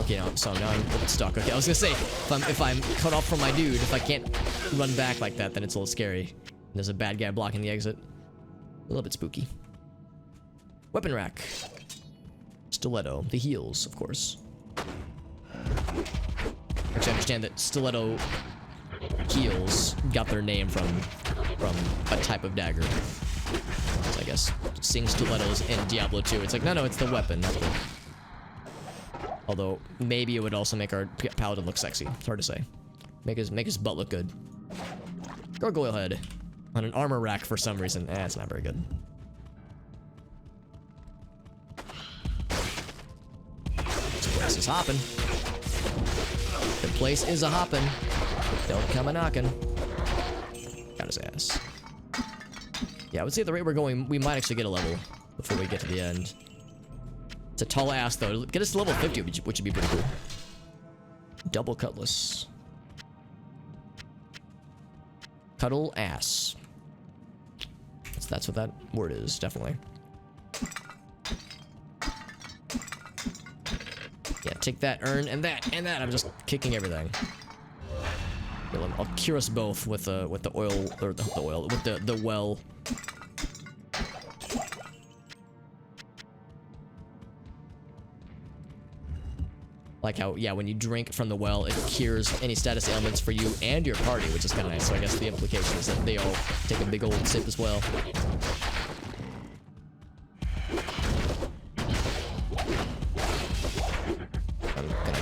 Okay, no, so now I'm stuck. Okay, I was gonna say, if I'm cut off from my dude, if I can't run back like that, then it's a little scary. And there's a bad guy blocking the exit. A little bit spooky. Weapon rack. Stiletto. The heels, of course. Actually, I understand that stiletto heels got their name from a type of dagger. So I guess seeing stilettos in Diablo 2, it's like, no, it's the weapon, not the... Although, maybe it would also make our paladin look sexy. It's hard to say. Make his butt look good. Gargoyle head. On an armor rack for some reason. It's not very good. This place is hopping. The place is a hopping. Don't come a knocking. Got his ass. Yeah, I would say at the rate we're going, we might actually get a level before we get to the end. It's a tall ass, though. Get us to level 50, which would be pretty cool. Double cutlass. Cuddle ass. That's what that word is, definitely. Yeah, take that, urn, and that, and that. I'm just kicking everything. I'll cure us both with the oil, or the oil, with the well. Like how, yeah, when you drink from the well, it cures any status ailments for you and your party, which is kind of nice. So I guess the implication is that they all take a big old sip as well. I'm gonna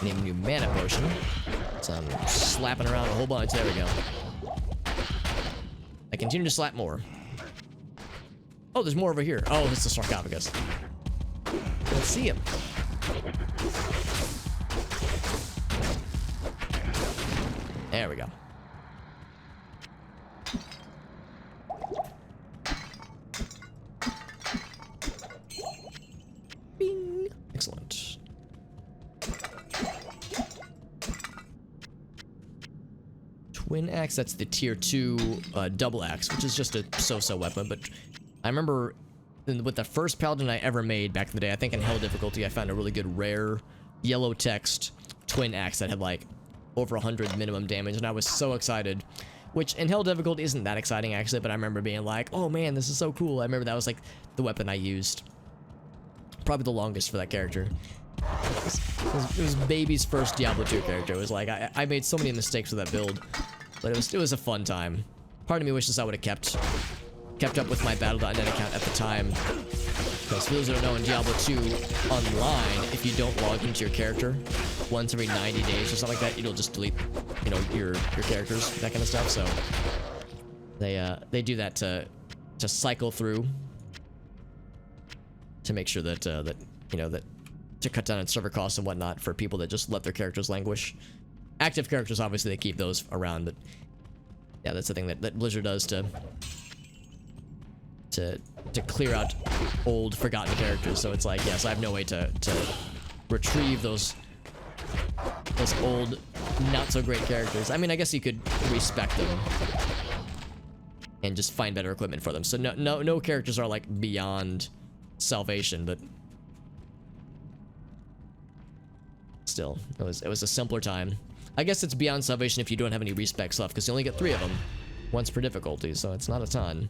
name a new mana potion. So I'm slapping around a whole bunch. There we go. I continue to slap more. Oh, there's more over here. Oh, it's the sarcophagus. Let's see him. There we go. Bing. Excellent. Twin axe, that's the tier 2 double axe, which is just a so-so weapon, but I remember with the first paladin I ever made back in the day, I think in hell difficulty, I found a really good rare yellow text twin axe that had like over 100 minimum damage, and I was so excited. Which in hell difficulty isn't that exciting actually, but I remember being like, oh man, this is so cool. I remember that was like the weapon I used. Probably the longest for that character. It was baby's first Diablo 2 character. It was like, I made so many mistakes with that build, but it was a fun time. Part of me wishes I would have kept up with my Battle.net account at the time. Because for those who don't know, in Diablo 2 online, if you don't log into your character once every 90 days or something like that, it'll just delete, you know, your characters, that kind of stuff. So they do that to cycle through to make sure that that you know, that to cut down on server costs and whatnot for people that just let their characters languish. Active characters, obviously, they keep those around, but yeah, that's the thing that Blizzard does to clear out old, forgotten characters. So it's like, yes, I have no way to retrieve those old, not so great characters. I mean, I guess you could respec them and just find better equipment for them. So no characters are like beyond salvation, but still, it was a simpler time. I guess it's beyond salvation if you don't have any respecs left, because you only get 3 of them, once per difficulty, so it's not a ton.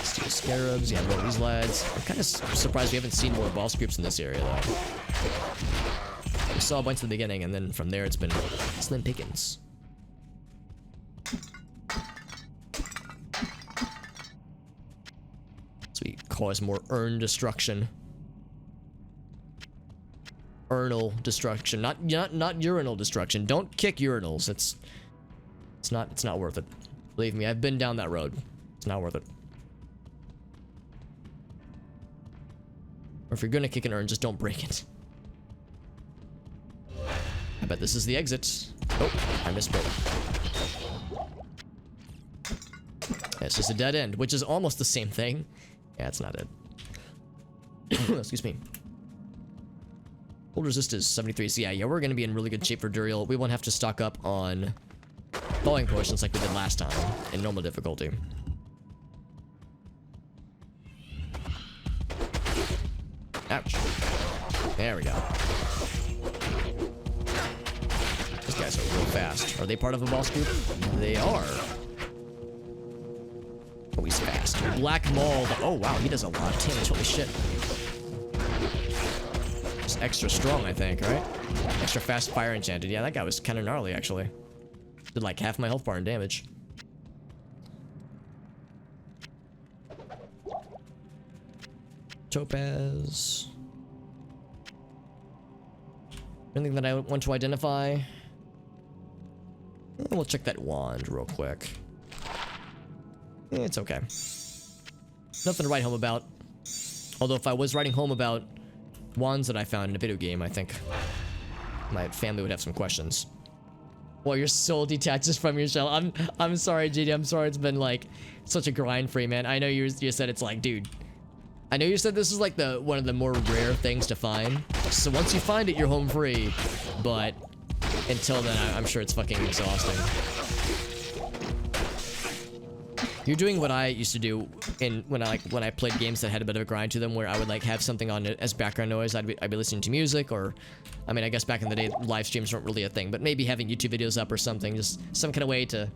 Steel scarabs, yeah, roll these lads. I'm kind of surprised we haven't seen more boss groups in this area, though. We saw a bunch at the beginning, and then from there it's been slim pickings. So we cause more urn destruction. Urnal destruction, not urinal destruction. Don't kick urinals. It's not worth it. Believe me, I've been down that road. It's not worth it. Or if you're gonna kick an urn, just don't break it. I bet this is the exit. Oh, I misspoke. Yeah, it's just a dead end, which is almost the same thing. Yeah, it's not it. Excuse me. Hold resist is 73, so yeah, we're gonna be in really good shape for Duriel. We won't have to stock up on thawing potions like we did last time in normal difficulty. Ouch. There we go. These guys are real fast. Are they part of a boss group? They are. Oh, he's fast. Black Mauled. Oh, wow, he does a lot of damage. Holy shit. Just extra strong, I think, right? Extra fast fire enchanted. Yeah, that guy was kind of gnarly, actually. Did like half my health bar in damage. Topaz. Anything that I want to identify? We'll check that wand real quick. It's okay. Nothing to write home about. Although if I was writing home about wands that I found in a video game, I think my family would have some questions. Well, your soul detaches from your shell. I'm sorry, GD. I'm sorry it's been like such a grind for you, man. I know you said it's like, dude. I know you said this is like one of the more rare things to find. So once you find it, you're home free. But until then, I'm sure it's fucking exhausting. You're doing what I used to do when I played games that had a bit of a grind to them, where I would like have something on it as background noise. I'd be listening to music, or I mean, I guess back in the day, live streams weren't really a thing, but maybe having YouTube videos up or something, just some kind of way to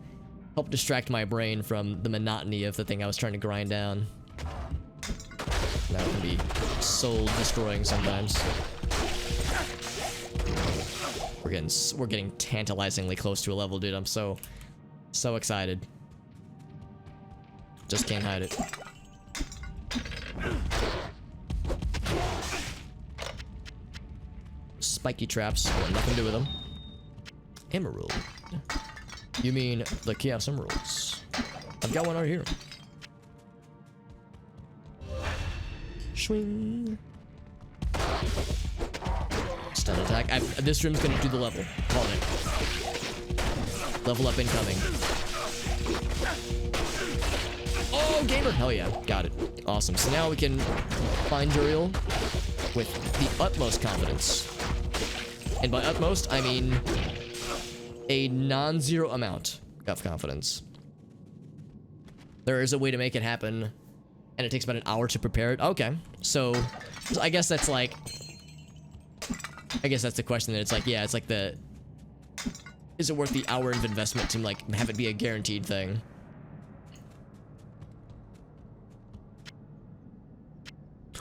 help distract my brain from the monotony of the thing I was trying to grind down. That can be soul destroying sometimes. We're getting tantalizingly close to a level, dude. I'm so excited. Just can't hide it. Spiky traps, got nothing to do with them. Emerald. You mean the Chaos Emeralds? I've got one right here. Swing. Stun attack. This room's gonna do the level. Call it. Level up incoming. Oh, gamer! Hell yeah. Got it. Awesome. So now we can find Duriel with the utmost confidence. And by utmost, I mean a non-zero amount of confidence. There is a way to make it happen, and it takes about an hour to prepare it. Okay. So I guess that's like... I guess that's the question that it's like, yeah, it's like the... Is it worth the hour of investment to like have it be a guaranteed thing?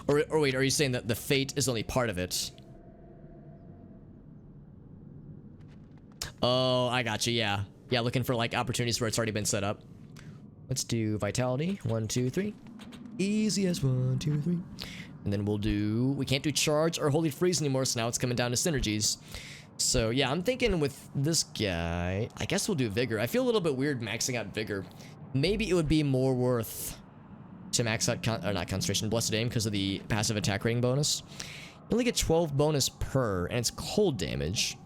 Or wait, are you saying that the fate is only part of it? Oh, I got you, yeah. Yeah, looking for like opportunities where it's already been set up. Let's do vitality. 1, 2, 3. Easy as 1, 2, 3. And then we'll do... We can't do charge or holy freeze anymore, so now it's coming down to synergies. So yeah, I'm thinking with this guy, I guess we'll do vigor. I feel a little bit weird maxing out vigor. Maybe it would be more worth to max out, not concentration, blessed aim, because of the passive attack rating bonus. You only get 12 bonus per, and it's cold damage.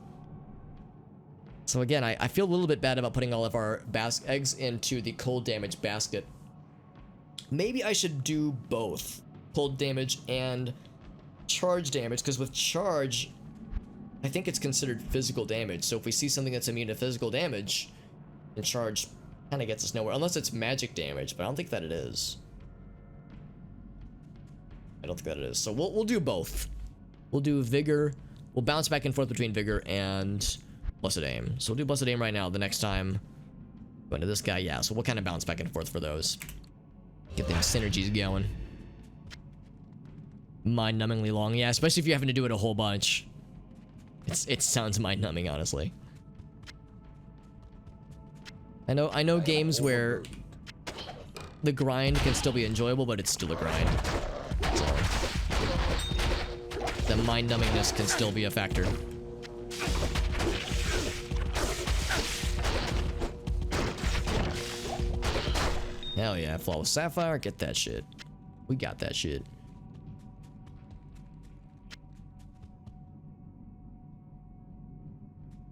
So again, I feel a little bit bad about putting all of our eggs into the cold damage basket. Maybe I should do both cold damage and charge damage, because with charge, I think it's considered physical damage. So if we see something that's immune to physical damage, then charge kind of gets us nowhere, unless it's magic damage, but I don't think that it is. I don't think that it is. So we'll do both. We'll do vigor. We'll bounce back and forth between vigor and blessed aim. So we'll do blessed aim right now. The next time go into this guy, yeah. So we'll kind of bounce back and forth for those. Get them synergies going. Mind-numbingly long, yeah. Especially if you're having to do it a whole bunch. It sounds mind-numbing, honestly. I know games where the grind can still be enjoyable, but it's still a grind. So the mind-numbingness can still be a factor. Hell yeah, flawless sapphire, get that shit. We got that shit.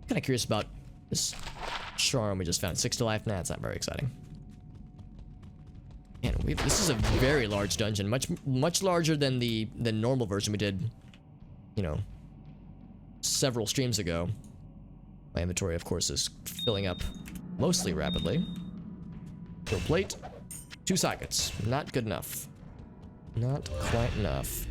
Kind of curious about this charm we just found. 6 to life. Nah, it's not very exciting. Man, this is a very large dungeon, much larger than the normal version we did, you know, several streams ago. My inventory, of course, is filling up mostly rapidly. Fill plate, 2 sockets. Not good enough. Not quite enough.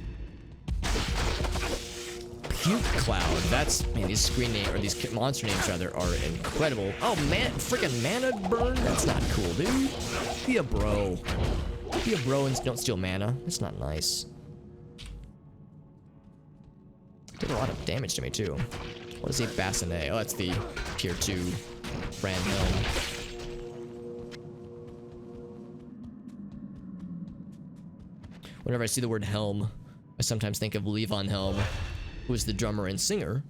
Puke Cloud. That's, man, these screen name, or these monster names rather, are incredible. Oh man, freaking mana burn. That's not cool, dude. Be a bro. Be a bro and don't steal mana. That's not nice. Did a lot of damage to me too. What is a bassinet? Oh, that's the tier 2 brand helm. whenever I see the word Helm, I sometimes think of Levon Helm, who is the drummer and singer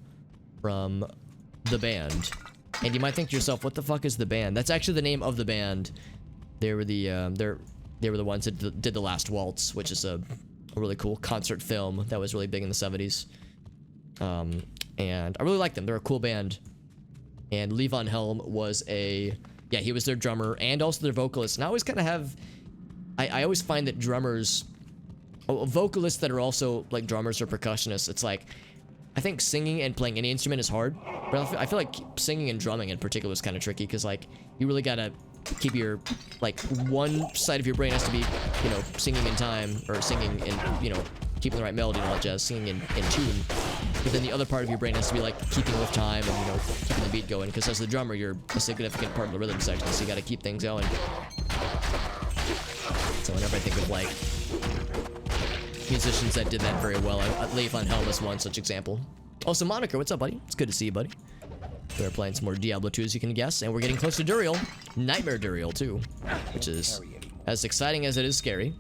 from the band. And you might think to yourself, what the fuck is the band? That's actually the name of the band. They were the ones that did The Last Waltz, which is a really cool concert film that was really big in the 70s. And I really like them. They're a cool band. And Levon Helm was he was their drummer and also their vocalist. And I always kind of have, I always find that drummers, vocalists that are also like drummers or percussionists, it's like, I think singing and playing any instrument is hard, but I feel like singing and drumming in particular is kind of tricky because like you really gotta keep your, like, one side of your brain has to be, you know, singing in time or singing in, you know, keeping the right melody and all that jazz, singing in tune. But then the other part of your brain has to be like keeping with time and, you know, keeping the beat going. Because as the drummer, you're a significant part of the rhythm section, so you got to keep things going. So whenever I think of like musicians that did that very well, Levon Helm is one such example. Also, Moniker, what's up, buddy? It's good to see you, buddy. We're playing some more Diablo 2, as you can guess, and we're getting close to Duriel. Nightmare Duriel, too, which is as exciting as it is scary.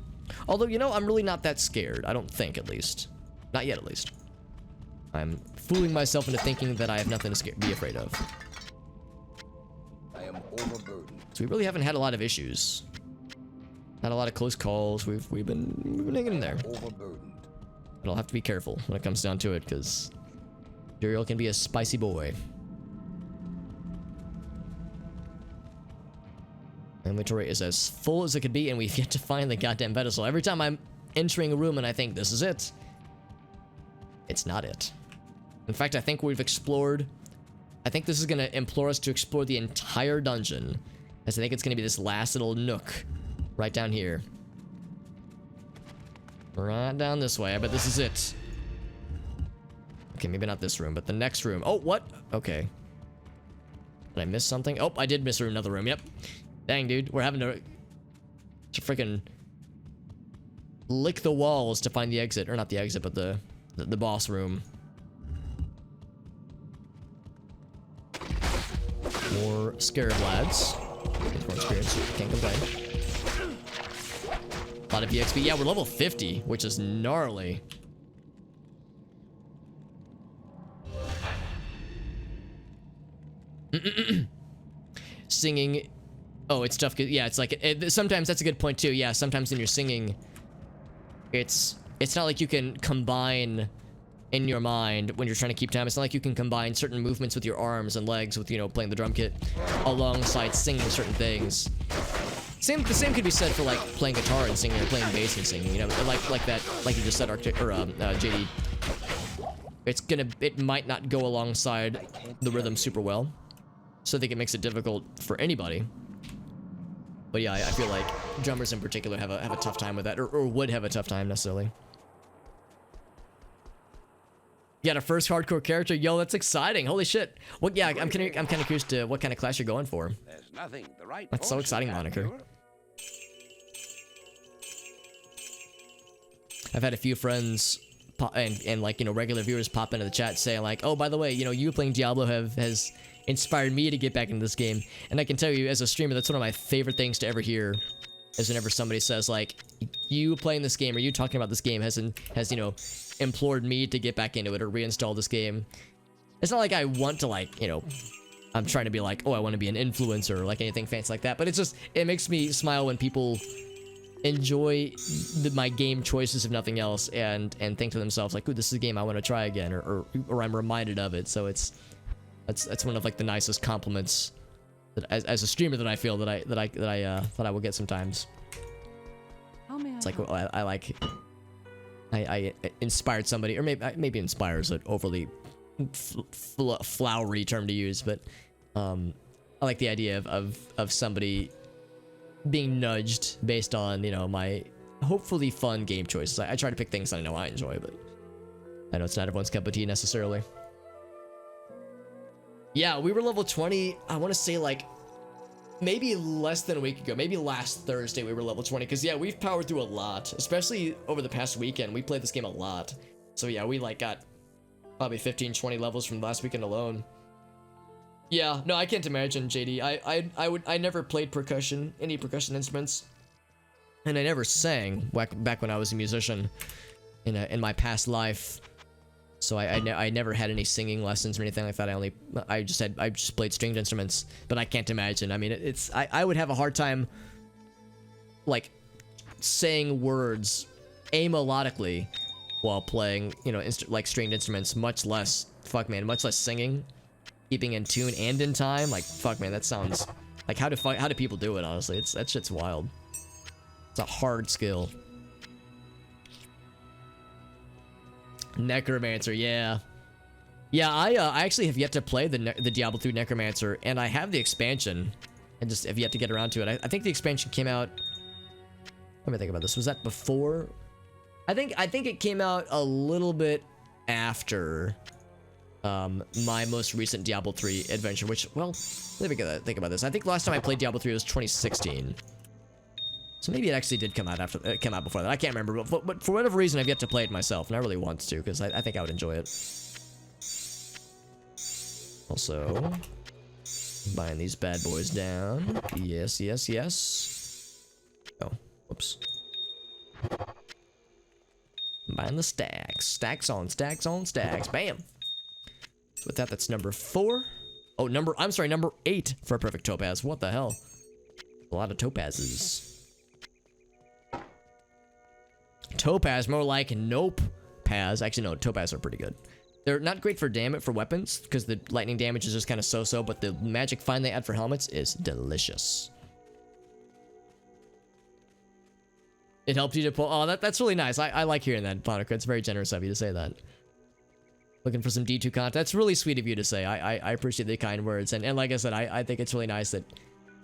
Although, you know, I'm really not that scared. I don't think, at least. Not yet, at least. I'm fooling myself into thinking that I have nothing to be afraid of. I am overburdened. So we really haven't had a lot of issues. Not a lot of close calls. We've been hanging in there. Overburdened. But I'll have to be careful when it comes down to it, because Duriel can be a spicy boy. Inventory is as full as it could be, and we've yet to find the goddamn pedestal. Every time I'm entering a room and I think this is it, it's not it. In fact, I think we've explored. I think this is gonna implore us to explore the entire dungeon, as I think it's gonna be this last little nook right down here, right down this way. I bet this is it. Okay, maybe not this room, but the next room. Oh, what? Okay. Did I miss something? Oh, I did miss another room. Yep. Dang, dude, we're having to freaking lick the walls to find the exit, or not the exit, but the boss room. More scarab lads. More experience. Can't complain. A lot of EXP. Yeah, we're level 50, which is gnarly. Singing. Oh, it's tough. Yeah, it's like sometimes that's a good point too. Yeah, sometimes when you're singing, it's not like you can combine in your mind when you're trying to keep time. It's not like you can combine certain movements with your arms and legs with, you know, playing the drum kit alongside singing certain things. The same could be said for like playing guitar and singing or playing bass and singing. You know, like that, like you just said, JD. It might not go alongside the rhythm super well, so I think it makes it difficult for anybody. But yeah, I feel like drummers in particular have a tough time with that, or would have a tough time necessarily. You got a first hardcore character? Yo, that's exciting! Holy shit! What? Yeah, I'm kind of curious to what kind of class you're going for. There's nothing the right. That's so exciting, Moniker. I've had a few friends and like, you know, regular viewers pop into the chat saying like, oh, by the way, you know, you playing Diablo has inspired me to get back into this game. And I can tell you, as a streamer, that's one of my favorite things to ever hear, is whenever somebody says like, you playing this game or you talking about this game has you know, implored me to get back into it or reinstall this game. It's not like I want to, like, you know, I'm trying to be like, oh, I want to be an influencer or like anything fancy like that, but it's just, it makes me smile when people enjoy my game choices, if nothing else, and think to themselves like, ooh, this is a game I want to try again, or I'm reminded of it. So that's one of like the nicest compliments that as a streamer that I feel that I will get sometimes. It's like, well, I inspired somebody, or maybe inspire is an overly flowery term to use, but I like the idea of somebody being nudged based on, you know, my hopefully fun game choices. I try to pick things that I know I enjoy, but I know it's not everyone's cup of tea necessarily. Yeah, we were level 20, I want to say like maybe less than a week ago, maybe last Thursday we were level 20, because yeah, we've powered through a lot, especially over the past weekend. We played this game a lot, so yeah, we like got probably 15-20 levels from last weekend alone. Yeah, no, I can't imagine, JD. I never played percussion, any percussion instruments. And I never sang back when I was a musician in my past life. So I never had any singing lessons or anything like that. I just played stringed instruments. But I can't imagine. I mean, I would have a hard time like saying words amelodically while playing, you know, like stringed instruments, much less singing, keeping in tune and in time. Like, fuck, man, that sounds like how do people do it? Honestly, that shit's wild. It's a hard skill. Necromancer, yeah. I actually have yet to play the Diablo 2 Necromancer, and I have the expansion, and just have yet to get around to it. I think the expansion came out. Let me think about this. Was that before? I think it came out a little bit after my most recent Diablo 3 adventure, which, well, let me think about this. I think last time I played Diablo 3 was 2016. So maybe it actually did come out before that. I can't remember, but for whatever reason, I've yet to play it myself, and I really want to, because I think I would enjoy it. Also, buying these bad boys down. Yes, yes, yes. Oh, whoops. Buying the stacks. Stacks on stacks on stacks. Bam. So with that, that's number 4. Oh, number 8 for a perfect topaz. What the hell? A lot of topazes. Topaz, more like nope paz. Actually, no, topaz are pretty good. They're not great for damage for weapons, because the lightning damage is just kind of so-so, but the magic find they add for helmets is delicious. It helps you to pull. Oh, that's really nice. I like hearing that, Ponica. It's very generous of you to say that. Looking for some D2 content. That's really sweet of you to say. I appreciate the kind words. And like I said, I think it's really nice that,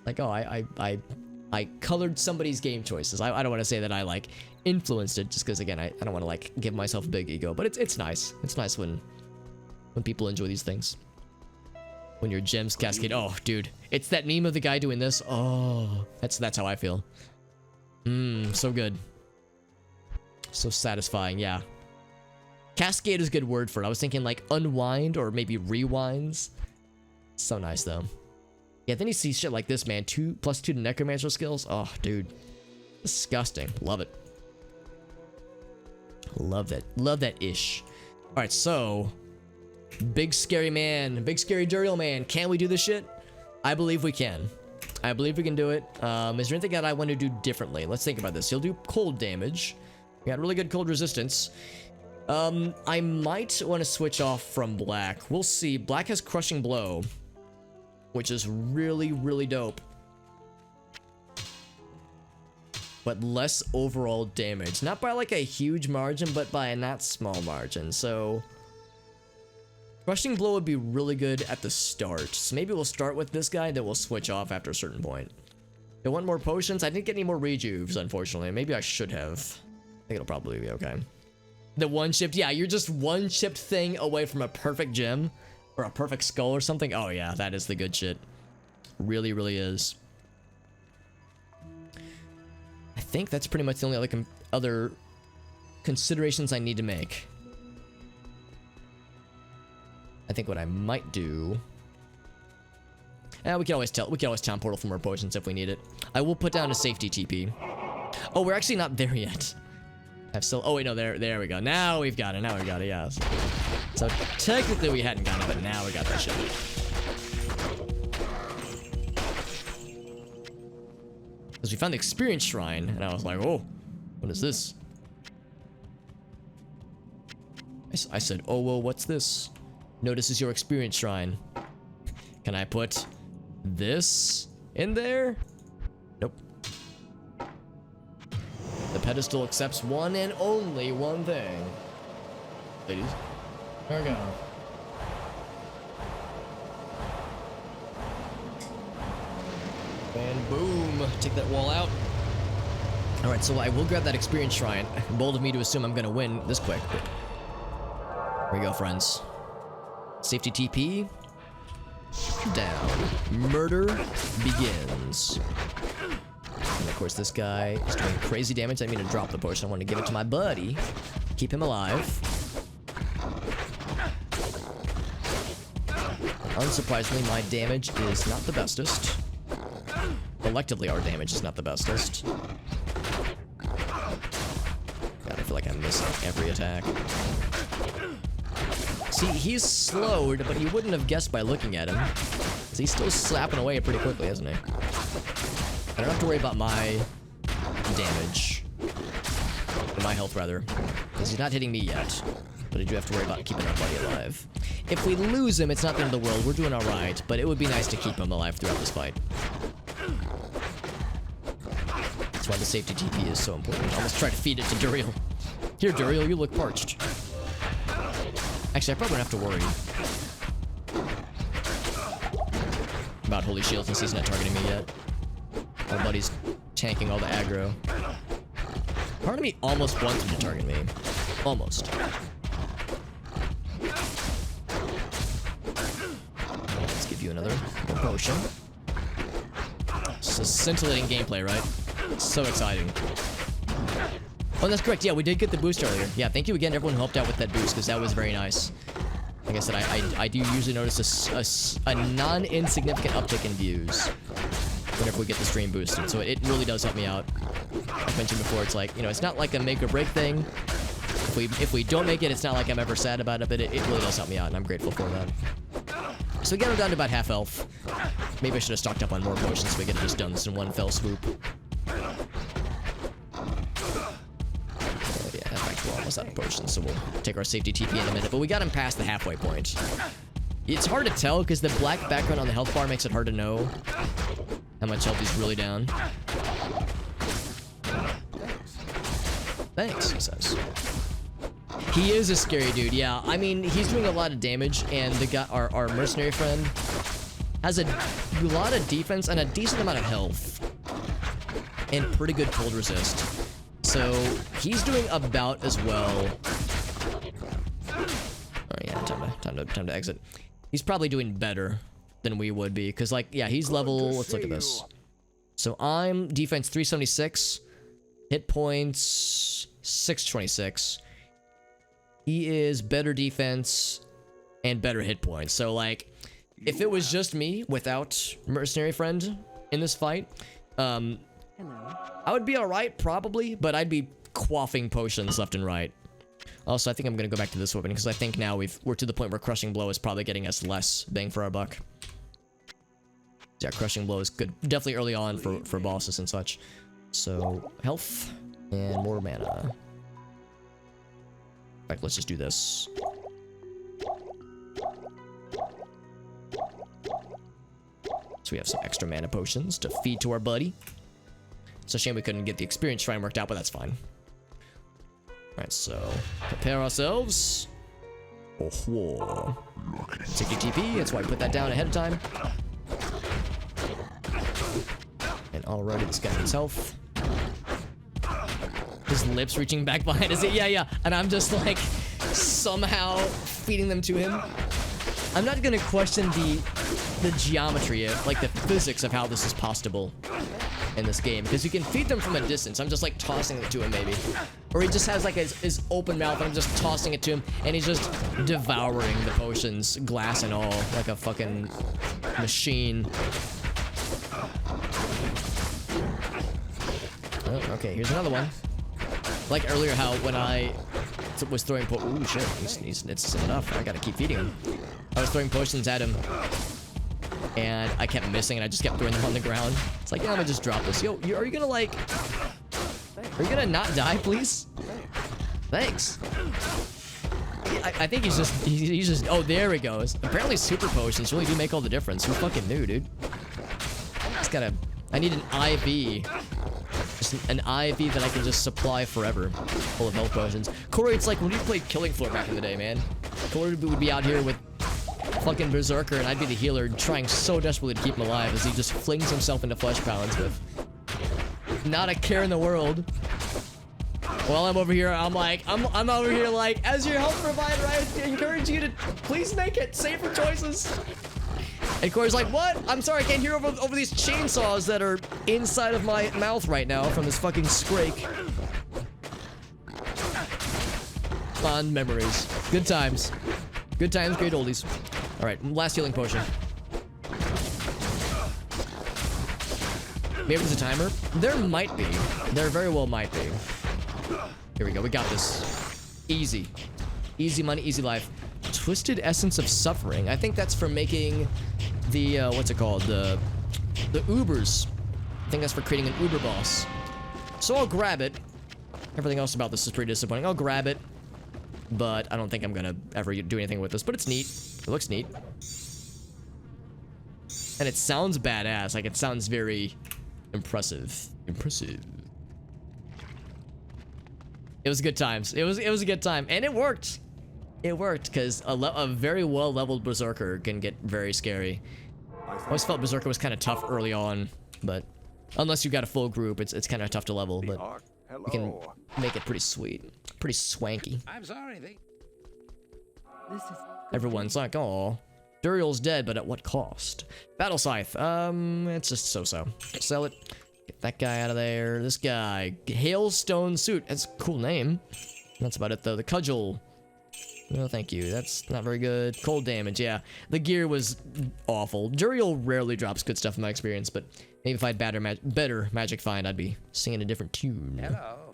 like, oh, I colored somebody's game choices. I don't want to say that I, like, influenced it, just because, again, I don't want to, like, give myself a big ego. But it's nice. It's nice when people enjoy these things. When your gems cascade. Oh, dude. It's that meme of the guy doing this. Oh, that's how I feel. So good. So satisfying, yeah. Cascade is a good word for it. I was thinking like unwind or maybe rewinds. So nice though. Yeah, then you see shit like this, man. 2+2 to necromancer skills. Oh, dude. Disgusting. Love it. Love that. Love that ish. Alright, so big scary man. Big scary Duriel man. Can we do this shit? I believe we can. I believe we can do it. Is there anything that I want to do differently? Let's think about this. He'll do cold damage. We got really good cold resistance. I might want to switch off from black. We'll see. Black has crushing blow, which is really, really dope. But less overall damage. Not by like a huge margin, but by a not small margin. So crushing blow would be really good at the start. So maybe we'll start with this guy, then we'll switch off after a certain point. I want more potions. I didn't get any more rejuves, unfortunately. Maybe I should have. I think it'll probably be okay. The one-chipped, yeah, you're just one-chipped thing away from a perfect gem or a perfect skull or something. Oh yeah, that is the good shit. Really, really is. I think that's pretty much the only other considerations I need to make. I think what I might do. We can always town portal for more potions if we need it. I will put down a safety TP. Oh, we're actually not there yet. I've still. Oh wait, no, there we go. Now we've got it. Now we've got it. Yeah. So technically we hadn't got it, but now we got that shit. Because we found the experience shrine, and I was like, oh, what is this? I said, oh, whoa, what's this? Notice your experience shrine. Can I put this in there? Nope. The pedestal accepts one and only one thing. Ladies. There we go. And boom. Take that wall out. Alright, so I will grab that experience shrine. Bold of me to assume I'm gonna win this quick. But here we go, friends. Safety TP. Down. Murder begins. And of course, this guy is doing crazy damage. I didn't mean to drop the potion. I want to give it to my buddy. Keep him alive. Unsurprisingly, my damage is not the bestest. Collectively, our damage is not the bestest. feel like I'm missing every attack. See, he's slowed, but you wouldn't have guessed by looking at him. So he's still slapping away pretty quickly, isn't he? I don't have to worry about my damage. Or my health, rather. Because he's not hitting me yet. But I do have to worry about keeping our buddy alive. If we lose him, it's not the end of the world. We're doing alright. But it would be nice to keep him alive throughout this fight. That's why the safety TP is so important. I almost tried to feed it to Duriel. Here, Duriel, you look parched. Actually, I probably don't have to worry about Holy Shield since he's not targeting me yet. Our buddy's tanking all the aggro. Part of me almost wants him to target me. Almost. Let's give you another potion. This is scintillating gameplay, right? So exciting. Oh, that's correct. Yeah, we did get the boost earlier. Yeah, thank you again to everyone who helped out with that boost, because that was very nice. Like I said, I do usually notice a non-insignificant uptick in views whenever we get the stream boosted, so it really does help me out. I've mentioned before, it's like, you know, it's not like a make or break thing. If we don't make it, it's not like I'm ever sad about it, but it really does help me out, and I'm grateful for that. So again, we're down to about half health. Maybe I should have stocked up on more potions so we could have just done this in one fell swoop. We're almost out of potions, so we'll take our safety TP in a minute. But we got him past the halfway point. It's hard to tell because the black background on the health bar makes it hard to know how much health he's really down. Thanks, he says. He is a scary dude, yeah. I mean, he's doing a lot of damage, and the guy, our mercenary friend has a lot of defense and a decent amount of health. And pretty good cold resist. So, he's doing about as well. Oh yeah, time to exit. He's probably doing better than we would be, because like, yeah, he's level, let's look at this. So I'm defense 376, hit points 626. He is better defense and better hit points. So like, if it was just me without mercenary friend in this fight, I would be alright, probably, but I'd be quaffing potions left and right. Also, I think I'm gonna go back to this weapon, because I think now we're to the point where Crushing Blow is probably getting us less bang for our buck. Yeah, Crushing Blow is good. Definitely early on for bosses and such. So, health and more mana. In fact, let's just do this. So we have some extra mana potions to feed to our buddy. It's a shame we couldn't get the experience shrine worked out, but that's fine. Alright, so prepare ourselves. Oh, whoa. Safety TP, that's why I put that down ahead of time. And alrighty, this guy needs health. His lips reaching back behind us. Yeah. And I'm just like somehow feeding them to him. I'm not gonna question the geometry of, like, the physics of how this is possible in this game, because you can feed them from a distance. I'm just like tossing it to him, maybe, or he just has like his open mouth and I'm just tossing it to him and he's just devouring the potions, glass and all, like a fucking machine. Oh, okay, here's another one. Like earlier, how when I was throwing ooh shit, it's enough. I gotta keep feeding him. I was throwing potions at him and I kept missing, and I just kept throwing them on the ground. It's like, yeah, I'm gonna just drop this. Yo, are you gonna like... Are you gonna not die, please? Thanks. I think he's just... Oh, there he goes. Apparently super potions really do make all the difference. Who fucking knew, dude? Just gotta... I need an IV. Just an IV that I can just supply forever. Full of health potions. Corey, it's like when we played Killing Floor back in the day, man. Corey would be out here with fucking Berserker, and I'd be the healer trying so desperately to keep him alive as he just flings himself into flesh pounds with not a care in the world. While I'm over here, I'm over here like, as your health provider, I encourage you to please make it safer choices. And Corey's like, what? I'm sorry, I can't hear over these chainsaws that are inside of my mouth right now from this fucking scrake. Fond memories. Good times. Good times, great oldies. Alright, last healing potion. Maybe there's a timer? There might be. There very well might be. Here we go. We got this. Easy. Easy money, easy life. Twisted Essence of Suffering. I think that's for making the, what's it called? The Ubers. I think that's for creating an Uber boss. So I'll grab it. Everything else about this is pretty disappointing. I'll grab it. But I don't think I'm gonna ever do anything with this. But it's neat. It looks neat. And it sounds badass. Like, it sounds very impressive. Impressive. It was good times. It was a good time. And it worked. It worked, because a very well-leveled Berserker can get very scary. I always felt Berserker was kind of tough early on, but unless you got a full group, it's kind of tough to level, but you can make it pretty sweet. Pretty swanky. I'm sorry, This is Everyone's like, oh, Duriel's dead, but at what cost? Battle Scythe. It's just so-so. Sell it. Get that guy out of there. This guy. Hailstone Suit. That's a cool name. That's about it, though. The Cudgel. No, thank you. That's not very good. Cold damage, yeah. The gear was awful. Duriel rarely drops good stuff in my experience, but maybe if I had better magic find, I'd be singing a different tune. Hello.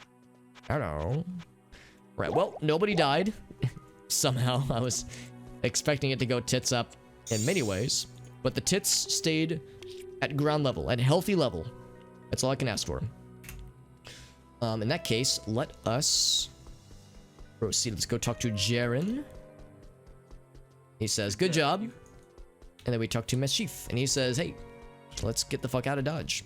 Hello. Right, well, nobody died. Somehow, I was expecting it to go tits up in many ways, but the tits stayed at ground level, at healthy level. That's all I can ask for. In that case, let us proceed. Let's go talk to Jaren. He says, good job. And then we talk to Meschief, and he says, hey, let's get the fuck out of Dodge.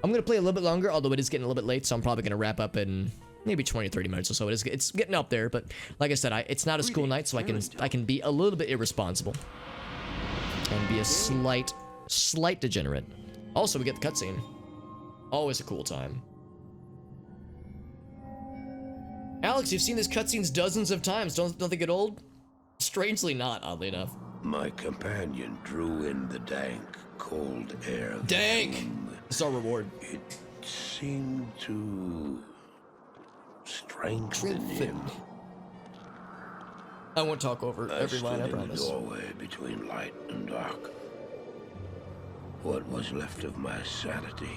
I'm gonna play a little bit longer, although it is getting a little bit late, so I'm probably gonna wrap up in maybe 20-30 minutes or so. It's getting up there, but like I said, it's not a school night, so I can be a little bit irresponsible and be a slight degenerate. Also, we get the cutscene. Always a cool time. Alex, you've seen these cutscenes dozens of times. Don't they get old? Strangely not, oddly enough. My companion drew in the dank, cold air of the Dank! tomb. It's our reward. It seemed to strengthen him. I won't talk over every line, I stood in the promise. doorway between light and dark. What was left of my sanity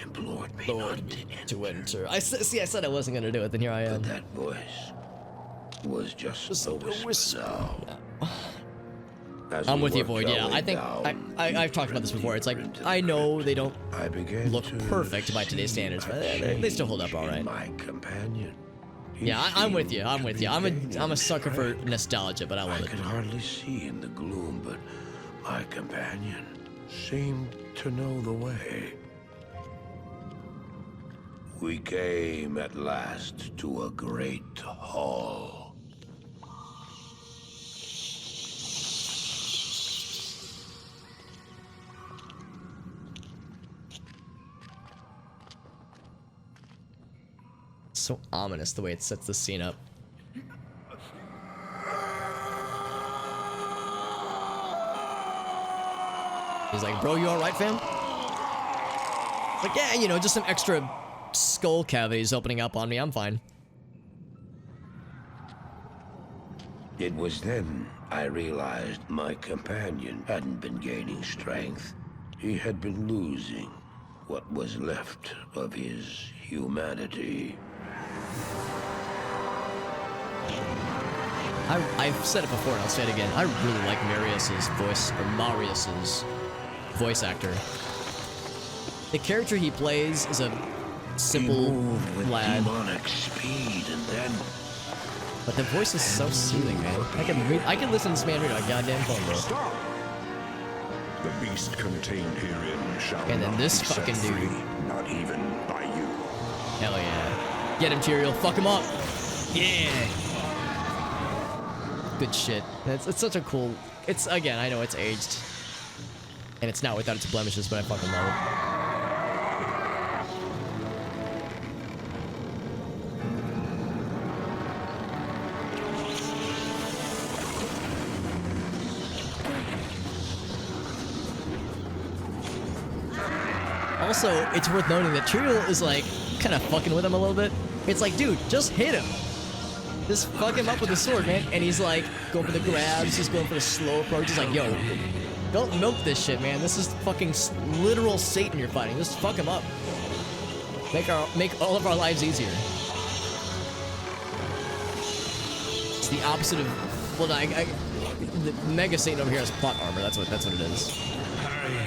implored me Lord, not to enter. I said I wasn't gonna do it, then here I am. But that voice was just a whisper now. As I'm we with you, worked Void. our Yeah, way I think down, I've talked about this before. It's like, deeper into the I know crypt, they don't I began look to perfect by today's see standards, a but they still hold up change all right. in my companion. He Yeah, I'm with you. seemed I'm to with be you. I'm vague a and sucker for frank. nostalgia, but I love I it. could hardly see in the gloom, but my companion seemed to know the way. We came at last to a great hall. So ominous the way it sets the scene up. He's like, bro, you alright, fam? Like, yeah, you know, just some extra skull cavities opening up on me. I'm fine. It was then I realized my companion hadn't been gaining strength. He had been losing what was left of his humanity. I've said it before and I'll say it again. I really like Marius's voice, or Marius's voice actor. The character he plays is a simple He moved with lad, demonic speed, and then but the voice is so soothing, man. I can listen to this man read a goddamn phone book. Stop! The beast contained herein shall And then not this be set fucking dude. free, not even by you. Hell yeah. Get him, Tyrael. Fuck him up. Yeah. Good shit. It's such a cool... It's, again, I know it's aged. And it's not without its blemishes, but I fucking love it. Also, it's worth noting that Tyrael is like kind of fucking with him a little bit. It's like, dude, just hit him. Just fuck him up with the sword, man. And he's like going for the grabs. He's going for the slow approach. He's like, yo, don't milk this shit, man. This is fucking literal Satan you're fighting. Just fuck him up. Make all of our lives easier. It's the opposite of. Well, the Mega Satan over here has plot armor. That's what it is. Hurry.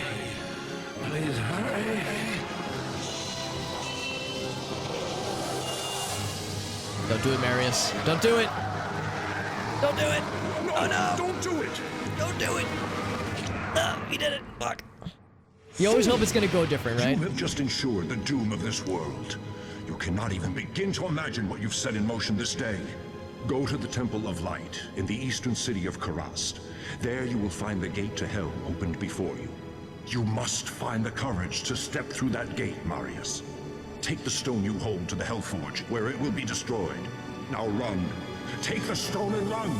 Please hurry. Don't do it, Marius. Don't do it. Don't do it. No, Oh no! don't do it. Don't do it. He did it. Fuck. You always hope it's gonna go different, right? You have just ensured the doom of this world. You cannot even begin to imagine what you've set in motion this day. Go to the Temple of Light in the eastern city of Karast. There you will find the gate to hell opened before you. You must find the courage to step through that gate, Marius. Take the stone you hold to the Hellforge, where it will be destroyed. Now run. Take the stone and run.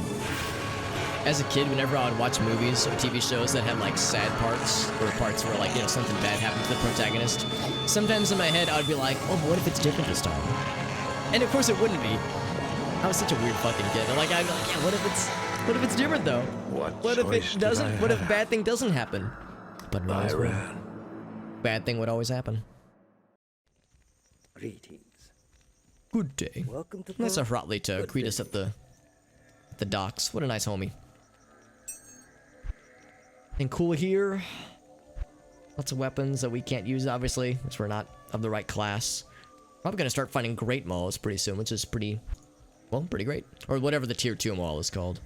As a kid, whenever I would watch movies or TV shows that had like sad parts, or parts where like, you know, something bad happened to the protagonist, sometimes in my head I would be like, oh, but what if it's different this time? And of course it wouldn't be. I was such a weird fucking kid. Like I'd be like, yeah, what if it's different though? What if it doesn't? What if bad thing doesn't happen? But it always would. Bad thing would always happen. Greetings. Good day. Welcome to Nice of Hrotley to Good greet us at the docks. What a nice homie. And cool here. Lots of weapons that we can't use, obviously, because we're not of the right class. Probably gonna start finding great mauls pretty soon, which is pretty great. Or whatever the tier 2 maul is called.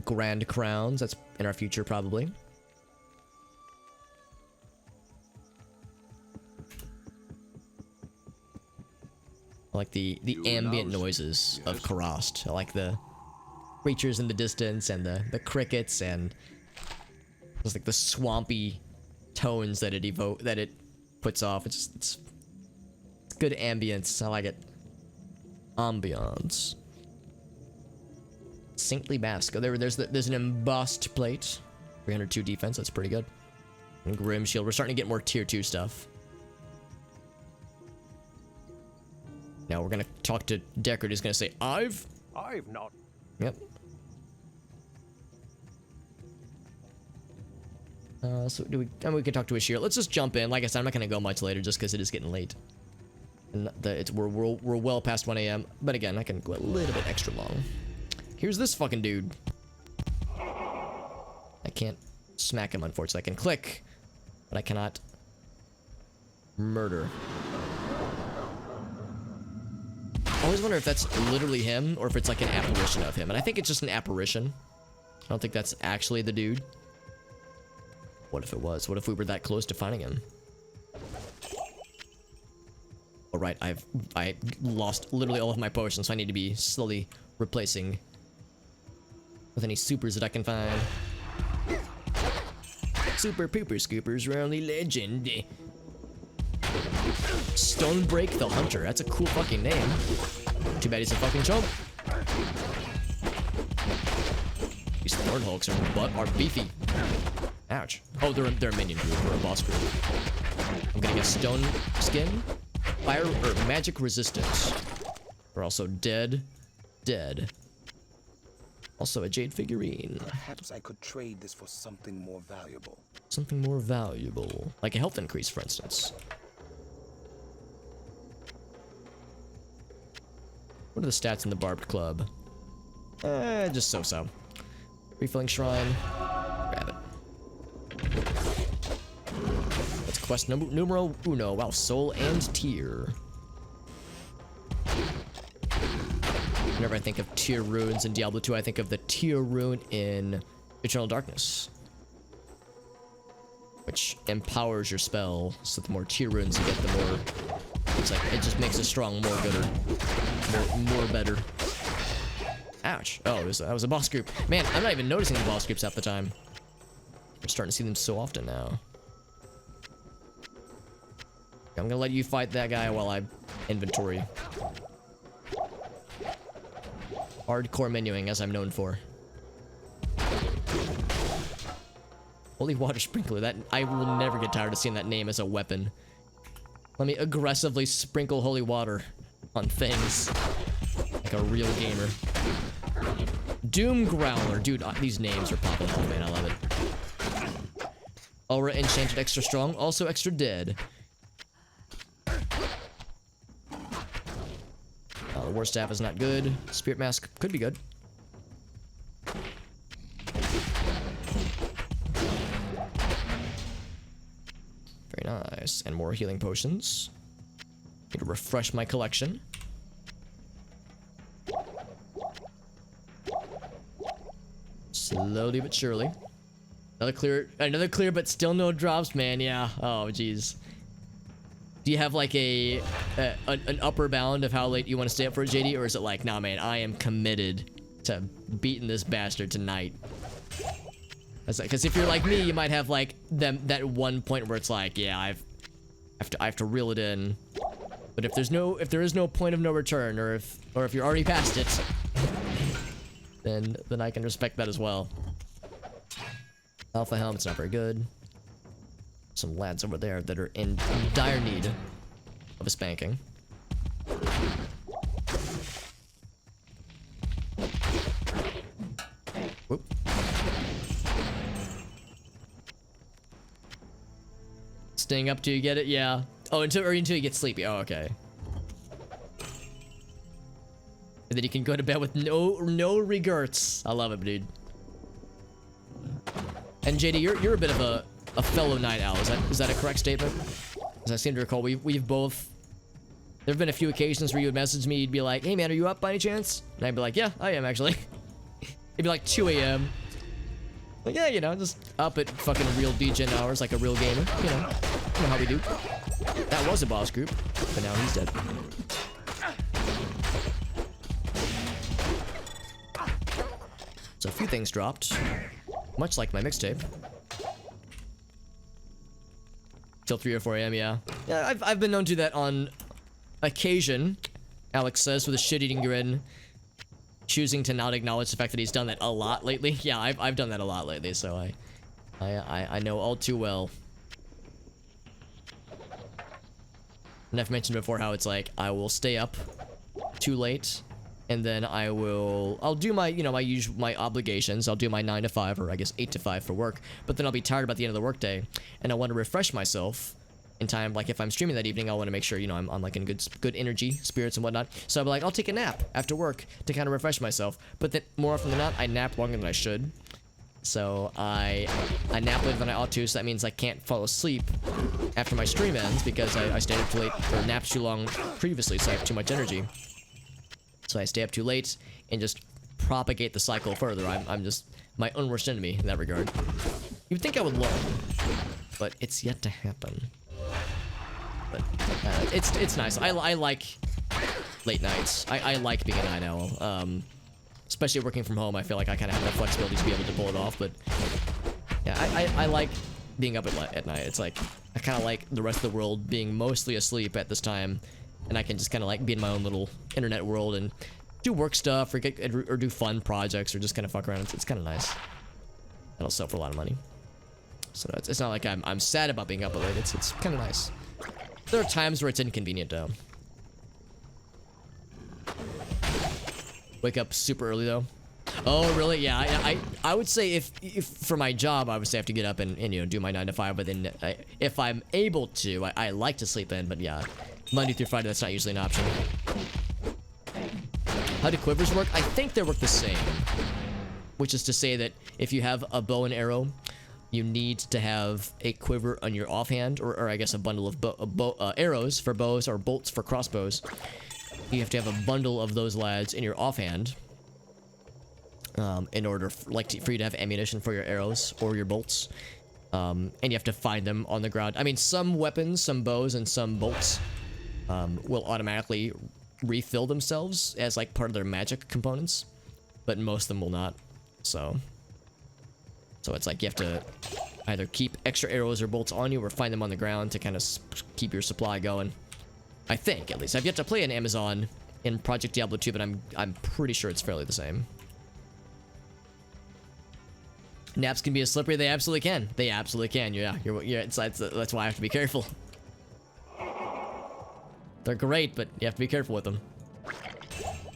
Grand crowns, that's in our future probably. I like the ambient noises of Karast. I like the creatures in the distance and the crickets and just like the swampy tones that it puts off. It's good ambience. I like it. Ambiance. Saintly Mask. Oh, there's an embossed plate. 302 defense. That's pretty good. And Grim Shield. We're starting to get more tier 2 stuff. Now we're gonna talk to Deckard, who's gonna say, I've not. Yep. So do we? And we can talk to Ashir. Let's just jump in. Like I said, I'm not gonna go much later, just because it is getting late. And we're well past 1 a.m. But again, I can go a little bit extra long. Here's this fucking dude. I can't smack him, unfortunately. I can click, but I cannot murder. I always wonder if that's literally him or if it's like an apparition of him. And I think it's just an apparition. I don't think that's actually the dude. What if it was? What if we were that close to finding him? All right, I lost literally all of my potions, so I need to be slowly replacing with any supers that I can find. Super Pooper Scoopers are only legend. Stonebreak the Hunter. That's a cool fucking name. Too bad he's a fucking chump. These Thorn Hulks are beefy. Ouch. Oh, they're a minion group or a boss group. I'm gonna get Stone Skin, Fire or Magic Resistance. We're also dead. Also a jade figurine. Perhaps I could trade this for something more valuable. Something more valuable, like a health increase, for instance. What are the stats in the Barbed Club? Just so-so. Refilling Shrine. Grab it. Let's quest numero uno. Wow, soul and tier. Whenever I think of tier runes in Diablo 2, I think of the tier rune in Eternal Darkness, which empowers your spell. So the more tier runes you get, the more it's like it just makes it strong, more gooder, more better. Ouch! Oh, that was a boss group. Man, I'm not even noticing the boss groups half the time. We're starting to see them so often now. I'm gonna let you fight that guy while I inventory. Hardcore menuing, as I'm known for. Holy Water Sprinkler. That I will never get tired of seeing that name as a weapon. Let me aggressively sprinkle holy water on things like a real gamer. Doom Growler. Dude, these names are popping off, man. I love it. Aura Enchanted extra strong, also extra dead. War Staff is not good. Spirit Mask could be good. Very nice. And more healing potions. Need to refresh my collection. Slowly but surely. Another clear, but still no drops, man. Yeah. Oh, jeez. Do you have like an upper bound of how late you want to stay up for, JD, or is it like, nah, man, I am committed to beating this bastard tonight? Because if you're like me, you might have like that one point where it's like, yeah, I have to reel it in. But if there is no point of no return, or if you're already past it, then I can respect that as well. Alpha helmet's not very good. Some lads over there that are in dire need of a spanking. Whoop. Staying up till you get it, yeah. Oh, until you get sleepy. Oh, okay. And then you can go to bed with no regrets. I love it, dude. And JD, you're a bit of a fellow night owl. Is that a correct statement? As I seem to recall, we've both. There have been a few occasions where you would message me, you'd be like, "Hey man, are you up by any chance?" And I'd be like, "Yeah, I am actually." It'd be like 2 a.m. Like, yeah, you know, just up at fucking real degen hours like a real gamer. You know how we do. That was a boss group, but now he's dead. So a few things dropped. Much like my mixtape. Till 3 or 4 a.m., yeah. Yeah, I've been known to do that on occasion, Alex says with a shit-eating grin, choosing to not acknowledge the fact that he's done that a lot lately. Yeah, I've done that a lot lately, so I know all too well. And I've mentioned before how it's like, I will stay up too late, and then I'll do my, you know, my obligations. I'll do my 9 to 5, or I guess 8 to 5 for work, but then I'll be tired by the end of the workday, and I want to refresh myself in time. Like if I'm streaming that evening, I want to make sure, you know, I'm like in good energy, spirits and whatnot. So I'll be like, I'll take a nap after work to kind of refresh myself. But then more often than not, I nap longer than I should. So I nap later than I ought to, so that means I can't fall asleep after my stream ends because I stayed up too late or napped too long previously, so I have too much energy. So I stay up too late and just propagate the cycle further. I'm just my own worst enemy in that regard. You'd think I would learn, but it's yet to happen. But it's nice. I like late nights. I like being a night owl. Especially working from home, I feel like I kind of have the flexibility to be able to pull it off. But yeah, I like being up at night. It's like I kind of like the rest of the world being mostly asleep at this time, and I can just kind of like be in my own little internet world and do work stuff or do fun projects or just kind of fuck around. It's kind of nice. It'll sell for a lot of money. So it's not like I'm sad about being up late. It's kind of nice. There are times where it's inconvenient though. Wake up super early though. Oh really? Yeah. I would say if for my job I would say I have to get up and you know do my 9 to 5. But then if I'm able to, I like to sleep in. But yeah, Monday through Friday that's not usually an option. How do quivers work? I think they work the same. Which is to say that if you have a bow and arrow, you need to have a quiver on your offhand, or I guess a bundle of arrows for bows or bolts for crossbows. You have to have a bundle of those lads in your offhand in order for you to have ammunition for your arrows or your bolts. And you have to find them on the ground. I mean, some weapons, some bows, and some bolts will automatically refill themselves as like part of their magic components, but most of them will not. So it's like you have to either keep extra arrows or bolts on you or find them on the ground to kind of keep your supply going. I think, at least. I've yet to play an Amazon in Project Diablo 2, but I'm pretty sure it's fairly the same. Naps can be as slippery. They absolutely can. They absolutely can. Yeah, that's why I have to be careful. They're great, but you have to be careful with them.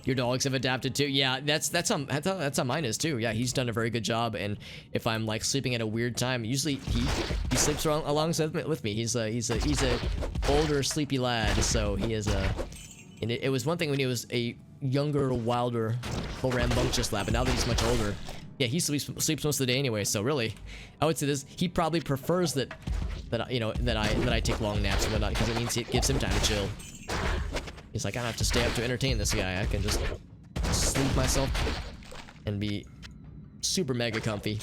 Your dogs have adapted too. Yeah, that's how mine is too. Yeah, he's done a very good job. And if I'm like sleeping at a weird time, usually he sleeps alongside with me. He's a older sleepy lad, so he is a. And it was one thing when he was a younger, wilder, more rambunctious lad, but now that he's much older, yeah, he sleeps most of the day anyway. So really, I would say this: he probably prefers that I take long naps and whatnot, because it means it gives him time to chill. He's like, I don't have to stay up to entertain this guy. I can just sleep myself and be super mega comfy.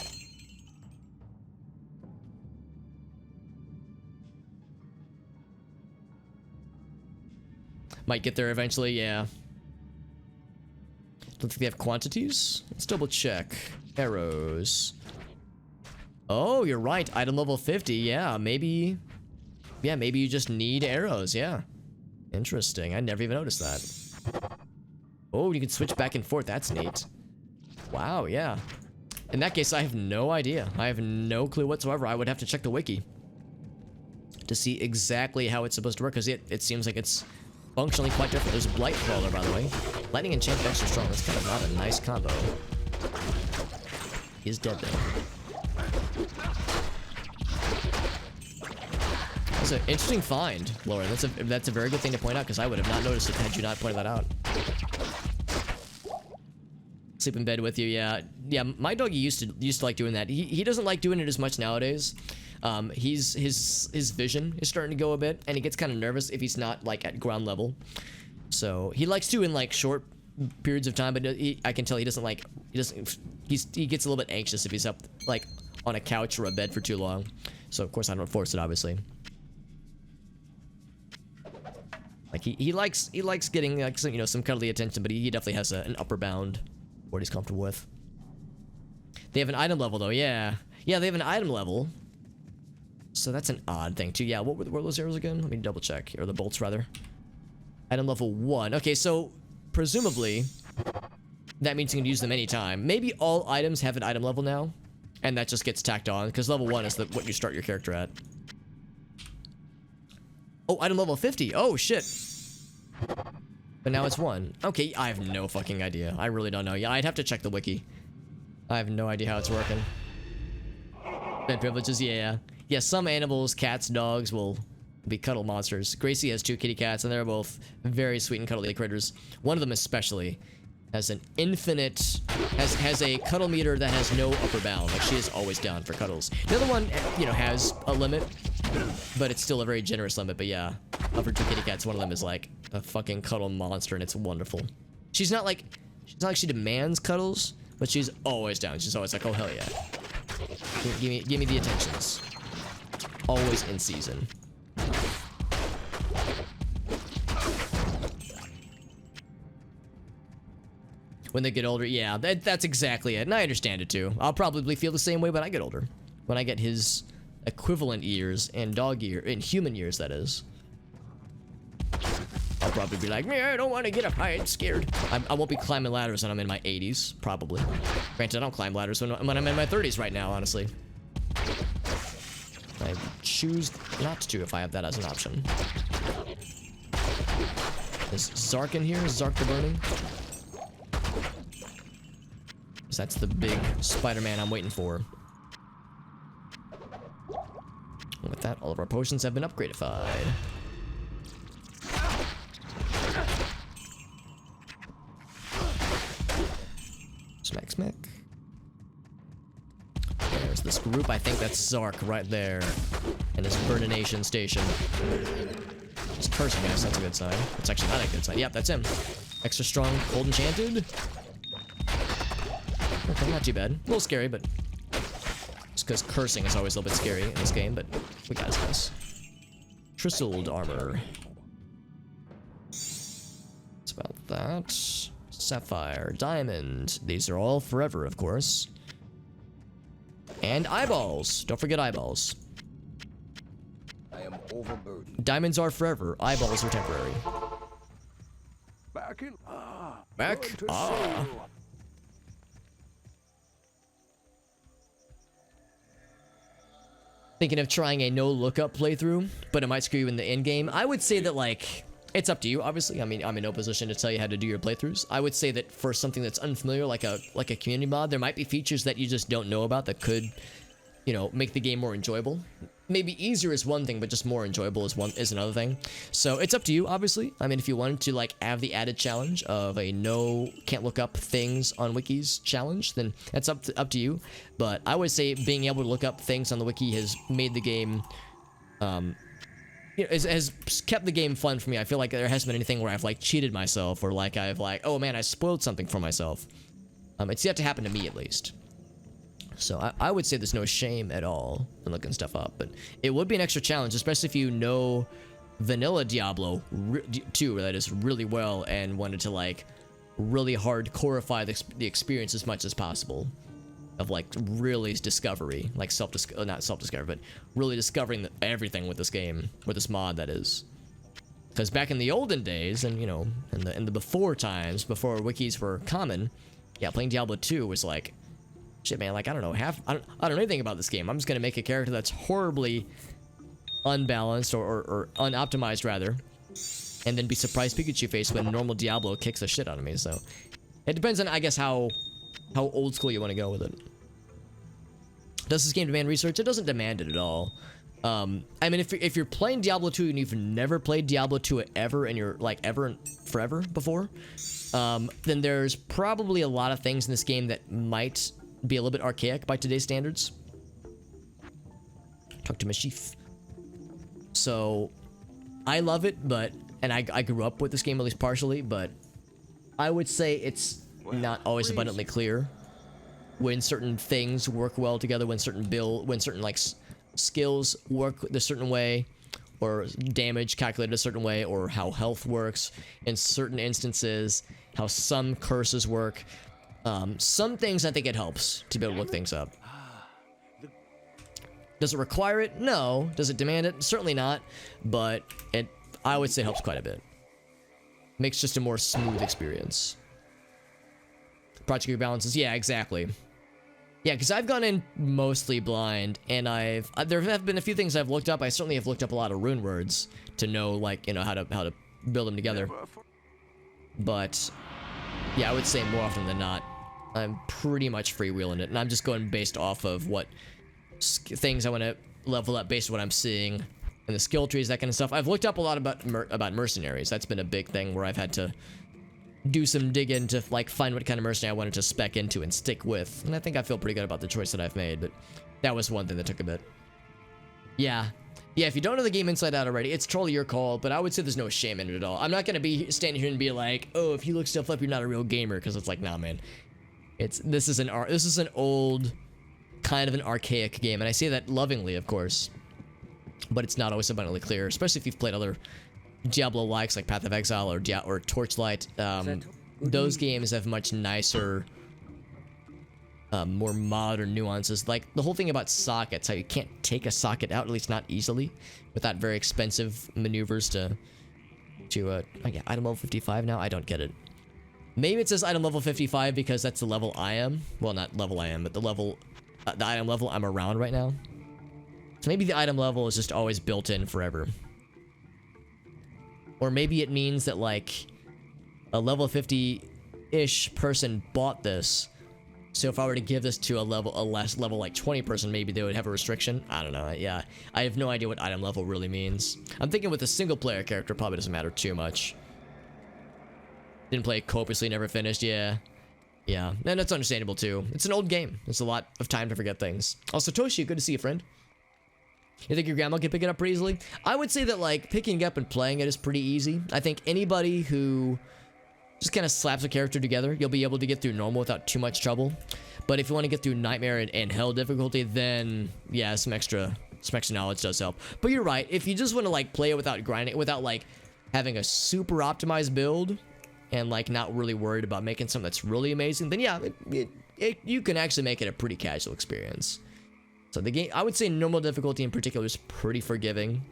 Might get there eventually, yeah. Don't think they have quantities. Let's double check. Arrows. Oh, you're right. Item level 50. Yeah, maybe. Yeah, maybe you just need arrows. Yeah. Interesting. I never even noticed that. Oh, you can switch back and forth. That's neat. Wow, yeah. In that case, I have no idea. I have no clue whatsoever. I would have to check the wiki to see exactly how it's supposed to work, because it seems like it's functionally quite different. There's Blight Crawler, by the way. Lightning and Champ extra strong. That's kind of not a nice combo. He's dead though. That's an interesting find, Lauren. That's a very good thing to point out, because I would have not noticed it had you not pointed that out. Sleep in bed with you, yeah. Yeah, my doggy used to like doing that. He doesn't like doing it as much nowadays. His vision is starting to go a bit, and he gets kind of nervous if he's not like at ground level. So he likes to in like short periods of time, but I can tell he gets a little bit anxious if he's up like on a couch or a bed for too long. So of course I don't force it, obviously. Like he likes getting like some cuddly attention, but he definitely has an upper bound what he's comfortable with. They have an item level though, yeah. Yeah, they have an item level. So that's an odd thing too. Yeah, what were those arrows again? Let me double check. Or the bolts rather. Item level 1. Okay, so presumably that means you can use them anytime. Maybe all items have an item level now, and that just gets tacked on, because level 1 is what you start your character at. Oh, item level 50. Oh shit. But now it's 1. Okay, I have no fucking idea. I really don't know. Yeah, I'd have to check the wiki. I have no idea how it's working. Bed privileges, yeah. Yeah, some animals, cats, dogs, will be cuddle monsters. Gracie has 2 kitty cats, and they're both very sweet and cuddly critters. One of them especially has an infinite... has a cuddle meter that has no upper bound. Like, she is always down for cuddles. The other one, has a limit, but it's still a very generous limit. But yeah, of her 2 kitty cats, one of them is like a fucking cuddle monster, and it's wonderful. She's not like she demands cuddles, but she's always down. She's always like, oh hell yeah. Give me the attentions. Always in season. When they get older, yeah, that's exactly it. And I understand it too. I'll probably feel the same way when I get older. When I get his equivalent years in human years, that is. I'll probably be like, I don't want to get up high, I'm scared. I won't be climbing ladders when I'm in my 80s, probably. Granted, I don't climb ladders when I'm in my 30s right now, honestly. I choose not to if I have that as an option. Is Zark in here? Is Zark the Burning? Because that's the big Spider-Man I'm waiting for. And with that, all of our potions have been upgraded. Smack, smack. There's this group. I think that's Zark right there. And his Burnination station. He's cursing us. That's a good sign. It's actually not a good sign. Yep, that's him. Extra strong, cold enchanted. Okay, not too bad. A little scary, but... just because cursing is always a little bit scary in this game, but we got this. Tristled armor. It's about that. Sapphire, diamond. These are all forever, of course. And eyeballs. Don't forget eyeballs. I am overburdened. Diamonds are forever. Eyeballs are temporary. Back in. Back. Thinking of trying a no lookup playthrough, but it might screw you in the end game. I would say that, like, it's up to you, obviously. I mean, I'm in no position to tell you how to do your playthroughs. I would say that for something that's unfamiliar, like a community mod, there might be features that you just don't know about that could, make the game more enjoyable. maybe easier is one thing, but just more enjoyable is another thing. So it's up to you, obviously. I mean, if you wanted to like have the added challenge of a can't look up things on wikis challenge, then that's up to you. But I would say being able to look up things on the wiki has made the game, has kept the game fun for me. I feel like there hasn't been anything where I've like cheated myself or like I've like, oh man, I spoiled something for myself. It's yet to happen to me at least. So I would say there's no shame at all in looking stuff up, but it would be an extra challenge, especially if you know vanilla Diablo 2, that is, really well and wanted to like really hardcoreify the experience as much as possible of like really discovery, like not self-discovery, but really discovering everything with this game, with this mod, that is. Because back in the olden days, and you know, in the before times, before wikis were common, yeah, playing Diablo 2 was like, shit, man, like, I don't know, I don't know anything about this game. I'm just gonna make a character that's horribly unbalanced or unoptimized, rather, and then be surprised Pikachu face when normal Diablo kicks the shit out of me. So it depends on, I guess, how old school you want to go with it. Does this game demand research? It doesn't demand it at all. I mean, if you're playing Diablo 2 and you've never played Diablo 2 ever, and you're like forever before, then there's probably a lot of things in this game that might be a little bit archaic by today's standards. Talk to Mischief. So I love it, and I grew up with this game, at least partially, but I would say it's not always abundantly clear when certain things work well together, when certain like skills work a certain way, or damage calculated a certain way, or how health works in certain instances, how some curses work. Some things I think it helps to be able to look things up. Does it require it? No. Does it demand it? Certainly not. But I would say it helps quite a bit. Makes just a more smooth experience. Project rebalances. Yeah, exactly. Yeah, because I've gone in mostly blind, and there have been a few things I've looked up. I certainly have looked up a lot of rune words to know, like, you know, how to build them together. But yeah, I would say more often than not, I'm pretty much freewheeling it, and I'm just going based off of what things I want to level up based on what I'm seeing and the skill trees, that kind of stuff. I've looked up a lot about mercenaries. That's been a big thing where I've had to do some digging to like find what kind of mercenary I wanted to spec into and stick with, and I think I feel pretty good about the choice that I've made. But that was one thing that took a bit. Yeah, if you don't know the game inside out already, it's totally your call, but I would say there's no shame in it at all. I'm not gonna be standing here and be like, oh, if you look stuff up, you're not a real gamer, because it's like, nah, man. This is an old, kind of an archaic game, and I say that lovingly, of course, but it's not always abundantly clear, especially if you've played other Diablo likes like Path of Exile or Torchlight. Those games have much nicer, more modern nuances. Like the whole thing about sockets, how you can't take a socket out, at least not easily, without very expensive maneuvers to oh yeah, item level 55 now. I don't get it. Maybe it says item level 55 because that's the level I am. Well, not level I am, but the item level I'm around right now. So maybe the item level is just always built in forever. Or maybe it means that like a level 50-ish person bought this. So if I were to give this to a less level like 20 person, maybe they would have a restriction. I don't know. Yeah, I have no idea what item level really means. I'm thinking with a single player character, probably doesn't matter too much. Didn't play copiously, never finished. Yeah, and that's understandable too. It's an old game. It's a lot of time to forget things. Also, Toshi, good to see you, friend. You think your grandma can pick it up pretty easily? I would say that like picking it up and playing it is pretty easy. I think anybody who just kind of slaps a character together, you'll be able to get through normal without too much trouble. But if you want to get through nightmare and hell difficulty, then yeah, some extra knowledge does help. But you're right. If you just want to like play it without grinding, without like having a super optimized build, and like not really worried about making something that's really amazing, then yeah, you can actually make it a pretty casual experience. So the game, I would say normal difficulty in particular is pretty forgiving.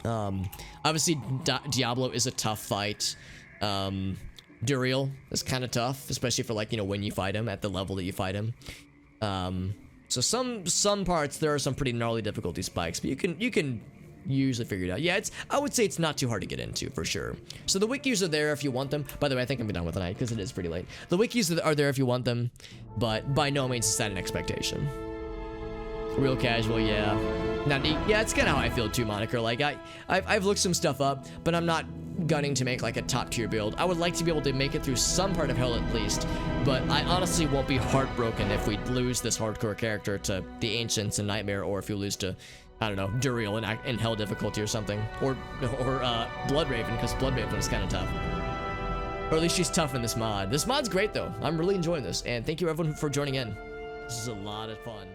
Obviously Diablo is a tough fight. Duriel is kind of tough, especially for like, you know, when you fight him at the level that you fight him. So some parts there are some pretty gnarly difficulty spikes, but you can usually figure it out. Yeah, I would say it's not too hard to get into for sure. So the wikis are there if you want them. By the way, I think I'm done with the night because it is pretty late. The wikis are there if you want them, but by no means is that an expectation. Real casual, yeah. Now, yeah, it's kind of how I feel too, Moniker. Like, I've looked some stuff up, but I'm not gunning to make like a top tier build. I would like to be able to make it through some part of hell at least, but I honestly won't be heartbroken if we lose this hardcore character to the Ancients and Nightmare, or if you lose to, I don't know, Duriel in hell difficulty or something, or Bloodraven, because Bloodraven is kind of tough. Or at least she's tough in this mod. This mod's great though. I'm really enjoying this, and thank you everyone for joining in. This is a lot of fun.